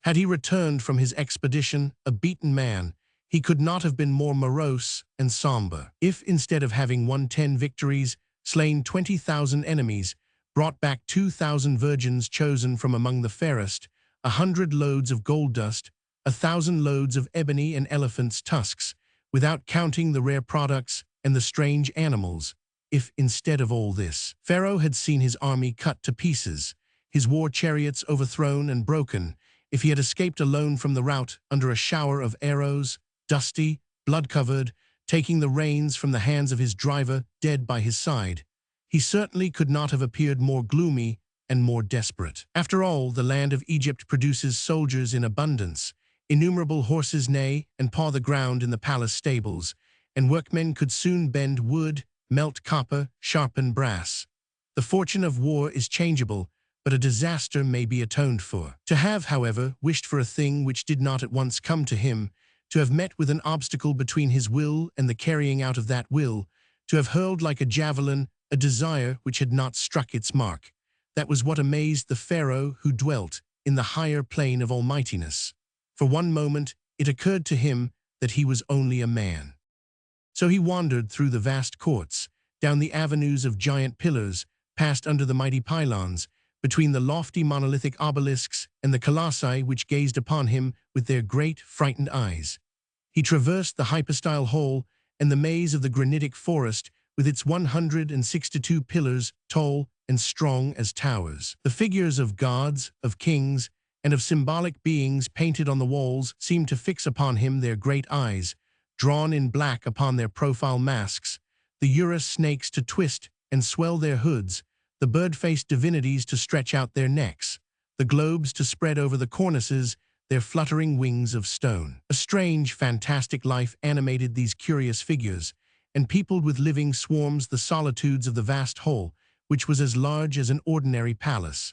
Had he returned from his expedition a beaten man, he could not have been more morose and somber. If, instead of having won 10 victories, slain 20,000 enemies, brought back 2,000 virgins chosen from among the fairest, 100 loads of gold dust, 1,000 loads of ebony and elephants' tusks, without counting the rare products and the strange animals, if, instead of all this, Pharaoh had seen his army cut to pieces, his war chariots overthrown and broken, if he had escaped alone from the rout under a shower of arrows, dusty, blood-covered, taking the reins from the hands of his driver dead by his side, he certainly could not have appeared more gloomy and more desperate. After all, the land of Egypt produces soldiers in abundance, innumerable horses neigh and paw the ground in the palace stables, and workmen could soon bend wood, melt copper, sharpen brass. The fortune of war is changeable, but a disaster may be atoned for. To have, however, wished for a thing which did not at once come to him, to have met with an obstacle between his will and the carrying out of that will, to have hurled like a javelin a desire which had not struck its mark, that was what amazed the Pharaoh who dwelt in the higher plane of almightiness. For one moment it occurred to him that he was only a man. So he wandered through the vast courts, down the avenues of giant pillars, passed under the mighty pylons, between the lofty monolithic obelisks and the colossi which gazed upon him with their great, frightened eyes. He traversed the hypostyle hall and the maze of the granitic forest with its 162 pillars, tall and strong as towers. The figures of gods, of kings, and of symbolic beings painted on the walls seemed to fix upon him their great eyes, drawn in black upon their profile masks, the urus snakes to twist and swell their hoods, the bird-faced divinities to stretch out their necks, the globes to spread over the cornices their fluttering wings of stone. A strange, fantastic life animated these curious figures, and peopled with living swarms the solitudes of the vast hall, which was as large as an ordinary palace.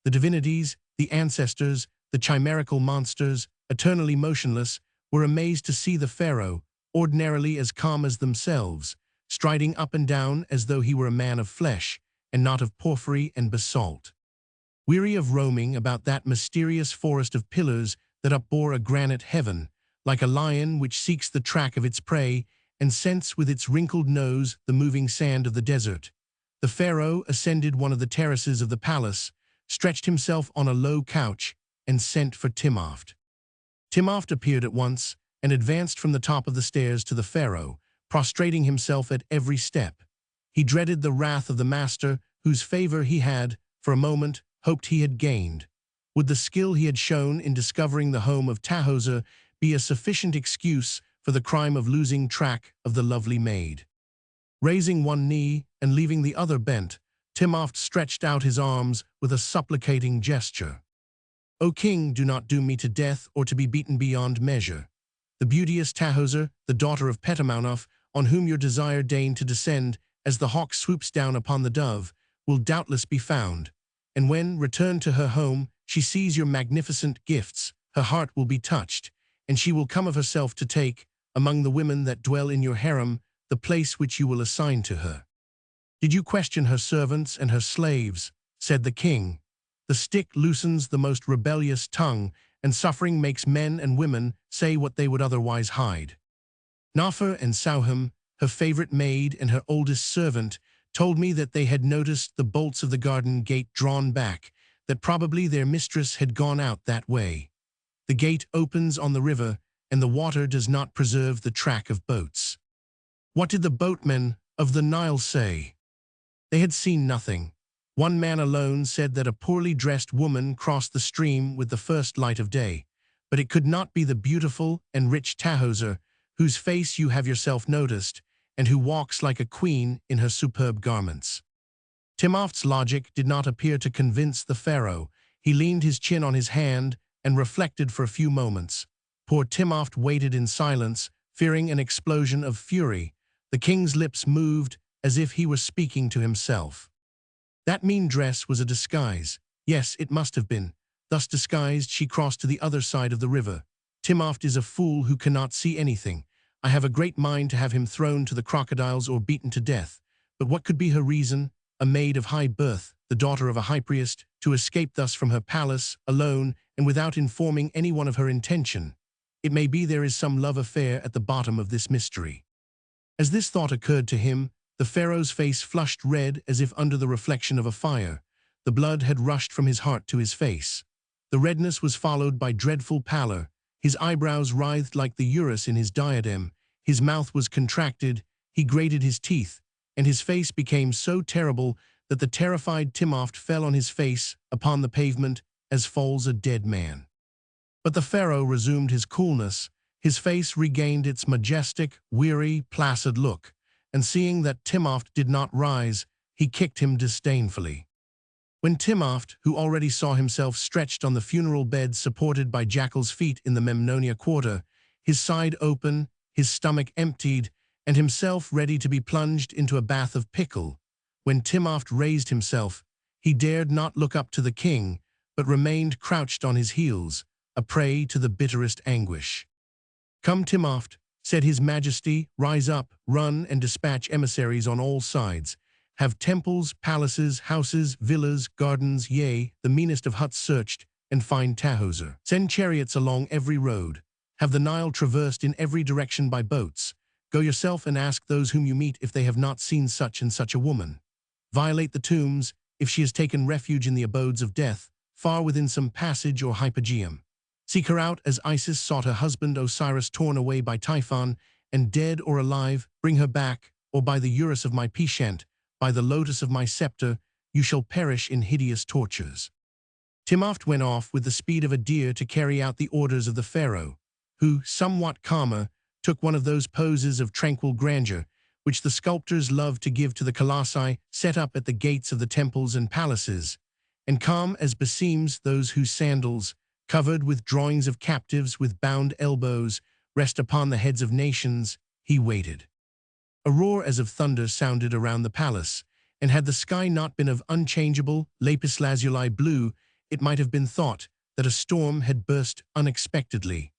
The divinities, the ancestors, the chimerical monsters, eternally motionless, were amazed to see the pharaoh, ordinarily as calm as themselves, striding up and down as though he were a man of flesh, and not of porphyry and basalt. Weary of roaming about that mysterious forest of pillars that upbore a granite heaven, like a lion which seeks the track of its prey and scents with its wrinkled nose the moving sand of the desert, the pharaoh ascended one of the terraces of the palace, stretched himself on a low couch, and sent for Timopht. Timopht appeared at once and advanced from the top of the stairs to the pharaoh, prostrating himself at every step. He dreaded the wrath of the master, whose favor he had, for a moment, hoped he had gained. Would the skill he had shown in discovering the home of Tahoser be a sufficient excuse for the crime of losing track of the lovely maid? Raising one knee and leaving the other bent, Timopht stretched out his arms with a supplicating gesture. "O king, do not doom me to death or to be beaten beyond measure. The beauteous Tahoser, the daughter of Petamounoph, on whom your desire deigned to descend as the hawk swoops down upon the dove, will doubtless be found, and when, returned to her home, she sees your magnificent gifts, her heart will be touched, and she will come of herself to take, among the women that dwell in your harem, the place which you will assign to her." "Did you question her servants and her slaves?" said the king. "The stick loosens the most rebellious tongue, and suffering makes men and women say what they would otherwise hide. Nafer and Sauham, her favorite maid and her oldest servant, told me that they had noticed the bolts of the garden gate drawn back, that probably their mistress had gone out that way. The gate opens on the river, and the water does not preserve the track of boats." What did the boatmen of the Nile say? They had seen nothing. One man alone said that a poorly dressed woman crossed the stream with the first light of day, but it could not be the beautiful and rich Tahoser, whose face you have yourself noticed, and who walks like a queen in her superb garments. Timopht's logic did not appear to convince the pharaoh. He leaned his chin on his hand and reflected for a few moments. Poor Timopht waited in silence, fearing an explosion of fury. The king's lips moved as if he were speaking to himself. That mean dress was a disguise. Yes, it must have been. Thus disguised, she crossed to the other side of the river. Timopht is a fool who cannot see anything. I have a great mind to have him thrown to the crocodiles or beaten to death. But what could be her reason? a maid of high birth, the daughter of a high priest, to escape thus from her palace, alone, and without informing anyone of her intention. It may be there is some love affair at the bottom of this mystery. As this thought occurred to him, the pharaoh's face flushed red as if under the reflection of a fire. The blood had rushed from his heart to his face. The redness was followed by dreadful pallor. His eyebrows writhed like the urus in his diadem. His mouth was contracted. He grated his teeth, and his face became so terrible that the terrified Timopht fell on his face upon the pavement as falls a dead man. But the pharaoh resumed his coolness. His face regained its majestic, weary, placid look, and seeing that Timopht did not rise, he kicked him disdainfully. When Timopht, who already saw himself stretched on the funeral bed supported by jackal's feet in the Memnonia quarter, his side open, his stomach emptied, and himself ready to be plunged into a bath of pickle, when Timopht raised himself, he dared not look up to the king, but remained crouched on his heels, a prey to the bitterest anguish. "Come, Timopht," said his majesty, "rise up, run and dispatch emissaries on all sides. Have temples, palaces, houses, villas, gardens, yea, the meanest of huts searched, and find Tahoser. Send chariots along every road. Have the Nile traversed in every direction by boats. Go yourself and ask those whom you meet if they have not seen such and such a woman. Violate the tombs, if she has taken refuge in the abodes of death, far within some passage or hypogeum. Seek her out as Isis sought her husband Osiris torn away by Typhon, and dead or alive, bring her back, or by the urus of my Peshant, by the lotus of my scepter, you shall perish in hideous tortures." Timopht went off with the speed of a deer to carry out the orders of the pharaoh, who, somewhat calmer, took one of those poses of tranquil grandeur which the sculptors loved to give to the colossi set up at the gates of the temples and palaces, and calm as beseems those whose sandals, covered with drawings of captives with bound elbows, rest upon the heads of nations, he waited. A roar as of thunder sounded around the palace, and had the sky not been of unchangeable lapis lazuli blue, it might have been thought that a storm had burst unexpectedly.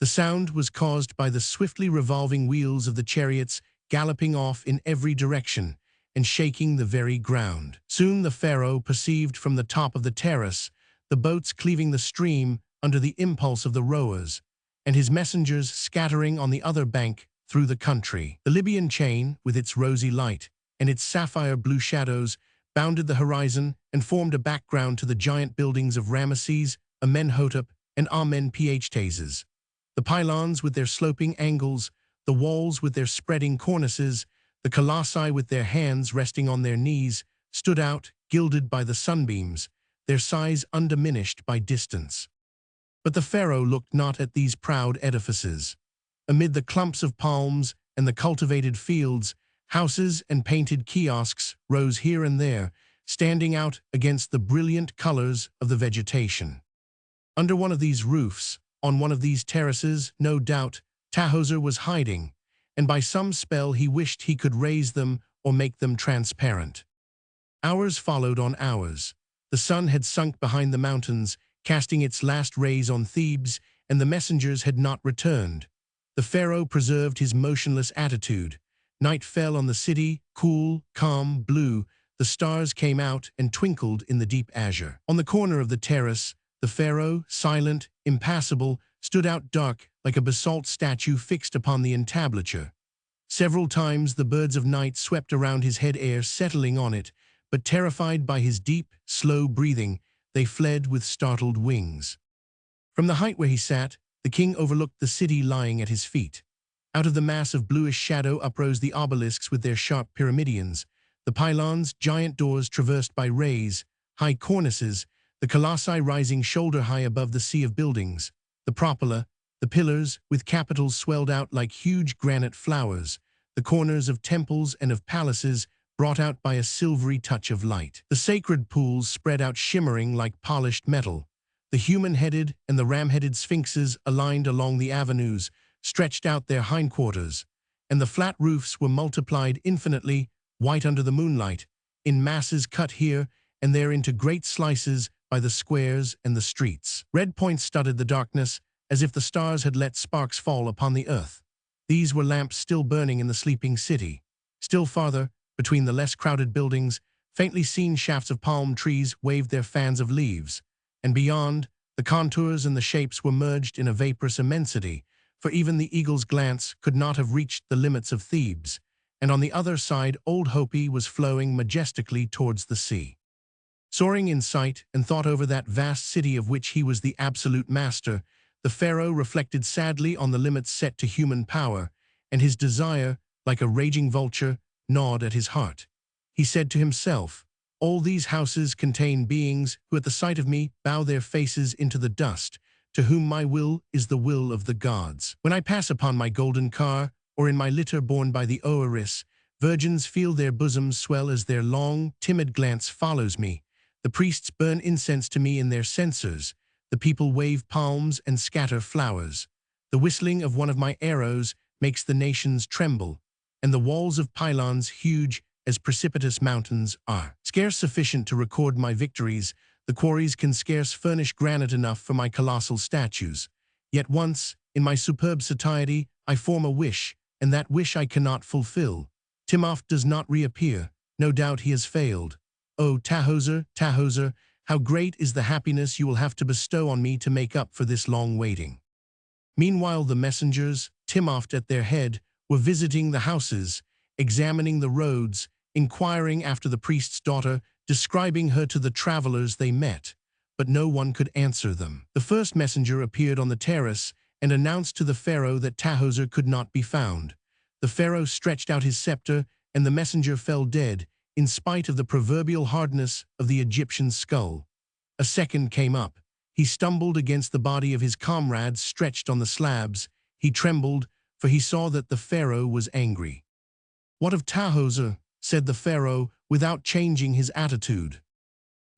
The sound was caused by the swiftly revolving wheels of the chariots galloping off in every direction and shaking the very ground. Soon the pharaoh perceived from the top of the terrace the boats cleaving the stream under the impulse of the rowers, and his messengers scattering on the other bank through the country. The Libyan chain, with its rosy light and its sapphire-blue shadows, bounded the horizon and formed a background to the giant buildings of Ramesses, Amenhotep, and Amenphtases. The pylons with their sloping angles, the walls with their spreading cornices, the colossi with their hands resting on their knees, stood out, gilded by the sunbeams, their size undiminished by distance. But the pharaoh looked not at these proud edifices. Amid the clumps of palms and the cultivated fields, houses and painted kiosks rose here and there, standing out against the brilliant colors of the vegetation. Under one of these roofs, on one of these terraces, no doubt, Tahoser was hiding, and by some spell he wished he could raise them or make them transparent. Hours followed on hours. The sun had sunk behind the mountains, casting its last rays on Thebes, and the messengers had not returned. The pharaoh preserved his motionless attitude. Night fell on the city, cool, calm, blue. The stars came out and twinkled in the deep azure. On the corner of the terrace, the pharaoh, silent, impassible, stood out dark like a basalt statue fixed upon the entablature. Several times the birds of night swept around his head, air settling on it, but terrified by his deep, slow breathing, they fled with startled wings. From the height where he sat, the king overlooked the city lying at his feet. Out of the mass of bluish shadow uprose the obelisks with their sharp pyramidions, the pylons, giant doors traversed by rays, high cornices, the colossi rising shoulder-high above the sea of buildings, the propyla, the pillars, with capitals swelled out like huge granite flowers, the corners of temples and of palaces brought out by a silvery touch of light. The sacred pools spread out shimmering like polished metal. The human-headed and the ram-headed sphinxes aligned along the avenues, stretched out their hindquarters, and the flat roofs were multiplied infinitely, white under the moonlight, in masses cut here and there into great slices by the squares and the streets. Red points studded the darkness, as if the stars had let sparks fall upon the earth. These were lamps still burning in the sleeping city. Still farther, between the less crowded buildings, Faintly seen shafts of palm trees waved their fans of leaves, and beyond, the contours and the shapes were merged in a vaporous immensity, for even the eagle's glance could not have reached the limits of Thebes, and on the other side Old Hopi was flowing majestically towards the sea. Soaring in sight and thought over that vast city of which he was the absolute master, the pharaoh reflected sadly on the limits set to human power, and his desire, like a raging vulture, gnawed at his heart. He said to himself, "All these houses contain beings who at the sight of me bow their faces into the dust, to whom my will is the will of the gods. When I pass upon my golden car, or in my litter borne by the oeris, virgins feel their bosoms swell as their long, timid glance follows me. The priests burn incense to me in their censers. The people wave palms and scatter flowers. The whistling of one of my arrows makes the nations tremble, and the walls of pylons huge as precipitous mountains are. Scarce sufficient to record my victories, the quarries can scarce furnish granite enough for my colossal statues. Yet once, in my superb satiety, I form a wish, and that wish I cannot fulfill. Timopht does not reappear. No doubt he has failed. O Tahoser, Tahoser, how great is the happiness you will have to bestow on me to make up for this long waiting." Meanwhile the messengers, Timopht at their head, were visiting the houses, examining the roads, inquiring after the priest's daughter, describing her to the travelers they met, but no one could answer them. The first messenger appeared on the terrace and announced to the pharaoh that Tahoser could not be found. The pharaoh stretched out his scepter, and the messenger fell dead, in spite of the proverbial hardness of the Egyptian's skull. A second came up. He stumbled against the body of his comrade stretched on the slabs. He trembled, for he saw that the pharaoh was angry. "What of Tahoser?" said the pharaoh, without changing his attitude.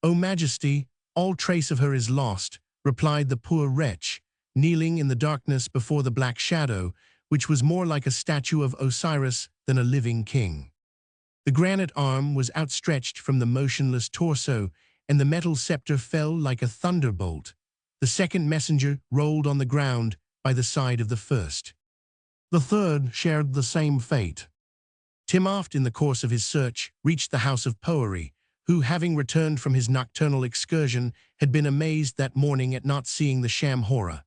"O Majesty, all trace of her is lost," replied the poor wretch, kneeling in the darkness before the black shadow, which was more like a statue of Osiris than a living king. The granite arm was outstretched from the motionless torso, and the metal scepter fell like a thunderbolt. The second messenger rolled on the ground by the side of the first. The third shared the same fate. Timopht, in the course of his search, reached the house of Poery, who, having returned from his nocturnal excursion, had been amazed that morning at not seeing the sham Hora.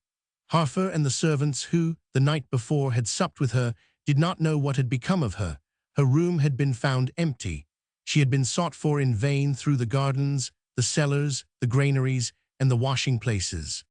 Harfer and the servants who, the night before, had supped with her, did not know what had become of her. Her room had been found empty. She had been sought for in vain through the gardens, the cellars, the granaries, and the washing places.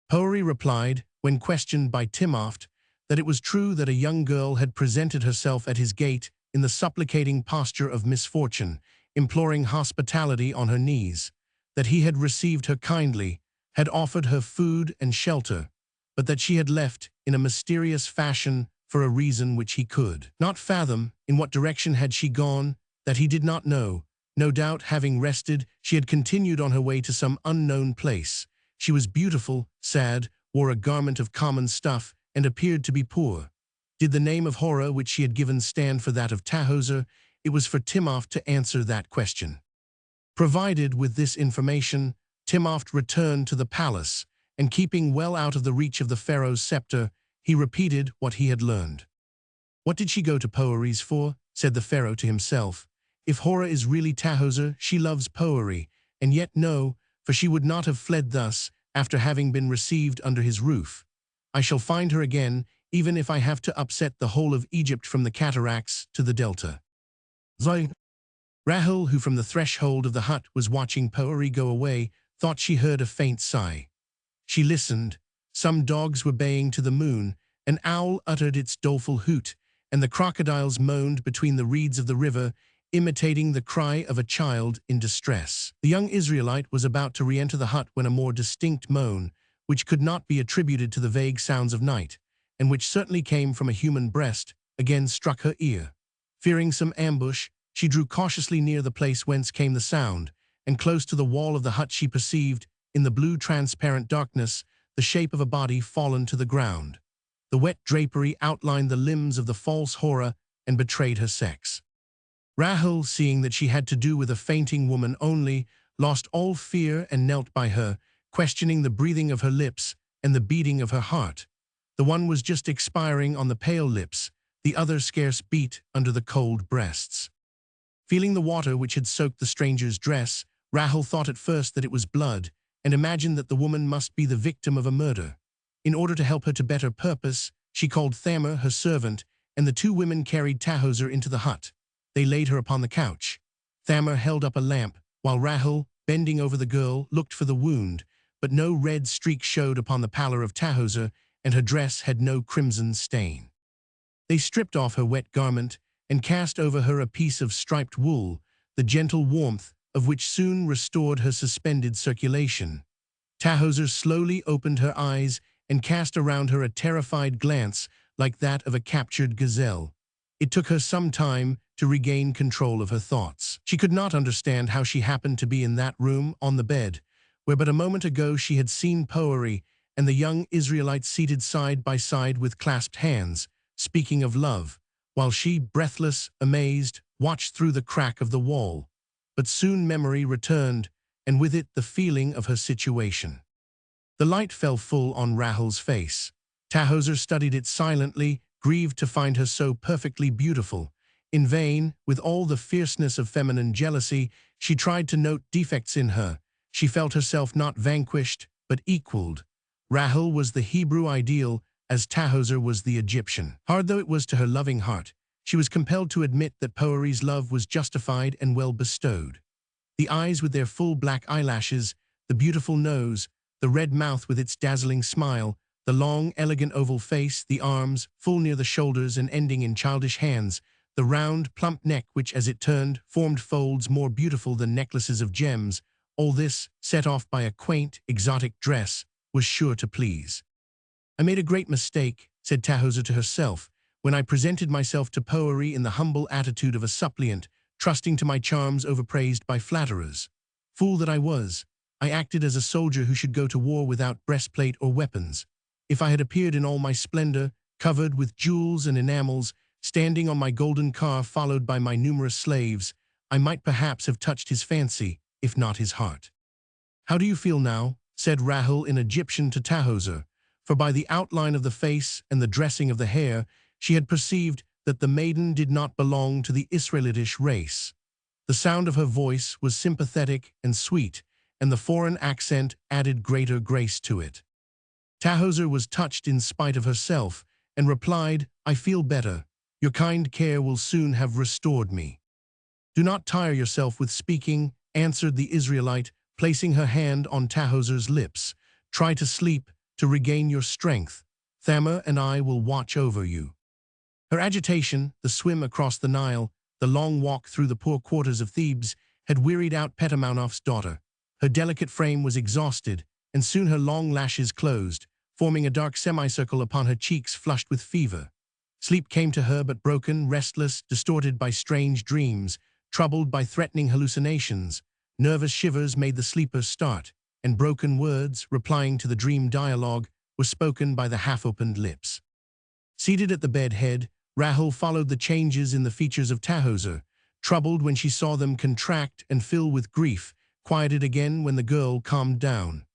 Poery replied, when questioned by Timopht, that it was true that a young girl had presented herself at his gate in the supplicating posture of misfortune, imploring hospitality on her knees, that he had received her kindly, had offered her food and shelter, but that she had left in a mysterious fashion for a reason which he could not fathom. In what direction had she gone? That he did not know. No doubt, having rested, she had continued on her way to some unknown place. She was beautiful, sad, wore a garment of common stuff, and appeared to be poor. Did the name of Hora which she had given stand for that of Tahoser? It was for Timopht to answer that question. Provided with this information, Timopht returned to the palace, and keeping well out of the reach of the pharaoh's scepter, he repeated what he had learned. "What did she go to Poery's for?" said the pharaoh to himself. "If Hora is really Tahoser, she loves Poery, and yet no, for she would not have fled thus after having been received under his roof. I shall find her again, even if I have to upset the whole of Egypt from the cataracts to the delta." Rahel, who from the threshold of the hut was watching Poery go away, thought she heard a faint sigh. She listened. Some dogs were baying to the moon, an owl uttered its doleful hoot, and the crocodiles moaned between the reeds of the river, imitating the cry of a child in distress. The young Israelite was about to re-enter the hut when a more distinct moan, which could not be attributed to the vague sounds of night, and which certainly came from a human breast, again struck her ear. Fearing some ambush, she drew cautiously near the place whence came the sound, and close to the wall of the hut she perceived, in the blue transparent darkness, the shape of a body fallen to the ground. The wet drapery outlined the limbs of the false Hora and betrayed her sex. Rahel, seeing that she had to do with a fainting woman only, lost all fear and knelt by her, questioning the breathing of her lips and the beating of her heart. The one was just expiring on the pale lips, the other scarce beat under the cold breasts. Feeling the water which had soaked the stranger's dress, Rahel thought at first that it was blood, and imagined that the woman must be the victim of a murder. In order to help her to better purpose, she called Thamar, her servant, and the two women carried Tahoser into the hut. They laid her upon the couch. Thamar held up a lamp, while Rahel, bending over the girl, looked for the wound, but no red streak showed upon the pallor of Tahoser, and her dress had no crimson stain. They stripped off her wet garment, and cast over her a piece of striped wool, the gentle warmth of which soon restored her suspended circulation. Tahoser slowly opened her eyes and cast around her a terrified glance like that of a captured gazelle. It took her some time to regain control of her thoughts. She could not understand how she happened to be in that room on the bed, where but a moment ago she had seen Poery and the young Israelite seated side by side with clasped hands, speaking of love, while she, breathless, amazed, watched through the crack of the wall. But soon memory returned, and with it the feeling of her situation. The light fell full on Rahel's face. Tahoser studied it silently, grieved to find her so perfectly beautiful. In vain, with all the fierceness of feminine jealousy, she tried to note defects in her. She felt herself not vanquished, but equaled. Rahel was the Hebrew ideal, as Tahoser was the Egyptian. Hard though it was to her loving heart, she was compelled to admit that Poery's love was justified and well bestowed. The eyes with their full black eyelashes, the beautiful nose, the red mouth with its dazzling smile, the long, elegant oval face, the arms, full near the shoulders and ending in childish hands, the round, plump neck which, as it turned, formed folds more beautiful than necklaces of gems, all this, set off by a quaint, exotic dress, was sure to please. "I made a great mistake," said Tahoser to herself, "when I presented myself to Poery in the humble attitude of a suppliant, trusting to my charms overpraised by flatterers. Fool that I was! I acted as a soldier who should go to war without breastplate or weapons. If I had appeared in all my splendor, covered with jewels and enamels, standing on my golden car followed by my numerous slaves, I might perhaps have touched his fancy, if not his heart." "How do you feel now?" said Rahel in Egyptian to Tahoser, for by the outline of the face and the dressing of the hair, she had perceived that the maiden did not belong to the Israelitish race. The sound of her voice was sympathetic and sweet, and the foreign accent added greater grace to it. Tahoser was touched in spite of herself, and replied, "I feel better. Your kind care will soon have restored me." "Do not tire yourself with speaking," answered the Israelite, placing her hand on Tahoser's lips. "Try to sleep, to regain your strength. Thamar and I will watch over you." Her agitation, the swim across the Nile, the long walk through the poor quarters of Thebes, had wearied out Petamaunop's daughter. Her delicate frame was exhausted, and soon her long lashes closed, forming a dark semicircle upon her cheeks flushed with fever. Sleep came to her but broken, restless, distorted by strange dreams, troubled by threatening hallucinations. Nervous shivers made the sleeper start, and broken words, replying to the dream dialogue, were spoken by the half-opened lips. Seated at the bed head, Rahel followed the changes in the features of Tahoser, troubled when she saw them contract and fill with grief, quieted again when the girl calmed down.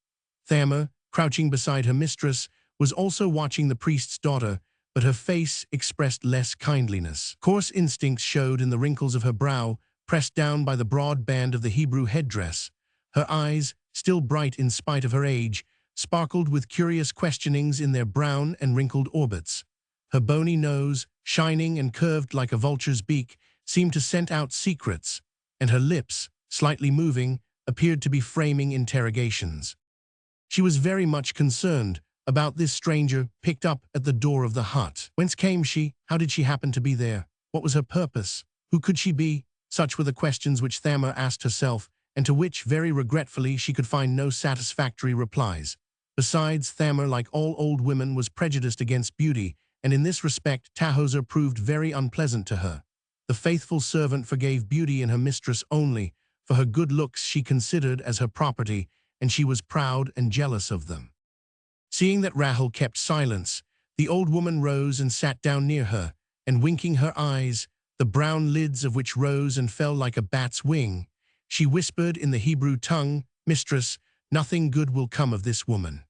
Thamar, crouching beside her mistress, was also watching the priest's daughter, but her face expressed less kindliness. Coarse instincts showed in the wrinkles of her brow, pressed down by the broad band of the Hebrew headdress. Her eyes, still bright in spite of her age, sparkled with curious questionings in their brown and wrinkled orbits. Her bony nose, shining and curved like a vulture's beak, seemed to scent out secrets, and her lips, slightly moving, appeared to be framing interrogations. She was very much concerned about this stranger picked up at the door of the hut. Whence came she? How did she happen to be there? What was her purpose? Who could she be? Such were the questions which Thamar asked herself, and to which, very regretfully, she could find no satisfactory replies. Besides, Thamar, like all old women, was prejudiced against beauty, and in this respect Tahoser proved very unpleasant to her. The faithful servant forgave beauty in her mistress only, for her good looks she considered as her property, and she was proud and jealous of them. Seeing that Rahel kept silence, the old woman rose and sat down near her, and winking her eyes, the brown lids of which rose and fell like a bat's wing, she whispered in the Hebrew tongue, "Mistress, nothing good will come of this woman."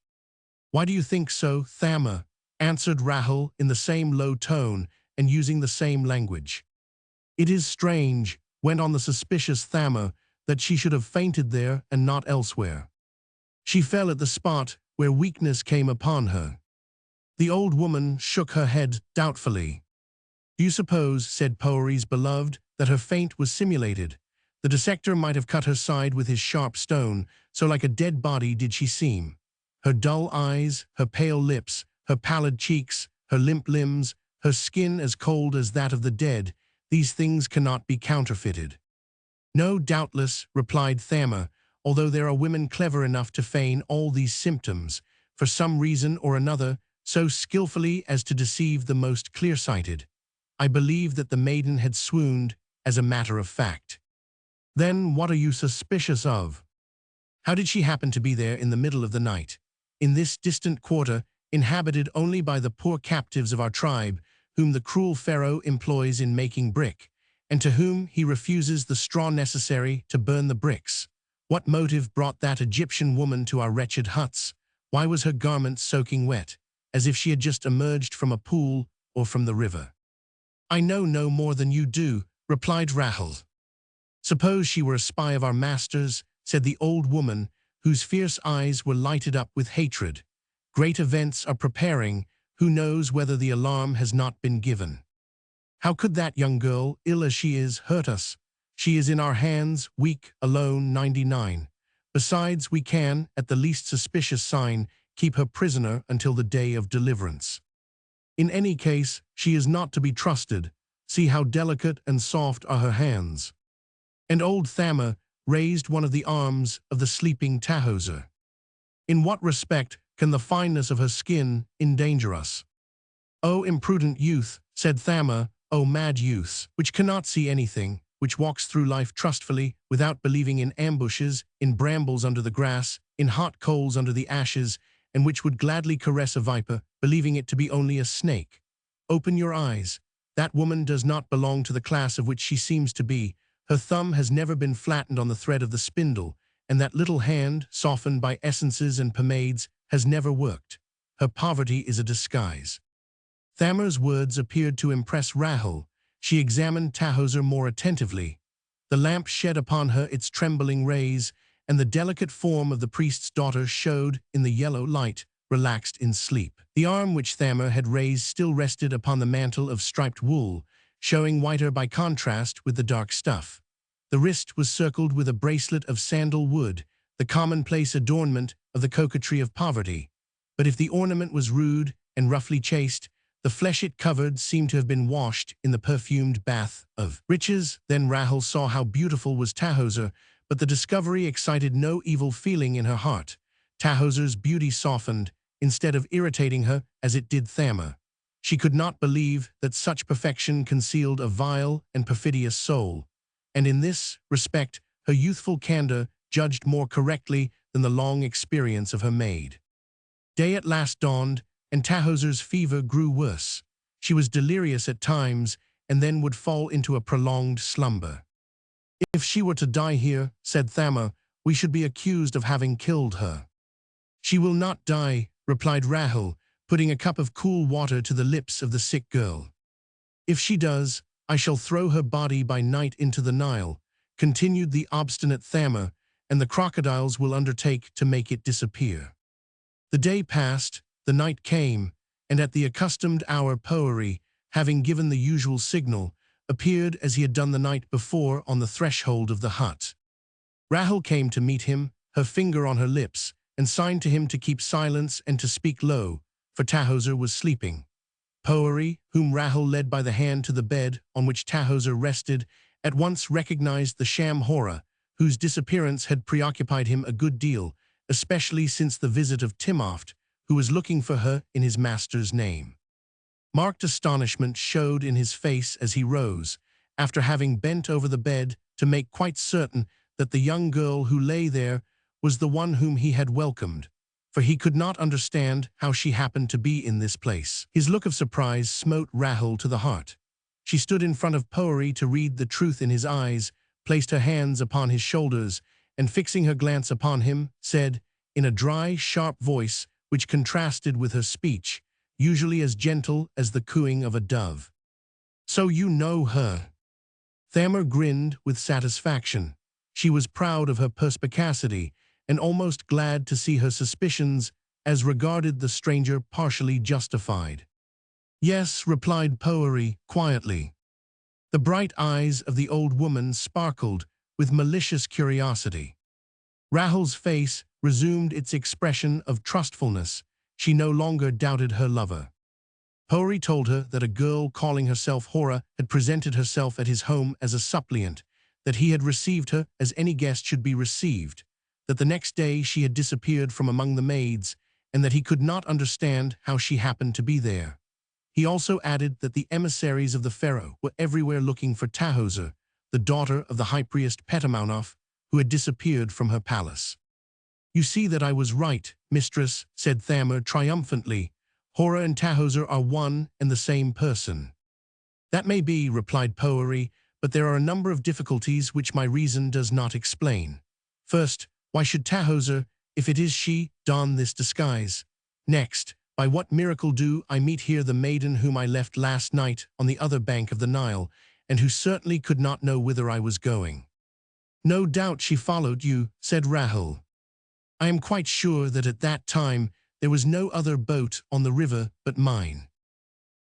"Why do you think so, Thamar?" answered Rahel in the same low tone and using the same language. "It is strange," went on the suspicious Thamar that she should have fainted there and not elsewhere. She fell at the spot where weakness came upon her. The old woman shook her head doubtfully. "Do you suppose," said Poery's beloved, "that her faint was simulated? The dissector might have cut her side with his sharp stone, so like a dead body did she seem. Her dull eyes, her pale lips, her pallid cheeks, her limp limbs, her skin as cold as that of the dead, these things cannot be counterfeited." "No, doubtless," replied Thamar, "although there are women clever enough to feign all these symptoms, for some reason or another, so skillfully as to deceive the most clear-sighted. I believe that the maiden had swooned, as a matter of fact." "Then what are you suspicious of? How did she happen to be there in the middle of the night, in this distant quarter, inhabited only by the poor captives of our tribe, whom the cruel Pharaoh employs in making brick, and to whom he refuses the straw necessary to burn the bricks? What motive brought that Egyptian woman to our wretched huts? Why was her garment soaking wet, as if she had just emerged from a pool or from the river?" "I know no more than you do," replied Rahel. "Suppose she were a spy of our masters," said the old woman, whose fierce eyes were lighted up with hatred. "Great events are preparing. Who knows whether the alarm has not been given? How could that young girl, ill as she is, hurt us? She is in our hands, weak, alone, 99. Besides, we can, at the least suspicious sign, keep her prisoner until the day of deliverance. In any case, she is not to be trusted. See how delicate and soft are her hands." And old Thamar raised one of the arms of the sleeping Tahoser. "In what respect can the fineness of her skin endanger us?" "O imprudent youth," said Thamar, "O mad youth, which cannot see anything, which walks through life trustfully, without believing in ambushes, in brambles under the grass, in hot coals under the ashes, and which would gladly caress a viper, believing it to be only a snake. Open your eyes. That woman does not belong to the class of which she seems to be. Her thumb has never been flattened on the thread of the spindle, and that little hand, softened by essences and pomades, has never worked. Her poverty is a disguise." Thamar's words appeared to impress Rahel. She examined Tahoser more attentively. The lamp shed upon her its trembling rays, and the delicate form of the priest's daughter showed, in the yellow light, relaxed in sleep. The arm which Thamar had raised still rested upon the mantle of striped wool, showing whiter by contrast with the dark stuff. The wrist was circled with a bracelet of sandal wood, the commonplace adornment of the coquetry of poverty. But if the ornament was rude and roughly chased, the flesh it covered seemed to have been washed in the perfumed bath of riches. Then Rahel saw how beautiful was Tahoser, but the discovery excited no evil feeling in her heart. Tahoser's beauty softened, instead of irritating her as it did Thamar. She could not believe that such perfection concealed a vile and perfidious soul, and in this respect her youthful candor judged more correctly than the long experience of her maid. Day at last dawned, and Tahoser's fever grew worse. She was delirious at times, and then would fall into a prolonged slumber. "If she were to die here," said Thamar, "we should be accused of having killed her." "She will not die," replied Rahel, putting a cup of cool water to the lips of the sick girl. "If she does, I shall throw her body by night into the Nile," continued the obstinate Thamar, "and the crocodiles will undertake to make it disappear." The day passed, the night came, and at the accustomed hour Poery, having given the usual signal, appeared as he had done the night before on the threshold of the hut. Rahel came to meet him, her finger on her lips, and signed to him to keep silence and to speak low, for Tahoser was sleeping. Poery, whom Rahel led by the hand to the bed on which Tahoser rested, at once recognized the sham Hora, whose disappearance had preoccupied him a good deal, especially since the visit of Timopht, who was looking for her in his master's name. Marked astonishment showed in his face as he rose, after having bent over the bed to make quite certain that the young girl who lay there was the one whom he had welcomed, for he could not understand how she happened to be in this place. His look of surprise smote Rahel to the heart. She stood in front of Poery to read the truth in his eyes, placed her hands upon his shoulders, and fixing her glance upon him, said, in a dry, sharp voice which contrasted with her speech, usually as gentle as the cooing of a dove, "So you know her?" Thamar grinned with satisfaction. She was proud of her perspicacity and almost glad to see her suspicions as regarded the stranger partially justified. "Yes," replied Poery quietly. The bright eyes of the old woman sparkled with malicious curiosity. Rahul's face resumed its expression of trustfulness. She no longer doubted her lover. Poery told her that a girl calling herself Hora had presented herself at his home as a suppliant, that he had received her as any guest should be received, that the next day she had disappeared from among the maids, and that he could not understand how she happened to be there. He also added that the emissaries of the pharaoh were everywhere looking for Tahoser, the daughter of the high priest Petamounoph, who had disappeared from her palace. "You see that I was right, mistress," said Thamar triumphantly. "Hora and Tahoser are one and the same person." "That may be," replied Poery, "but there are a number of difficulties which my reason does not explain. First, why should Tahoser, if it is she, don this disguise? Next, by what miracle do I meet here the maiden whom I left last night on the other bank of the Nile, and who certainly could not know whither I was going?" "No doubt she followed you," said Rahul. "I am quite sure that at that time there was no other boat on the river but mine.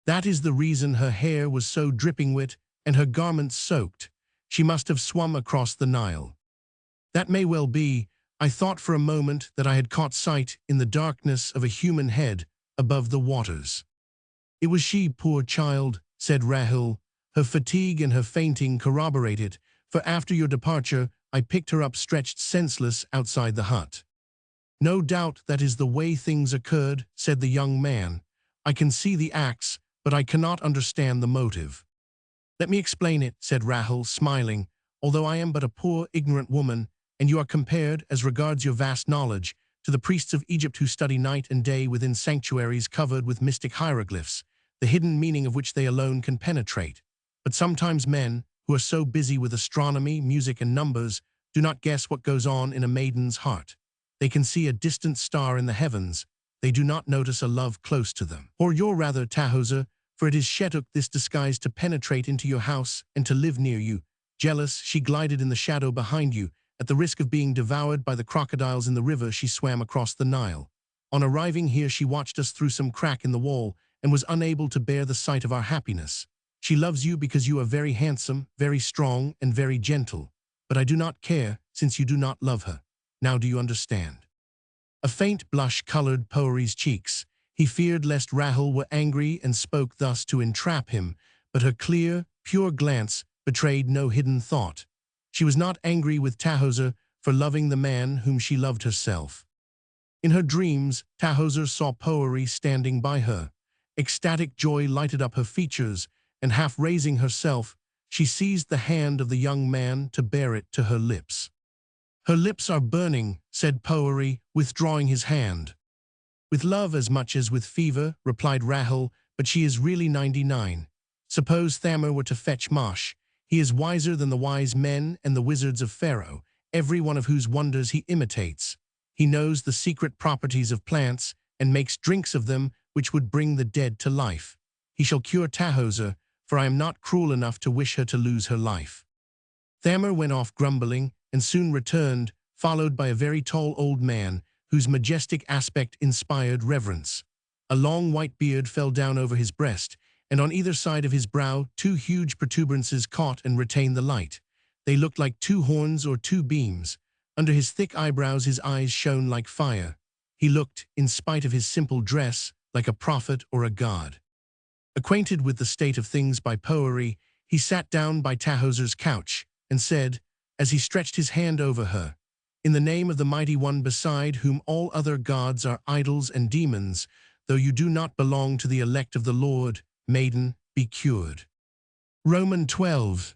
That is the reason her hair was so dripping wet and her garments soaked. She must have swum across the Nile." "That may well be. I thought for a moment that I had caught sight in the darkness of a human head above the waters." "It was she, poor child," said Rahul. "Her fatigue and her fainting corroborate it, for after your departure I picked her up stretched senseless outside the hut." "No doubt that is the way things occurred," said the young man. "I can see the acts, but I cannot understand the motive." "Let me explain it," said Rahul, smiling. "Although I am but a poor, ignorant woman, and you are compared, as regards your vast knowledge, to the priests of Egypt who study night and day within sanctuaries covered with mystic hieroglyphs, the hidden meaning of which they alone can penetrate. But sometimes men, who are so busy with astronomy, music, and numbers, do not guess what goes on in a maiden's heart. They can see a distant star in the heavens. They do not notice a love close to them. Or you're rather, Tahoser, for it is she took this disguise to penetrate into your house and to live near you. Jealous, she glided in the shadow behind you. At the risk of being devoured by the crocodiles in the river, she swam across the Nile. On arriving here, she watched us through some crack in the wall and was unable to bear the sight of our happiness. She loves you because you are very handsome, very strong, and very gentle. But I do not care, since you do not love her. Now do you understand?" A faint blush colored Poery's cheeks. He feared lest Rahul were angry and spoke thus to entrap him, but her clear, pure glance betrayed no hidden thought. She was not angry with Tahoser for loving the man whom she loved herself. In her dreams, Tahoser saw Poery standing by her. Ecstatic joy lighted up her features, and half raising herself, she seized the hand of the young man to bear it to her lips. "Her lips are burning," said Poery, withdrawing his hand. "With love as much as with fever," replied Rahul, "but she is really 99. Suppose Thamar were to fetch Mosh. He is wiser than the wise men and the wizards of Pharaoh, every one of whose wonders he imitates. He knows the secret properties of plants and makes drinks of them which would bring the dead to life. He shall cure Tahoser, for I am not cruel enough to wish her to lose her life." Thamar went off grumbling and soon returned, followed by a very tall old man whose majestic aspect inspired reverence. A long white beard fell down over his breast, and on either side of his brow 2 huge protuberances caught and retained the light. They looked like 2 horns or 2 beams. Under his thick eyebrows his eyes shone like fire. He looked, in spite of his simple dress, like a prophet or a god. Acquainted with the state of things by Poery, he sat down by Tahoser's couch and said, as he stretched his hand over her, "In the name of the mighty one beside whom all other gods are idols and demons, though you do not belong to the elect of the Lord, maiden, be cured." Roman 12.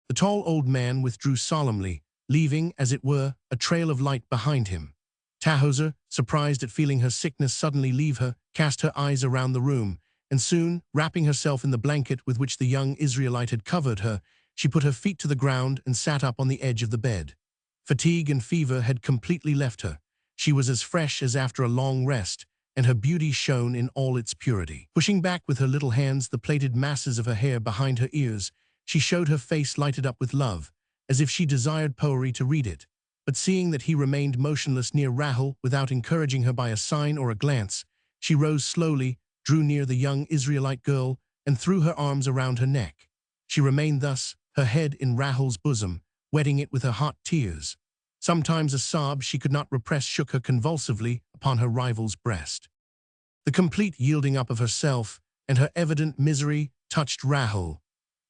The tall old man withdrew solemnly, leaving, as it were, a trail of light behind him. Tahoser, surprised at feeling her sickness suddenly leave her, cast her eyes around the room, and soon, wrapping herself in the blanket with which the young Israelite had covered her, she put her feet to the ground and sat up on the edge of the bed. Fatigue and fever had completely left her. She was as fresh as after a long rest, and her beauty shone in all its purity. Pushing back with her little hands the plaited masses of her hair behind her ears, She showed her face lighted up with love, as if she desired Poëri to read it. But seeing that he remained motionless near Rahel without encouraging her by a sign or a glance, she rose slowly, drew near the young Israelite girl, and threw her arms around her neck. She remained thus, her head in Rahel's bosom, wetting it with her hot tears. Sometimes a sob she could not repress shook her convulsively upon her rival's breast. The complete yielding up of herself and her evident misery touched Rahel.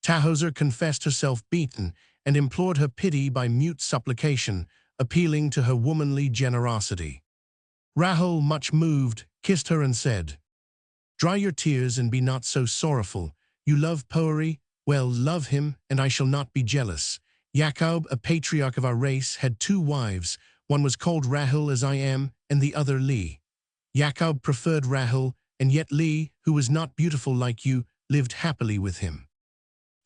Tahoser confessed herself beaten and implored her pity by mute supplication, appealing to her womanly generosity. Rahel, much moved, kissed her and said, "Dry your tears and be not so sorrowful. You love Poëri? Well, love him, and I shall not be jealous. Jacob, a patriarch of our race, had 2 wives. One was called Rahel as I am, and the other Lee. Jacob preferred Rahel, and yet Lee, who was not beautiful like you, lived happily with him."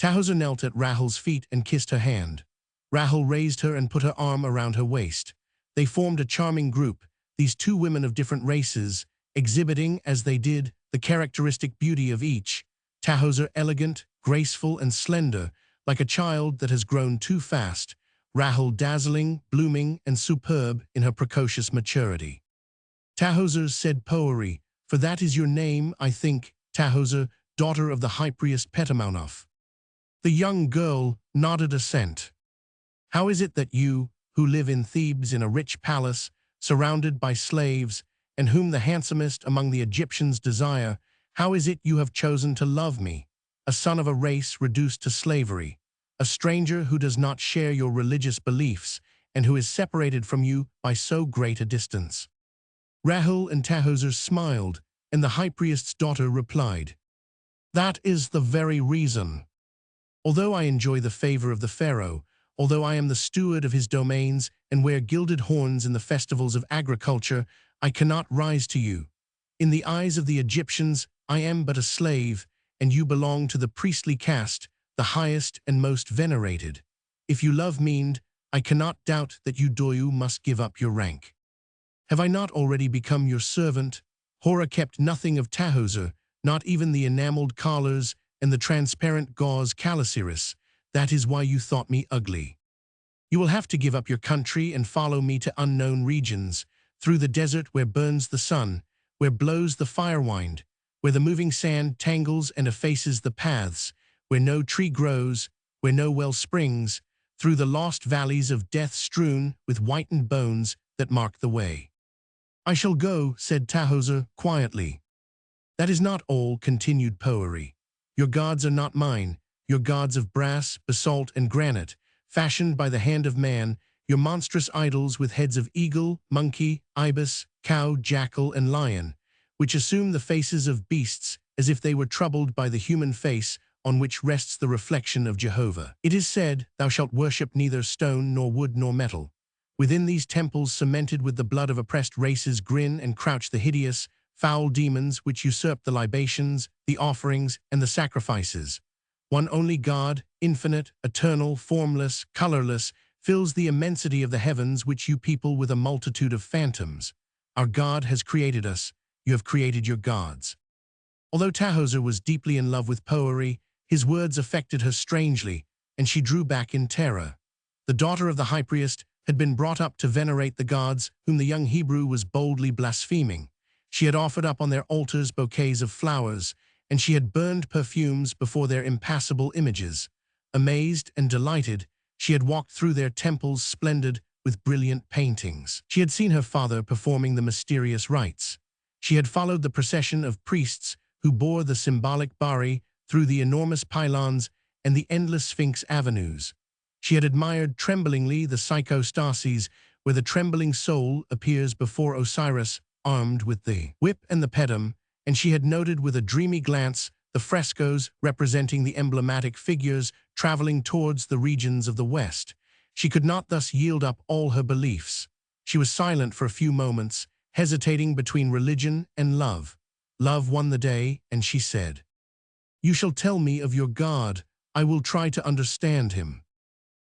Tahoser knelt at Rahel's feet and kissed her hand. Rahel raised her and put her arm around her waist. They formed a charming group, these 2 women of different races, exhibiting, as they did, the characteristic beauty of each. Tahoser elegant, graceful, and slender, like a child that has grown too fast. Rahel dazzling, blooming, and superb in her precocious maturity. "Tahoser," said Poëri, "for that is your name, I think, Tahoser, daughter of the high priest Petamounoph." The young girl nodded assent. "How is it that you, who live in Thebes in a rich palace, surrounded by slaves, and whom the handsomest among the Egyptians desire, how is it you have chosen to love me, a son of a race reduced to slavery, a stranger who does not share your religious beliefs, and who is separated from you by so great a distance?" Rahel and Tahoser smiled, and the high priest's daughter replied, "That is the very reason. Although I enjoy the favor of the pharaoh, although I am the steward of his domains and wear gilded horns in the festivals of agriculture, I cannot rise to you. In the eyes of the Egyptians, I am but a slave, and you belong to the priestly caste, the highest and most venerated. If you love me, I cannot doubt that you doyu must give up your rank. Have I not already become your servant?" Hora kept nothing of Tahoser, not even the enameled collars and the transparent gauze calasiris. "That is why you thought me ugly. You will have to give up your country and follow me to unknown regions, through the desert where burns the sun, where blows the firewind, where the moving sand tangles and effaces the paths, where no tree grows, where no well springs, through the lost valleys of death strewn with whitened bones that mark the way." "I shall go," said Tahoser quietly. "That is not all," continued Poëri. "Your gods are not mine, your gods of brass, basalt, and granite, fashioned by the hand of man, your monstrous idols with heads of eagle, monkey, ibis, cow, jackal, and lion, which assume the faces of beasts as if they were troubled by the human face on which rests the reflection of Jehovah. It is said, thou shalt worship neither stone nor wood nor metal. Within these temples cemented with the blood of oppressed races grin and crouch the hideous, foul demons which usurp the libations, the offerings, and the sacrifices. One only God, infinite, eternal, formless, colorless, fills the immensity of the heavens which you people with a multitude of phantoms. Our God has created us, you have created your gods." Although Tahoser was deeply in love with Poëri, his words affected her strangely, and she drew back in terror. The daughter of the high priest had been brought up to venerate the gods whom the young Hebrew was boldly blaspheming. She had offered up on their altars bouquets of flowers, and she had burned perfumes before their impassible images. Amazed and delighted, she had walked through their temples splendid with brilliant paintings. She had seen her father performing the mysterious rites. She had followed the procession of priests who bore the symbolic bari through the enormous pylons and the endless Sphinx avenues. She had admired tremblingly the psychostases where the trembling soul appears before Osiris, armed with the whip and the pedum, and she had noted with a dreamy glance the frescoes representing the emblematic figures traveling towards the regions of the West. She could not thus yield up all her beliefs. She was silent for a few moments, hesitating between religion and love. Love won the day, and she said, "You shall tell me of your God. I will try to understand him."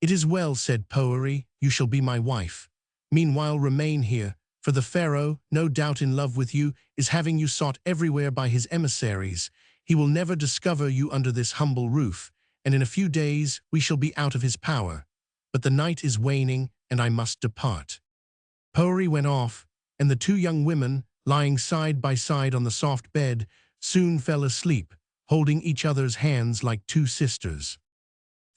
"It is well," said Poëri, "you shall be my wife. Meanwhile remain here, for the pharaoh, no doubt in love with you, is having you sought everywhere by his emissaries. He will never discover you under this humble roof, and in a few days we shall be out of his power. But the night is waning, and I must depart." Poery went off, and the two young women, lying side by side on the soft bed, soon fell asleep, holding each other's hands like two sisters.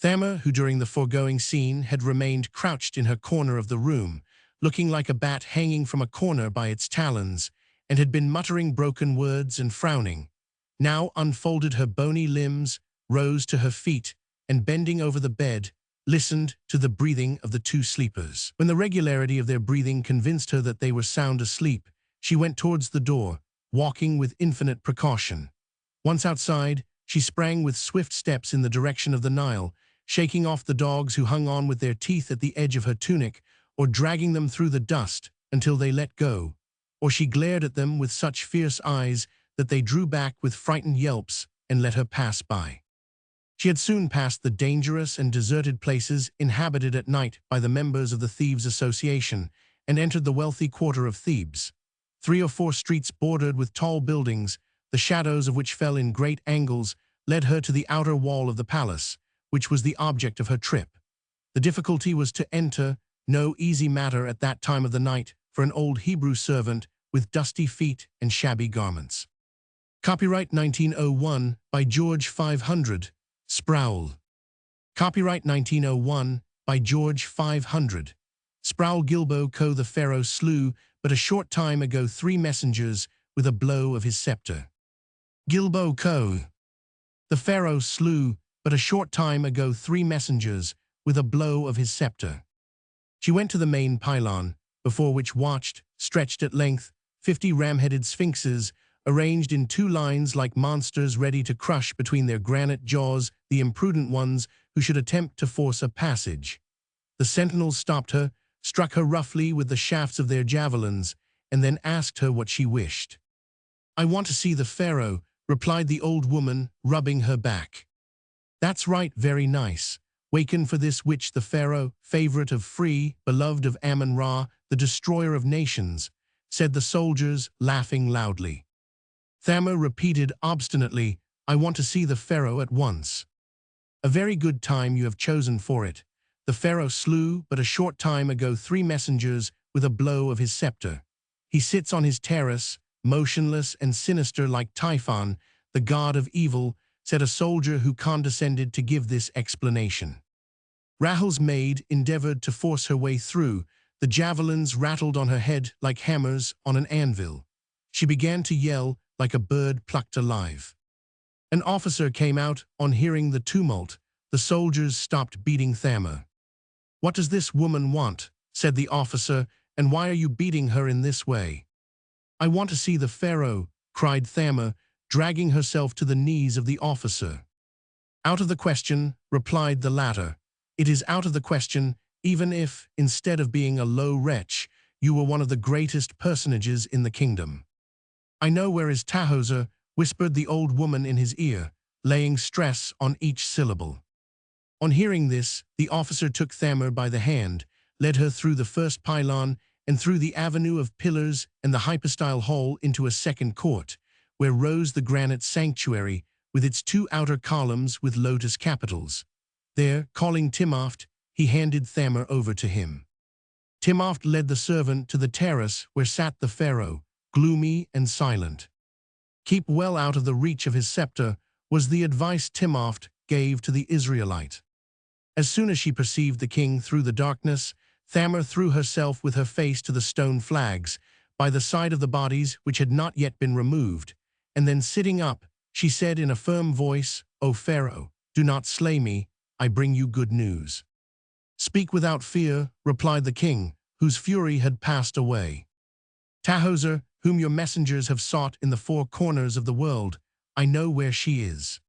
Thamar, who during the foregoing scene had remained crouched in her corner of the room, looking like a bat hanging from a corner by its talons, and had been muttering broken words and frowning, now unfolded her bony limbs, rose to her feet, and bending over the bed, listened to the breathing of the two sleepers. When the regularity of their breathing convinced her that they were sound asleep, she went towards the door, walking with infinite precaution. Once outside, she sprang with swift steps in the direction of the Nile, shaking off the dogs who hung on with their teeth at the edge of her tunic, or dragging them through the dust until they let go, or she glared at them with such fierce eyes that they drew back with frightened yelps and let her pass by. She had soon passed the dangerous and deserted places inhabited at night by the members of the Thieves' Association and entered the wealthy quarter of Thebes. 3 or 4 streets bordered with tall buildings, the shadows of which fell in great angles, led her to the outer wall of the palace, which was the object of her trip. The difficulty was to enter, no easy matter at that time of the night for an old Hebrew servant with dusty feet and shabby garments. Copyright 1901 by George 500, Sproul. Copyright 1901 by George 500. Sproul Gilbo Co. The Pharaoh slew but a short time ago 3 messengers with a blow of his scepter. Gilbo Co. The Pharaoh slew but a short time ago 3 messengers with a blow of his scepter. She went to the main pylon, before which watched, stretched at length, 50 ram-headed sphinxes, arranged in 2 lines like monsters ready to crush between their granite jaws the imprudent ones who should attempt to force a passage. The sentinels stopped her, struck her roughly with the shafts of their javelins, and then asked her what she wished. "I want to see the pharaoh," replied the old woman, rubbing her back. "That's right, very nice. Waken for this witch the pharaoh, favorite of free, beloved of Amun-Ra, the destroyer of nations," said the soldiers, laughing loudly. Thamar repeated obstinately, "I want to see the pharaoh at once." "A very good time you have chosen for it. The pharaoh slew but a short time ago 3 messengers with a blow of his scepter. He sits on his terrace, motionless and sinister like Typhon, the god of evil," said a soldier who condescended to give this explanation. Rahul's maid endeavored to force her way through. The javelins rattled on her head like hammers on an anvil. She began to yell like a bird plucked alive. An officer came out on hearing the tumult. The soldiers stopped beating Thamar. "What does this woman want?" said the officer, "and why are you beating her in this way?" "I want to see the pharaoh," cried Thamar, dragging herself to the knees of the officer. "Out of the question," replied the latter. "It is out of the question, even if, instead of being a low wretch, you were one of the greatest personages in the kingdom." "I know where is Tahoser," whispered the old woman in his ear, laying stress on each syllable. On hearing this, the officer took Thamar by the hand, led her through the first pylon and through the avenue of pillars and the hypostyle hall into a second court, where rose the granite sanctuary with its 2 outer columns with lotus capitals. There, calling Timopht, he handed Thamar over to him. Timopht led the servant to the terrace where sat the pharaoh, gloomy and silent. "Keep well out of the reach of his scepter," was the advice Timopht gave to the Israelite. As soon as she perceived the king through the darkness, Thamar threw herself with her face to the stone flags, by the side of the bodies which had not yet been removed, and then sitting up, she said in a firm voice, "O Pharaoh, do not slay me, I bring you good news." "Speak without fear," replied the king, whose fury had passed away. "Tahoser, whom your messengers have sought in the 4 corners of the world, I know where she is."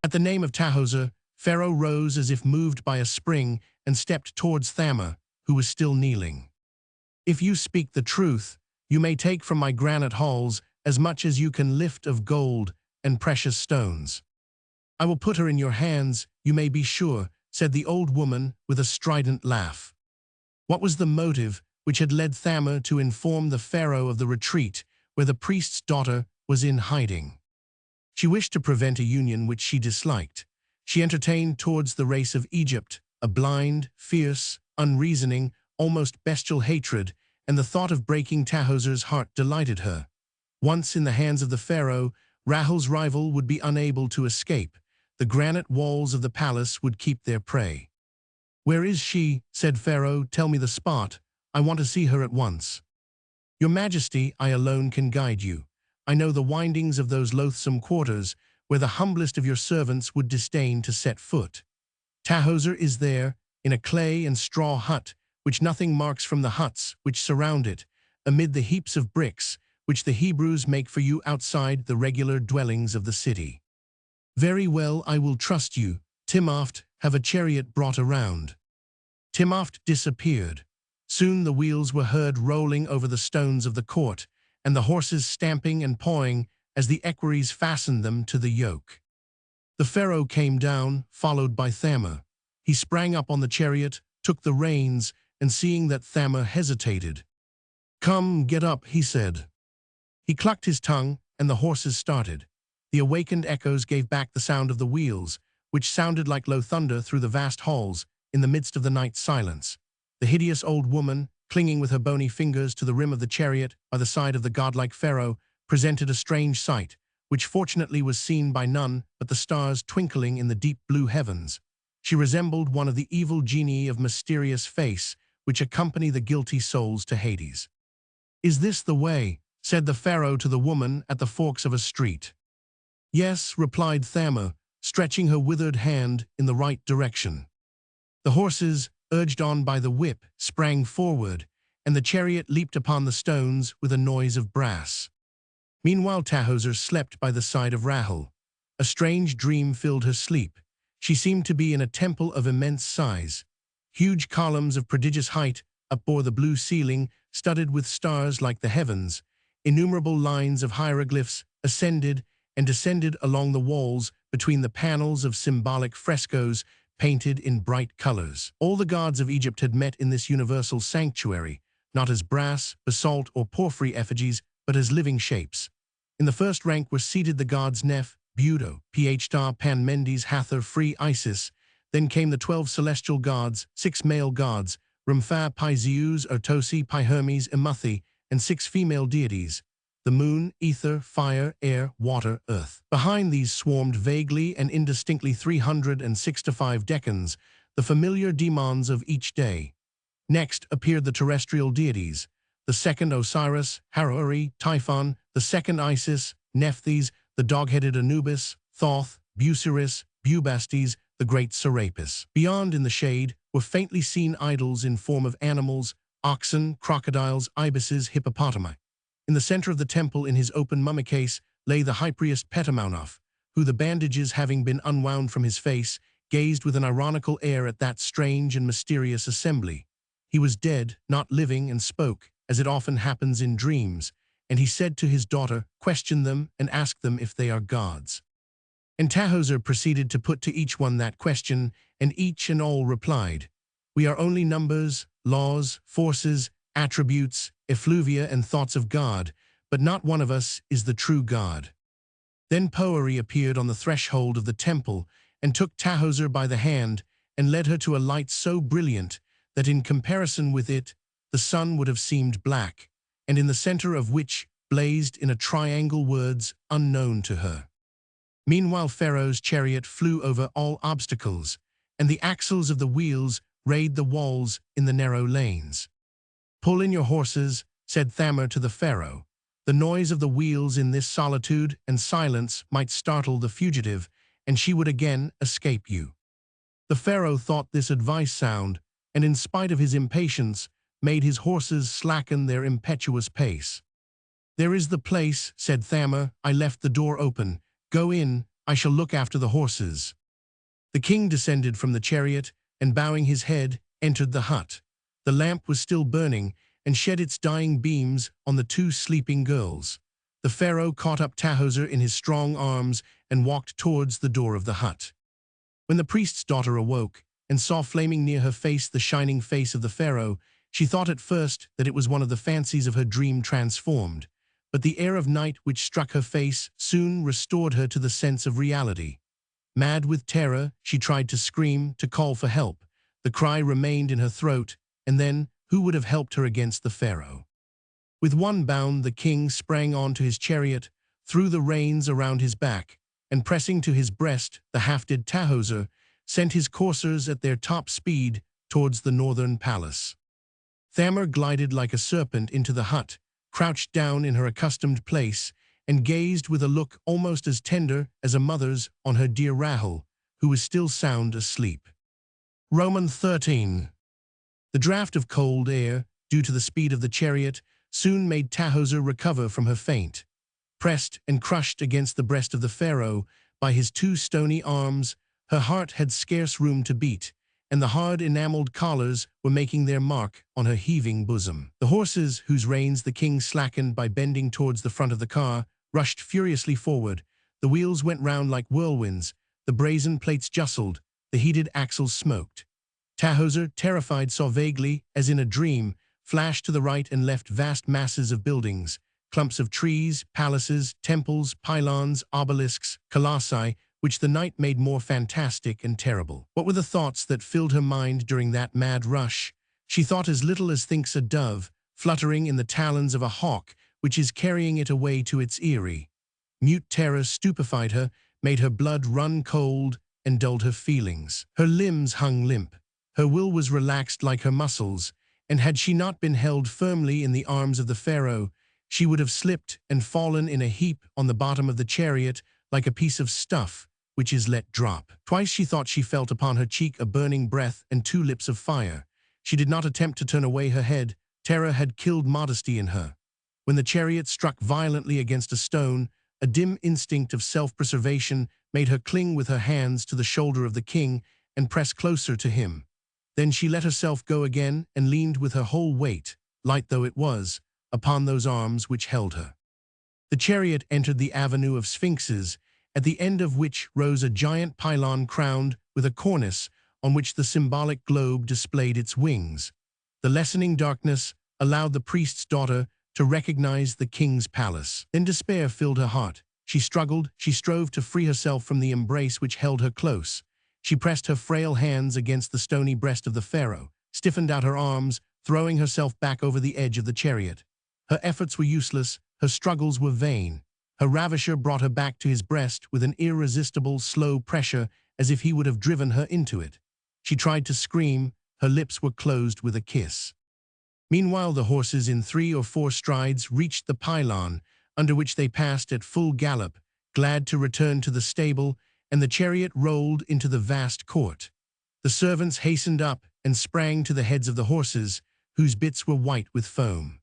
At the name of Tahoser, Pharaoh rose as if moved by a spring and stepped towards Thamar, who was still kneeling. "If you speak the truth, you may take from my granite halls as much as you can lift of gold and precious stones. I will put her in your hands, you may be sure," said the old woman with a strident laugh. What was the motive which had led Thamar to inform the pharaoh of the retreat where the priest's daughter was in hiding? She wished to prevent a union which she disliked. She entertained towards the race of Egypt a blind, fierce, unreasoning, almost bestial hatred, and the thought of breaking Tahoser's heart delighted her. Once in the hands of the pharaoh, Rahul's rival would be unable to escape. The granite walls of the palace would keep their prey. "Where is she?" said Pharaoh. "Tell me the spot. I want to see her at once." "Your Majesty, I alone can guide you. I know the windings of those loathsome quarters, where the humblest of your servants would disdain to set foot. Tahoser is there, in a clay and straw hut, which nothing marks from the huts which surround it, amid the heaps of bricks, which the Hebrews make for you outside the regular dwellings of the city." "Very well, I will trust you. Timopht, have a chariot brought around." Timopht disappeared. Soon the wheels were heard rolling over the stones of the court, and the horses stamping and pawing as the equerries fastened them to the yoke. The pharaoh came down, followed by Thamur. He sprang up on the chariot, took the reins, and seeing that Thamur hesitated, "Come, get up," he said. He clucked his tongue, and the horses started. The awakened echoes gave back the sound of the wheels, which sounded like low thunder through the vast halls in the midst of the night silence. The hideous old woman, clinging with her bony fingers to the rim of the chariot by the side of the godlike pharaoh, presented a strange sight, which fortunately was seen by none but the stars twinkling in the deep blue heavens. She resembled one of the evil genii of mysterious face, which accompany the guilty souls to Hades. "Is this the way?" said the pharaoh to the woman at the forks of a street. "Yes," replied Thamur, stretching her withered hand in the right direction. The horses, urged on by the whip, sprang forward, and the chariot leaped upon the stones with a noise of brass. Meanwhile Tahoser slept by the side of Rahul. A strange dream filled her sleep. She seemed to be in a temple of immense size. Huge columns of prodigious height upbore the blue ceiling, studded with stars like the heavens. Innumerable lines of hieroglyphs ascended and descended along the walls between the panels of symbolic frescoes painted in bright colors. All the gods of Egypt had met in this universal sanctuary, not as brass, basalt, or porphyry effigies, but as living shapes. In the first rank were seated the gods Neph, Buto, Phta, Pan, Mendes, Hathor, Free, Isis. Then came the 12 celestial gods, 6 male gods, Rumfa, Pi, Zeus, Otosi, Pi, Hermes, Imuthi, and 6 female deities, the moon, ether, fire, air, water, earth. Behind these swarmed vaguely and indistinctly 365 decans, the familiar demons of each day. Next appeared the terrestrial deities, the second Osiris, Haruuri, Typhon, the second Isis, Nephthys, the dog-headed Anubis, Thoth, Busiris, Bubastes, the great Serapis. Beyond, in the shade, were faintly seen idols in form of animals, oxen, crocodiles, ibises, hippopotami. In the center of the temple, in his open mummy case, lay the high priest Petamounoph, who, the bandages having been unwound from his face, gazed with an ironical air at that strange and mysterious assembly. He was dead, not living, and spoke, as it often happens in dreams, and he said to his daughter, "Question them and ask them if they are gods." And Tahoser proceeded to put to each one that question, and each and all replied, "We are only numbers, laws, forces, attributes, effluvia, and thoughts of God, but not one of us is the true God." Then Poeri appeared on the threshold of the temple and took Tahoser by the hand and led her to a light so brilliant that in comparison with it, the sun would have seemed black, and in the center of which blazed in a triangle words unknown to her. Meanwhile Pharaoh's chariot flew over all obstacles, and the axles of the wheels rayed the walls in the narrow lanes. "Pull in your horses," said Thamur to the pharaoh. "The noise of the wheels in this solitude and silence might startle the fugitive, and she would again escape you." The pharaoh thought this advice sound, and in spite of his impatience, made his horses slacken their impetuous pace. "There is the place," said Thamur. "I left the door open. Go in, I shall look after the horses." The king descended from the chariot, and bowing his head, entered the hut. The lamp was still burning, and shed its dying beams on the 2 sleeping girls. The pharaoh caught up Tahoser in his strong arms and walked towards the door of the hut. When the priest's daughter awoke, and saw flaming near her face the shining face of the pharaoh, she thought at first that it was one of the fancies of her dream transformed, but the air of night which struck her face soon restored her to the sense of reality. Mad with terror, she tried to scream, to call for help. The cry remained in her throat, and then, who would have helped her against the pharaoh? With one bound, the king sprang onto his chariot, threw the reins around his back, and pressing to his breast the hafted Tahoser, sent his coursers at their top speed towards the northern palace. Thamar glided like a serpent into the hut, crouched down in her accustomed place, and gazed with a look almost as tender as a mother's on her dear Rahel, who was still sound asleep. Roman 13. The draught of cold air, due to the speed of the chariot, soon made Tahoser recover from her faint. Pressed and crushed against the breast of the pharaoh by his two stony arms, her heart had scarce room to beat, and the hard enameled collars were making their mark on her heaving bosom. The horses, whose reins the king slackened by bending towards the front of the car, rushed furiously forward. The wheels went round like whirlwinds, the brazen plates jostled, the heated axles smoked. Tahoser, terrified, saw vaguely, as in a dream, flash to the right and left vast masses of buildings, clumps of trees, palaces, temples, pylons, obelisks, colossi, which the night made more fantastic and terrible. What were the thoughts that filled her mind during that mad rush? She thought as little as thinks a dove, fluttering in the talons of a hawk, which is carrying it away to its eyrie. Mute terror stupefied her, made her blood run cold, and dulled her feelings. Her limbs hung limp. Her will was relaxed like her muscles, and had she not been held firmly in the arms of the pharaoh, she would have slipped and fallen in a heap on the bottom of the chariot like a piece of stuff which is let drop. Twice she thought she felt upon her cheek a burning breath and two lips of fire. She did not attempt to turn away her head. Terror had killed modesty in her. When the chariot struck violently against a stone, a dim instinct of self-preservation made her cling with her hands to the shoulder of the king and press closer to him. Then she let herself go again and leaned with her whole weight, light though it was, upon those arms which held her. The chariot entered the avenue of sphinxes, at the end of which rose a giant pylon crowned with a cornice on which the symbolic globe displayed its wings. The lessening darkness allowed the priest's daughter to recognize the king's palace. Then despair filled her heart. She struggled, she strove to free herself from the embrace which held her close. She pressed her frail hands against the stony breast of the pharaoh, stiffened out her arms, throwing herself back over the edge of the chariot. Her efforts were useless, her struggles were vain. Her ravisher brought her back to his breast with an irresistible, slow pressure as if he would have driven her into it. She tried to scream, her lips were closed with a kiss. Meanwhile, the horses in 3 or 4 strides reached the pylon, under which they passed at full gallop, glad to return to the stable, and the chariot rolled into the vast court. The servants hastened up and sprang to the heads of the horses, whose bits were white with foam.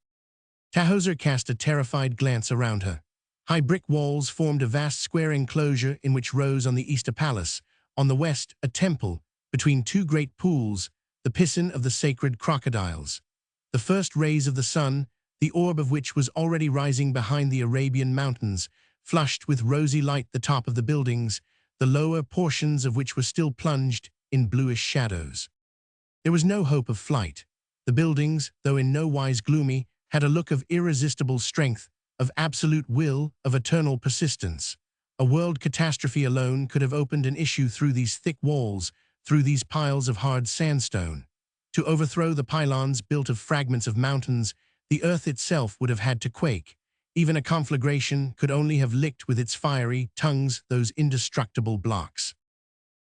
Tahoser cast a terrified glance around her. High brick walls formed a vast square enclosure in which rose on the east a palace, on the west a temple, between 2 great pools, the piscine of the sacred crocodiles. The first rays of the sun, the orb of which was already rising behind the Arabian mountains, flushed with rosy light the top of the buildings, the lower portions of which were still plunged in bluish shadows. There was no hope of flight. The buildings, though in no wise gloomy, had a look of irresistible strength, of absolute will, of eternal persistence. A world catastrophe alone could have opened an issue through these thick walls, through these piles of hard sandstone. To overthrow the pylons built of fragments of mountains, the earth itself would have had to quake. Even a conflagration could only have licked with its fiery tongues those indestructible blocks.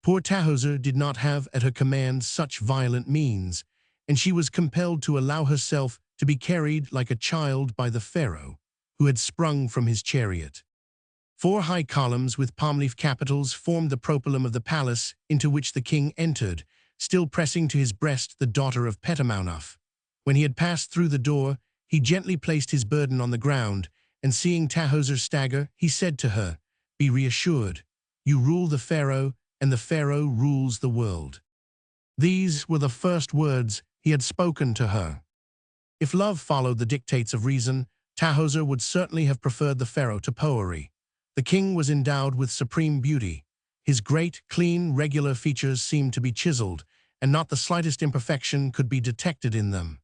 Poor Tahoser did not have at her command such violent means, and she was compelled to allow herself to be carried like a child by the pharaoh, who had sprung from his chariot. 4 high columns with palm-leaf capitals formed the propylum of the palace into which the king entered, still pressing to his breast the daughter of Petamaunoph. When he had passed through the door, he gently placed his burden on the ground, and seeing Tahoser stagger, he said to her, "Be reassured. You rule the pharaoh, and the pharaoh rules the world." These were the first words he had spoken to her. If love followed the dictates of reason, Tahoser would certainly have preferred the pharaoh to Poeri. The king was endowed with supreme beauty. His great, clean, regular features seemed to be chiseled, and not the slightest imperfection could be detected in them.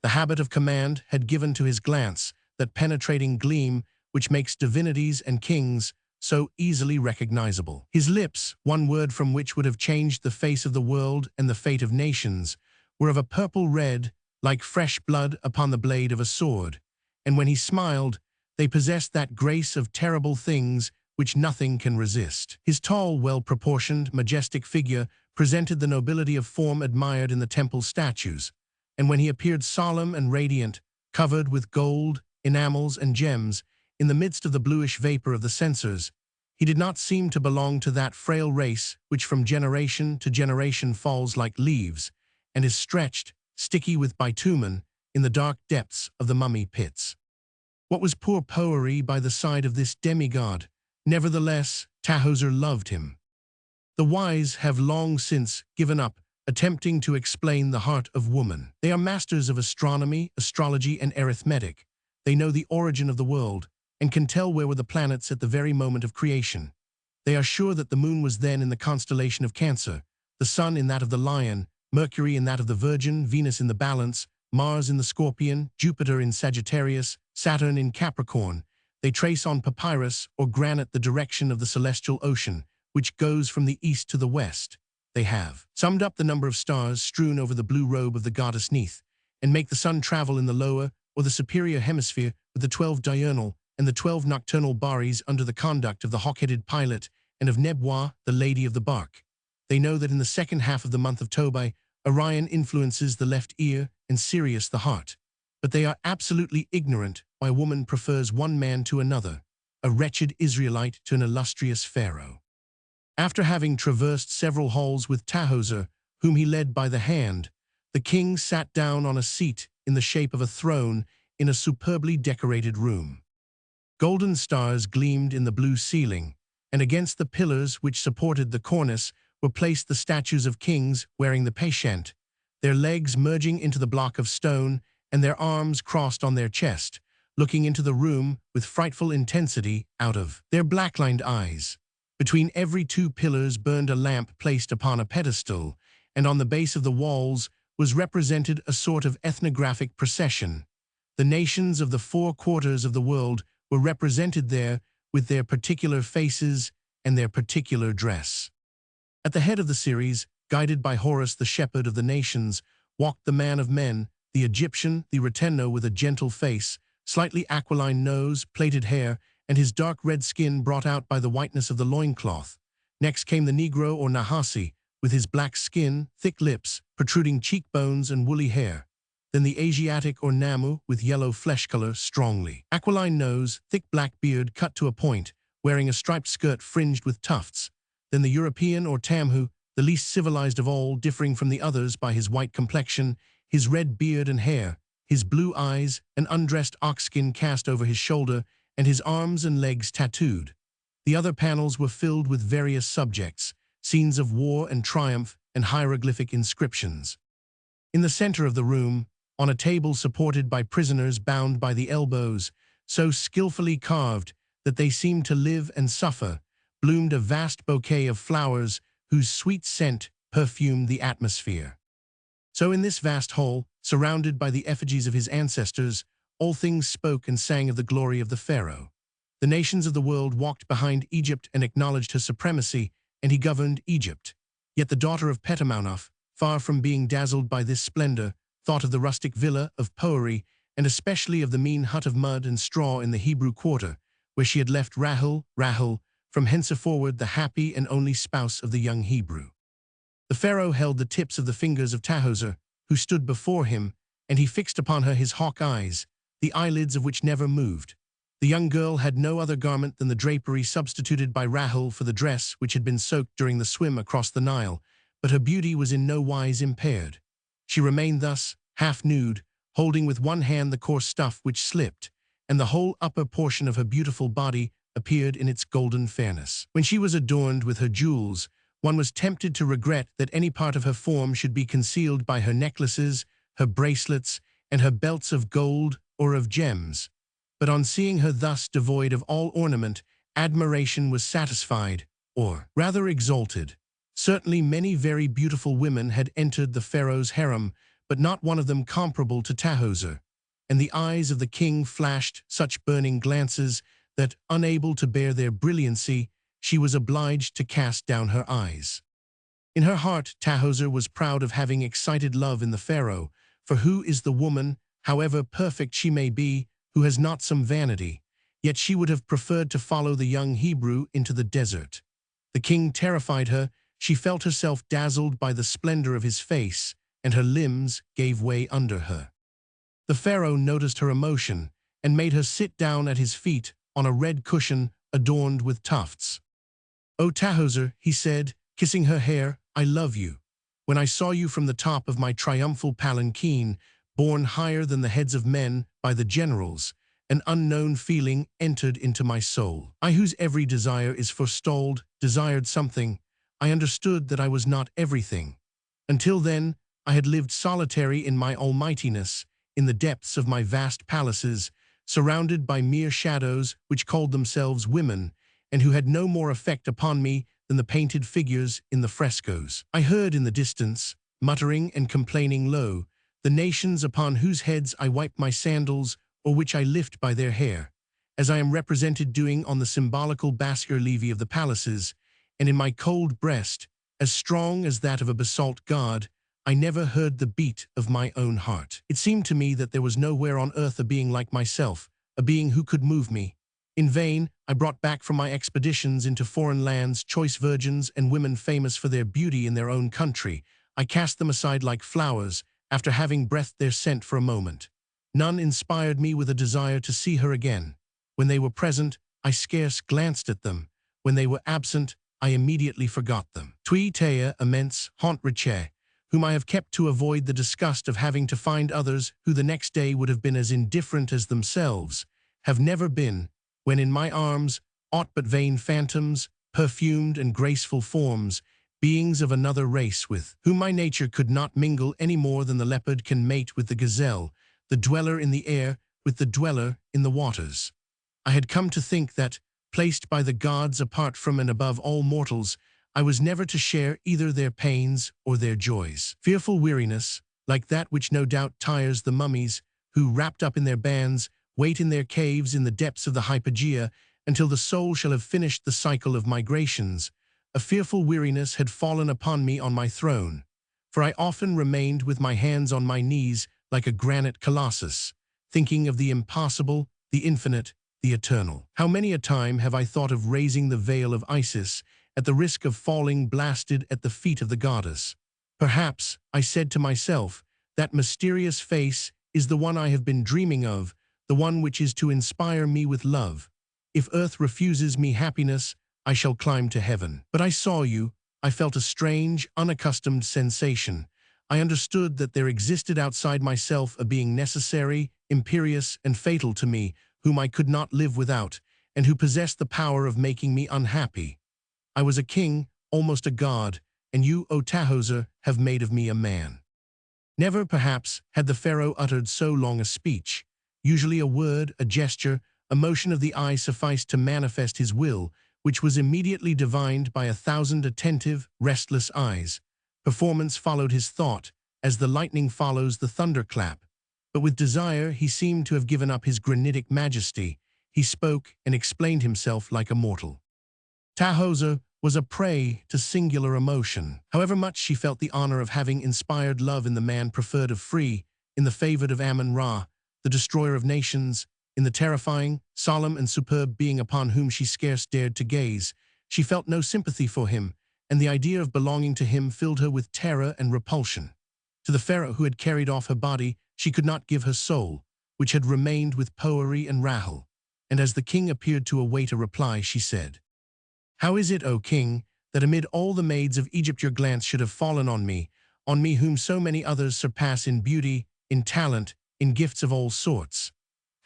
The habit of command had given to his glance that penetrating gleam which makes divinities and kings so easily recognizable. His lips, one word from which would have changed the face of the world and the fate of nations, were of a purple red, like fresh blood upon the blade of a sword, and when he smiled, they possessed that grace of terrible things which nothing can resist. His tall, well-proportioned, majestic figure presented the nobility of form admired in the temple statues, and when he appeared solemn and radiant, covered with gold, enamels, and gems, in the midst of the bluish vapor of the censers, he did not seem to belong to that frail race which from generation to generation falls like leaves, and is stretched, sticky with bitumen, in the dark depths of the mummy pits. What was poor Poery by the side of this demigod? Nevertheless, Tahoser loved him. The wise have long since given up attempting to explain the heart of woman. They are masters of astronomy, astrology, and arithmetic. They know the origin of the world, and can tell where were the planets at the very moment of creation. They are sure that the moon was then in the constellation of Cancer, the sun in that of the Lion, Mercury in that of the Virgin, Venus in the Balance, Mars in the Scorpion, Jupiter in Sagittarius, Saturn in Capricorn. They trace on papyrus or granite the direction of the celestial ocean, which goes from the east to the west. They have summed up the number of stars strewn over the blue robe of the goddess Neith, and make the sun travel in the lower or the superior hemisphere with the 12 diurnal and the 12 nocturnal baries under the conduct of the hawk-headed pilot and of Nebwa, the lady of the bark. They know that in the second half of the month of Tobai, Orion influences the left ear and Sirius the heart. But they are absolutely ignorant why woman prefers one man to another, a wretched Israelite to an illustrious pharaoh. After having traversed several halls with Tahoser, whom he led by the hand, the king sat down on a seat in the shape of a throne in a superbly decorated room. Golden stars gleamed in the blue ceiling, and against the pillars which supported the cornice were placed the statues of kings wearing the patient, their legs merging into the block of stone and their arms crossed on their chest, looking into the room with frightful intensity out of their black-lined eyes. Between every two pillars burned a lamp placed upon a pedestal, and on the base of the walls was represented a sort of ethnographic procession. The nations of the 4 quarters of the world were represented there with their particular faces and their particular dress. At the head of the series, guided by Horus the shepherd of the nations, walked the man of men, the Egyptian, the Retenno with a gentle face, slightly aquiline nose, plaited hair, and his dark red skin brought out by the whiteness of the loincloth. Next came the Negro or Nahasi, with his black skin, thick lips, protruding cheekbones, and woolly hair. Then the Asiatic or Namu, with yellow flesh color, strongly aquiline nose, thick black beard cut to a point, wearing a striped skirt fringed with tufts. Then the European or Tamhu, the least civilized of all, differing from the others by his white complexion, his red beard and hair, his blue eyes, an undressed ox-skin cast over his shoulder, and his arms and legs tattooed. The other panels were filled with various subjects, scenes of war and triumph, and hieroglyphic inscriptions. In the center of the room, on a table supported by prisoners bound by the elbows, so skillfully carved that they seemed to live and suffer, bloomed a vast bouquet of flowers whose sweet scent perfumed the atmosphere. So in this vast hall, surrounded by the effigies of his ancestors, all things spoke and sang of the glory of the pharaoh. The nations of the world walked behind Egypt and acknowledged her supremacy, and he governed Egypt. Yet the daughter of Petamaunoph, far from being dazzled by this splendor, thought of the rustic villa of Poery, and especially of the mean hut of mud and straw in the Hebrew quarter, where she had left Rahel, from henceforward the happy and only spouse of the young Hebrew. The pharaoh held the tips of the fingers of Tahoser, who stood before him, and he fixed upon her his hawk eyes, the eyelids of which never moved. The young girl had no other garment than the drapery substituted by Rahel for the dress which had been soaked during the swim across the Nile, but her beauty was in no wise impaired. She remained thus, half-nude, holding with one hand the coarse stuff which slipped, and the whole upper portion of her beautiful body appeared in its golden fairness. When she was adorned with her jewels, one was tempted to regret that any part of her form should be concealed by her necklaces, her bracelets, and her belts of gold or of gems. But on seeing her thus devoid of all ornament, admiration was satisfied, or rather exalted. Certainly many very beautiful women had entered the pharaoh's harem, but not one of them comparable to Tahoser. And the eyes of the king flashed such burning glances that, unable to bear their brilliancy, she was obliged to cast down her eyes. In her heart, Tahoser was proud of having excited love in the pharaoh, for who is the woman, however perfect she may be, who has not some vanity? Yet she would have preferred to follow the young Hebrew into the desert. The king terrified her. She felt herself dazzled by the splendor of his face, and her limbs gave way under her. The pharaoh noticed her emotion and made her sit down at his feet on a red cushion adorned with tufts. "O Tahoser," he said, kissing her hair, "I love you. When I saw you from the top of my triumphal palanquin, borne higher than the heads of men by the generals, an unknown feeling entered into my soul. I, whose every desire is forestalled, desired something. I understood that I was not everything. Until then, I had lived solitary in my almightiness, in the depths of my vast palaces, surrounded by mere shadows which called themselves women, and who had no more effect upon me than the painted figures in the frescoes. I heard in the distance, muttering and complaining low, the nations upon whose heads I wipe my sandals or which I lift by their hair, as I am represented doing on the symbolical bas-relief of the palaces, and in my cold breast, as strong as that of a basalt god, I never heard the beat of my own heart. It seemed to me that there was nowhere on earth a being like myself, a being who could move me. In vain, I brought back from my expeditions into foreign lands choice virgins and women famous for their beauty in their own country. I cast them aside like flowers, after having breathed their scent for a moment. None inspired me with a desire to see her again. When they were present, I scarce glanced at them. When they were absent, I immediately forgot them. Tui tea immense haunt riche, whom I have kept to avoid the disgust of having to find others who the next day would have been as indifferent as themselves, have never been, when in my arms, aught but vain phantoms, perfumed and graceful forms, beings of another race with whom my nature could not mingle any more than the leopard can mate with the gazelle, the dweller in the air with the dweller in the waters. I had come to think that, placed by the gods apart from and above all mortals, I was never to share either their pains or their joys. Fearful weariness, like that which no doubt tires the mummies, who, wrapped up in their bands, wait in their caves in the depths of the hypogea until the soul shall have finished the cycle of migrations, a fearful weariness had fallen upon me on my throne, for I often remained with my hands on my knees like a granite colossus, thinking of the impossible, the infinite, the eternal. How many a time have I thought of raising the veil of Isis at the risk of falling blasted at the feet of the goddess. Perhaps, I said to myself, that mysterious face is the one I have been dreaming of, the one which is to inspire me with love. If earth refuses me happiness, I shall climb to heaven. But I saw you. I felt a strange, unaccustomed sensation. I understood that there existed outside myself a being necessary, imperious, and fatal to me, whom I could not live without, and who possessed the power of making me unhappy. I was a king, almost a god, and you, O Tahoser, have made of me a man. Never, perhaps, had the pharaoh uttered so long a speech. Usually a word, a gesture, a motion of the eye sufficed to manifest his will, which was immediately divined by 1,000 attentive, restless eyes. Performance followed his thought, as the lightning follows the thunderclap. But with desire he seemed to have given up his granitic majesty. He spoke and explained himself like a mortal. Tahoser was a prey to singular emotion. However much she felt the honor of having inspired love in the man preferred of free, in the favored of Amun-Ra, the destroyer of nations, in the terrifying, solemn and superb being upon whom she scarce dared to gaze, she felt no sympathy for him, and the idea of belonging to him filled her with terror and repulsion. To the pharaoh who had carried off her body, she could not give her soul, which had remained with Poeri and Rahel, and as the king appeared to await a reply, she said, "How is it, O king, that amid all the maids of Egypt your glance should have fallen on me whom so many others surpass in beauty, in talent, in gifts of all sorts?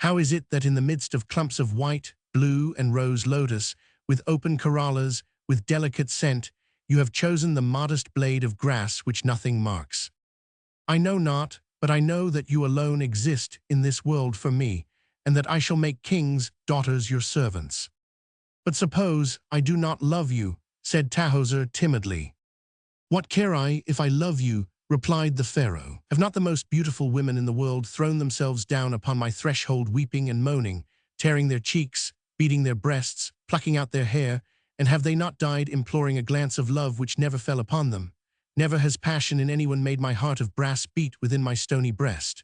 How is it that in the midst of clumps of white, blue, and rose lotus, with open corollas, with delicate scent, you have chosen the modest blade of grass which nothing marks? I know not, but I know that you alone exist in this world for me, and that I shall make kings' daughters your servants." "But suppose I do not love you," said Tahoser timidly. "What care I if I love you?" replied the pharaoh. "Have not the most beautiful women in the world thrown themselves down upon my threshold weeping and moaning, tearing their cheeks, beating their breasts, plucking out their hair, and have they not died imploring a glance of love which never fell upon them? Never has passion in anyone made my heart of brass beat within my stony breast.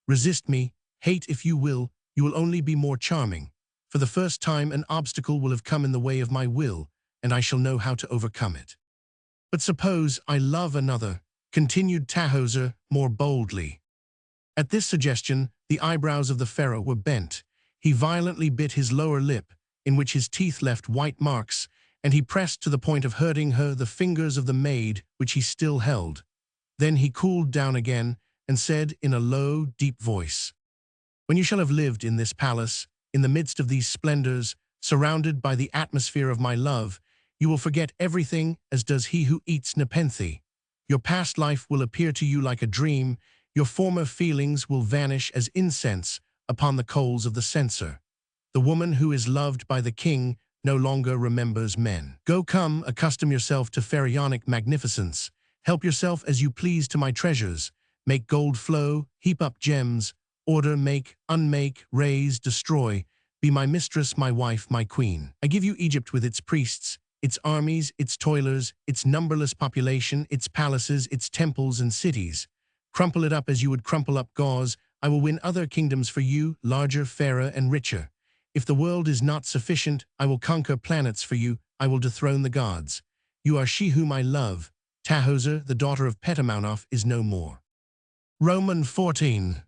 Resist me, hate if you will only be more charming. For the first time an obstacle will have come in the way of my will, and I shall know how to overcome it. But suppose I love another, continued Tahoser more boldly. At this suggestion, the eyebrows of the pharaoh were bent. He violently bit his lower lip, in which his teeth left white marks, and he pressed to the point of hurting her the fingers of the maid which he still held. Then he cooled down again and said in a low, deep voice, "When you shall have lived in this palace, in the midst of these splendors, surrounded by the atmosphere of my love, you will forget everything as does he who eats nepenthe. Your past life will appear to you like a dream, your former feelings will vanish as incense upon the coals of the censer. The woman who is loved by the king no longer remembers men. Go come, accustom yourself to pharaonic magnificence, help yourself as you please to my treasures, make gold flow, heap up gems, order, make, unmake, raise, destroy, be my mistress, my wife, my queen. I give you Egypt with its priests, its armies, its toilers, its numberless population, its palaces, its temples and cities. Crumple it up as you would crumple up gauze. I will win other kingdoms for you, larger, fairer, and richer. If the world is not sufficient, I will conquer planets for you. I will dethrone the gods. You are she whom I love. Tahoser, the daughter of Petamounoph, is no more." Roman 14.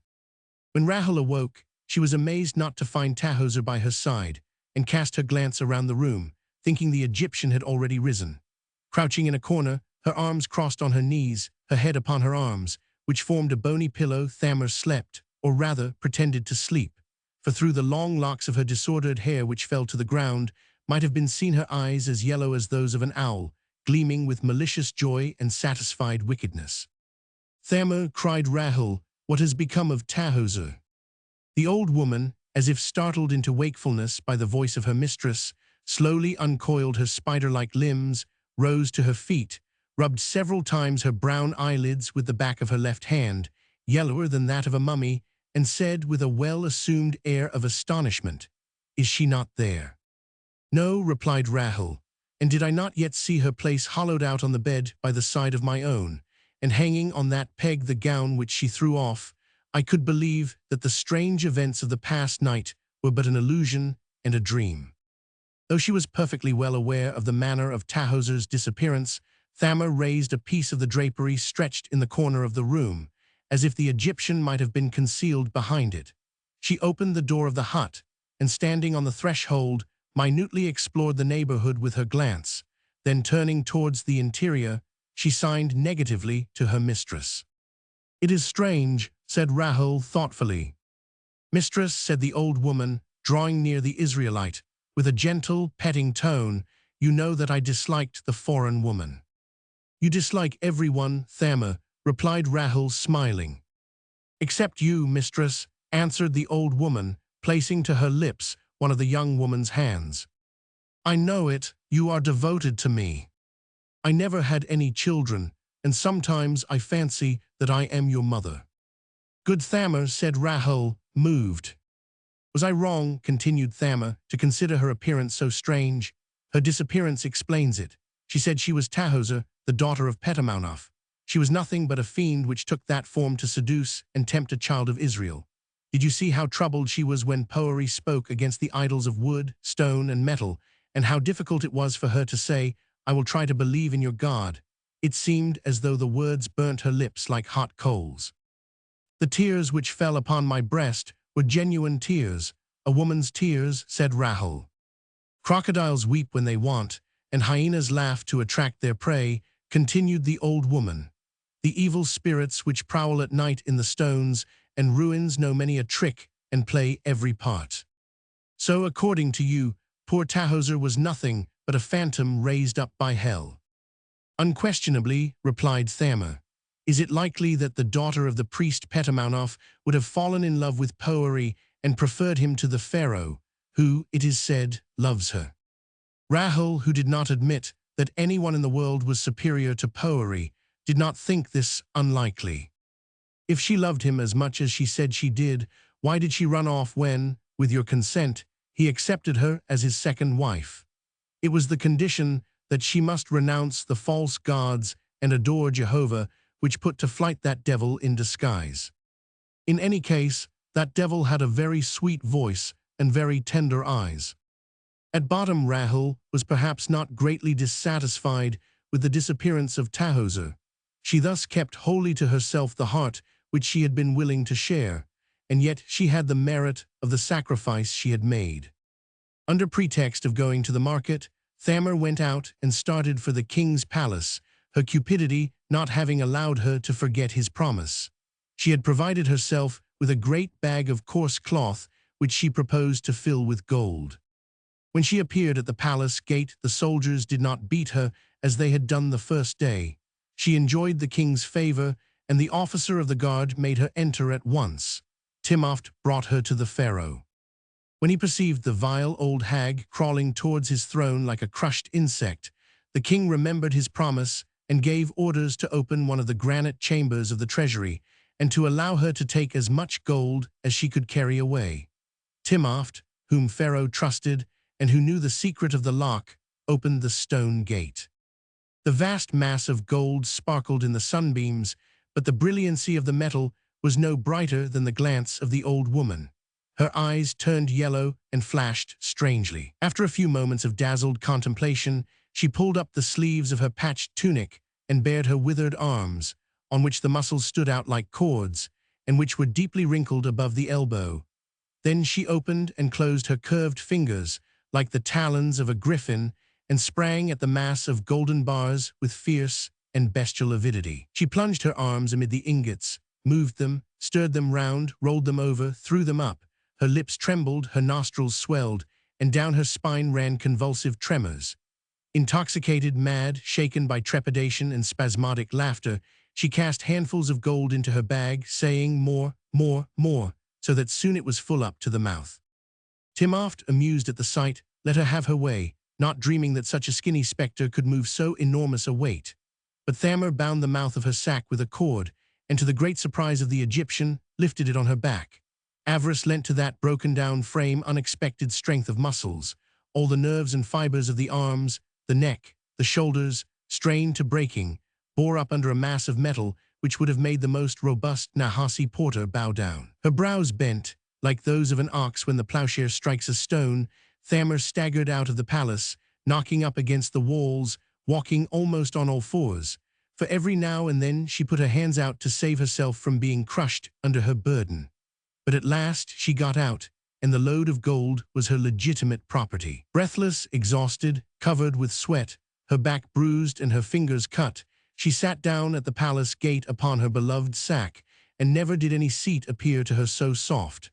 When Rahel awoke, she was amazed not to find Tahoser by her side, and cast her glance around the room, thinking the Egyptian had already risen. Crouching in a corner, her arms crossed on her knees, her head upon her arms, which formed a bony pillow, Thamar slept, or rather pretended to sleep, for through the long locks of her disordered hair which fell to the ground might have been seen her eyes as yellow as those of an owl, gleaming with malicious joy and satisfied wickedness. "Thamar," cried Rahel, "what has become of Tahoser?" The old woman, as if startled into wakefulness by the voice of her mistress, slowly uncoiled her spider-like limbs, rose to her feet, rubbed several times her brown eyelids with the back of her left hand, yellower than that of a mummy, and said with a well-assumed air of astonishment, "Is she not there?" "No," replied Rahel, "and did I not yet see her place hollowed out on the bed by the side of my own, and hanging on that peg the gown which she threw off, I could believe that the strange events of the past night were but an illusion and a dream." Though she was perfectly well aware of the manner of Tahoser's disappearance, Thamar raised a piece of the drapery stretched in the corner of the room, as if the Egyptian might have been concealed behind it. She opened the door of the hut, and standing on the threshold, minutely explored the neighborhood with her glance. Then turning towards the interior, she signed negatively to her mistress. "It is strange," said Rahel thoughtfully. "Mistress," said the old woman, drawing near the Israelite, with a gentle, petting tone, "you know that I disliked the foreign woman." "You dislike everyone, Thamar," replied Rahel, smiling. "Except you, mistress," answered the old woman, placing to her lips one of the young woman's hands. "I know it, you are devoted to me. I never had any children, and sometimes I fancy that I am your mother." "Good Thamar," said Rahel, moved. "Was I wrong," continued Thamar, "to consider her appearance so strange? Her disappearance explains it. She said she was Tahoser, the daughter of Petamounoph. She was nothing but a fiend which took that form to seduce and tempt a child of Israel. Did you see how troubled she was when Poery spoke against the idols of wood, stone, and metal, and how difficult it was for her to say, 'I will try to believe in your God'? It seemed as though the words burnt her lips like hot coals. The tears which fell upon my breast were genuine tears, a woman's tears," said Rahel. "Crocodiles weep when they want, and hyenas laugh to attract their prey," continued the old woman. "The evil spirits which prowl at night in the stones and ruins know many a trick and play every part. So, according to you, poor Tahoser was nothing but a phantom raised up by hell." "Unquestionably," replied Thamar. "Is it likely that the daughter of the priest Petamounoph would have fallen in love with Poery and preferred him to the pharaoh, who, it is said, loves her?" Rahel, who did not admit that anyone in the world was superior to Poery, did not think this unlikely. If she loved him as much as she said she did, why did she run off when, with your consent, he accepted her as his second wife. It was the condition that she must renounce the false gods and adore Jehovah, which put to flight that devil in disguise. In any case, that devil had a very sweet voice and very tender eyes. At bottom, Rahel was perhaps not greatly dissatisfied with the disappearance of Tahoser. She thus kept wholly to herself the heart which she had been willing to share, and yet she had the merit of the sacrifice she had made. Under pretext of going to the market, Thamar went out and started for the king's palace, her cupidity not having allowed her to forget his promise. She had provided herself with a great bag of coarse cloth, which she proposed to fill with gold. When she appeared at the palace gate, the soldiers did not beat her as they had done the first day. She enjoyed the king's favor, and the officer of the guard made her enter at once. Timopht brought her to the pharaoh. When he perceived the vile old hag crawling towards his throne like a crushed insect, the king remembered his promise and gave orders to open one of the granite chambers of the treasury and to allow her to take as much gold as she could carry away. Timopht, whom Pharaoh trusted and who knew the secret of the lock, opened the stone gate. The vast mass of gold sparkled in the sunbeams, but the brilliancy of the metal was no brighter than the glance of the old woman. Her eyes turned yellow and flashed strangely. After a few moments of dazzled contemplation, she pulled up the sleeves of her patched tunic and bared her withered arms, on which the muscles stood out like cords, and which were deeply wrinkled above the elbow. Then she opened and closed her curved fingers, like the talons of a griffin, and sprang at the mass of golden bars with fierce and bestial avidity. She plunged her arms amid the ingots, moved them, stirred them round, rolled them over, threw them up. Her lips trembled, her nostrils swelled, and down her spine ran convulsive tremors. Intoxicated, mad, shaken by trepidation and spasmodic laughter, she cast handfuls of gold into her bag, saying more, more, more, so that soon it was full up to the mouth. Timopht, amused at the sight, let her have her way, not dreaming that such a skinny spectre could move so enormous a weight. But Thamar bound the mouth of her sack with a cord, and to the great surprise of the Egyptian, lifted it on her back. Avarice lent to that broken-down frame unexpected strength of muscles. All the nerves and fibers of the arms, the neck, the shoulders, strained to breaking, bore up under a mass of metal which would have made the most robust Nahasi porter bow down. Her brows bent, like those of an ox when the plowshare strikes a stone. Thamar staggered out of the palace, knocking up against the walls, walking almost on all fours. For every now and then she put her hands out to save herself from being crushed under her burden. But at last she got out, and the load of gold was her legitimate property. Breathless, exhausted, covered with sweat, her back bruised and her fingers cut, she sat down at the palace gate upon her beloved sack, and never did any seat appear to her so soft.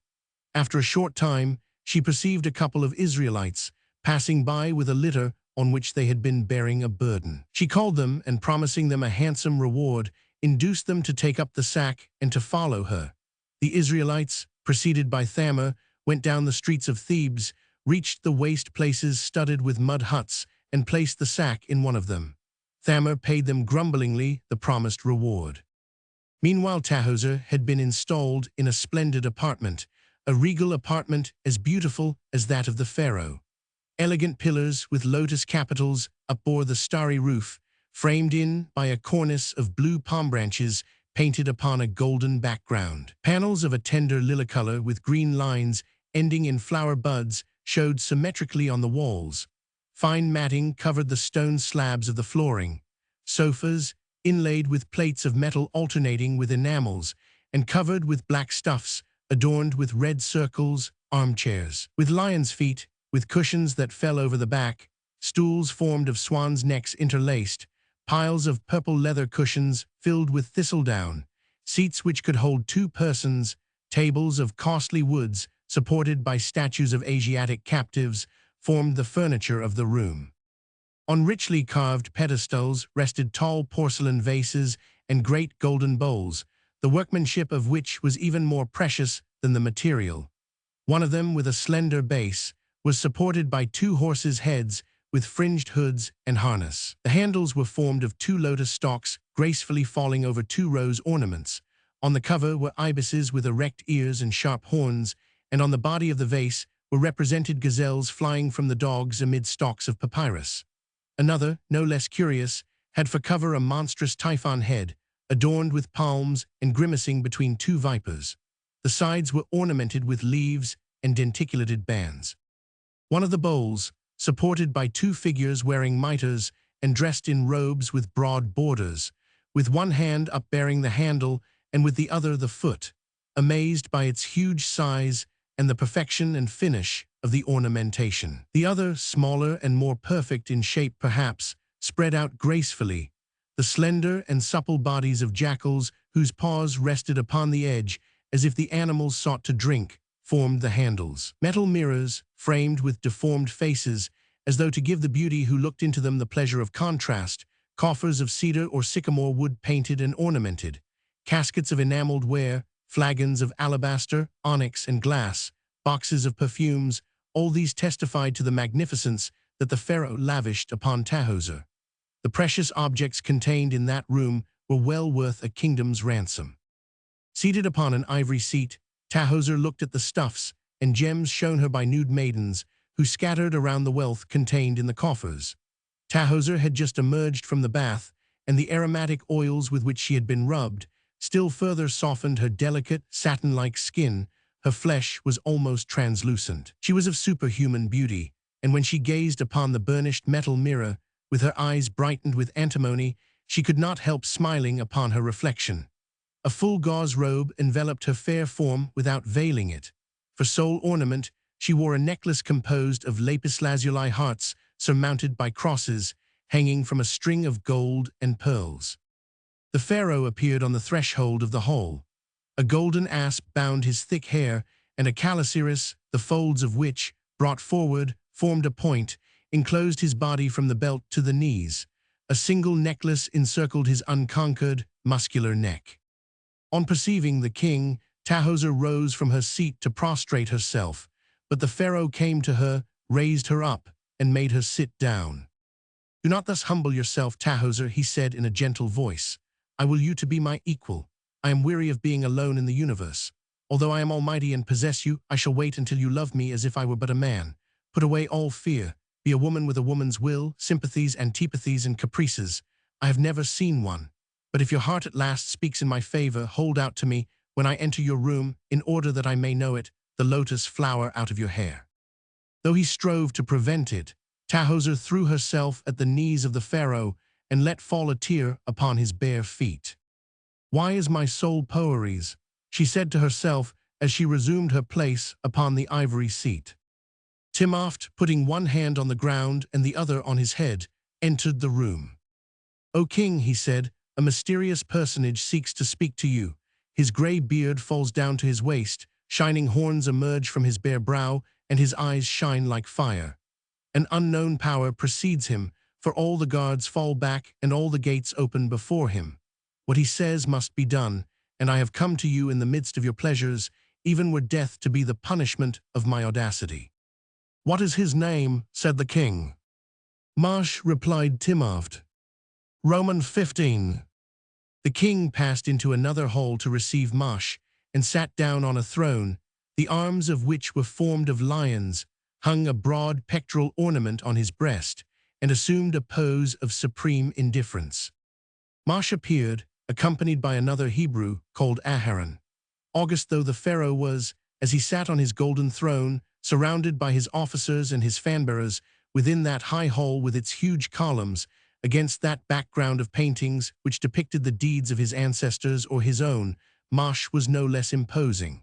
After a short time, she perceived a couple of Israelites passing by with a litter on which they had been bearing a burden. She called them, and promising them a handsome reward, induced them to take up the sack and to follow her. The Israelites, preceded by Thamar, went down the streets of Thebes, reached the waste places studded with mud huts, and placed the sack in one of them. Thamar paid them grumblingly the promised reward. Meanwhile, Tahoser had been installed in a splendid apartment, a regal apartment as beautiful as that of the pharaoh. Elegant pillars with lotus capitals upbore the starry roof, framed in by a cornice of blue palm branches painted upon a golden background. Panels of a tender lilac color with green lines ending in flower buds showed symmetrically on the walls. Fine matting covered the stone slabs of the flooring. Sofas, inlaid with plates of metal alternating with enamels, and covered with black stuffs, adorned with red circles, armchairs. With lion's feet, with cushions that fell over the back, stools formed of swans' necks interlaced, piles of purple leather cushions filled with thistledown, seats which could hold 2 persons, tables of costly woods supported by statues of Asiatic captives, formed the furniture of the room. On richly carved pedestals rested tall porcelain vases and great golden bowls, the workmanship of which was even more precious than the material. One of them, with a slender base, was supported by 2 horses' heads with fringed hoods and harness. The handles were formed of 2 lotus stalks gracefully falling over 2 rose ornaments. On the cover were ibises with erect ears and sharp horns, and on the body of the vase were represented gazelles flying from the dogs amid stalks of papyrus. Another, no less curious, had for cover a monstrous typhon head, adorned with palms and grimacing between two vipers. The sides were ornamented with leaves and denticulated bands. One of the bowls, supported by two figures wearing mitres and dressed in robes with broad borders, with one hand upbearing the handle and with the other the foot, amazed by its huge size and the perfection and finish of the ornamentation. The other, smaller and more perfect in shape perhaps, spread out gracefully, the slender and supple bodies of jackals whose paws rested upon the edge as if the animals sought to drink, formed the handles. Metal mirrors, framed with deformed faces, as though to give the beauty who looked into them the pleasure of contrast, coffers of cedar or sycamore wood painted and ornamented, caskets of enameled ware, flagons of alabaster, onyx, and glass, boxes of perfumes, all these testified to the magnificence that the pharaoh lavished upon Tahoser. The precious objects contained in that room were well worth a kingdom's ransom. Seated upon an ivory seat, Tahoser looked at the stuffs and gems shown her by nude maidens who scattered around the wealth contained in the coffers. Tahoser had just emerged from the bath, and the aromatic oils with which she had been rubbed still further softened her delicate, satin-like skin. Her flesh was almost translucent. She was of superhuman beauty, and when she gazed upon the burnished metal mirror, with her eyes brightened with antimony, she could not help smiling upon her reflection. A full gauze robe enveloped her fair form without veiling it. For sole ornament, she wore a necklace composed of lapis lazuli hearts surmounted by crosses, hanging from a string of gold and pearls. The pharaoh appeared on the threshold of the hall. A golden asp bound his thick hair, and a calasiris, the folds of which, brought forward, formed a point, enclosed his body from the belt to the knees. A single necklace encircled his unconquered, muscular neck. On perceiving the king, Tahoser rose from her seat to prostrate herself, but the pharaoh came to her, raised her up, and made her sit down. "Do not thus humble yourself, Tahoser," he said in a gentle voice. "I will you to be my equal. I am weary of being alone in the universe. Although I am almighty and possess you, I shall wait until you love me as if I were but a man. Put away all fear. Be a woman with a woman's will, sympathies, antipathies, and caprices. I have never seen one. But if your heart at last speaks in my favor, hold out to me, when I enter your room, in order that I may know it, the lotus flower out of your hair." Though he strove to prevent it, Tahoser threw herself at the knees of the pharaoh and let fall a tear upon his bare feet. "Why is my soul poeries?" she said to herself as she resumed her place upon the ivory seat. Timopht, putting one hand on the ground and the other on his head, entered the room. "O king," he said, "a mysterious personage seeks to speak to you. His gray beard falls down to his waist, shining horns emerge from his bare brow, and his eyes shine like fire. An unknown power precedes him, for all the guards fall back and all the gates open before him. What he says must be done, and I have come to you in the midst of your pleasures, even were death to be the punishment of my audacity." "What is his name?" said the king. "Marsh," replied Timopht. Roman 15. The king passed into another hall to receive Marsh, and sat down on a throne, the arms of which were formed of lions, hung a broad pectoral ornament on his breast, and assumed a pose of supreme indifference. Marsh appeared, accompanied by another Hebrew called Aharon. August though the pharaoh was, as he sat on his golden throne, surrounded by his officers and his fanbearers, within that high hall with its huge columns, against that background of paintings which depicted the deeds of his ancestors or his own, Marsh was no less imposing.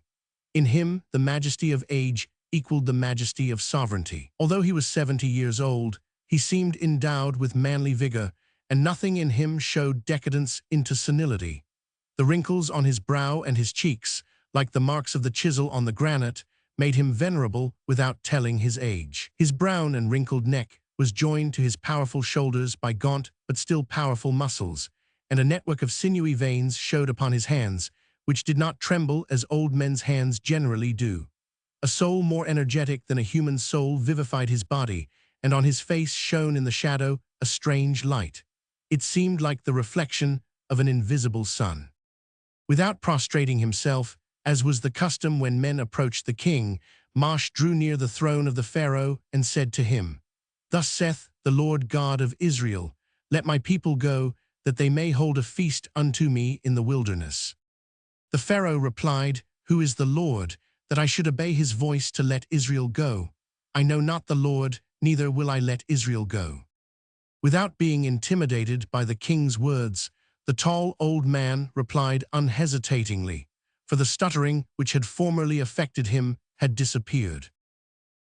In him, the majesty of age equaled the majesty of sovereignty. Although he was 70 years old, he seemed endowed with manly vigor, and nothing in him showed decadence into senility. The wrinkles on his brow and his cheeks, like the marks of the chisel on the granite, made him venerable without telling his age. His brown and wrinkled neck was joined to his powerful shoulders by gaunt but still powerful muscles, and a network of sinewy veins showed upon his hands, which did not tremble as old men's hands generally do. A soul more energetic than a human soul vivified his body, and on his face shone in the shadow a strange light. It seemed like the reflection of an invisible sun. Without prostrating himself, as was the custom when men approached the king, Marsh drew near the throne of the Pharaoh and said to him, "Thus saith the Lord God of Israel, Let my people go, that they may hold a feast unto me in the wilderness." The Pharaoh replied, "Who is the Lord, that I should obey his voice to let Israel go? I know not the Lord, neither will I let Israel go." Without being intimidated by the king's words, the tall old man replied unhesitatingly, for the stuttering which had formerly affected him had disappeared.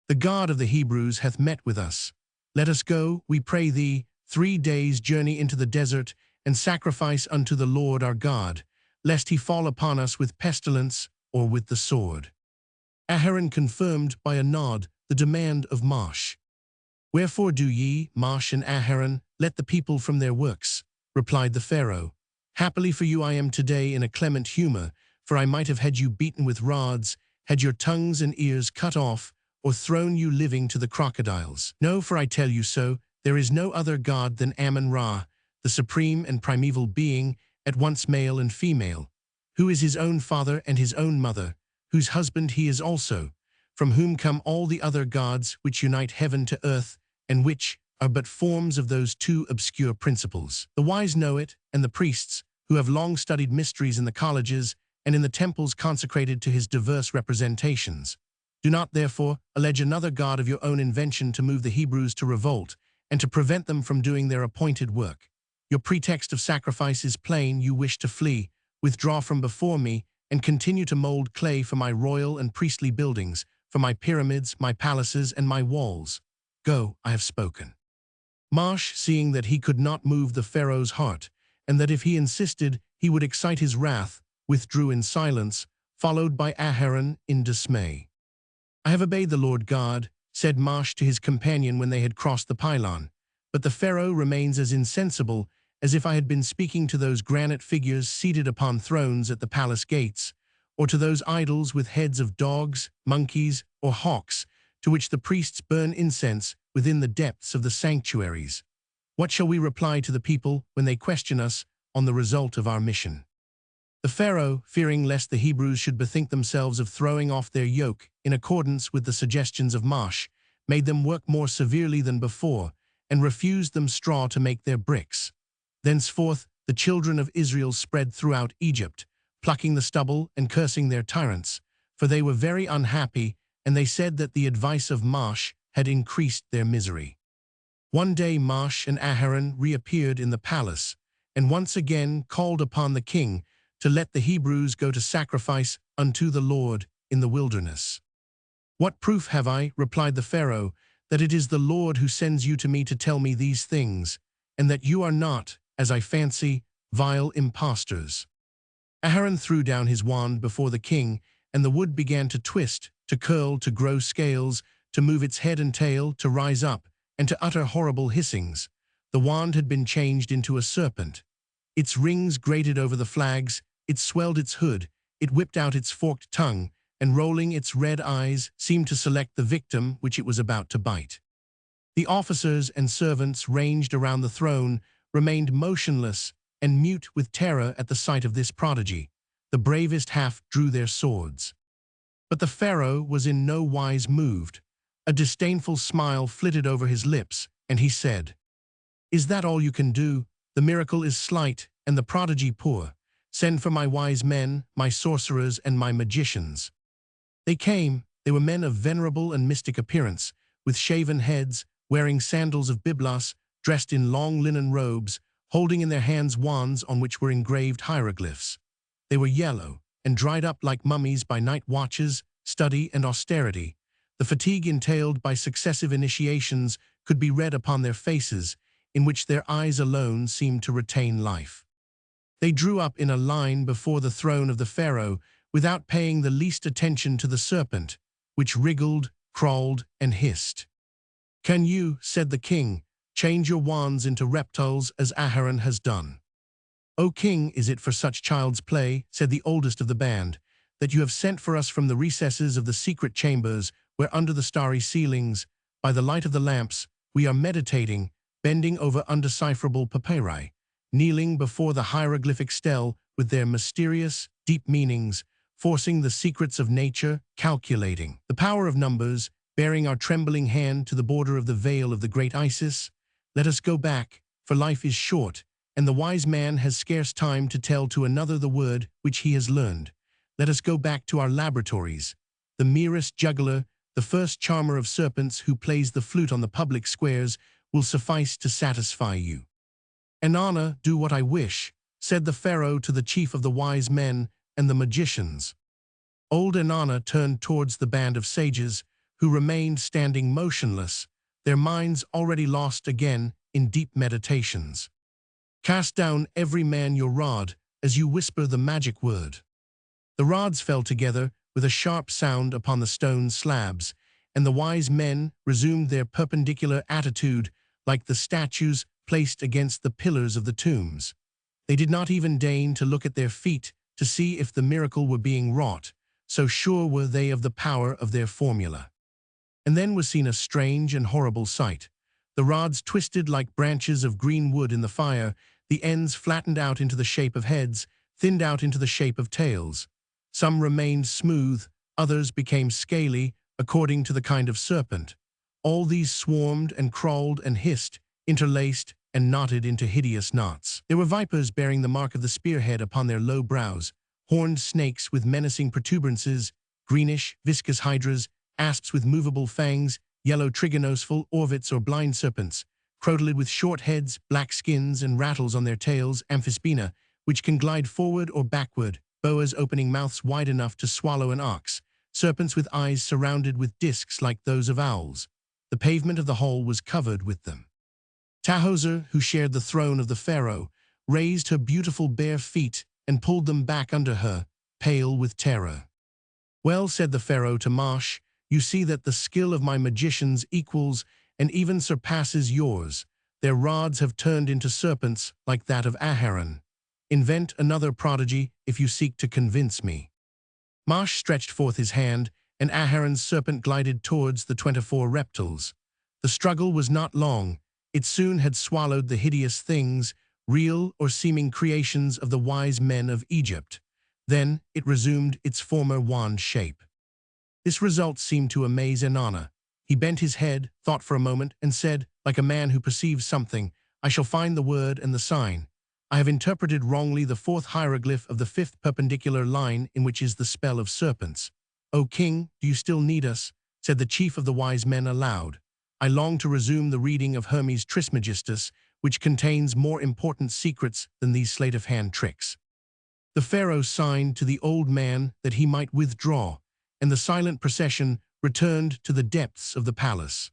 "The God of the Hebrews hath met with us. Let us go, we pray thee, 3 days' journey into the desert, and sacrifice unto the Lord our God, lest he fall upon us with pestilence or with the sword." Aharon confirmed by a nod the demand of Marsh. "Wherefore do ye, Marsh and Aharon, let the people from their works?" replied the Pharaoh. "Happily for you I am today in a clement humor, for I might have had you beaten with rods, had your tongues and ears cut off, or thrown you living to the crocodiles. No, for I tell you so, there is no other God than Ammon-Ra, the supreme and primeval being, at once male and female, who is his own father and his own mother, whose husband he is also, from whom come all the other gods which unite heaven to earth, and which are but forms of those two obscure principles. The wise know it, and the priests, who have long studied mysteries in the colleges and in the temples consecrated to his diverse representations. Do not, therefore, allege another god of your own invention to move the Hebrews to revolt, and to prevent them from doing their appointed work. Your pretext of sacrifice is plain. You wish to flee, withdraw from before me, and continue to mold clay for my royal and priestly buildings, for my pyramids, my palaces, and my walls. Go, I have spoken." Marsh, seeing that he could not move the Pharaoh's heart, and that if he insisted he would excite his wrath, withdrew in silence, followed by Aharon in dismay. "I have obeyed the Lord God," said Marsh to his companion when they had crossed the pylon, "but the Pharaoh remains as insensible as if I had been speaking to those granite figures seated upon thrones at the palace gates, or to those idols with heads of dogs, monkeys, or hawks, to which the priests burn incense within the depths of the sanctuaries. What shall we reply to the people when they question us on the result of our mission?" The Pharaoh, fearing lest the Hebrews should bethink themselves of throwing off their yoke in accordance with the suggestions of Marsh, made them work more severely than before, and refused them straw to make their bricks. Thenceforth the children of Israel spread throughout Egypt, plucking the stubble and cursing their tyrants, for they were very unhappy, and they said that the advice of Marsh had increased their misery. One day Marsh and Aharon reappeared in the palace, and once again called upon the king to let the Hebrews go to sacrifice unto the Lord in the wilderness. "What proof have I," replied the Pharaoh, "that it is the Lord who sends you to me to tell me these things, and that you are not, as I fancy, vile impostors?" Aharon threw down his wand before the king, and the wood began to twist, to curl, to grow scales, to move its head and tail, to rise up, and to utter horrible hissings. The wand had been changed into a serpent. Its rings grated over the flags, it swelled its hood, it whipped out its forked tongue, and rolling its red eyes, seemed to select the victim which it was about to bite. The officers and servants ranged around the throne remained motionless and mute with terror at the sight of this prodigy. The bravest half drew their swords. But the Pharaoh was in no wise moved. A disdainful smile flitted over his lips, and he said, "Is that all you can do? The miracle is slight, and the prodigy poor. Send for my wise men, my sorcerers, and my magicians." They came. They were men of venerable and mystic appearance, with shaven heads, wearing sandals of byblos, dressed in long linen robes, holding in their hands wands on which were engraved hieroglyphs. They were yellow, and dried up like mummies by night watches, study, and austerity. The fatigue entailed by successive initiations could be read upon their faces, in which their eyes alone seemed to retain life. They drew up in a line before the throne of the Pharaoh, without paying the least attention to the serpent, which wriggled, crawled, and hissed. "Can you," said the king, "change your wands into reptiles as Aharon has done?" "O king, is it for such child's play," said the oldest of the band, "that you have sent for us from the recesses of the secret chambers, where under the starry ceilings, by the light of the lamps, we are meditating, bending over undecipherable papyri, kneeling before the hieroglyphic stele with their mysterious, deep meanings, forcing the secrets of nature, calculating the power of numbers, bearing our trembling hand to the border of the veil of the great Isis. Let us go back, for life is short, and the wise man has scarce time to tell to another the word which he has learned. Let us go back to our laboratories. The merest juggler, the first charmer of serpents who plays the flute on the public squares, will suffice to satisfy you. Inanna, do what I wish, said the pharaoh to the chief of the wise men and the magicians. Old Inanna turned towards the band of sages, who remained standing motionless, their minds already lost again in deep meditations. Cast down every man your rod as you whisper the magic word. The rods fell together with a sharp sound upon the stone slabs, and the wise men resumed their perpendicular attitude like the statues placed against the pillars of the tombs. They did not even deign to look at their feet to see if the miracle were being wrought, so sure were they of the power of their formula. And then was seen a strange and horrible sight. The rods twisted like branches of green wood in the fire, the ends flattened out into the shape of heads, thinned out into the shape of tails. Some remained smooth, others became scaly, according to the kind of serpent. All these swarmed and crawled and hissed, interlaced and knotted into hideous knots. There were vipers bearing the mark of the spearhead upon their low brows, horned snakes with menacing protuberances, greenish, viscous hydras, asps with movable fangs, yellow trigonoseful orvits or blind serpents, crotalid with short heads, black skins, and rattles on their tails, amphispina, which can glide forward or backward, boas opening mouths wide enough to swallow an ox, serpents with eyes surrounded with discs like those of owls. The pavement of the hall was covered with them. Tahoser, who shared the throne of the pharaoh, raised her beautiful bare feet and pulled them back under her, pale with terror. Well, said the pharaoh to Mash, you see that the skill of my magicians equals and even surpasses yours. Their rods have turned into serpents like that of Aharon. Invent another prodigy if you seek to convince me. Mash stretched forth his hand, and Aharon's serpent glided towards the 24 reptiles. The struggle was not long. It soon had swallowed the hideous things, real or seeming creations of the wise men of Egypt. Then it resumed its former wand shape. This result seemed to amaze Inanna. He bent his head, thought for a moment, and said, like a man who perceives something, I shall find the word and the sign. I have interpreted wrongly the fourth hieroglyph of the fifth perpendicular line in which is the spell of serpents. O king, do you still need us? Said the chief of the wise men aloud. I long to resume the reading of Hermes Trismegistus, which contains more important secrets than these sleight-of-hand tricks. The pharaoh signed to the old man that he might withdraw, and the silent procession returned to the depths of the palace.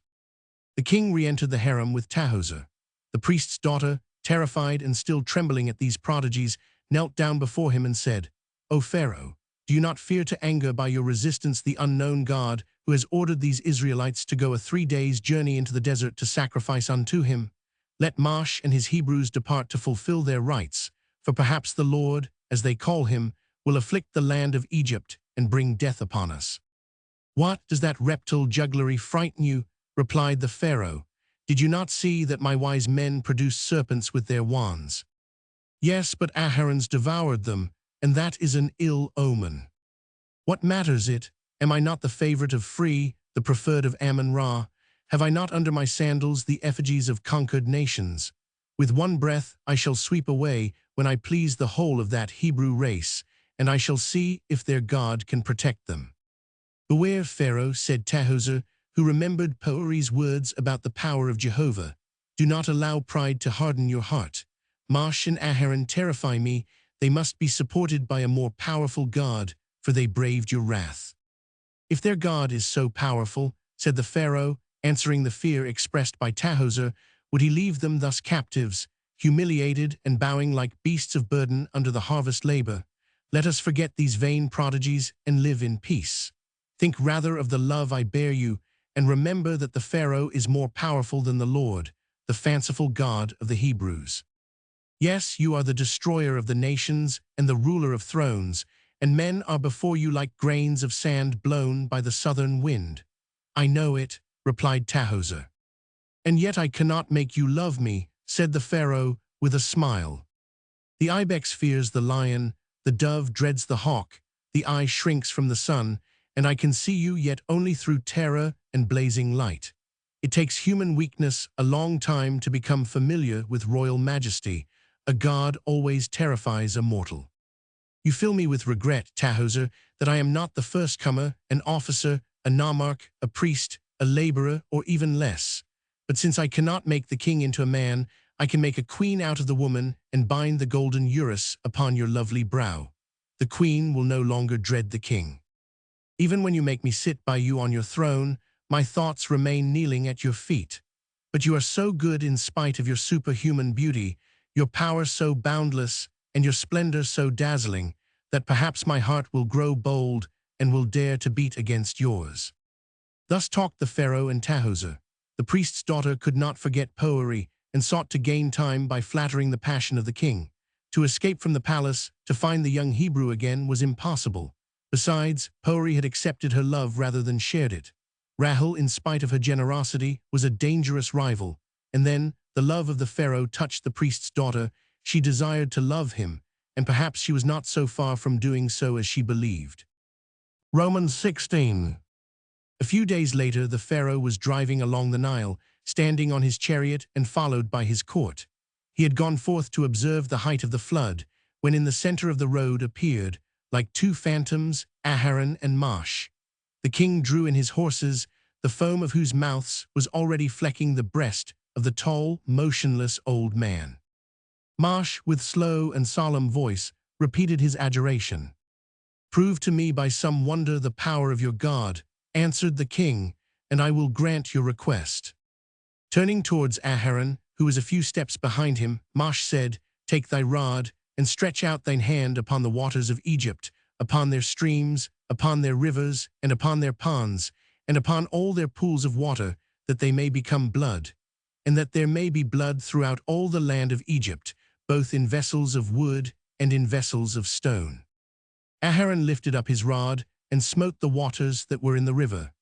The king re-entered the harem with Tahoser. The priest's daughter, terrified and still trembling at these prodigies, knelt down before him and said, O Pharaoh, do you not fear to anger by your resistance the unknown God who has ordered these Israelites to go a 3 days' journey into the desert to sacrifice unto him? Let Mash and his Hebrews depart to fulfill their rites, for perhaps the Lord, as they call him, will afflict the land of Egypt and bring death upon us. What, does that reptile jugglery frighten you? Replied the Pharaoh. Did you not see that my wise men produced serpents with their wands? Yes, but Aharon's devoured them, and that is an ill omen. What matters it? Am I not the favorite of Free, the preferred of Ammon-Ra? Have I not under my sandals the effigies of conquered nations? With one breath I shall sweep away when I please the whole of that Hebrew race, and I shall see if their God can protect them. Beware, Pharaoh, said Tahoser, who remembered Poeri's words about the power of Jehovah. Do not allow pride to harden your heart. Mash and Aharon terrify me. They must be supported by a more powerful God, for they braved your wrath. If their God is so powerful, said the Pharaoh, answering the fear expressed by Tahoser, would he leave them thus captives, humiliated and bowing like beasts of burden under the harvest labor? Let us forget these vain prodigies and live in peace. Think rather of the love I bear you, and remember that the Pharaoh is more powerful than the Lord, the fanciful God of the Hebrews. Yes, you are the destroyer of the nations and the ruler of thrones, and men are before you like grains of sand blown by the southern wind. I know it, replied Tahoser. And yet I cannot make you love me, said the Pharaoh with a smile. The ibex fears the lion, the dove dreads the hawk, the eye shrinks from the sun, and I can see you yet only through terror and blazing light. It takes human weakness a long time to become familiar with royal majesty. A god always terrifies a mortal. You fill me with regret, Tahoser, that I am not the first comer, an officer, a nomarch, a priest, a laborer, or even less. But since I cannot make the king into a man, I can make a queen out of the woman and bind the golden urus upon your lovely brow. The queen will no longer dread the king. Even when you make me sit by you on your throne, my thoughts remain kneeling at your feet. But you are so good in spite of your superhuman beauty, your power so boundless, and your splendor so dazzling, that perhaps my heart will grow bold and will dare to beat against yours. Thus talked the pharaoh and Tahoser. The priest's daughter could not forget Poery and sought to gain time by flattering the passion of the king. To escape from the palace, to find the young Hebrew again, was impossible. Besides, Poery had accepted her love rather than shared it. Rahel, in spite of her generosity, was a dangerous rival. And then, the love of the pharaoh touched the priest's daughter. She desired to love him, and perhaps she was not so far from doing so as she believed. Romans 16. A few days later, the pharaoh was driving along the Nile, standing on his chariot and followed by his court. He had gone forth to observe the height of the flood, when in the center of the road appeared, like two phantoms, Aharon and Mash. The king drew in his horses, the foam of whose mouths was already flecking the breast of the tall, motionless old man. Mash, with slow and solemn voice, repeated his adjuration. "Prove to me by some wonder the power of your God," answered the king, "and I will grant your request." Turning towards Aharon, who was a few steps behind him, Mash said, "Take thy rod, and stretch out thine hand upon the waters of Egypt, upon their streams, upon their rivers, and upon their ponds, and upon all their pools of water, that they may become blood, and that there may be blood throughout all the land of Egypt, both in vessels of wood and in vessels of stone." Aharon lifted up his rod and smote the waters that were in the river.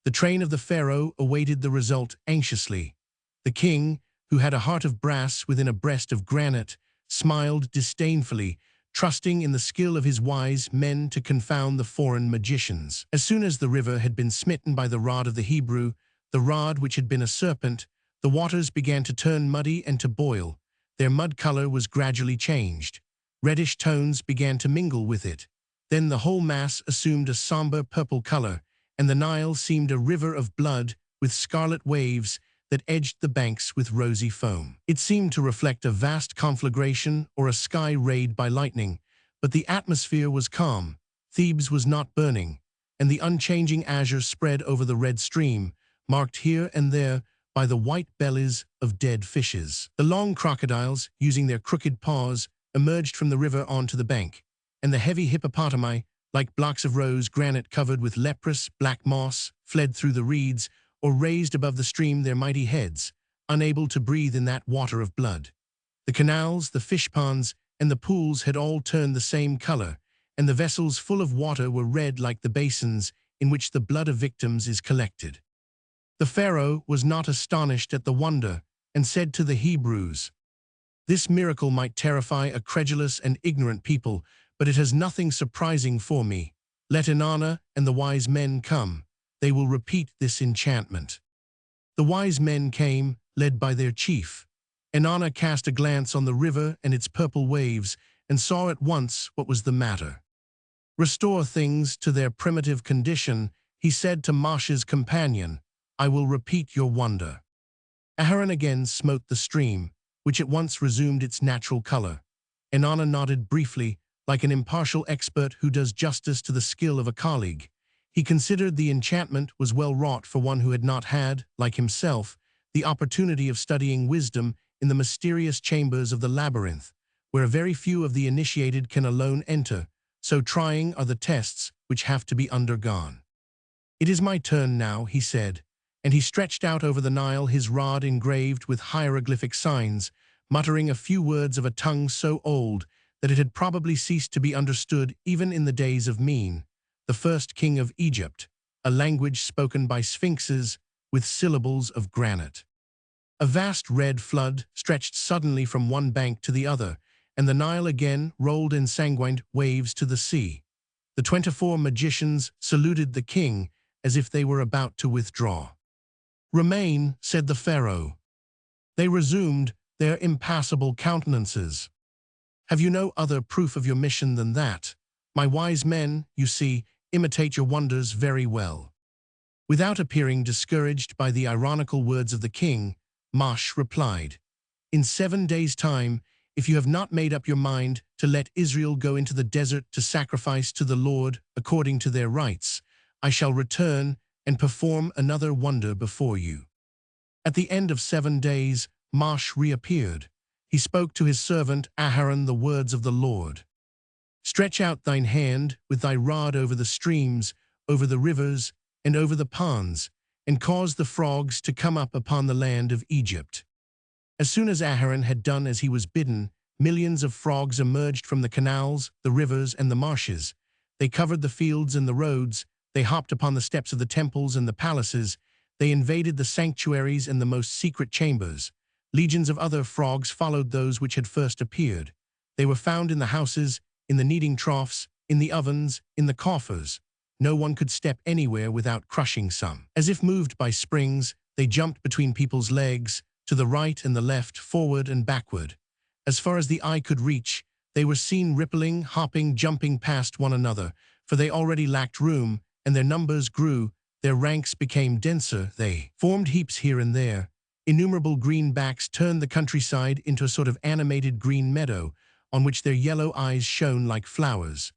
The train of the pharaoh awaited the result anxiously. The king, who had a heart of brass within a breast of granite, smiled disdainfully, trusting in the skill of his wise men to confound the foreign magicians. As soon as the river had been smitten by the rod of the Hebrew, the rod which had been a serpent, the waters began to turn muddy and to boil. Their mud color was gradually changed. Reddish tones began to mingle with it. Then the whole mass assumed a somber purple color, and the Nile seemed a river of blood with scarlet waves that edged the banks with rosy foam. It seemed to reflect a vast conflagration or a sky rayed by lightning, but the atmosphere was calm. Thebes was not burning, and the unchanging azure spread over the red stream, marked here and there by the white bellies of dead fishes. The long crocodiles, using their crooked paws, emerged from the river onto the bank, and the heavy hippopotami, like blocks of rose granite covered with leprous black moss, fled through the reeds or raised above the stream their mighty heads, unable to breathe in that water of blood. The canals, the fish ponds, and the pools had all turned the same color, and the vessels full of water were red like the basins in which the blood of victims is collected. The pharaoh was not astonished at the wonder, and said to the Hebrews, "This miracle might terrify a credulous and ignorant people, but it has nothing surprising for me. Let Inanna and the wise men come. They will repeat this enchantment." The wise men came, led by their chief. Inanna cast a glance on the river and its purple waves, and saw at once what was the matter. "Restore things to their primitive condition," he said to Mash's companion. "I will repeat your wonder." Aharon again smote the stream, which at once resumed its natural color. Inanna nodded briefly, like an impartial expert who does justice to the skill of a colleague. He considered the enchantment was well wrought for one who had not had, like himself, the opportunity of studying wisdom in the mysterious chambers of the labyrinth, where very few of the initiated can alone enter, so trying are the tests which have to be undergone. "It is my turn now," he said, and he stretched out over the Nile his rod engraved with hieroglyphic signs, muttering a few words of a tongue so old that it had probably ceased to be understood even in the days of Mene, the first king of Egypt, a language spoken by sphinxes with syllables of granite. A vast red flood stretched suddenly from one bank to the other, and the Nile again rolled in sanguine waves to the sea. The 24 magicians saluted the king as if they were about to withdraw. "Remain," said the pharaoh. They resumed their impassible countenances. "Have you no other proof of your mission than that? My wise men, you see, imitate your wonders very well." Without appearing discouraged by the ironical words of the king, Mosh replied, "In 7 days' time, if you have not made up your mind to let Israel go into the desert to sacrifice to the Lord according to their rites, I shall return and perform another wonder before you." At the end of 7 days, Mosh reappeared. He spoke to his servant Aharon the words of the Lord. "Stretch out thine hand with thy rod over the streams, over the rivers, and over the ponds, and cause the frogs to come up upon the land of Egypt." As soon as Aharon had done as he was bidden, millions of frogs emerged from the canals, the rivers, and the marshes. They covered the fields and the roads. They hopped upon the steps of the temples and the palaces. They invaded the sanctuaries and the most secret chambers. Legions of other frogs followed those which had first appeared. They were found in the houses, in the kneading troughs, in the ovens, in the coffers. No one could step anywhere without crushing some. As if moved by springs, they jumped between people's legs, to the right and the left, forward and backward. As far as the eye could reach, they were seen rippling, hopping, jumping past one another, for they already lacked room, and their numbers grew, their ranks became denser, they formed heaps here and there. Innumerable greenbacks turned the countryside into a sort of animated green meadow, on which their yellow eyes shone like flowers.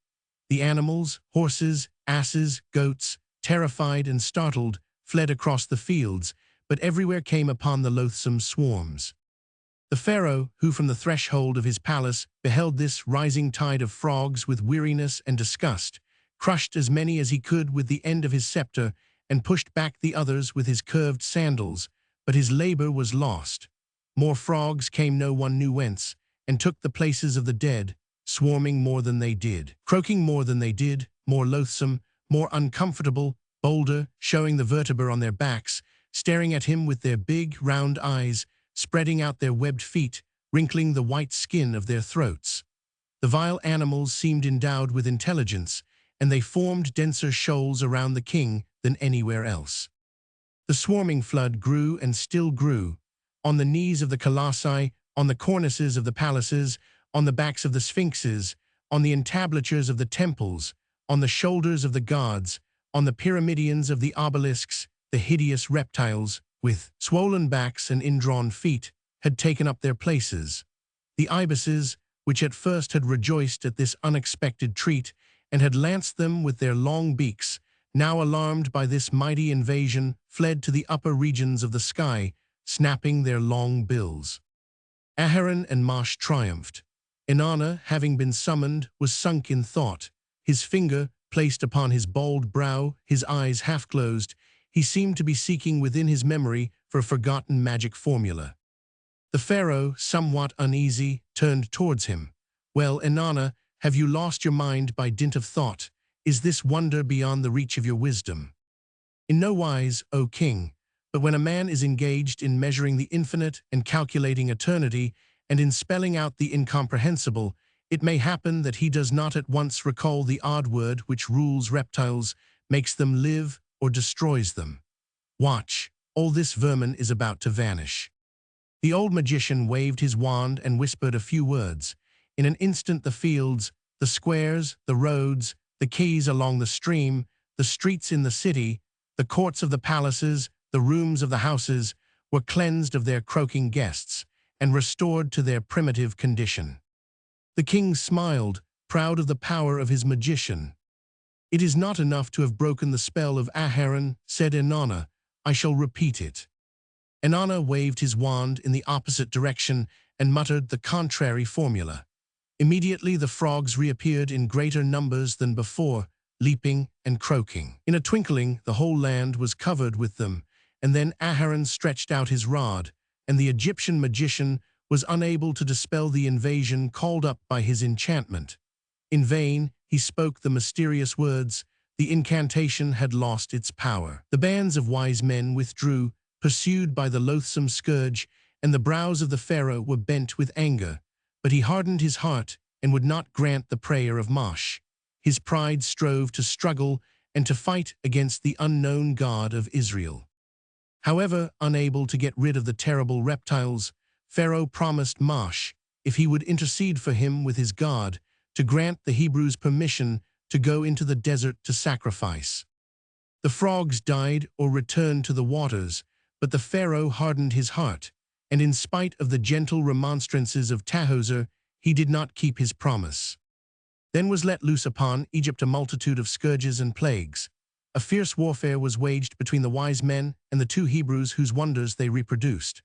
The animals, horses, asses, goats, terrified and startled, fled across the fields, but everywhere came upon the loathsome swarms. The pharaoh, who from the threshold of his palace beheld this rising tide of frogs with weariness and disgust, crushed as many as he could with the end of his scepter and pushed back the others with his curved sandals, but his labor was lost. More frogs came no one knew whence, and took the places of the dead, swarming more than they did, croaking more than they did, more loathsome, more uncomfortable, bolder, showing the vertebrae on their backs, staring at him with their big, round eyes, spreading out their webbed feet, wrinkling the white skin of their throats. The vile animals seemed endowed with intelligence, and they formed denser shoals around the king than anywhere else. The swarming flood grew and still grew, on the knees of the colossi, on the cornices of the palaces, on the backs of the sphinxes, on the entablatures of the temples, on the shoulders of the gods, on the pyramidions of the obelisks. The hideous reptiles, with swollen backs and indrawn feet, had taken up their places. The ibises, which at first had rejoiced at this unexpected treat and had lanced them with their long beaks, now alarmed by this mighty invasion, fled to the upper regions of the sky, snapping their long bills. Aharon and Mosh triumphed. Inanna, having been summoned, was sunk in thought. His finger placed upon his bald brow, his eyes half-closed, he seemed to be seeking within his memory for a forgotten magic formula. The pharaoh, somewhat uneasy, turned towards him. "Well, Inanna, have you lost your mind by dint of thought? Is this wonder beyond the reach of your wisdom?" "In no wise, O king, but when a man is engaged in measuring the infinite and calculating eternity, and in spelling out the incomprehensible, it may happen that he does not at once recall the odd word which rules reptiles, makes them live, or destroys them. Watch, all this vermin is about to vanish." The old magician waved his wand and whispered a few words. In an instant the fields, the squares, the roads, the quays along the stream, the streets in the city, the courts of the palaces, the rooms of the houses, were cleansed of their croaking guests, and restored to their primitive condition. The king smiled, proud of the power of his magician. "It is not enough to have broken the spell of Aharon," said Inanna. "I shall repeat it." Inanna waved his wand in the opposite direction and muttered the contrary formula. Immediately the frogs reappeared in greater numbers than before, leaping and croaking. In a twinkling the whole land was covered with them, and then Aharon stretched out his rod, and the Egyptian magician was unable to dispel the invasion called up by his enchantment. In vain he spoke the mysterious words. The incantation had lost its power. The bands of wise men withdrew, pursued by the loathsome scourge, and the brows of the pharaoh were bent with anger. But he hardened his heart and would not grant the prayer of Mosh. his pride strove to struggle and to fight against the unknown God of Israel. However, unable to get rid of the terrible reptiles, Pharaoh promised Mash, if he would intercede for him with his God, to grant the Hebrews permission to go into the desert to sacrifice. The frogs died or returned to the waters, but the Pharaoh hardened his heart, and in spite of the gentle remonstrances of Tahoser, he did not keep his promise. Then was let loose upon Egypt a multitude of scourges and plagues. A fierce warfare was waged between the wise men and the two Hebrews whose wonders they reproduced.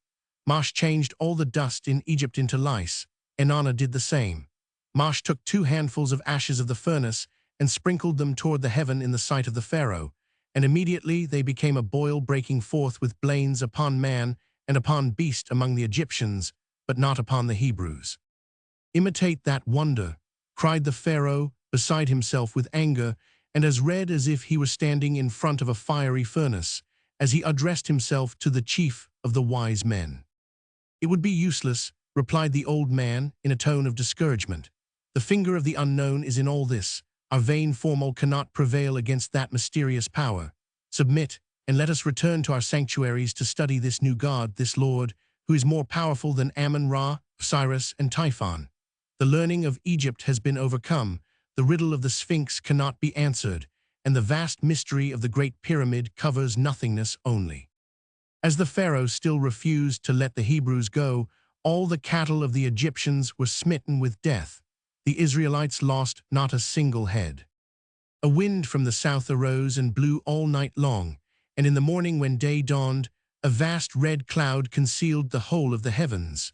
Mash changed all the dust in Egypt into lice. Enana did the same. Mash took 2 handfuls of ashes of the furnace and sprinkled them toward the heaven in the sight of the Pharaoh, and immediately they became a boil breaking forth with blains upon man and upon beast among the Egyptians, but not upon the Hebrews. Imitate that wonder, cried the Pharaoh, beside himself with anger, and as red as if he were standing in front of a fiery furnace, as he addressed himself to the chief of the wise men. It would be useless, replied the old man in a tone of discouragement. The finger of the unknown is in all this. Our vain formal cannot prevail against that mysterious power. Submit, and let us return to our sanctuaries to study this new God, this Lord, who is more powerful than Ammon-Ra, Osiris, and Typhon. The learning of Egypt has been overcome, the riddle of the Sphinx cannot be answered, and the vast mystery of the Great Pyramid covers nothingness only. As the Pharaoh still refused to let the Hebrews go, all the cattle of the Egyptians were smitten with death. The Israelites lost not a single head. A wind from the south arose and blew all night long, and in the morning when day dawned, a vast red cloud concealed the whole of the heavens.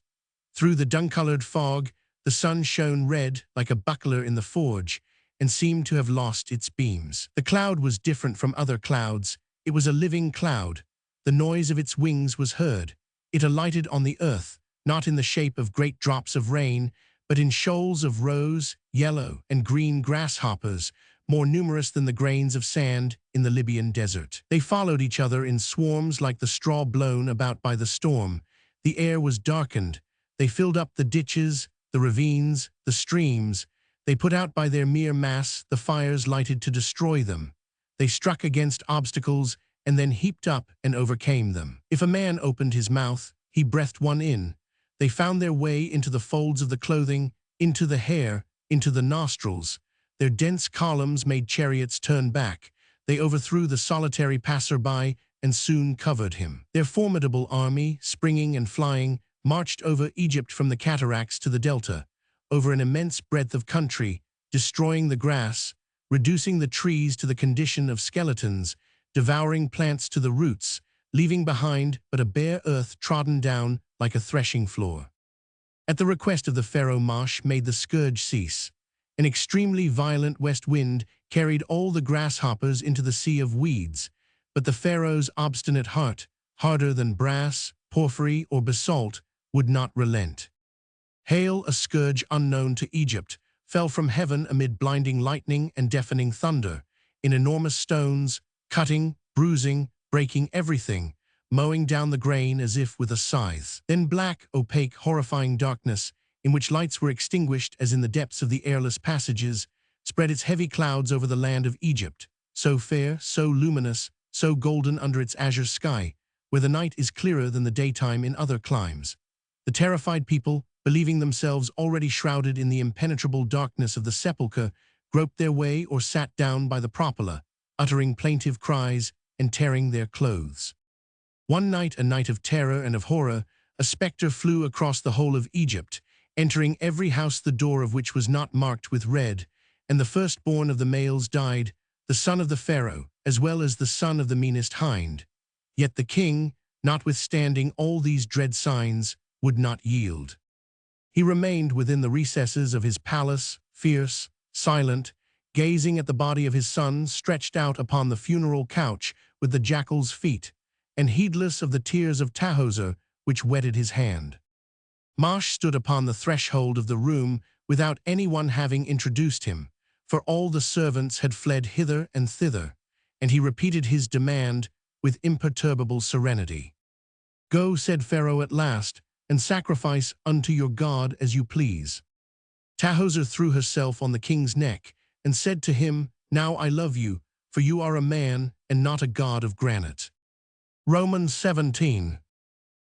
Through the dun-colored fog, the sun shone red like a buckler in the forge, and seemed to have lost its beams. The cloud was different from other clouds. It was a living cloud. The noise of its wings was heard. It alighted on the earth, not in the shape of great drops of rain, but in shoals of rose, yellow, and green grasshoppers, more numerous than the grains of sand in the Libyan desert. They followed each other in swarms like the straw blown about by the storm. The air was darkened. They filled up the ditches, the ravines, the streams. They put out by their mere mass the fires lighted to destroy them. They struck against obstacles and then heaped up and overcame them. If a man opened his mouth, he breathed one in. They found their way into the folds of the clothing, into the hair, into the nostrils. Their dense columns made chariots turn back. They overthrew the solitary passerby and soon covered him. Their formidable army, springing and flying, marched over Egypt from the cataracts to the delta, over an immense breadth of country, destroying the grass, reducing the trees to the condition of skeletons, devouring plants to the roots, leaving behind but a bare earth trodden down like a threshing floor. At the request of the Pharaoh, Mash made the scourge cease. An extremely violent west wind carried all the grasshoppers into the sea of weeds, but the Pharaoh's obstinate heart, harder than brass, porphyry, or basalt, would not relent. Hail, a scourge unknown to Egypt, fell from heaven amid blinding lightning and deafening thunder, in enormous stones, cutting, bruising, breaking everything, mowing down the grain as if with a scythe. Then black, opaque, horrifying darkness, in which lights were extinguished as in the depths of the airless passages, spread its heavy clouds over the land of Egypt, so fair, so luminous, so golden under its azure sky, where the night is clearer than the daytime in other climes. The terrified people, believing themselves already shrouded in the impenetrable darkness of the sepulchre, groped their way or sat down by the propyla, uttering plaintive cries and tearing their clothes. One night, a night of terror and of horror, a spectre flew across the whole of Egypt, entering every house the door of which was not marked with red, and the firstborn of the males died, the son of the Pharaoh, as well as the son of the meanest hind. Yet the king, notwithstanding all these dread signs, would not yield. He remained within the recesses of his palace, fierce, silent, gazing at the body of his son stretched out upon the funeral couch with the jackal's feet, and heedless of the tears of Tahoser which wetted his hand. Mash stood upon the threshold of the room without anyone having introduced him, for all the servants had fled hither and thither, and he repeated his demand with imperturbable serenity. "Go," said Pharaoh at last, "and sacrifice unto your God as you please." Tahoser threw herself on the king's neck, and said to him, "Now I love you, for you are a man and not a god of granite." Romans 17.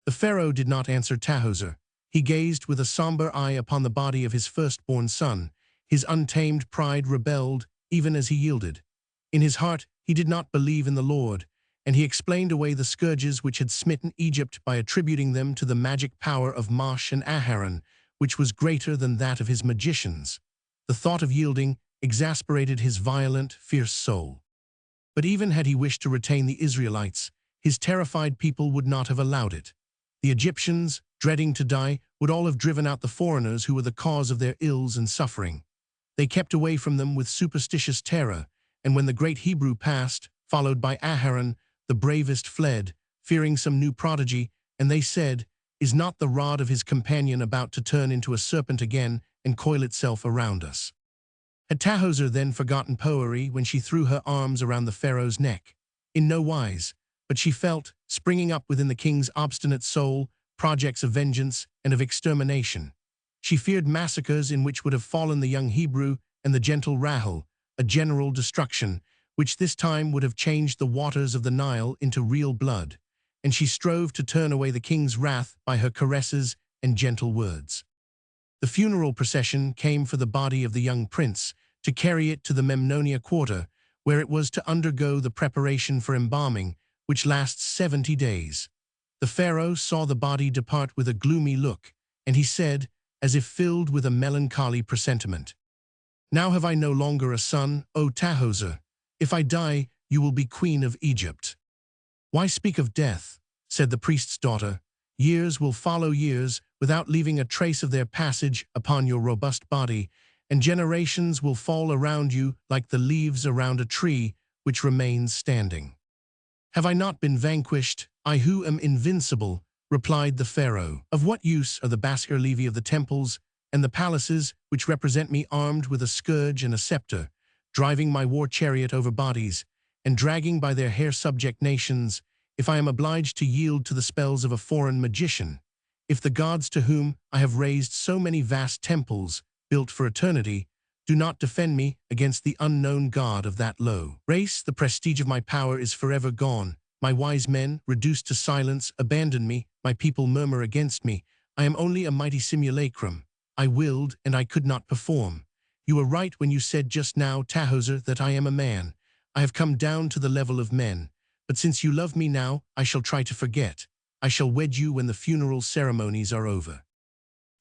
The pharaoh did not answer Tahoser. He gazed with a somber eye upon the body of his firstborn son. His untamed pride rebelled, even as he yielded. In his heart, he did not believe in the Lord, and he explained away the scourges which had smitten Egypt by attributing them to the magic power of Mosh and Aharon, which was greater than that of his magicians. The thought of yielding exasperated his violent, fierce soul. But even had he wished to retain the Israelites, his terrified people would not have allowed it. The Egyptians, dreading to die, would all have driven out the foreigners who were the cause of their ills and suffering. They kept away from them with superstitious terror, and when the great Hebrew passed, followed by Aharon, the bravest fled, fearing some new prodigy, and they said, "Is not the rod of his companion about to turn into a serpent again and coil itself around us?" Had Tahoser then forgotten poery when she threw her arms around the pharaoh's neck? In no wise, but she felt, springing up within the king's obstinate soul, projects of vengeance and of extermination. She feared massacres in which would have fallen the young Hebrew and the gentle Rahel, a general destruction, which this time would have changed the waters of the Nile into real blood, and she strove to turn away the king's wrath by her caresses and gentle words. The funeral procession came for the body of the young prince, to carry it to the Memnonia quarter, where it was to undergo the preparation for embalming, which lasts 70 days. The pharaoh saw the body depart with a gloomy look, and he said, as if filled with a melancholy presentiment, "Now have I no longer a son, O Tahoser. If I die, you will be queen of Egypt." "Why speak of death?" said the priest's daughter. "Years will follow years without leaving a trace of their passage upon your robust body, and generations will fall around you like the leaves around a tree which remains standing." "Have I not been vanquished, I who am invincible?" replied the pharaoh. "Of what use are the bas-reliefs of the temples and the palaces which represent me armed with a scourge and a scepter, driving my war chariot over bodies, and dragging by their hair subject nations, if I am obliged to yield to the spells of a foreign magician? If the gods to whom I have raised so many vast temples, built for eternity, do not defend me against the unknown god of that low race, the prestige of my power is forever gone. My wise men, reduced to silence, abandon me. My people murmur against me. I am only a mighty simulacrum. I willed, and I could not perform. You were right when you said just now, Tahoser, that I am a man. I have come down to the level of men. But since you love me now, I shall try to forget. I shall wed you when the funeral ceremonies are over."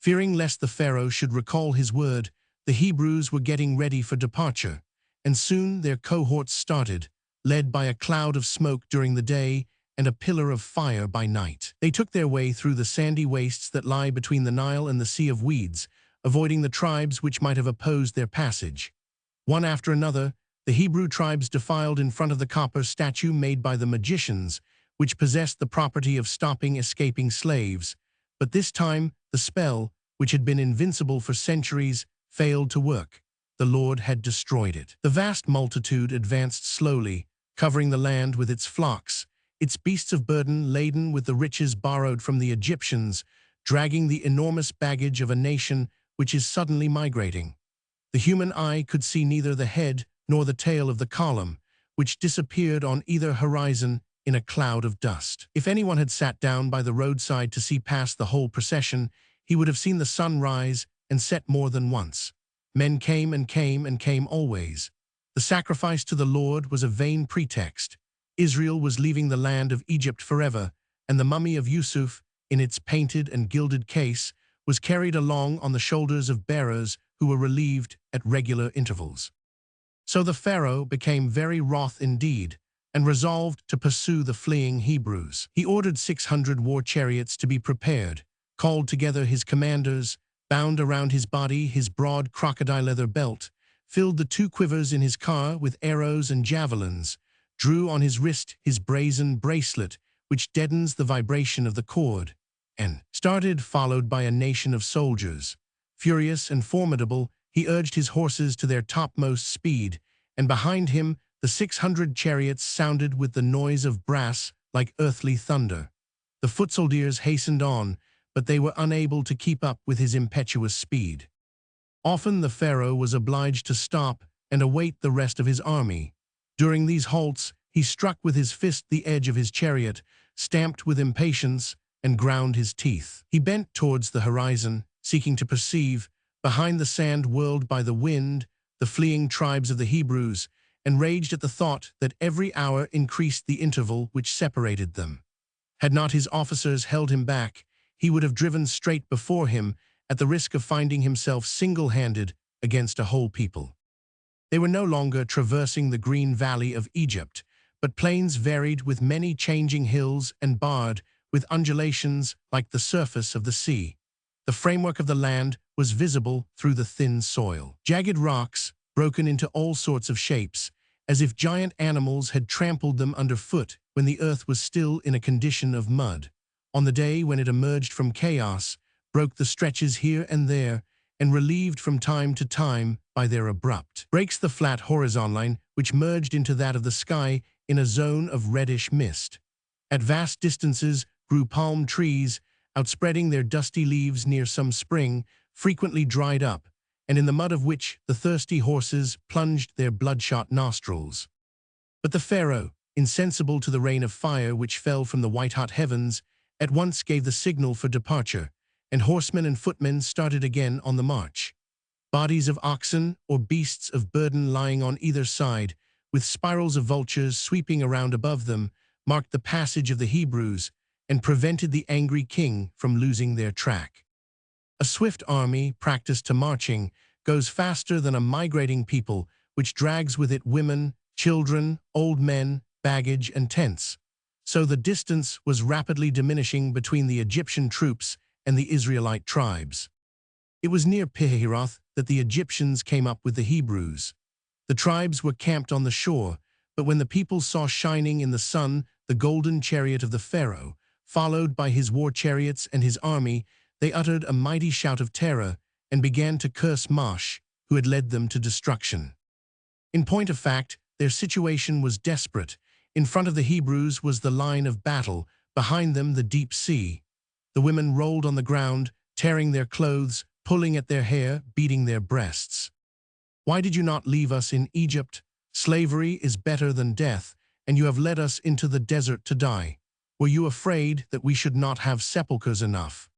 Fearing lest the pharaoh should recall his word, the Hebrews were getting ready for departure, and soon their cohorts started, led by a cloud of smoke during the day and a pillar of fire by night. They took their way through the sandy wastes that lie between the Nile and the Sea of Weeds, avoiding the tribes which might have opposed their passage. One after another, the Hebrew tribes defiled in front of the copper statue made by the magicians, which possessed the property of stopping escaping slaves. But this time, the spell, which had been invincible for centuries, failed to work. The Lord had destroyed it. The vast multitude advanced slowly, covering the land with its flocks, its beasts of burden laden with the riches borrowed from the Egyptians, dragging the enormous baggage of a nation which is suddenly migrating. The human eye could see neither the head nor the tail of the column, which disappeared on either horizon in a cloud of dust. If anyone had sat down by the roadside to see past the whole procession, he would have seen the sun rise and set more than once. Men came and came and came always. The sacrifice to the Lord was a vain pretext. Israel was leaving the land of Egypt forever, and the mummy of Yusuf, in its painted and gilded case, was carried along on the shoulders of bearers who were relieved at regular intervals. So the pharaoh became very wroth indeed, and resolved to pursue the fleeing Hebrews. He ordered 600 war chariots to be prepared, called together his commanders, bound around his body his broad crocodile leather belt, filled the 2 quivers in his car with arrows and javelins, drew on his wrist his brazen bracelet, which deadens the vibration of the cord, and started, followed by a nation of soldiers. Furious and formidable, he urged his horses to their topmost speed, and behind him the 600 chariots sounded with the noise of brass like earthly thunder. The foot soldiers hastened on, but they were unable to keep up with his impetuous speed. Often the pharaoh was obliged to stop and await the rest of his army. During these halts, he struck with his fist the edge of his chariot, stamped with impatience, and ground his teeth. He bent towards the horizon, seeking to perceive, behind the sand whirled by the wind, the fleeing tribes of the Hebrews, and raged at the thought that every hour increased the interval which separated them. Had not his officers held him back, he would have driven straight before him, at the risk of finding himself single-handed against a whole people. They were no longer traversing the green valley of Egypt, but plains varied with many changing hills and barred with undulations like the surface of the sea. The framework of the land was visible through the thin soil. Jagged rocks, broken into all sorts of shapes, as if giant animals had trampled them underfoot when the earth was still in a condition of mud. On the day when it emerged from chaos, broke the stretches here and there, and relieved from time to time by their abrupt breaks the flat horizon line which merged into that of the sky in a zone of reddish mist. At vast distances grew palm trees, outspreading their dusty leaves near some spring, frequently dried up, and in the mud of which the thirsty horses plunged their bloodshot nostrils. But the pharaoh, insensible to the rain of fire which fell from the white-hot heavens, at once gave the signal for departure, and horsemen and footmen started again on the march. Bodies of oxen or beasts of burden lying on either side, with spirals of vultures sweeping around above them, marked the passage of the Hebrews and prevented the angry king from losing their track. A swift army, practiced to marching, goes faster than a migrating people, which drags with it women, children, old men, baggage, and tents. So the distance was rapidly diminishing between the Egyptian troops and the Israelite tribes. It was near Pihahiroth that the Egyptians came up with the Hebrews. The tribes were camped on the shore, but when the people saw shining in the sun the golden chariot of the pharaoh, followed by his war chariots and his army, they uttered a mighty shout of terror and began to curse Mosh, who had led them to destruction. In point of fact, their situation was desperate. In front of the Hebrews was the line of battle, behind them the deep sea. The women rolled on the ground, tearing their clothes, pulling at their hair, beating their breasts. "Why did you not leave us in Egypt? Slavery is better than death, and you have led us into the desert to die. Were you afraid that we should not have sepulchres enough?"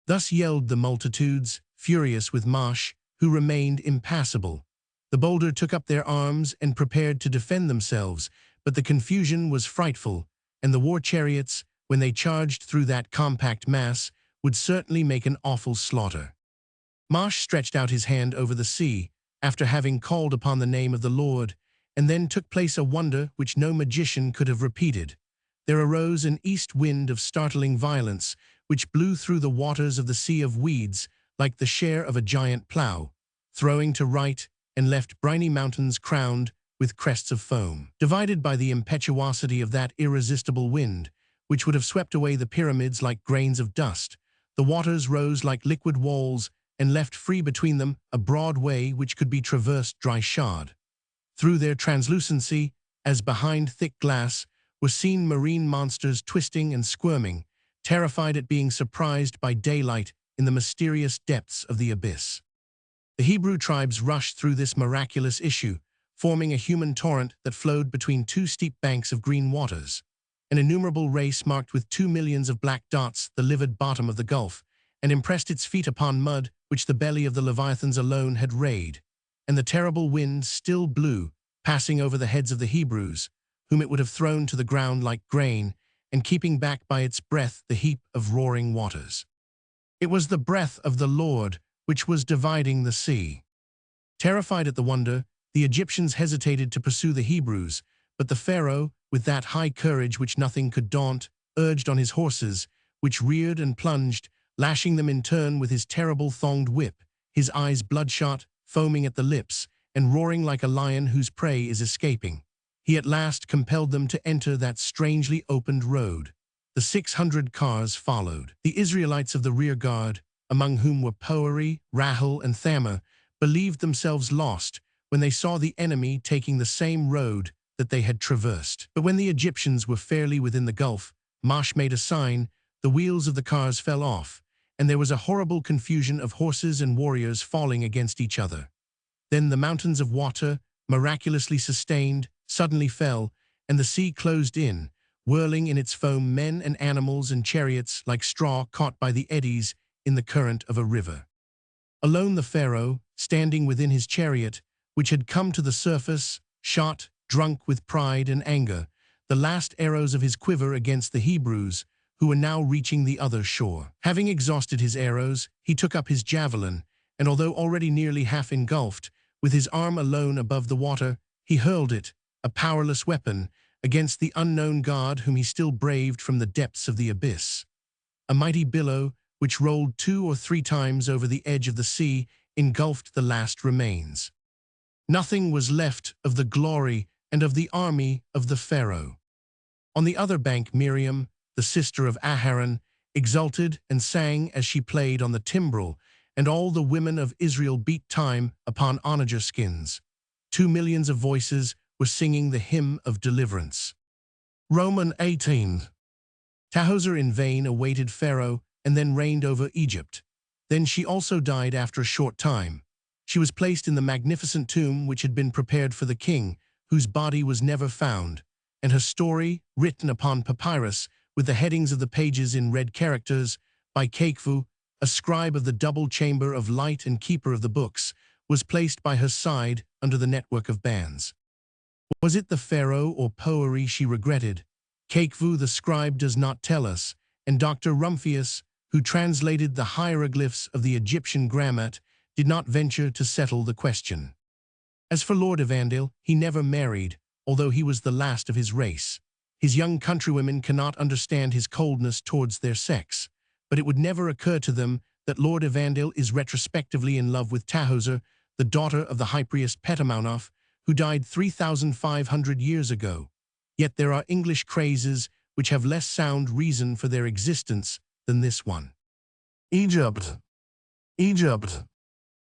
Thus yelled the multitudes, furious with Mosh, who remained impassible. The bolder took up their arms and prepared to defend themselves, but the confusion was frightful, and the war chariots, when they charged through that compact mass, would certainly make an awful slaughter. Mosh stretched out his hand over the sea, after having called upon the name of the Lord, and then took place a wonder which no magician could have repeated. There arose an east wind of startling violence, which blew through the waters of the Sea of Weeds like the share of a giant plough, throwing to right and left briny mountains crowned with crests of foam. Divided by the impetuosity of that irresistible wind, which would have swept away the pyramids like grains of dust, the waters rose like liquid walls and left free between them a broad way which could be traversed dry-shod. Through their translucency, as behind thick glass, were seen marine monsters twisting and squirming, terrified at being surprised by daylight in the mysterious depths of the abyss. The Hebrew tribes rushed through this miraculous issue, forming a human torrent that flowed between two steep banks of green waters. An innumerable race marked with 2 millions of black dots the livid bottom of the gulf, and impressed its feet upon mud which the belly of the Leviathans alone had rayed. And the terrible wind still blew, passing over the heads of the Hebrews, whom it would have thrown to the ground like grain, and keeping back by its breath the heap of roaring waters. It was the breath of the Lord which was dividing the sea. Terrified at the wonder, the Egyptians hesitated to pursue the Hebrews, but the Pharaoh, with that high courage which nothing could daunt, urged on his horses, which reared and plunged, lashing them in turn with his terrible thonged whip, his eyes bloodshot, foaming at the lips, and roaring like a lion whose prey is escaping. He at last compelled them to enter that strangely opened road. The 600 cars followed. The Israelites of the rear guard, among whom were Poeri, Rahel, and Thamar, believed themselves lost when they saw the enemy taking the same road that they had traversed. But when the Egyptians were fairly within the gulf, Mosh made a sign, the wheels of the cars fell off, and there was a horrible confusion of horses and warriors falling against each other. Then the mountains of water, miraculously sustained, suddenly fell, and the sea closed in, whirling in its foam men and animals and chariots like straw caught by the eddies in the current of a river. Alone the pharaoh, standing within his chariot, which had come to the surface, shot, drunk with pride and anger, the last arrows of his quiver against the Hebrews, who were now reaching the other shore. Having exhausted his arrows, he took up his javelin, and although already nearly half engulfed, with his arm alone above the water, he hurled it, a powerless weapon, against the unknown god whom he still braved from the depths of the abyss. A mighty billow, which rolled 2 or 3 times over the edge of the sea, engulfed the last remains. Nothing was left of the glory and of the army of the pharaoh. On the other bank Miriam, the sister of Aharon, exulted and sang as she played on the timbrel, and all the women of Israel beat time upon onager skins. 2 millions of voices were singing the hymn of deliverance. Roman 18. Tahoser in vain awaited Pharaoh and then reigned over Egypt. Then she also died after a short time. She was placed in the magnificent tomb which had been prepared for the king, whose body was never found, and her story, written upon papyrus, with the headings of the pages in red characters, by Kekfu, a scribe of the double chamber of light and keeper of the books, was placed by her side under the network of bands. Was it the pharaoh or poery she regretted? Kekfu the scribe does not tell us, and Dr. Rumphius, who translated the hieroglyphs of the Egyptian grammar, did not venture to settle the question. As for Lord Evandale, he never married, although he was the last of his race. His young countrywomen cannot understand his coldness towards their sex, but it would never occur to them that Lord Evandale is retrospectively in love with Tahoser, the daughter of the high priest Petamounoph, who died 3,500 years ago. Yet there are English crazes which have less sound reason for their existence than this one. Egypt. Egypt.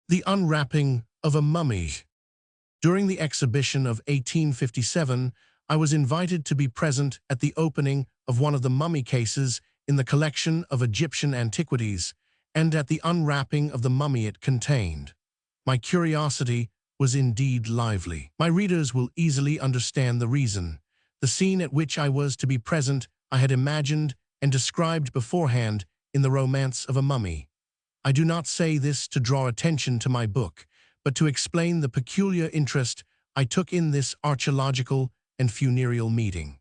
The unwrapping of a mummy. During the exhibition of 1857, I was invited to be present at the opening of one of the mummy cases in the collection of Egyptian antiquities, and at the unwrapping of the mummy it contained. My curiosity was indeed lively. My readers will easily understand the reason. The scene at which I was to be present I had imagined and described beforehand in the Romance of a Mummy. I do not say this to draw attention to my book, but to explain the peculiar interest I took in this archaeological and funereal meeting.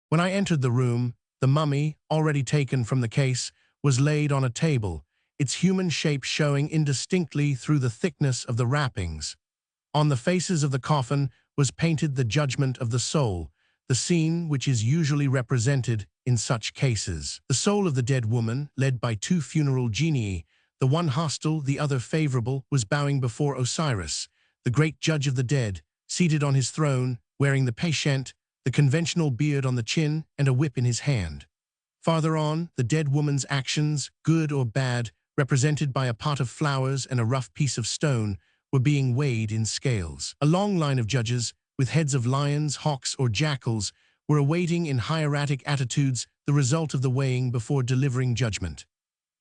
When I entered the room, the mummy, already taken from the case, was laid on a table, its human shape showing indistinctly through the thickness of the wrappings. On the faces of the coffin was painted the judgment of the soul, the scene which is usually represented in such cases. The soul of the dead woman, led by 2 funeral genii, the one hostile, the other favorable, was bowing before Osiris, the great judge of the dead, seated on his throne, wearing the patient, the conventional beard on the chin, and a whip in his hand. Farther on, the dead woman's actions, good or bad, represented by a pot of flowers and a rough piece of stone, were being weighed in scales. A long line of judges, with heads of lions, hawks, or jackals, were awaiting in hieratic attitudes the result of the weighing before delivering judgment.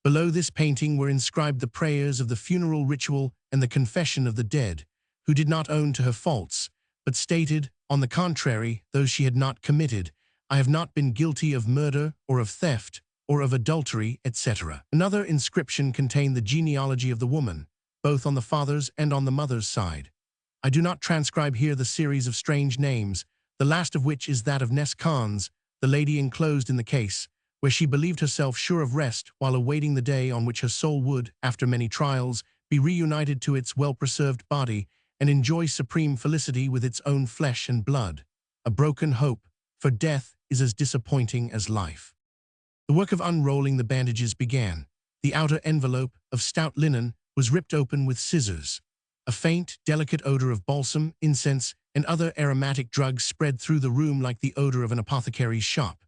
Below this painting were inscribed the prayers of the funeral ritual and the confession of the dead, who did not own to her faults, but stated, on the contrary, those she had not committed, I have not been guilty of murder or of theft or of adultery, etc. Another inscription contained the genealogy of the woman, both on the father's and on the mother's side. I do not transcribe here the series of strange names, the last of which is that of Nes Khans, the lady enclosed in the case, where she believed herself sure of rest while awaiting the day on which her soul would, after many trials, be reunited to its well-preserved body and enjoy supreme felicity with its own flesh and blood. A broken hope, for death is as disappointing as life. The work of unrolling the bandages began. The outer envelope, of stout linen, was ripped open with scissors. A faint, delicate odor of balsam, incense, and other aromatic drugs spread through the room like the odor of an apothecary's shop.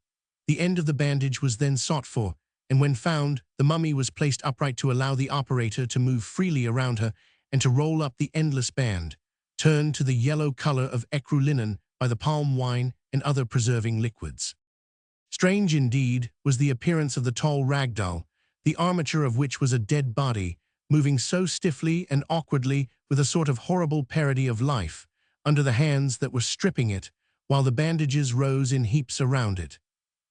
The end of the bandage was then sought for, and when found, the mummy was placed upright to allow the operator to move freely around her and to roll up the endless band, turned to the yellow color of ecru linen by the palm wine and other preserving liquids. Strange indeed was the appearance of the tall ragdoll, the armature of which was a dead body, moving so stiffly and awkwardly with a sort of horrible parody of life, under the hands that were stripping it, while the bandages rose in heaps around it.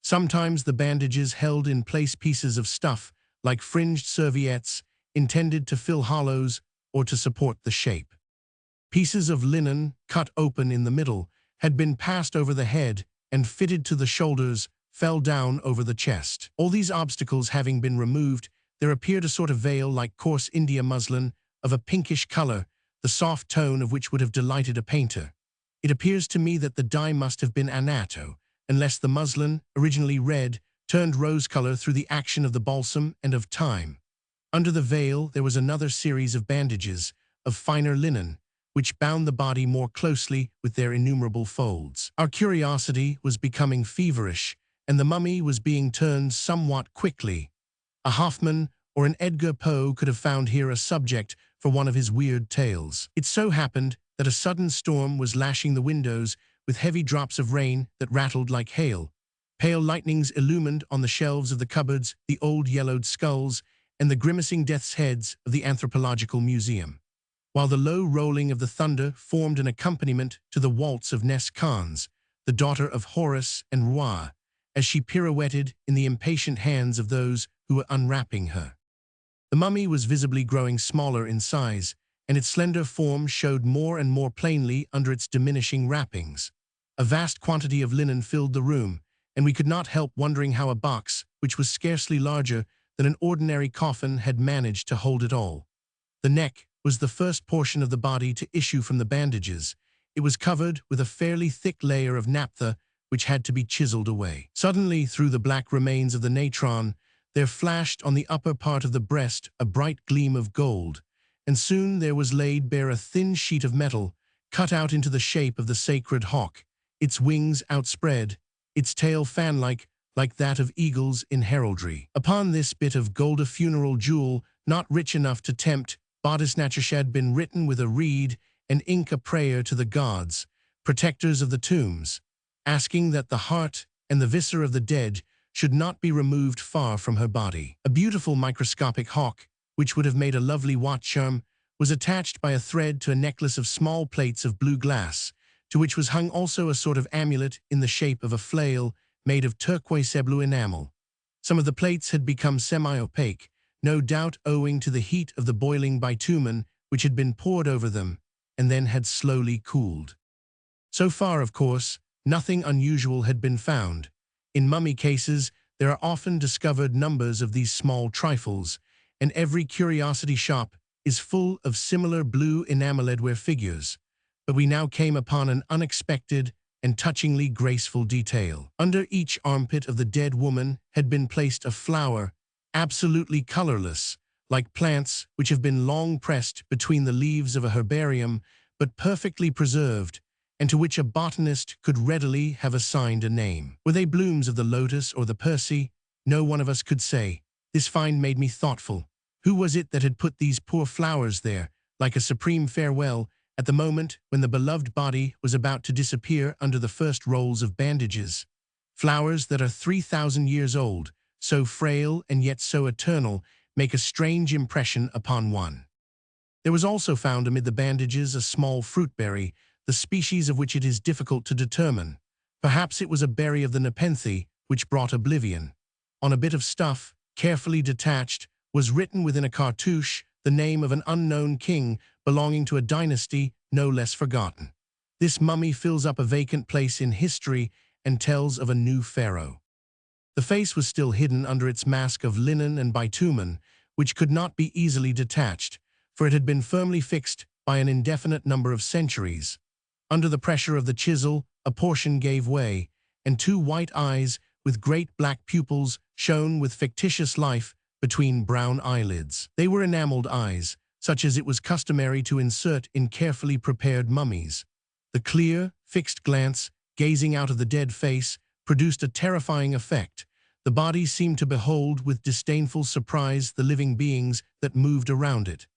Sometimes the bandages held in place pieces of stuff, like fringed serviettes, intended to fill hollows or to support the shape. Pieces of linen, cut open in the middle, had been passed over the head and fitted to the shoulders, fell down over the chest. All these obstacles having been removed, there appeared a sort of veil like coarse India muslin of a pinkish color, the soft tone of which would have delighted a painter. It appears to me that the dye must have been anato, unless the muslin, originally red, turned rose color through the action of the balsam and of time. Under the veil there was another series of bandages, of finer linen, which bound the body more closely with their innumerable folds. Our curiosity was becoming feverish, and the mummy was being turned somewhat quickly. A Hoffman or an Edgar Poe could have found here a subject for one of his weird tales. It so happened that a sudden storm was lashing the windows with heavy drops of rain that rattled like hail. Pale lightnings illumined on the shelves of the cupboards the old yellowed skulls and the grimacing death's heads of the Anthropological Museum, while the low rolling of the thunder formed an accompaniment to the waltz of Nes Khans, the daughter of Horus and Ra, as she pirouetted in the impatient hands of those who were unwrapping her. The mummy was visibly growing smaller in size, and its slender form showed more and more plainly under its diminishing wrappings. A vast quantity of linen filled the room, and we could not help wondering how a box, which was scarcely larger than an ordinary coffin, had managed to hold it all. The neck was the first portion of the body to issue from the bandages. It was covered with a fairly thick layer of naphtha, which had to be chiseled away. Suddenly, through the black remains of the natron, there flashed on the upper part of the breast a bright gleam of gold, and soon there was laid bare a thin sheet of metal, cut out into the shape of the sacred hawk, its wings outspread, its tail fan-like, like that of eagles in heraldry. Upon this bit of gold a funeral jewel, not rich enough to tempt body-snatchers, had been written with a reed and ink a prayer to the gods, protectors of the tombs, asking that the heart and the viscera of the dead should not be removed far from her body. A beautiful microscopic hawk, which would have made a lovely watch charm, was attached by a thread to a necklace of small plates of blue glass, to which was hung also a sort of amulet in the shape of a flail made of turquoise blue enamel. Some of the plates had become semi-opaque, no doubt owing to the heat of the boiling bitumen which had been poured over them, and then had slowly cooled. So far, of course, nothing unusual had been found. In mummy cases, there are often discovered numbers of these small trifles, and every curiosity shop is full of similar blue enameledware figures. But we now came upon an unexpected and touchingly graceful detail. Under each armpit of the dead woman had been placed a flower, absolutely colorless, like plants which have been long pressed between the leaves of a herbarium, but perfectly preserved, and to which a botanist could readily have assigned a name. Were they blooms of the lotus or the Persea? No one of us could say. This find made me thoughtful. Who was it that had put these poor flowers there, like a supreme farewell, at the moment when the beloved body was about to disappear under the first rolls of bandages? Flowers that are 3,000 years old, so frail and yet so eternal, make a strange impression upon one. There was also found amid the bandages a small fruit-berry, the species of which it is difficult to determine. Perhaps it was a berry of the Nepenthe, which brought oblivion. On a bit of stuff, carefully detached, was written within a cartouche the name of an unknown king belonging to a dynasty no less forgotten. This mummy fills up a vacant place in history and tells of a new pharaoh. The face was still hidden under its mask of linen and bitumen, which could not be easily detached, for it had been firmly fixed by an indefinite number of centuries. Under the pressure of the chisel, a portion gave way, and two white eyes with great black pupils shone with fictitious life between brown eyelids. They were enameled eyes, such as it was customary to insert in carefully prepared mummies. The clear, fixed glance, gazing out of the dead face, produced a terrifying effect. The body seemed to behold with disdainful surprise the living beings that moved around it.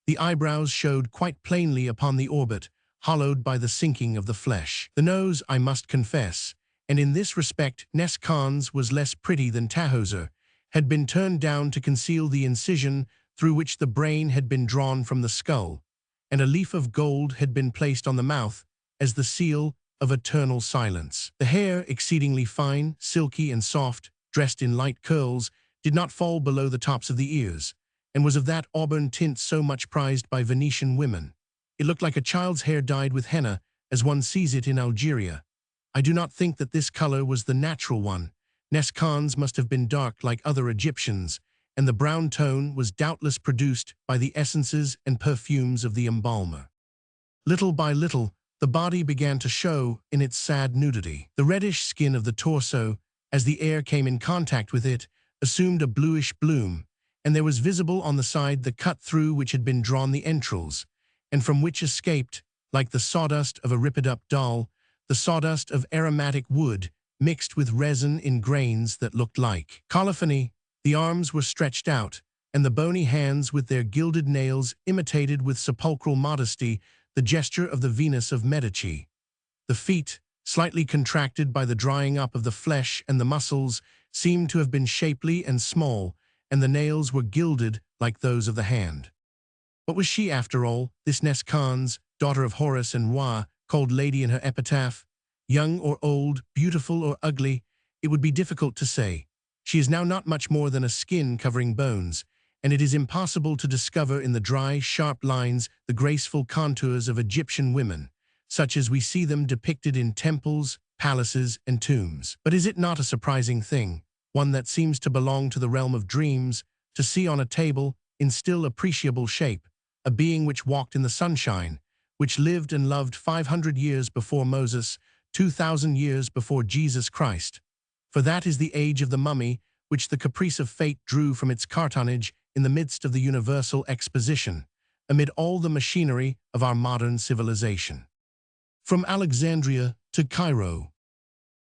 The eyebrows showed quite plainly upon the orbit, hollowed by the sinking of the flesh. The nose, I must confess, and in this respect Nes Khans was less pretty than Tahoser, had been turned down to conceal the incision through which the brain had been drawn from the skull, and a leaf of gold had been placed on the mouth, as the seal of eternal silence. The hair, exceedingly fine, silky and soft, dressed in light curls, did not fall below the tops of the ears, and was of that auburn tint so much prized by Venetian women. It looked like a child's hair dyed with henna, as one sees it in Algeria. I do not think that this color was the natural one. Neskhans must have been dark like other Egyptians, and the brown tone was doubtless produced by the essences and perfumes of the embalmer. Little by little, the body began to show in its sad nudity. The reddish skin of the torso, as the air came in contact with it, assumed a bluish bloom, and there was visible on the side the cut through which had been drawn the entrails, and from which escaped, like the sawdust of a ripped-up doll, the sawdust of aromatic wood, mixed with resin in grains that looked like colophony. The arms were stretched out, and the bony hands with their gilded nails imitated with sepulchral modesty the gesture of the Venus of Medici. The feet, slightly contracted by the drying up of the flesh and the muscles, seemed to have been shapely and small, and the nails were gilded like those of the hand. What was she, after all, this Neskhans, daughter of Horus and Ra, called lady in her epitaph? Young or old, beautiful or ugly, it would be difficult to say. She is now not much more than a skin covering bones, and it is impossible to discover in the dry, sharp lines the graceful contours of Egyptian women, such as we see them depicted in temples, palaces, and tombs. But is it not a surprising thing, one that seems to belong to the realm of dreams, to see on a table, in still appreciable shape, a being which walked in the sunshine, which lived and loved 500 years before Moses, 2,000 years before Jesus Christ? For that is the age of the mummy, which the caprice of fate drew from its cartonnage in the midst of the universal exposition, amid all the machinery of our modern civilization. From Alexandria to Cairo.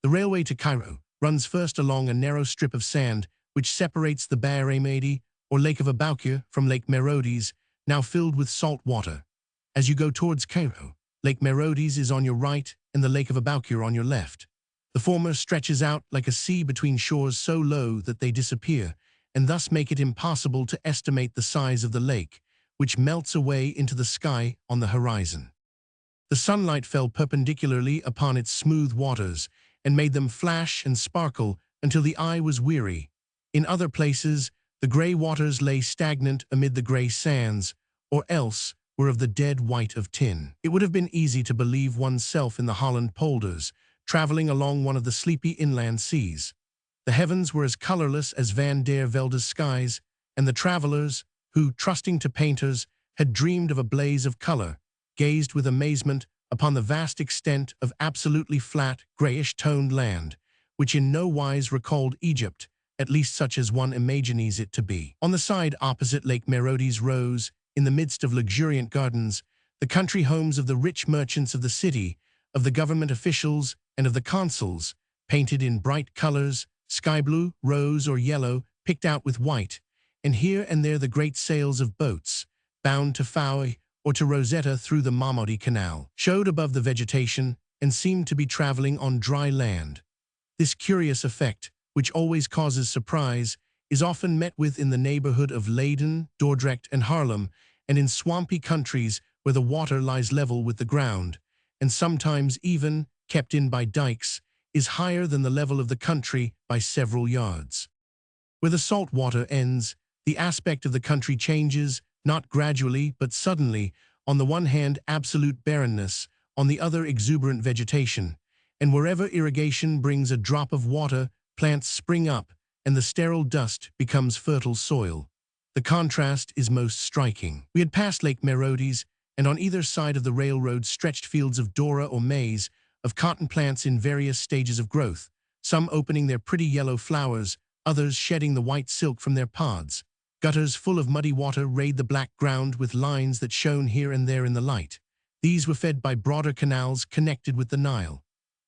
The railway to Cairo runs first along a narrow strip of sand which separates the Bahr el-Madi, or Lake of Aboukir, from Lake Merodes, now filled with salt water. As you go towards Cairo, Lake Merodes is on your right and the Lake of Aboukir on your left. The former stretches out like a sea between shores so low that they disappear, and thus make it impossible to estimate the size of the lake, which melts away into the sky on the horizon. The sunlight fell perpendicularly upon its smooth waters, and made them flash and sparkle until the eye was weary. In other places, the grey waters lay stagnant amid the grey sands, or else were of the dead white of tin. It would have been easy to believe oneself in the Holland polders, traveling along one of the sleepy inland seas. The heavens were as colorless as Van der Velde's skies, and the travelers, who, trusting to painters, had dreamed of a blaze of color, gazed with amazement upon the vast extent of absolutely flat, grayish-toned land, which in no wise recalled Egypt, at least such as one imagines it to be. On the side opposite Lake Merodes rose, in the midst of luxuriant gardens, the country homes of the rich merchants of the city, of the government officials, and of the consuls, painted in bright colors, sky blue, rose, or yellow, picked out with white, and here and there the great sails of boats, bound to Fao or to Rosetta through the Mahmoudi Canal, showed above the vegetation and seemed to be traveling on dry land. This curious effect, which always causes surprise, is often met with in the neighborhood of Leiden, Dordrecht, and Haarlem, and in swampy countries where the water lies level with the ground, and sometimes even, kept in by dikes, is higher than the level of the country by several yards. Where the salt water ends, the aspect of the country changes, not gradually but suddenly, on the one hand absolute barrenness, on the other exuberant vegetation, and wherever irrigation brings a drop of water, plants spring up, and the sterile dust becomes fertile soil. The contrast is most striking. We had passed Lake Merodes, and on either side of the railroad stretched fields of doura or maize, of cotton plants in various stages of growth, some opening their pretty yellow flowers, others shedding the white silk from their pods. Gutters full of muddy water rayed the black ground with lines that shone here and there in the light. These were fed by broader canals connected with the Nile.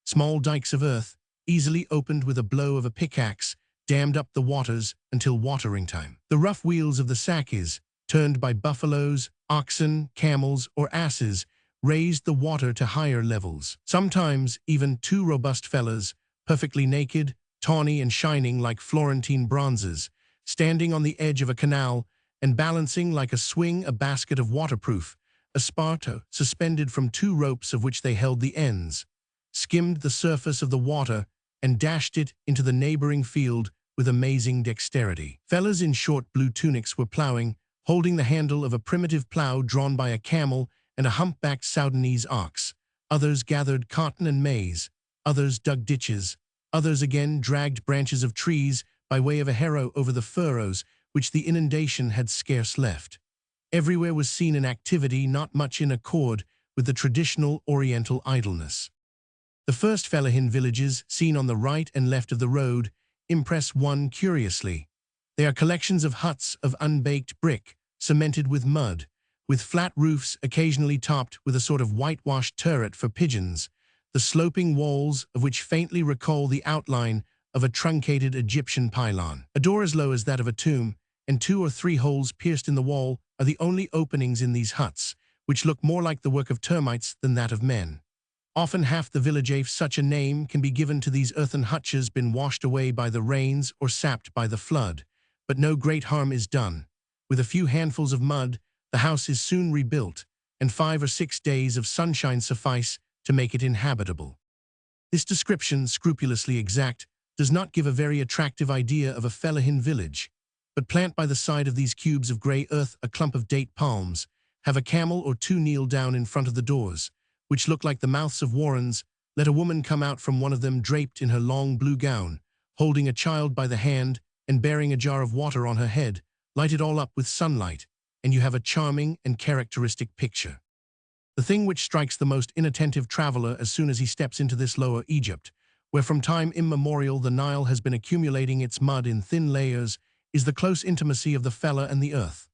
Small dikes of earth, easily opened with a blow of a pickaxe, dammed up the waters until watering time. The rough wheels of the sakis, turned by buffaloes, oxen, camels, or asses, raised the water to higher levels. Sometimes even two robust fellows, perfectly naked, tawny and shining like Florentine bronzes, standing on the edge of a canal and balancing like a swing a basket of waterproof, a Sparta, suspended from two ropes of which they held the ends, skimmed the surface of the water and dashed it into the neighboring field with amazing dexterity. Fellows in short blue tunics were plowing, holding the handle of a primitive plow drawn by a camel and a humpbacked Soudanese ox. Others gathered cotton and maize, others dug ditches, others again dragged branches of trees by way of a harrow over the furrows which the inundation had scarce left. Everywhere was seen an activity not much in accord with the traditional Oriental idleness. The first fellahin villages, seen on the right and left of the road, impress one curiously. They are collections of huts of unbaked brick, cemented with mud, with flat roofs occasionally topped with a sort of whitewashed turret for pigeons, the sloping walls of which faintly recall the outline of a truncated Egyptian pylon. A door as low as that of a tomb, and 2 or 3 holes pierced in the wall, are the only openings in these huts, which look more like the work of termites than that of men. Often half the village, if such a name can be given to these earthen hutches, been washed away by the rains or sapped by the flood, but no great harm is done. With a few handfuls of mud, the house is soon rebuilt, and 5 or 6 days of sunshine suffice to make it inhabitable. This description, scrupulously exact, does not give a very attractive idea of a fellahin village, but plant by the side of these cubes of grey earth a clump of date palms, have a camel or 2 kneel down in front of the doors, which look like the mouths of warrens, let a woman come out from one of them draped in her long blue gown, holding a child by the hand and bearing a jar of water on her head, light it all up with sunlight, and you have a charming and characteristic picture. The thing which strikes the most inattentive traveler as soon as he steps into this Lower Egypt, where from time immemorial the Nile has been accumulating its mud in thin layers, is the close intimacy of the fellah and the earth.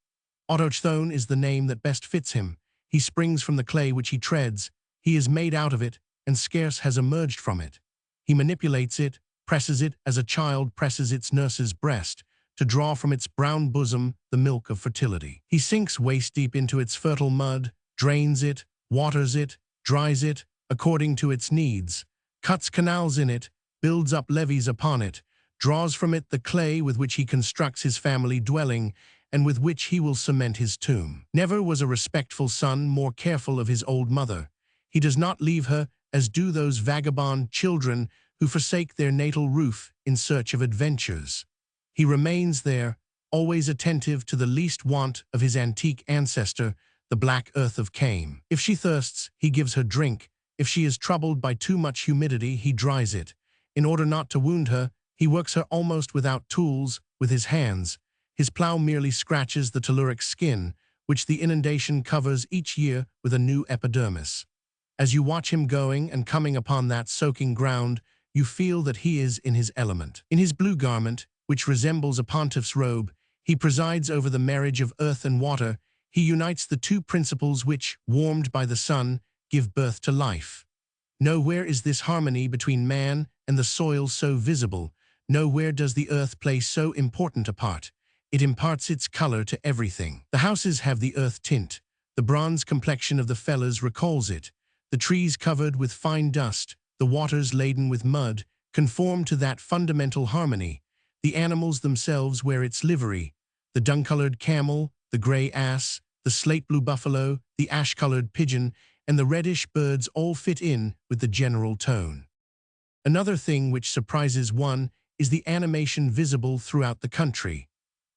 Autochthone is the name that best fits him. He springs from the clay which he treads, he is made out of it, and scarce has emerged from it. He manipulates it, presses it as a child presses its nurse's breast, to draw from its brown bosom the milk of fertility. He sinks waist-deep into its fertile mud, drains it, waters it, dries it, according to its needs, cuts canals in it, builds up levees upon it, draws from it the clay with which he constructs his family dwelling, and with which he will cement his tomb. Never was a respectful son more careful of his old mother. He does not leave her as do those vagabond children who forsake their natal roof in search of adventures. He remains there, always attentive to the least want of his antique ancestor, the black earth of Came. If she thirsts, he gives her drink. If she is troubled by too much humidity, he dries it. In order not to wound her, he works her almost without tools, with his hands. His plow merely scratches the telluric skin, which the inundation covers each year with a new epidermis. As you watch him going and coming upon that soaking ground, you feel that he is in his element. In his blue garment, which resembles a pontiff's robe, he presides over the marriage of earth and water. He unites the two principles which, warmed by the sun, give birth to life. Nowhere is this harmony between man and the soil so visible. Nowhere does the earth play so important a part. It imparts its color to everything. The houses have the earth tint. The bronze complexion of the fellahs recalls it. The trees covered with fine dust, the waters laden with mud, conform to that fundamental harmony. The animals themselves wear its livery. The dun-colored camel, the gray ass, the slate-blue buffalo, the ash-colored pigeon, and the reddish birds all fit in with the general tone. Another thing which surprises one is the animation visible throughout the country.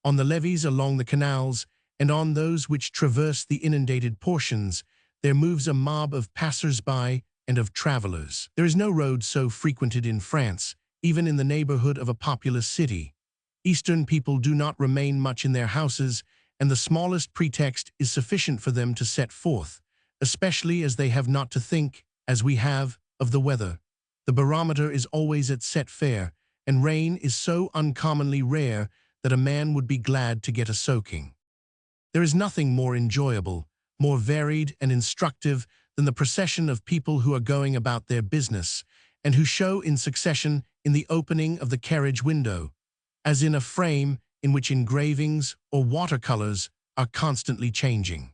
On the levees along the canals, and on those which traverse the inundated portions, there moves a mob of passers-by and of travelers. There is no road so frequented in France, even in the neighborhood of a populous city. Eastern people do not remain much in their houses, and the smallest pretext is sufficient for them to set forth, especially as they have not to think, as we have, of the weather. The barometer is always at set fair, and rain is so uncommonly rare that a man would be glad to get a soaking. There is nothing more enjoyable, more varied and instructive than the procession of people who are going about their business, and who show in succession in the opening of the carriage window, as in a frame in which engravings or watercolors are constantly changing.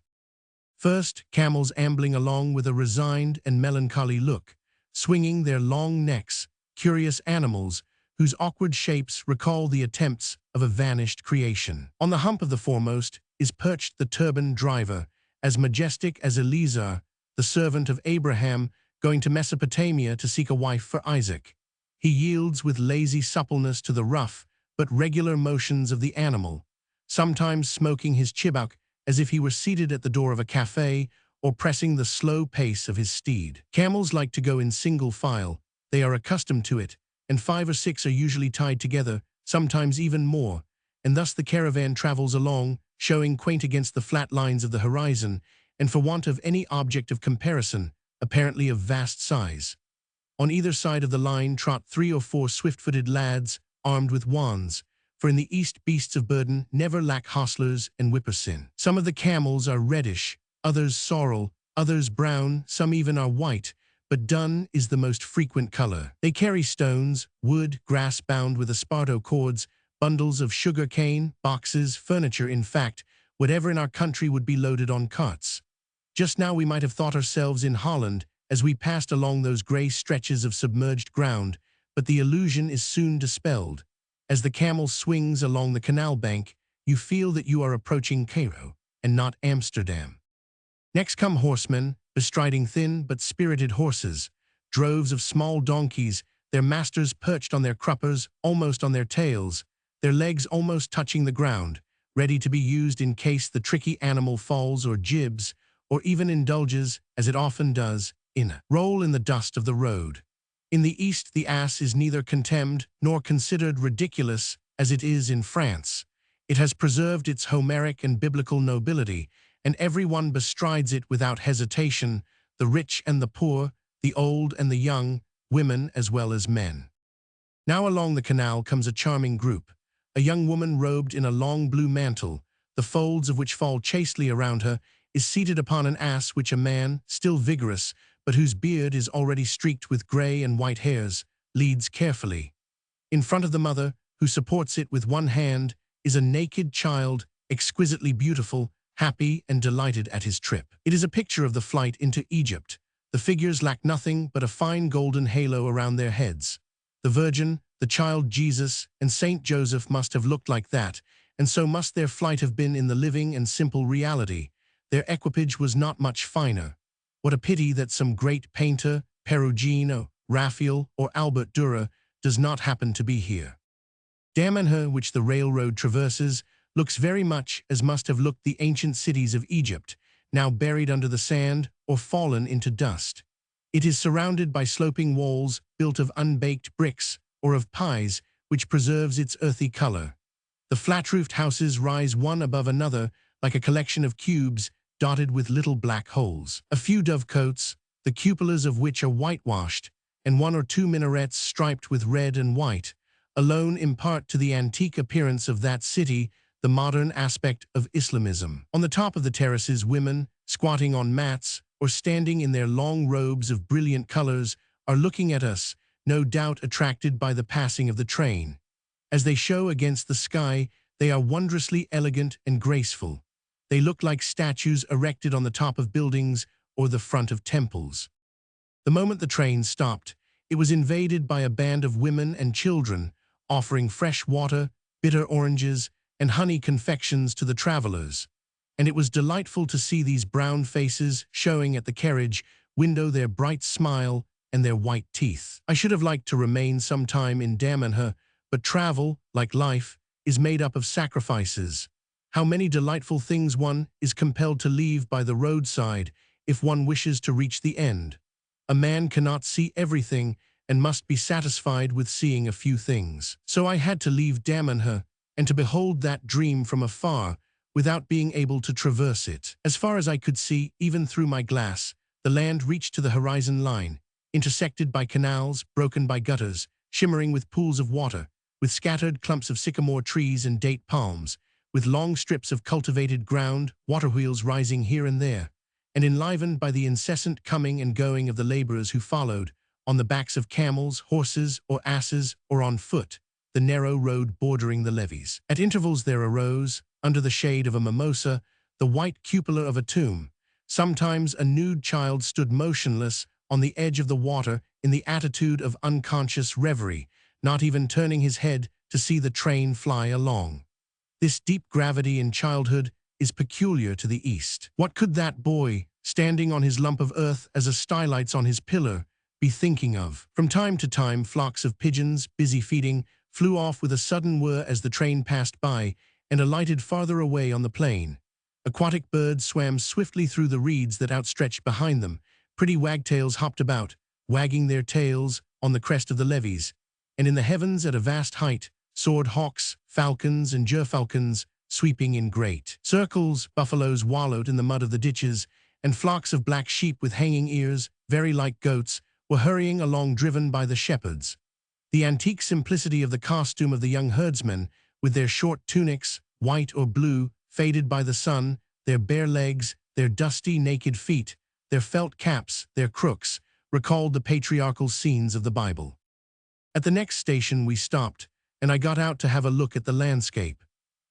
First, camels ambling along with a resigned and melancholy look, swinging their long necks, curious animals whose awkward shapes recall the attempts of a vanished creation. On the hump of the foremost is perched the turbaned driver, as majestic as Eliezer, the servant of Abraham, going to Mesopotamia to seek a wife for Isaac. He yields with lazy suppleness to the rough but regular motions of the animal, sometimes smoking his chibouque as if he were seated at the door of a cafe or pressing the slow pace of his steed. Camels like to go in single file. They are accustomed to it, and 5 or 6 are usually tied together, sometimes even more, and thus the caravan travels along, showing quaint against the flat lines of the horizon, and for want of any object of comparison, apparently of vast size. On either side of the line trot 3 or 4 swift-footed lads, armed with wands, for in the East beasts of burden never lack hostlers and whippersin. Some of the camels are reddish, others sorrel, others brown, some even are white, but dun is the most frequent color. They carry stones, wood, grass bound with esparto cords, bundles of sugar cane, boxes, furniture, in fact, whatever in our country would be loaded on carts. Just now we might have thought ourselves in Holland as we passed along those gray stretches of submerged ground, but the illusion is soon dispelled. As the camel swings along the canal bank, you feel that you are approaching Cairo, and not Amsterdam. Next come horsemen, bestriding thin but spirited horses, droves of small donkeys, their masters perched on their cruppers, almost on their tails, their legs almost touching the ground, ready to be used in case the tricky animal falls or jibs, or even indulges, as it often does, in a roll in the dust of the road. In the East the ass is neither contemned nor considered ridiculous as it is in France. It has preserved its Homeric and biblical nobility, and everyone bestrides it without hesitation, the rich and the poor, the old and the young, women as well as men. Now along the canal comes a charming group, a young woman robed in a long blue mantle, the folds of which fall chastely around her, is seated upon an ass which a man, still vigorous, but whose beard is already streaked with gray and white hairs, leads carefully. In front of the mother, who supports it with one hand, is a naked child, exquisitely beautiful, happy and delighted at his trip. It is a picture of the flight into Egypt. The figures lack nothing but a fine golden halo around their heads. The Virgin, the child Jesus, and Saint Joseph must have looked like that, and so must their flight have been in the living and simple reality. Their equipage was not much finer. What a pity that some great painter, Perugino, Raphael, or Albert Dürer, does not happen to be here. Damenhur, which the railroad traverses, looks very much as must have looked the ancient cities of Egypt, now buried under the sand or fallen into dust. It is surrounded by sloping walls built of unbaked bricks or of pies, which preserves its earthy color. The flat-roofed houses rise one above another like a collection of cubes dotted with little black holes. A few dovecotes, the cupolas of which are whitewashed, and 1 or 2 minarets striped with red and white, alone impart to the antique appearance of that city the modern aspect of Islamism. On the top of the terraces, women, squatting on mats or standing in their long robes of brilliant colors, are looking at us, no doubt attracted by the passing of the train. As they show against the sky, they are wondrously elegant and graceful. They look like statues erected on the top of buildings or the front of temples. The moment the train stopped, it was invaded by a band of women and children, offering fresh water, bitter oranges, and honey confections to the travelers. And it was delightful to see these brown faces showing at the carriage window their bright smile and their white teeth. I should have liked to remain some time in Damenhur, but travel, like life, is made up of sacrifices. How many delightful things one is compelled to leave by the roadside if one wishes to reach the end. A man cannot see everything and must be satisfied with seeing a few things. So I had to leave Damenhur and to behold that dream from afar without being able to traverse it. As far as I could see, even through my glass, the land reached to the horizon line, intersected by canals, broken by gutters, shimmering with pools of water, with scattered clumps of sycamore trees and date palms, with long strips of cultivated ground, water wheels rising here and there, and enlivened by the incessant coming and going of the laborers who followed, on the backs of camels, horses, or asses, or on foot, the narrow road bordering the levees. At intervals there arose, under the shade of a mimosa, the white cupola of a tomb. Sometimes a nude child stood motionless on the edge of the water in the attitude of unconscious reverie, not even turning his head to see the train fly along. This deep gravity in childhood is peculiar to the East. What could that boy, standing on his lump of earth as a skylights on his pillar, be thinking of? From time to time, flocks of pigeons, busy feeding, flew off with a sudden whir as the train passed by and alighted farther away on the plain. Aquatic birds swam swiftly through the reeds that outstretched behind them. Pretty wagtails hopped about, wagging their tails on the crest of the levees. And in the heavens at a vast height soared hawks, falcons, and gerfalcons, sweeping in great circles. Buffaloes wallowed in the mud of the ditches, and flocks of black sheep with hanging ears, very like goats, were hurrying along driven by the shepherds. The antique simplicity of the costume of the young herdsmen, with their short tunics, white or blue, faded by the sun, their bare legs, their dusty, naked feet, their felt caps, their crooks, recalled the patriarchal scenes of the Bible. At the next station we stopped, and I got out to have a look at the landscape.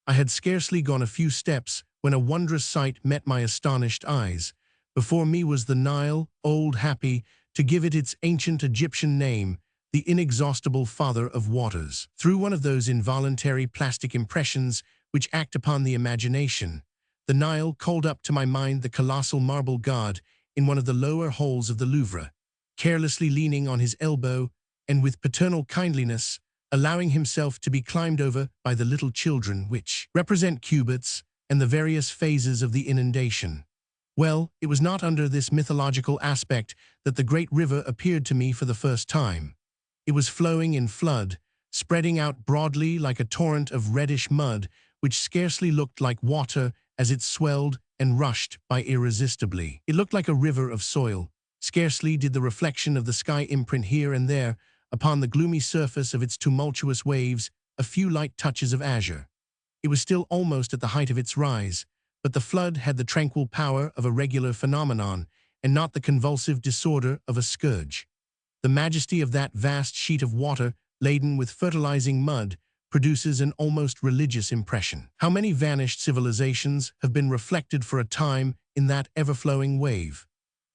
I had scarcely gone a few steps when a wondrous sight met my astonished eyes. Before me was the Nile, old happy, to give it its ancient Egyptian name, the inexhaustible father of waters. Through one of those involuntary plastic impressions which act upon the imagination, the Nile called up to my mind the colossal marble god in one of the lower halls of the Louvre, carelessly leaning on his elbow and with paternal kindliness allowing himself to be climbed over by the little children which represent cubits and the various phases of the inundation. Well, it was not under this mythological aspect that the great river appeared to me for the first time. It was flowing in flood, spreading out broadly like a torrent of reddish mud which scarcely looked like water as it swelled and rushed by irresistibly. It looked like a river of soil. Scarcely did the reflection of the sky imprint here and there upon the gloomy surface of its tumultuous waves a few light touches of azure. It was still almost at the height of its rise, but the flood had the tranquil power of a regular phenomenon and not the convulsive disorder of a scourge. The majesty of that vast sheet of water laden with fertilizing mud produces an almost religious impression. How many vanished civilizations have been reflected for a time in that ever-flowing wave?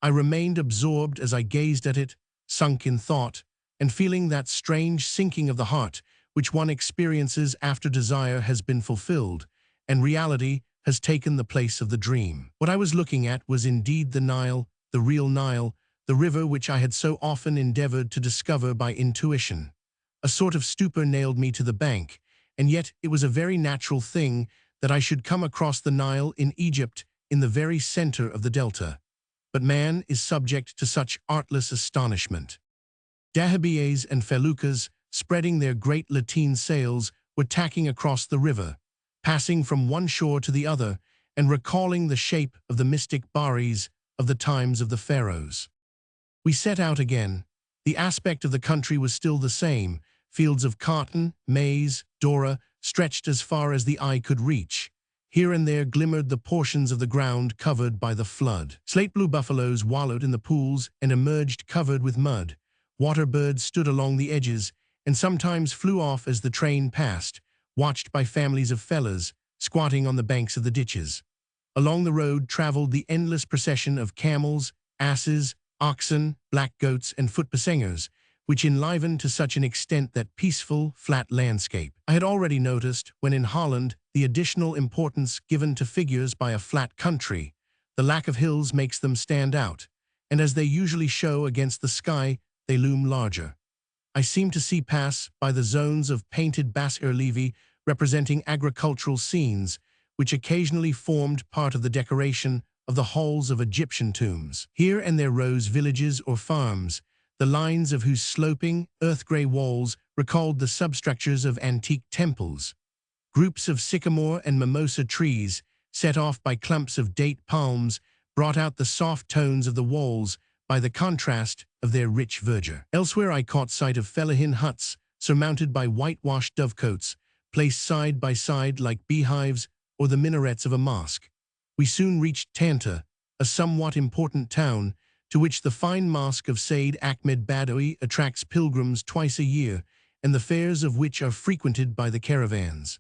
I remained absorbed as I gazed at it, sunk in thought, and feeling that strange sinking of the heart which one experiences after desire has been fulfilled, and reality has taken the place of the dream. What I was looking at was indeed the Nile, the real Nile, the river which I had so often endeavored to discover by intuition. A sort of stupor nailed me to the bank, and yet it was a very natural thing that I should come across the Nile in Egypt in the very center of the delta. But man is subject to such artless astonishment. Dahabiehs and feluccas, spreading their great lateen sails, were tacking across the river, passing from one shore to the other, and recalling the shape of the mystic baris of the times of the pharaohs. We set out again. The aspect of the country was still the same. Fields of cotton, maize, doora, stretched as far as the eye could reach. Here and there glimmered the portions of the ground covered by the flood. Slate-blue buffaloes wallowed in the pools and emerged covered with mud. Water birds stood along the edges and sometimes flew off as the train passed, watched by families of fellahs squatting on the banks of the ditches. Along the road traveled the endless procession of camels, asses, oxen, black goats, and foot passengers, which enlivened to such an extent that peaceful, flat landscape. I had already noticed, when in Holland, the additional importance given to figures by a flat country. The lack of hills makes them stand out, and as they usually show against the sky, they loom larger. I seem to see pass by the zones of painted bas-relief representing agricultural scenes, which occasionally formed part of the decoration of the halls of Egyptian tombs. Here and there rose villages or farms, the lines of whose sloping, earth-gray walls recalled the substructures of antique temples. Groups of sycamore and mimosa trees, set off by clumps of date palms, brought out the soft tones of the walls by the contrast of their rich verdure. Elsewhere I caught sight of fellahin huts, surmounted by whitewashed dovecotes, placed side by side like beehives or the minarets of a mosque. We soon reached Tanta, a somewhat important town, to which the fine mosque of Sayyid Ahmed Badawi attracts pilgrims twice a year, and the fairs of which are frequented by the caravans.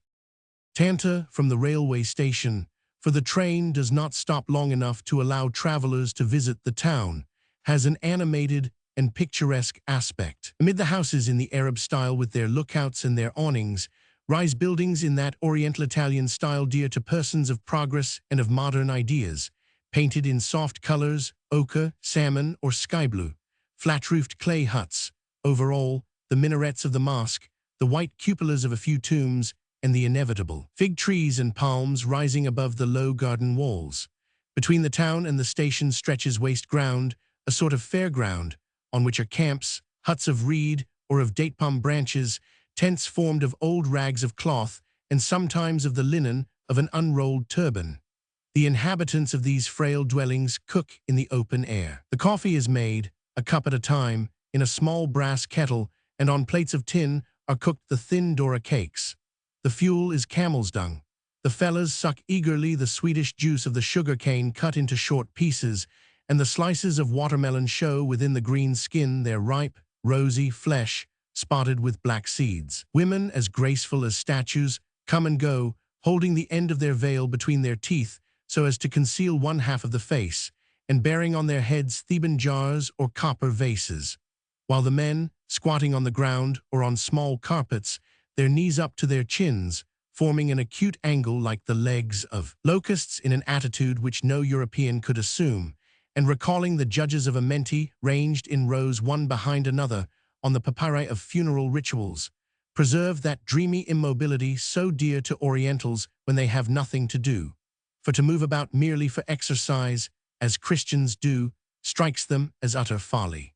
Tanta, from the railway station, for the train does not stop long enough to allow travelers to visit the town, has an animated and picturesque aspect. Amid the houses in the Arab style with their lookouts and their awnings, rise buildings in that Oriental Italian style dear to persons of progress and of modern ideas, painted in soft colors, ochre, salmon, or sky blue, flat-roofed clay huts, over all, the minarets of the mosque, the white cupolas of a few tombs, and the inevitable fig trees and palms rising above the low garden walls. Between the town and the station stretches waste ground, a sort of fairground, on which are camps, huts of reed or of date palm branches, tents formed of old rags of cloth, and sometimes of the linen of an unrolled turban. The inhabitants of these frail dwellings cook in the open air. The coffee is made, a cup at a time, in a small brass kettle, and on plates of tin are cooked the thin Dora cakes. The fuel is camel's dung. The fellahs suck eagerly the sweetish juice of the sugar cane cut into short pieces, and the slices of watermelon show within the green skin their ripe, rosy flesh, spotted with black seeds. Women, as graceful as statues, come and go, holding the end of their veil between their teeth so as to conceal one half of the face, and bearing on their heads Theban jars or copper vases, while the men, squatting on the ground or on small carpets, their knees up to their chins, forming an acute angle like the legs of locusts in an attitude which no European could assume, and recalling the judges of Amenti ranged in rows one behind another on the papyri of funeral rituals, preserve that dreamy immobility so dear to Orientals when they have nothing to do. For to move about merely for exercise, as Christians do, strikes them as utter folly.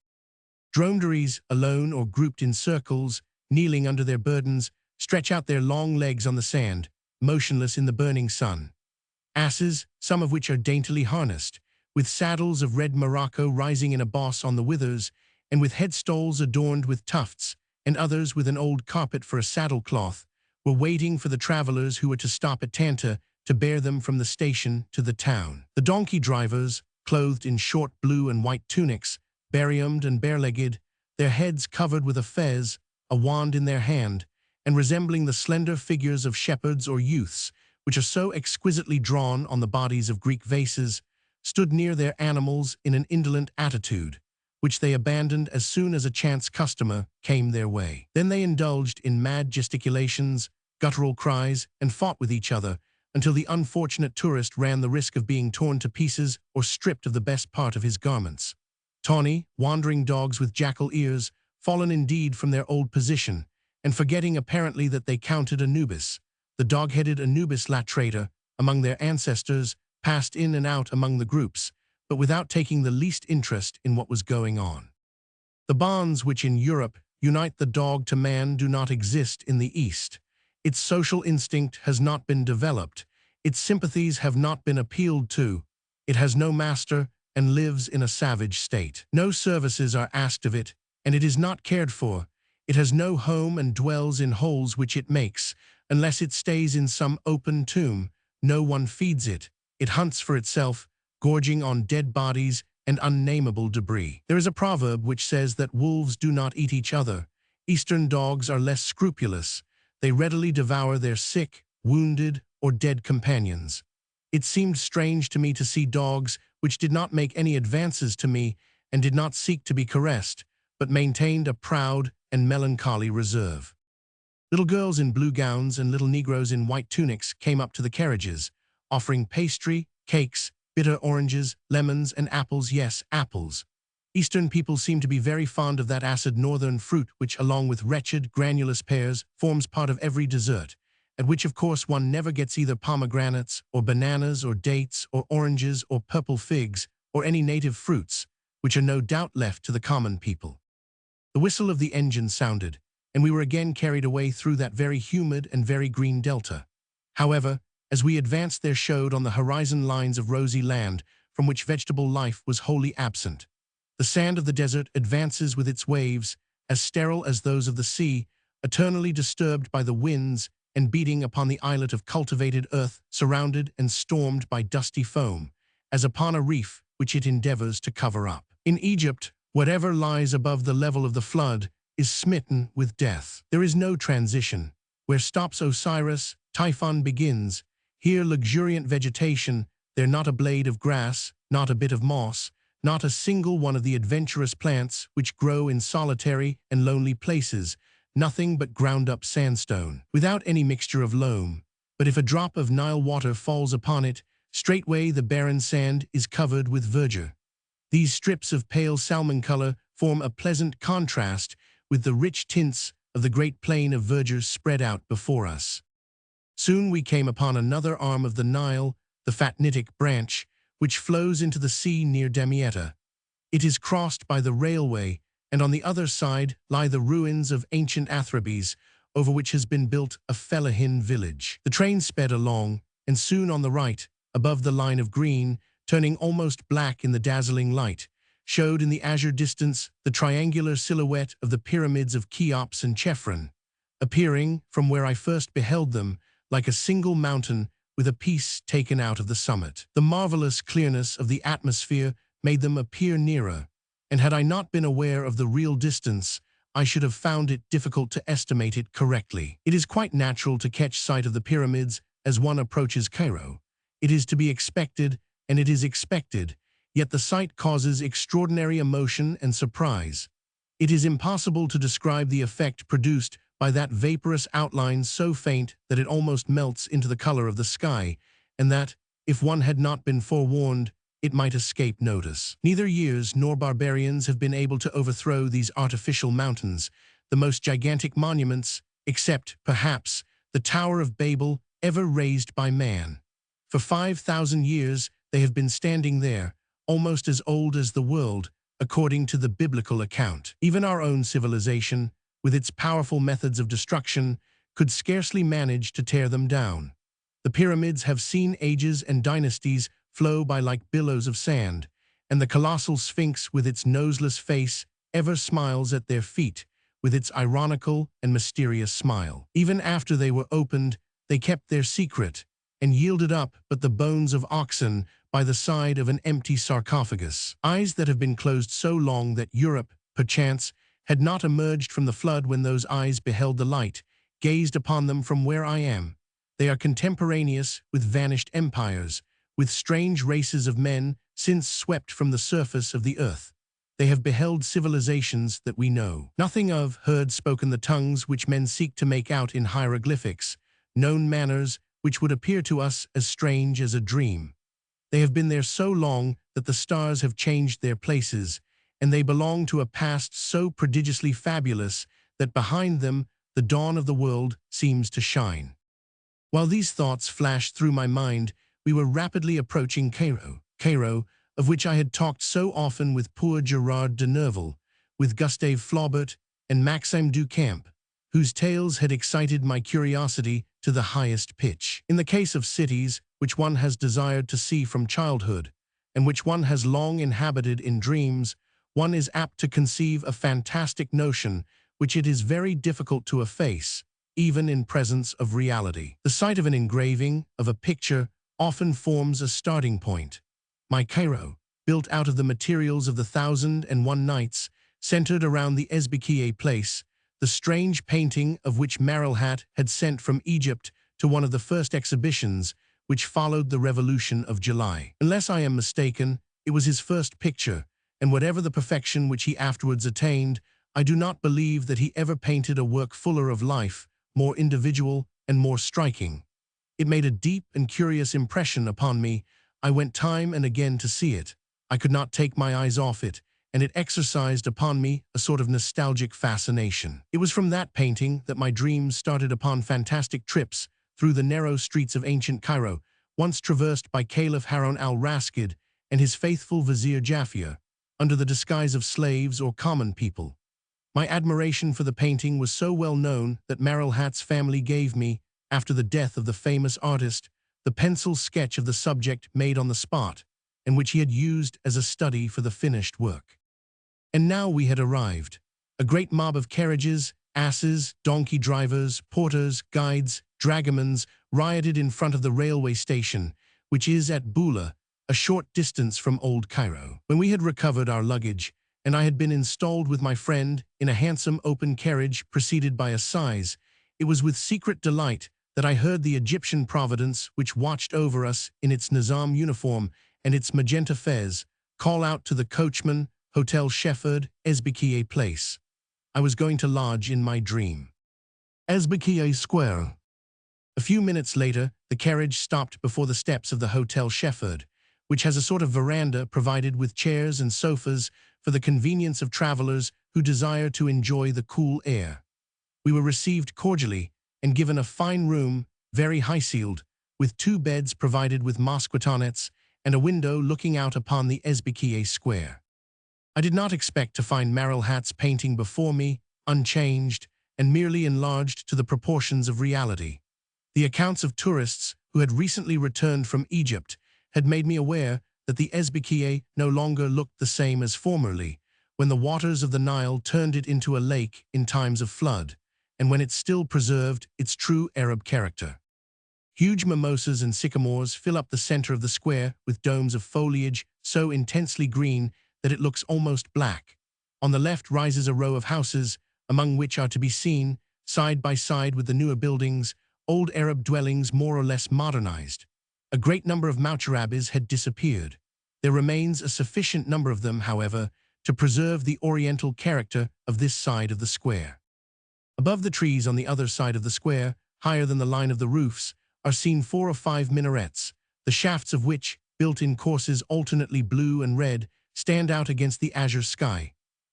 Dromedaries, alone or grouped in circles, kneeling under their burdens, stretch out their long legs on the sand, motionless in the burning sun. Asses, some of which are daintily harnessed, with saddles of red morocco rising in a boss on the withers, and with headstalls adorned with tufts, and others with an old carpet for a saddle cloth, were waiting for the travelers who were to stop at Tanta to bear them from the station to the town. The donkey drivers, clothed in short blue and white tunics, bare-armed and bare-legged, their heads covered with a fez, a wand in their hand, and resembling the slender figures of shepherds or youths, which are so exquisitely drawn on the bodies of Greek vases, stood near their animals in an indolent attitude, which they abandoned as soon as a chance customer came their way. Then they indulged in mad gesticulations, guttural cries, and fought with each other, until the unfortunate tourist ran the risk of being torn to pieces or stripped of the best part of his garments. Tawny, wandering dogs with jackal ears, fallen indeed from their old position, and forgetting apparently that they counted Anubis, the dog-headed Anubis latrator, among their ancestors, passed in and out among the groups, but without taking the least interest in what was going on. The bonds which in Europe unite the dog to man do not exist in the East. Its social instinct has not been developed, its sympathies have not been appealed to, it has no master and lives in a savage state. No services are asked of it, and it is not cared for. It has no home and dwells in holes which it makes, unless it stays in some open tomb. No one feeds it. It hunts for itself, gorging on dead bodies and unnameable debris. There is a proverb which says that wolves do not eat each other. Eastern dogs are less scrupulous. They readily devour their sick, wounded, or dead companions. It seemed strange to me to see dogs which did not make any advances to me and did not seek to be caressed, but maintained a proud and melancholy reserve. Little girls in blue gowns and little Negroes in white tunics came up to the carriages, offering pastry, cakes, bitter oranges, lemons, and apples, yes, apples. Eastern people seem to be very fond of that acid northern fruit which, along with wretched, granulous pears, forms part of every dessert, at which of course one never gets either pomegranates, or bananas, or dates, or oranges, or purple figs, or any native fruits, which are no doubt left to the common people. The whistle of the engine sounded, and we were again carried away through that very humid and very green delta. However, as we advanced there showed on the horizon lines of rosy land from which vegetable life was wholly absent. The sand of the desert advances with its waves, as sterile as those of the sea, eternally disturbed by the winds and beating upon the islet of cultivated earth surrounded and stormed by dusty foam, as upon a reef which it endeavors to cover up. In Egypt, whatever lies above the level of the flood is smitten with death. There is no transition. Where stops Osiris, Typhon begins. Here luxuriant vegetation, there not a blade of grass, not a bit of moss, not a single one of the adventurous plants which grow in solitary and lonely places, nothing but ground-up sandstone, without any mixture of loam. But if a drop of Nile water falls upon it, straightway the barren sand is covered with verdure. These strips of pale salmon color form a pleasant contrast with the rich tints of the great plain of verdure spread out before us. Soon we came upon another arm of the Nile, the Phatnitic branch, which flows into the sea near Damietta. It is crossed by the railway, and on the other side lie the ruins of ancient Athribes, over which has been built a fellahin village. The train sped along, and soon on the right, above the line of green, turning almost black in the dazzling light, showed in the azure distance the triangular silhouette of the pyramids of Cheops and Chephren, appearing, from where I first beheld them, like a single mountain with a piece taken out of the summit. The marvelous clearness of the atmosphere made them appear nearer, and had I not been aware of the real distance, I should have found it difficult to estimate it correctly. It is quite natural to catch sight of the pyramids as one approaches Cairo. It is to be expected, and it is expected, yet the sight causes extraordinary emotion and surprise. It is impossible to describe the effect produced by that vaporous outline so faint that it almost melts into the color of the sky, and that, if one had not been forewarned, it might escape notice. Neither years nor barbarians have been able to overthrow these artificial mountains, the most gigantic monuments, except, perhaps, the Tower of Babel ever raised by man. For 5,000 years they have been standing there, almost as old as the world, according to the biblical account. Even our own civilization, with its powerful methods of destruction, could scarcely manage to tear them down. The pyramids have seen ages and dynasties flow by like billows of sand, and the colossal Sphinx with its noseless face ever smiles at their feet, with its ironical and mysterious smile. Even after they were opened, they kept their secret, and yielded up but the bones of oxen by the side of an empty sarcophagus. Eyes that have been closed so long that Europe, perchance, had not emerged from the flood when those eyes beheld the light, gazed upon them from where I am. They are contemporaneous with vanished empires, with strange races of men since swept from the surface of the earth. They have beheld civilizations that we know nothing of, heard spoken the tongues which men seek to make out in hieroglyphics, known manners which would appear to us as strange as a dream. They have been there so long that the stars have changed their places, and they belong to a past so prodigiously fabulous that behind them the dawn of the world seems to shine. While these thoughts flashed through my mind, we were rapidly approaching Cairo, of which I had talked so often with poor Gerard de Nerval, with Gustave Flaubert and Maxime Ducamp, whose tales had excited my curiosity to the highest pitch. In the case of cities, which one has desired to see from childhood, and which one has long inhabited in dreams, one is apt to conceive a fantastic notion which it is very difficult to efface, even in presence of reality. The sight of an engraving, of a picture, often forms a starting point. My Cairo, built out of the materials of the 1001 Nights, centered around the Esbekieh place, the strange painting of which Marilhat had sent from Egypt to one of the first exhibitions which followed the Revolution of July. Unless I am mistaken, it was his first picture, and whatever the perfection which he afterwards attained, I do not believe that he ever painted a work fuller of life, more individual, and more striking. It made a deep and curious impression upon me. I went time and again to see it. I could not take my eyes off it, and it exercised upon me a sort of nostalgic fascination. It was from that painting that my dreams started upon fantastic trips through the narrow streets of ancient Cairo, once traversed by Caliph Harun al-Rashid and his faithful vizier Jaafar, under the disguise of slaves or common people. My admiration for the painting was so well known that Marilhat's family gave me, after the death of the famous artist, the pencil sketch of the subject made on the spot, and which he had used as a study for the finished work. And now we had arrived. A great mob of carriages, asses, donkey drivers, porters, guides, dragomans rioted in front of the railway station, which is at Bula, a short distance from Old Cairo. When we had recovered our luggage, and I had been installed with my friend in a handsome open carriage preceded by a sais, it was with secret delight that I heard the Egyptian providence which watched over us in its Nizam uniform and its magenta fez call out to the coachman, Hotel Shefford, Esbekieh Place. I was going to lodge in my dream. Esbekiyeh Square. A few minutes later, the carriage stopped before the steps of the Hotel Shefford, which has a sort of veranda provided with chairs and sofas for the convenience of travelers who desire to enjoy the cool air. We were received cordially and given a fine room, very high-ceiled, with 2 beds provided with masquetonettes and a window looking out upon the Esbekiyeh Square. I did not expect to find Marilhat's painting before me, unchanged, and merely enlarged to the proportions of reality. The accounts of tourists who had recently returned from Egypt had made me aware that the Esbekiyeh no longer looked the same as formerly, when the waters of the Nile turned it into a lake in times of flood, and when it still preserved its true Arab character. Huge mimosas and sycamores fill up the center of the square with domes of foliage so intensely green that it looks almost black. On the left rises a row of houses, among which are to be seen, side by side with the newer buildings, old Arab dwellings more or less modernized. A great number of moucharabis had disappeared. There remains a sufficient number of them, however, to preserve the oriental character of this side of the square. Above the trees on the other side of the square, higher than the line of the roofs, are seen 4 or 5 minarets, the shafts of which, built in courses alternately blue and red, stand out against the azure sky.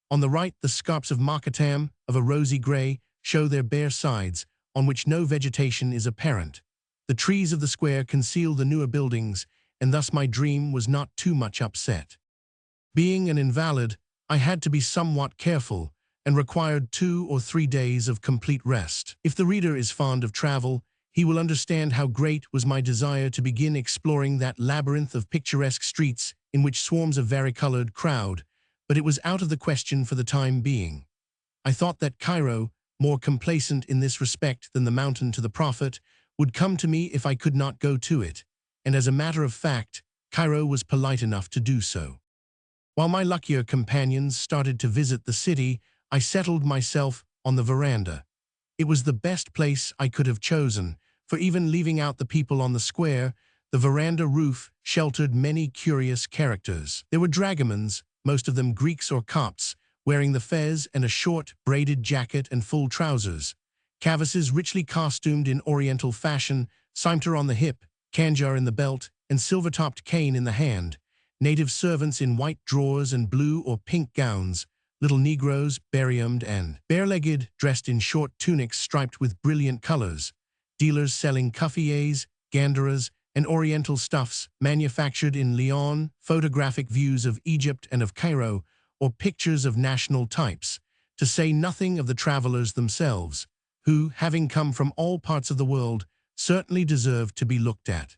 On the right, the scarps of macadam, of a rosy gray, show their bare sides, on which no vegetation is apparent. The trees of the square conceal the newer buildings, and thus my dream was not too much upset. Being an invalid, I had to be somewhat careful, and required 2 or 3 days of complete rest. If the reader is fond of travel, he will understand how great was my desire to begin exploring that labyrinth of picturesque streets in which swarms a varicolored crowd, but it was out of the question for the time being. I thought that Cairo, more complacent in this respect than the mountain to the prophet, would come to me if I could not go to it, and as a matter of fact, Cairo was polite enough to do so. While my luckier companions started to visit the city, I settled myself on the veranda. It was the best place I could have chosen, for even leaving out the people on the square, the veranda roof sheltered many curious characters. There were dragomans, most of them Greeks or Copts, wearing the fez and a short, braided jacket and full trousers. Cavasses richly costumed in oriental fashion, cimeter on the hip, khanjar in the belt, and silver-topped cane in the hand. Native servants in white drawers and blue or pink gowns. Little Negroes, bare-armed and bare-legged, dressed in short tunics striped with brilliant colors. Dealers selling kufiyehs, gandaras, and oriental stuffs manufactured in Lyon, photographic views of Egypt and of Cairo, or pictures of national types, to say nothing of the travelers themselves, who, having come from all parts of the world, certainly deserved to be looked at.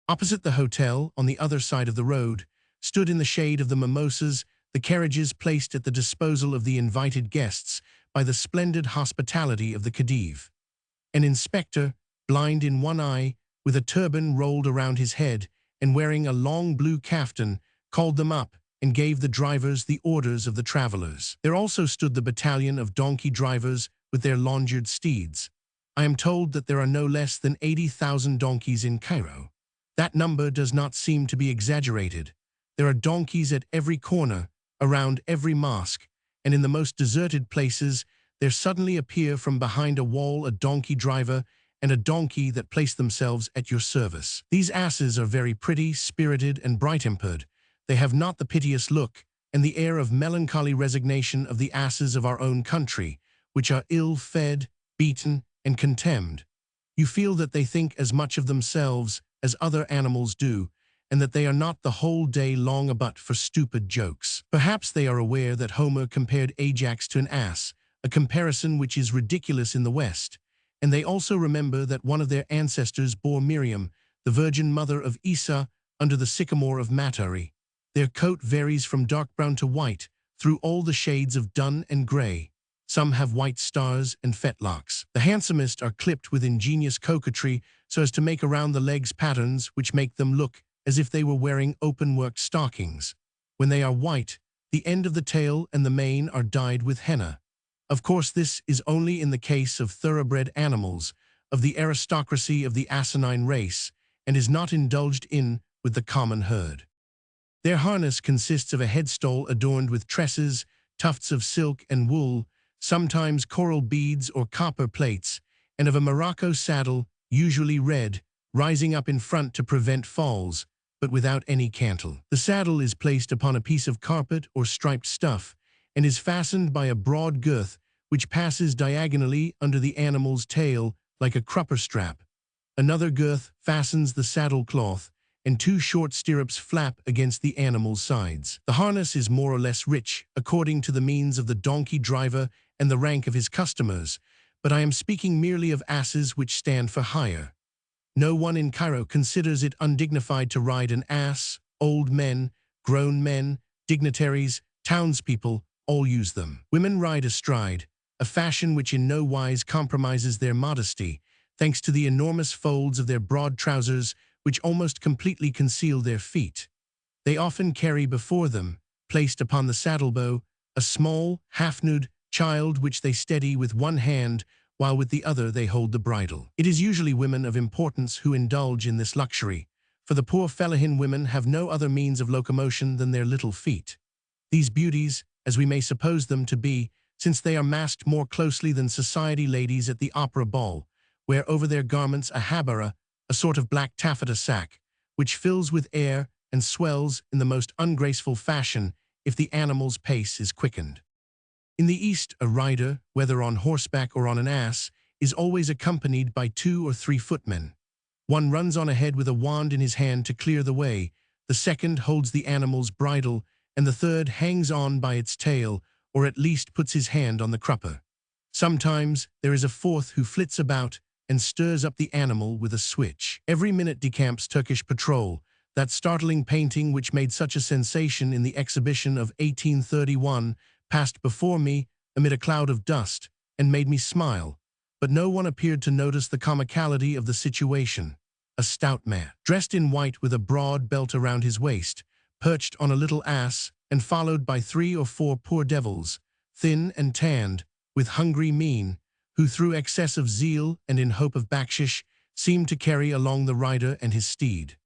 Opposite the hotel, on the other side of the road, stood in the shade of the mimosas the carriages placed at the disposal of the invited guests by the splendid hospitality of the Khedive. An inspector, blind in one eye, with a turban rolled around his head and wearing a long blue kaftan, called them up and gave the drivers the orders of the travelers. There also stood the battalion of donkey drivers with their longered steeds. I am told that there are no less than 80,000 donkeys in Cairo. That number does not seem to be exaggerated. There are donkeys at every corner, around every mosque, and in the most deserted places, there suddenly appear from behind a wall a donkey driver and a donkey that place themselves at your service. These asses are very pretty, spirited, and bright-tempered. They have not the piteous look and the air of melancholy resignation of the asses of our own country, which are ill-fed, beaten, and contemned. You feel that they think as much of themselves as other animals do, and that they are not the whole day long abut for stupid jokes. Perhaps they are aware that Homer compared Ajax to an ass, a comparison which is ridiculous in the West, and they also remember that one of their ancestors bore Miriam, the virgin mother of Isa, under the sycamore of Matari. Their coat varies from dark brown to white, through all the shades of dun and gray. Some have white stars and fetlocks. The handsomest are clipped with ingenious coquetry so as to make around the legs patterns which make them look as if they were wearing open-worked stockings. When they are white, the end of the tail and the mane are dyed with henna. Of course, this is only in the case of thoroughbred animals, of the aristocracy of the asinine race, and is not indulged in with the common herd. Their harness consists of a headstall adorned with tresses, tufts of silk and wool, sometimes coral beads or copper plates, and of a Morocco saddle, usually red, rising up in front to prevent falls, but without any cantle. The saddle is placed upon a piece of carpet or striped stuff, and is fastened by a broad girth which passes diagonally under the animal's tail like a crupper strap. Another girth fastens the saddle cloth, and two short stirrups flap against the animal's sides. The harness is more or less rich, according to the means of the donkey driver and the rank of his customers, but I am speaking merely of asses which stand for hire. No one in Cairo considers it undignified to ride an ass. Old men, grown men, dignitaries, townspeople, all use them. Women ride astride, a fashion which in no wise compromises their modesty, thanks to the enormous folds of their broad trousers which almost completely conceal their feet. They often carry before them, placed upon the saddlebow, a small, half-nude child which they steady with one hand, while with the other they hold the bridle. It is usually women of importance who indulge in this luxury, for the poor fellahin women have no other means of locomotion than their little feet. These beauties, as we may suppose them to be, since they are masked more closely than society ladies at the opera ball, wear over their garments a habara, a sort of black taffeta sack, which fills with air and swells in the most ungraceful fashion if the animal's pace is quickened. In the East, a rider, whether on horseback or on an ass, is always accompanied by 2 or 3 footmen. One runs on ahead with a wand in his hand to clear the way, the second holds the animal's bridle, and the third hangs on by its tail, or at least puts his hand on the crupper. Sometimes there is a fourth who flits about and stirs up the animal with a switch. Every minute decamps Turkish patrol, that startling painting which made such a sensation in the exhibition of 1831, passed before me amid a cloud of dust and made me smile, but no one appeared to notice the comicality of the situation. A stout man, dressed in white with a broad belt around his waist, perched on a little ass and followed by 3 or 4 poor devils, thin and tanned, with hungry mien, who through excess of zeal and in hope of bakshish seemed to carry along the rider and his steed.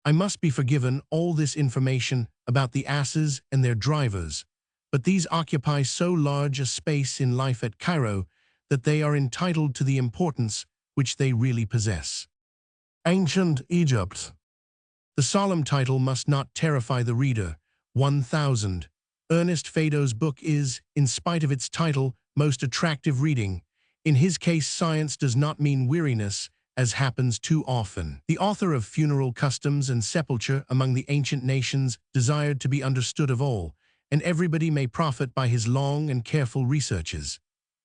I must be forgiven all this information about the asses and their drivers, but these occupy so large a space in life at Cairo that they are entitled to the importance which they really possess. Ancient Egypt. The solemn title must not terrify the reader. 1000. Ernest Feydeau's book is, in spite of its title, most attractive reading. In his case, science does not mean weariness, as happens too often. The author of Funeral Customs and Sepulture among the Ancient Nations desired to be understood of all, and everybody may profit by his long and careful researches.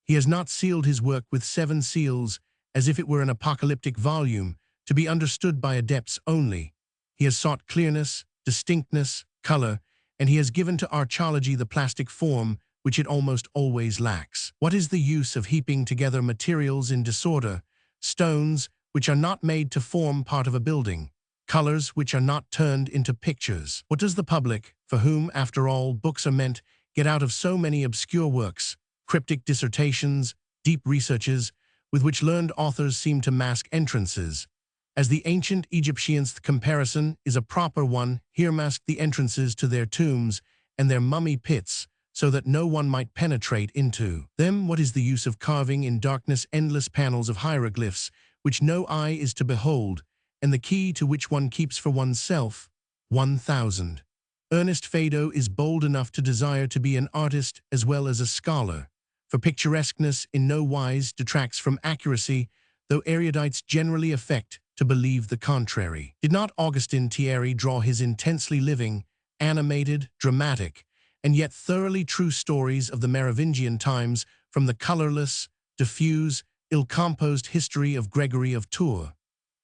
He has not sealed his work with 7 seals, as if it were an apocalyptic volume, to be understood by adepts only. He has sought clearness, distinctness, color, and he has given to archaeology the plastic form which it almost always lacks. What is the use of heaping together materials in disorder, stones which are not made to form part of a building, colors which are not turned into pictures? What does the public, for whom, after all, books are meant, get out of so many obscure works, cryptic dissertations, deep researches, with which learned authors seem to mask entrances? As the ancient Egyptians' comparison is a proper one, here masked the entrances to their tombs and their mummy pits, so that no one might penetrate into them. What is the use of carving in darkness endless panels of hieroglyphs, which no eye is to behold, and the key to which one keeps for oneself? 1000. Ernest Feydeau is bold enough to desire to be an artist as well as a scholar, for picturesqueness in no wise detracts from accuracy, though erudites generally affect to believe the contrary. Did not Augustin Thierry draw his intensely living, animated, dramatic, and yet thoroughly true stories of the Merovingian times from the colorless, diffuse, ill-composed history of Gregory of Tours?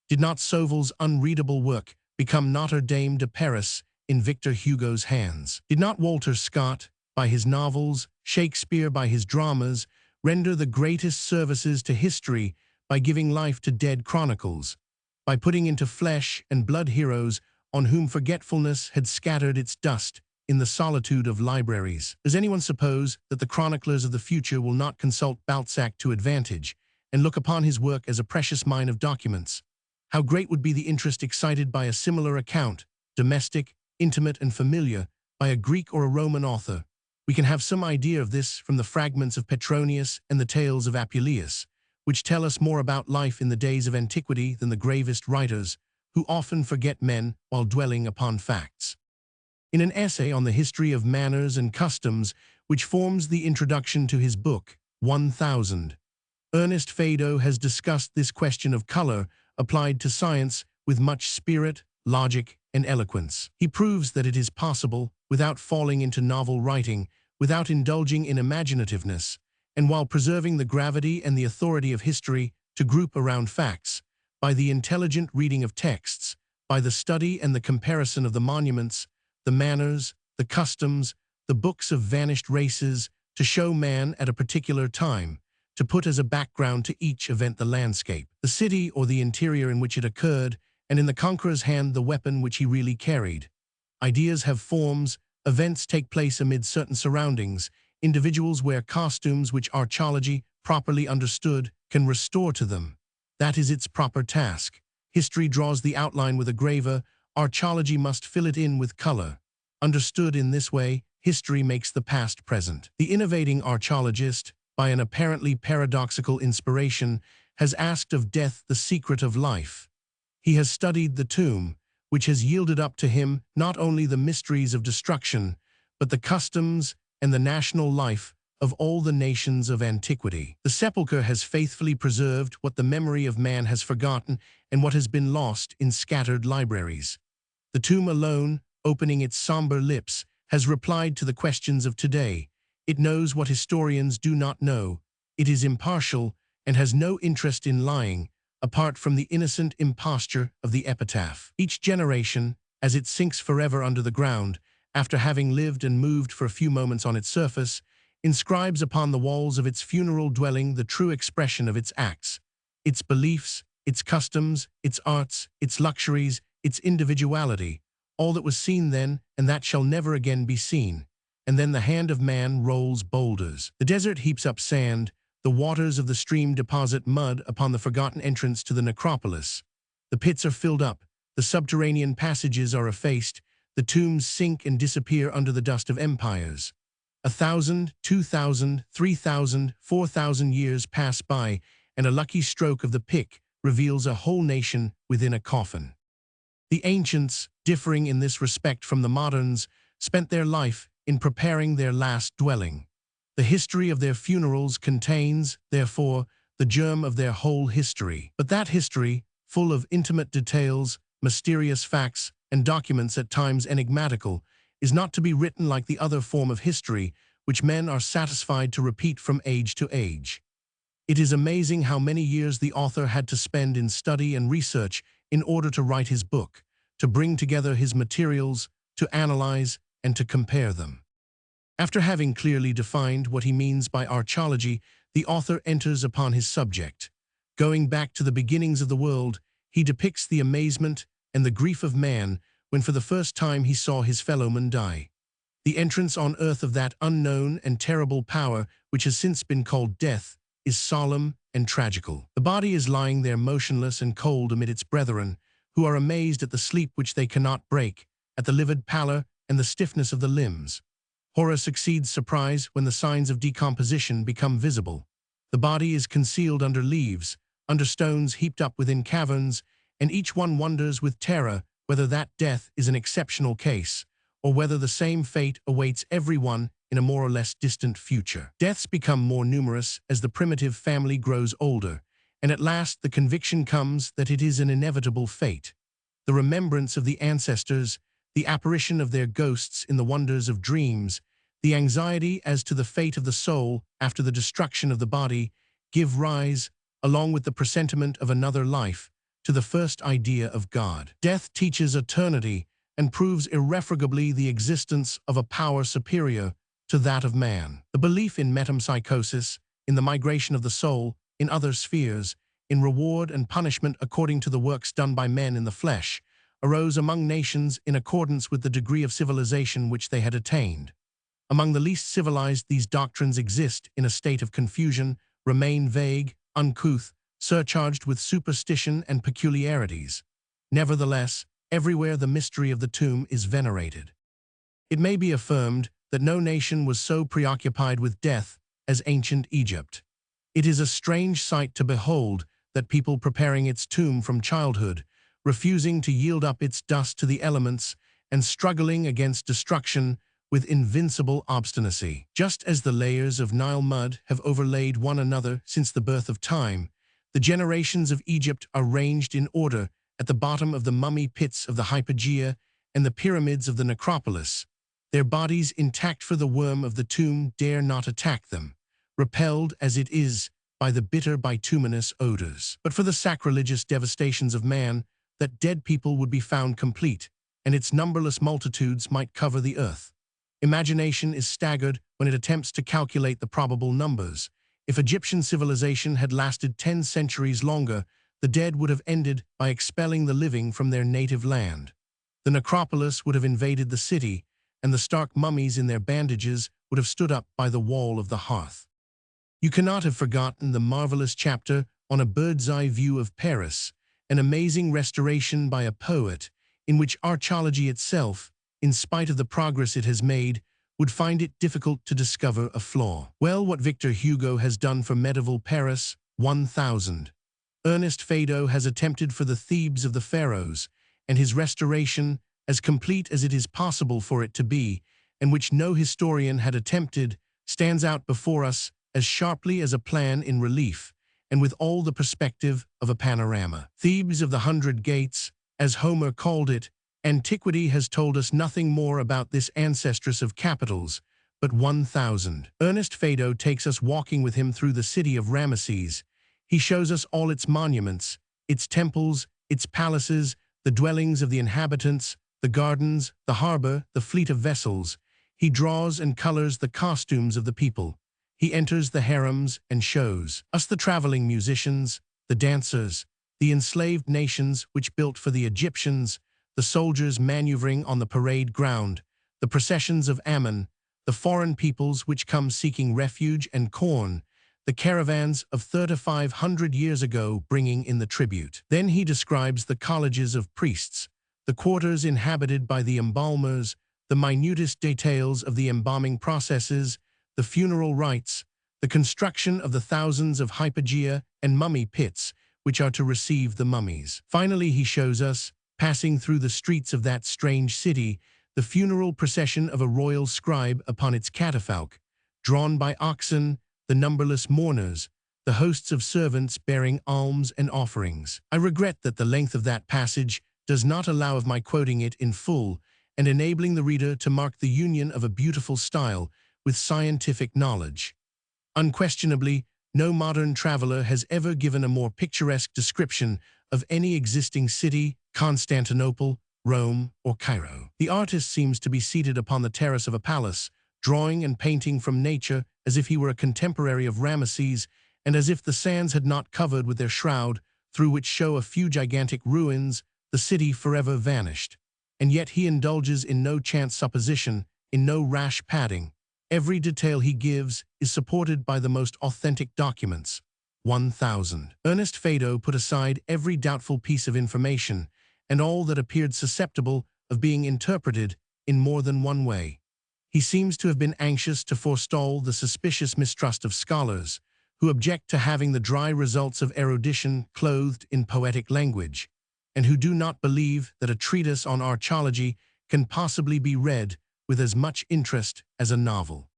Did not Sauval's unreadable work become Notre Dame de Paris in Victor Hugo's hands? Did not Walter Scott, by his novels, Shakespeare by his dramas, render the greatest services to history by giving life to dead chronicles, by putting into flesh and blood heroes on whom forgetfulness had scattered its dust in the solitude of libraries? Does anyone suppose that the chroniclers of the future will not consult Balzac to advantage, and look upon his work as a precious mine of documents? How great would be the interest excited by a similar account, domestic, intimate, and familiar, by a Greek or a Roman author, We can have some idea of this from the fragments of Petronius and the tales of Apuleius, which tell us more about life in the days of antiquity than the gravest writers, who often forget men while dwelling upon facts. In an essay on the history of manners and customs, which forms the introduction to his book, 1000, Ernest Feydeau has discussed this question of color applied to science with much spirit, logic, and eloquence. He proves that it is possible, without falling into novel writing, without indulging in imaginativeness, and while preserving the gravity and the authority of history, to group around facts, by the intelligent reading of texts, by the study and the comparison of the monuments, the manners, the customs, the books of vanished races, to show man at a particular time, to put as a background to each event the landscape, the city or the interior in which it occurred, and in the conqueror's hand the weapon which he really carried. Ideas have forms, events take place amid certain surroundings, individuals wear costumes which archaeology, properly understood, can restore to them. That is its proper task. History draws the outline with a graver, archaeology must fill it in with color. Understood in this way, history makes the past present. The innovating archaeologist, by an apparently paradoxical inspiration, has asked of death the secret of life. He has studied the tomb, which has yielded up to him not only the mysteries of destruction, but the customs and the national life of all the nations of antiquity. The sepulchre has faithfully preserved what the memory of man has forgotten and what has been lost in scattered libraries. The tomb alone, opening its somber lips, has replied to the questions of today. It knows what historians do not know. It is impartial and has no interest in lying, apart from the innocent imposture of the epitaph. Each generation, as it sinks forever under the ground, after having lived and moved for a few moments on its surface, inscribes upon the walls of its funeral dwelling the true expression of its acts, its beliefs, its customs, its arts, its luxuries, its individuality, all that was seen then and that shall never again be seen. And then the hand of man rolls boulders. The desert heaps up sand, the waters of the stream deposit mud upon the forgotten entrance to the necropolis. The pits are filled up, the subterranean passages are effaced, the tombs sink and disappear under the dust of empires. 1,000, 2,000, 3,000, 4,000 years pass by, and a lucky stroke of the pick reveals a whole nation within a coffin. The ancients, differing in this respect from the moderns, spent their life in preparing their last dwelling. The history of their funerals contains, therefore, the germ of their whole history. But that history, full of intimate details, mysterious facts, and documents at times enigmatical, is not to be written like the other form of history which men are satisfied to repeat from age to age. It is amazing how many years the author had to spend in study and research in order to write his book, to bring together his materials, to analyze, and to compare them. After having clearly defined what he means by archaeology, the author enters upon his subject. Going back to the beginnings of the world, he depicts the amazement and the grief of man when for the first time he saw his fellowman die. The entrance on earth of that unknown and terrible power which has since been called death is solemn and tragical. The body is lying there motionless and cold amid its brethren, who are amazed at the sleep which they cannot break, at the livid pallor and the stiffness of the limbs. Horror succeeds surprise when the signs of decomposition become visible. The body is concealed under leaves, under stones heaped up within caverns, and each one wonders with terror whether that death is an exceptional case, or whether the same fate awaits everyone in a more or less distant future. Deaths become more numerous as the primitive family grows older, and at last the conviction comes that it is an inevitable fate. The remembrance of the ancestors, the apparition of their ghosts in the wonders of dreams, the anxiety as to the fate of the soul after the destruction of the body, give rise, along with the presentiment of another life, to the first idea of God. Death teaches eternity and proves irrefragably the existence of a power superior to that of man. The belief in metempsychosis, in the migration of the soul, in other spheres, in reward and punishment according to the works done by men in the flesh, arose among nations in accordance with the degree of civilization which they had attained. Among the least civilized, these doctrines exist in a state of confusion, remain vague, uncouth, surcharged with superstition and peculiarities. Nevertheless, everywhere the mystery of the tomb is venerated. It may be affirmed that no nation was so preoccupied with death as ancient Egypt. It is a strange sight to behold that people preparing its tomb from childhood, refusing to yield up its dust to the elements, and struggling against destruction with invincible obstinacy. Just as the layers of Nile mud have overlaid one another since the birth of time, the generations of Egypt are ranged in order at the bottom of the mummy pits of the hypogea and the pyramids of the necropolis, their bodies intact, for the worm of the tomb dare not attack them, repelled as it is by the bitter bituminous odors. But for the sacrilegious devastations of man, that dead people would be found complete, and its numberless multitudes might cover the earth. Imagination is staggered when it attempts to calculate the probable numbers. If Egyptian civilization had lasted 10 centuries longer, the dead would have ended by expelling the living from their native land. The necropolis would have invaded the city, and the stark mummies in their bandages would have stood up by the wall of the hearth. You cannot have forgotten the marvelous chapter on a bird's-eye view of Paris, an amazing restoration by a poet, in which archaeology itself, in spite of the progress it has made, would find it difficult to discover a flaw. Well, what Victor Hugo has done for medieval Paris, 1000. Ernest Feydeau has attempted for the Thebes of the pharaohs, and his restoration, as complete as it is possible for it to be, and which no historian had attempted, stands out before us as sharply as a plan in relief, and with all the perspective of a panorama. Thebes of the 100 Gates, as Homer called it, antiquity has told us nothing more about this ancestress of capitals, but 1000. Ernest Feydeau takes us walking with him through the city of Ramesses. He shows us all its monuments, its temples, its palaces, the dwellings of the inhabitants, the gardens, the harbor, the fleet of vessels. He draws and colors the costumes of the people. He enters the harems and shows us the traveling musicians, the dancers, the enslaved nations which built for the Egyptians, the soldiers maneuvering on the parade ground, the processions of Ammon, the foreign peoples which come seeking refuge and corn, the caravans of 3,500 years ago bringing in the tribute. Then he describes the colleges of priests, the quarters inhabited by the embalmers, the minutest details of the embalming processes, the funeral rites, the construction of the thousands of hypogea and mummy pits which are to receive the mummies. Finally, he shows us, passing through the streets of that strange city, the funeral procession of a royal scribe upon its catafalque, drawn by oxen, the numberless mourners, the hosts of servants bearing alms and offerings. I regret that the length of that passage does not allow of my quoting it in full and enabling the reader to mark the union of a beautiful style with scientific knowledge. Unquestionably, no modern traveler has ever given a more picturesque description of any existing city, Constantinople, Rome, or Cairo. The artist seems to be seated upon the terrace of a palace, drawing and painting from nature as if he were a contemporary of Ramesses, and as if the sands had not covered with their shroud, through which show a few gigantic ruins, the city forever vanished. And yet he indulges in no chance supposition, in no rash padding. Every detail he gives is supported by the most authentic documents. 1000. Ernest Feydeau put aside every doubtful piece of information and all that appeared susceptible of being interpreted in more than one way. He seems to have been anxious to forestall the suspicious mistrust of scholars, who object to having the dry results of erudition clothed in poetic language, and who do not believe that a treatise on archaeology can possibly be read with as much interest as a novel.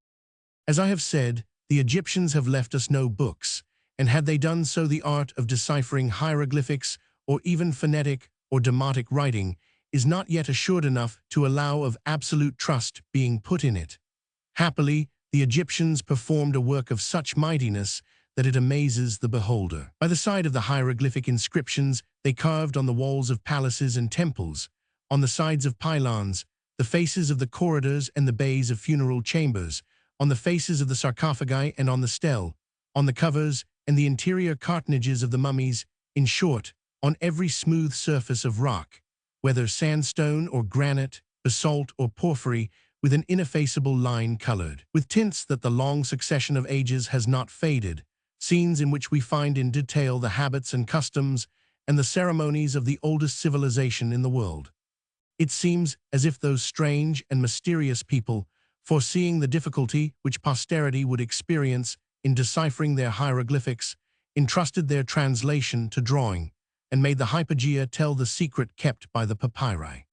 As I have said, the Egyptians have left us no books, and had they done so, the art of deciphering hieroglyphics or even phonetic or demotic writing is not yet assured enough to allow of absolute trust being put in it. Happily, the Egyptians performed a work of such mightiness that it amazes the beholder. By the side of the hieroglyphic inscriptions they carved on the walls of palaces and temples, on the sides of pylons, the faces of the corridors and the bays of funeral chambers, on the faces of the sarcophagi and on the stele, on the covers and the interior cartonages of the mummies, in short, on every smooth surface of rock, whether sandstone or granite, basalt or porphyry, with an ineffaceable line colored, with tints that the long succession of ages has not faded, scenes in which we find in detail the habits and customs and the ceremonies of the oldest civilization in the world. It seems as if those strange and mysterious people foreseeing the difficulty which posterity would experience in deciphering their hieroglyphics, entrusted their translation to drawing, and made the hypogea tell the secret kept by the papyri.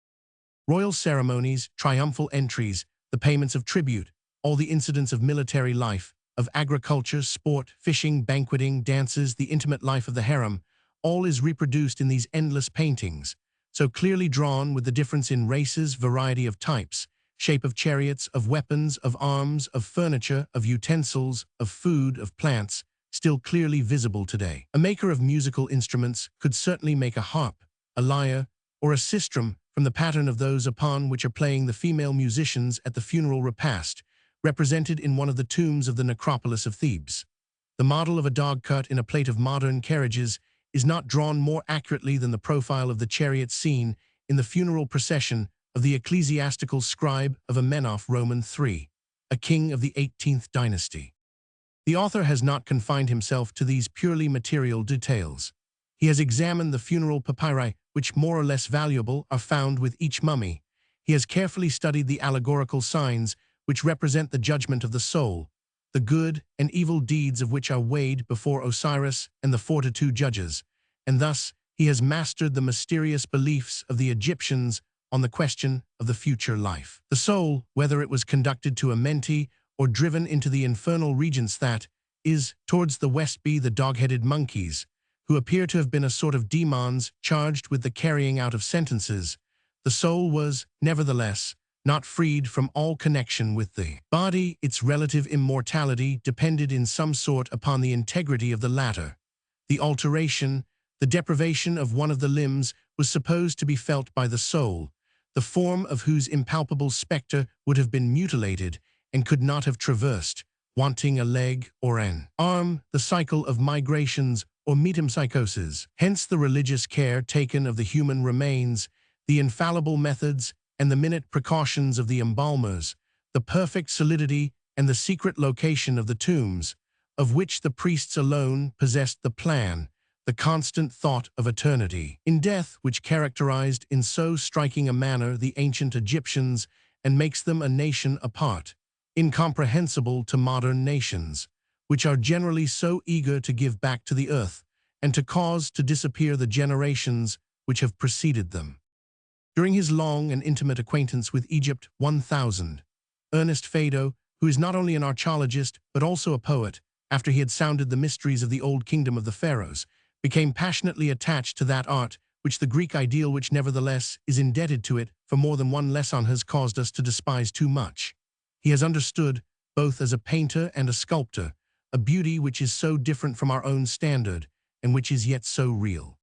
Royal ceremonies, triumphal entries, the payments of tribute, all the incidents of military life, of agriculture, sport, fishing, banqueting, dances, the intimate life of the harem, all is reproduced in these endless paintings, so clearly drawn with the difference in races, variety of types, shape of chariots, of weapons, of arms, of furniture, of utensils, of food, of plants, still clearly visible today. A maker of musical instruments could certainly make a harp, a lyre, or a sistrum from the pattern of those upon which are playing the female musicians at the funeral repast, represented in one of the tombs of the necropolis of Thebes. The model of a dog cut in a plate of modern carriages is not drawn more accurately than the profile of the chariot scene in the funeral procession of the ecclesiastical scribe of Amenoph Roman III, a king of the 18th dynasty. The author has not confined himself to these purely material details. He has examined the funeral papyri, which, more or less valuable, are found with each mummy. He has carefully studied the allegorical signs which represent the judgment of the soul, the good and evil deeds of which are weighed before Osiris and the 42 judges, and thus he has mastered the mysterious beliefs of the Egyptians on the question of the future life. The soul, whether it was conducted to Amenti or driven into the infernal regions that is, towards the west be the dog-headed monkeys, who appear to have been a sort of demons charged with the carrying out of sentences, the soul was, nevertheless, not freed from all connection with the body. Its relative immortality depended in some sort upon the integrity of the latter. The alteration, the deprivation of one of the limbs was supposed to be felt by the soul, the form of whose impalpable spectre would have been mutilated and could not have traversed, wanting a leg or an arm, the cycle of migrations or metempsychosis. Hence the religious care taken of the human remains, the infallible methods and the minute precautions of the embalmers, the perfect solidity and the secret location of the tombs, of which the priests alone possessed the plan, the constant thought of eternity. In death, which characterized in so striking a manner the ancient Egyptians and makes them a nation apart, incomprehensible to modern nations, which are generally so eager to give back to the earth and to cause to disappear the generations which have preceded them. During his long and intimate acquaintance with Egypt 1000, Ernest Feydeau, who is not only an archaeologist but also a poet, after he had sounded the mysteries of the old kingdom of the pharaohs, became passionately attached to that art which the Greek ideal which nevertheless is indebted to it for more than one lesson has caused us to despise too much. He has understood, both as a painter and a sculptor, a beauty which is so different from our own standard and which is yet so real.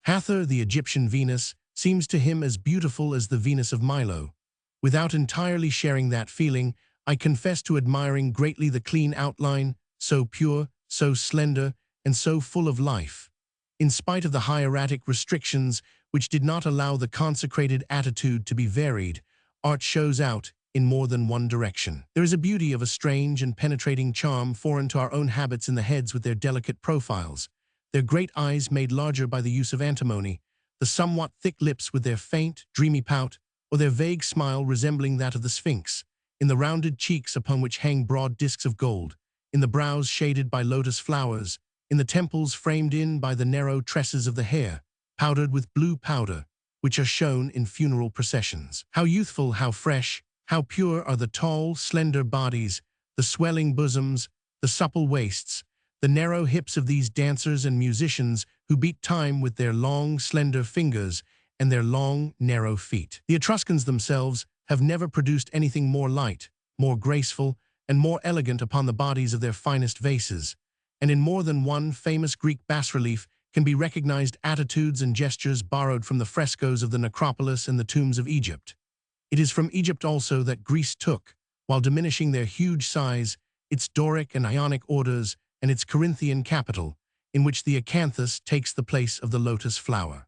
Hathor, the Egyptian Venus, seems to him as beautiful as the Venus of Milo. Without entirely sharing that feeling, I confess to admiring greatly the clean outline, so pure, so slender, and so full of life. In spite of the hieratic restrictions which did not allow the consecrated attitude to be varied, art shows out in more than one direction. There is a beauty of a strange and penetrating charm foreign to our own habits in the heads with their delicate profiles, their great eyes made larger by the use of antimony, the somewhat thick lips with their faint, dreamy pout, or their vague smile resembling that of the Sphinx, in the rounded cheeks upon which hang broad discs of gold, in the brows shaded by lotus flowers, in the temples framed in by the narrow tresses of the hair, powdered with blue powder, which are shown in funeral processions. How youthful, how fresh, how pure are the tall, slender bodies, the swelling bosoms, the supple waists, the narrow hips of these dancers and musicians who beat time with their long, slender fingers and their long, narrow feet. The Etruscans themselves have never produced anything more light, more graceful, and more elegant upon the bodies of their finest vases, and in more than one famous Greek bas-relief can be recognized attitudes and gestures borrowed from the frescoes of the necropolis and the tombs of Egypt. It is from Egypt also that Greece took, while diminishing their huge size, its Doric and Ionic orders and its Corinthian capital, in which the acanthus takes the place of the lotus flower.